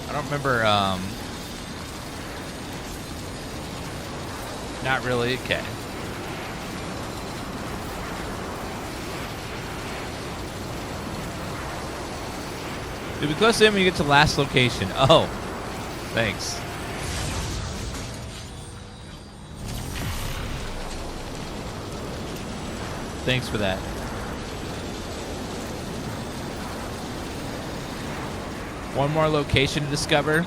S1: I don't remember Not really. Okay. You'll be close to him when you get to last location. Oh, thanks. Thanks for that. One more location to discover.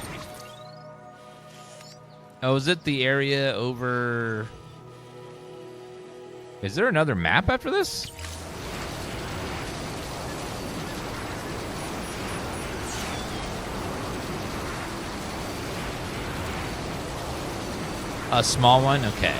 S1: Oh, is it the area over... Is there another map after this? A small one? Okay.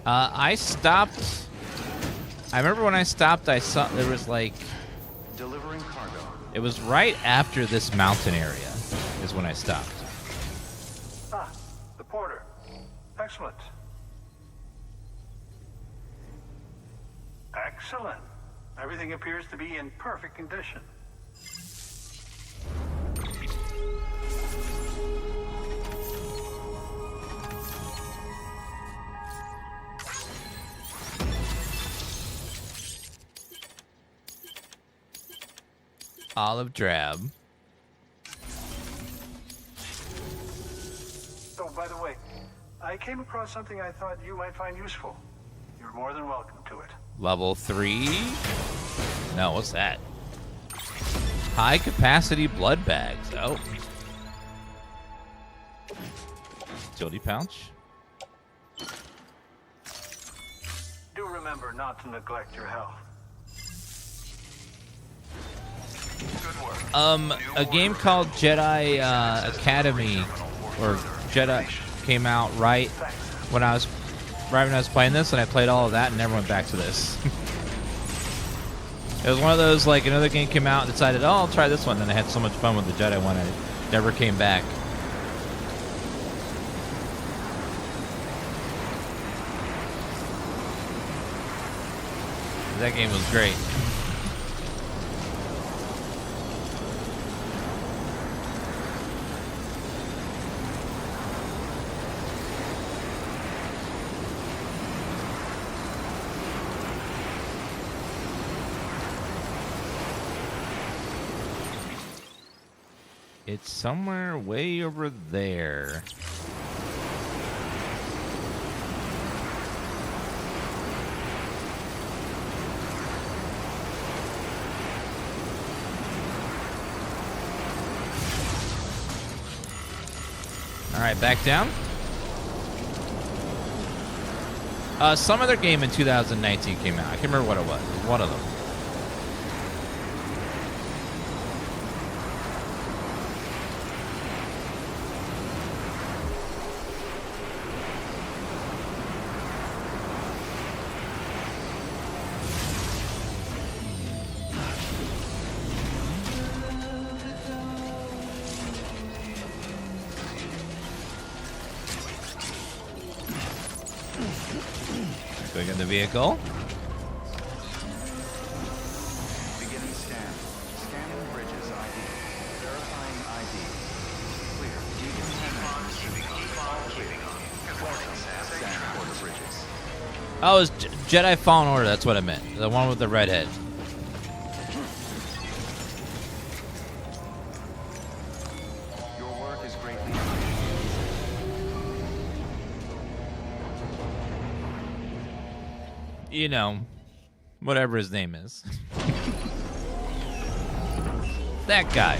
S1: I stopped. I remember when I stopped, I saw there was like.
S3: Delivering cargo.
S1: It was right after this mountain area, is when I stopped.
S6: Ah, the porter. Excellent. Excellent. Everything appears to be in perfect condition.
S1: Olive drab.
S6: Oh, by the way, I came across something I thought you might find useful. You're more than welcome to it.
S1: Level 3? No, what's that? High capacity blood bags. Oh. Utility pouch.
S6: Do remember not to neglect your health.
S1: A game called Jedi Academy or Jedi came out right when I was playing this, and I played all of that and never went back to this. It was one of those, like, another game came out and decided, oh, I'll try this one, and I had so much fun with the Jedi one, I never came back. That game was great. It's somewhere way over there. All right, back down. Some other game in 2019 came out. I can't remember what it was. It was one of them. Going in the vehicle.
S3: Beginning scan. Scanning bridges ID. Verifying ID. Clear. Scan border bridges.
S1: Oh, it was Jedi Fallen Order. That's what I meant. The one with the red head.
S3: Your work is greatly
S1: You know, whatever his name is. That guy.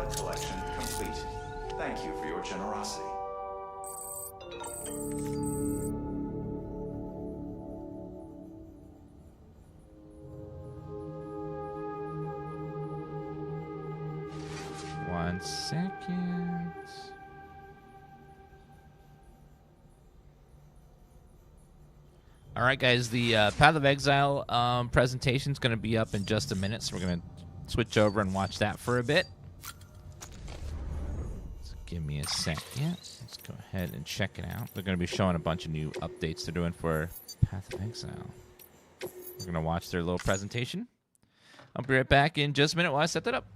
S3: blood collection complete. Thank you for your generosity.
S1: One second. All right, guys, the Path of Exile presentation is going to be up in just a minute, so we're going to switch over and watch that for a bit. So give me a second. Let's go ahead and check it out. They're going to be showing a bunch of new updates they're doing for Path of Exile. We're going to watch their little presentation. I'll be right back in just a minute while I set that up.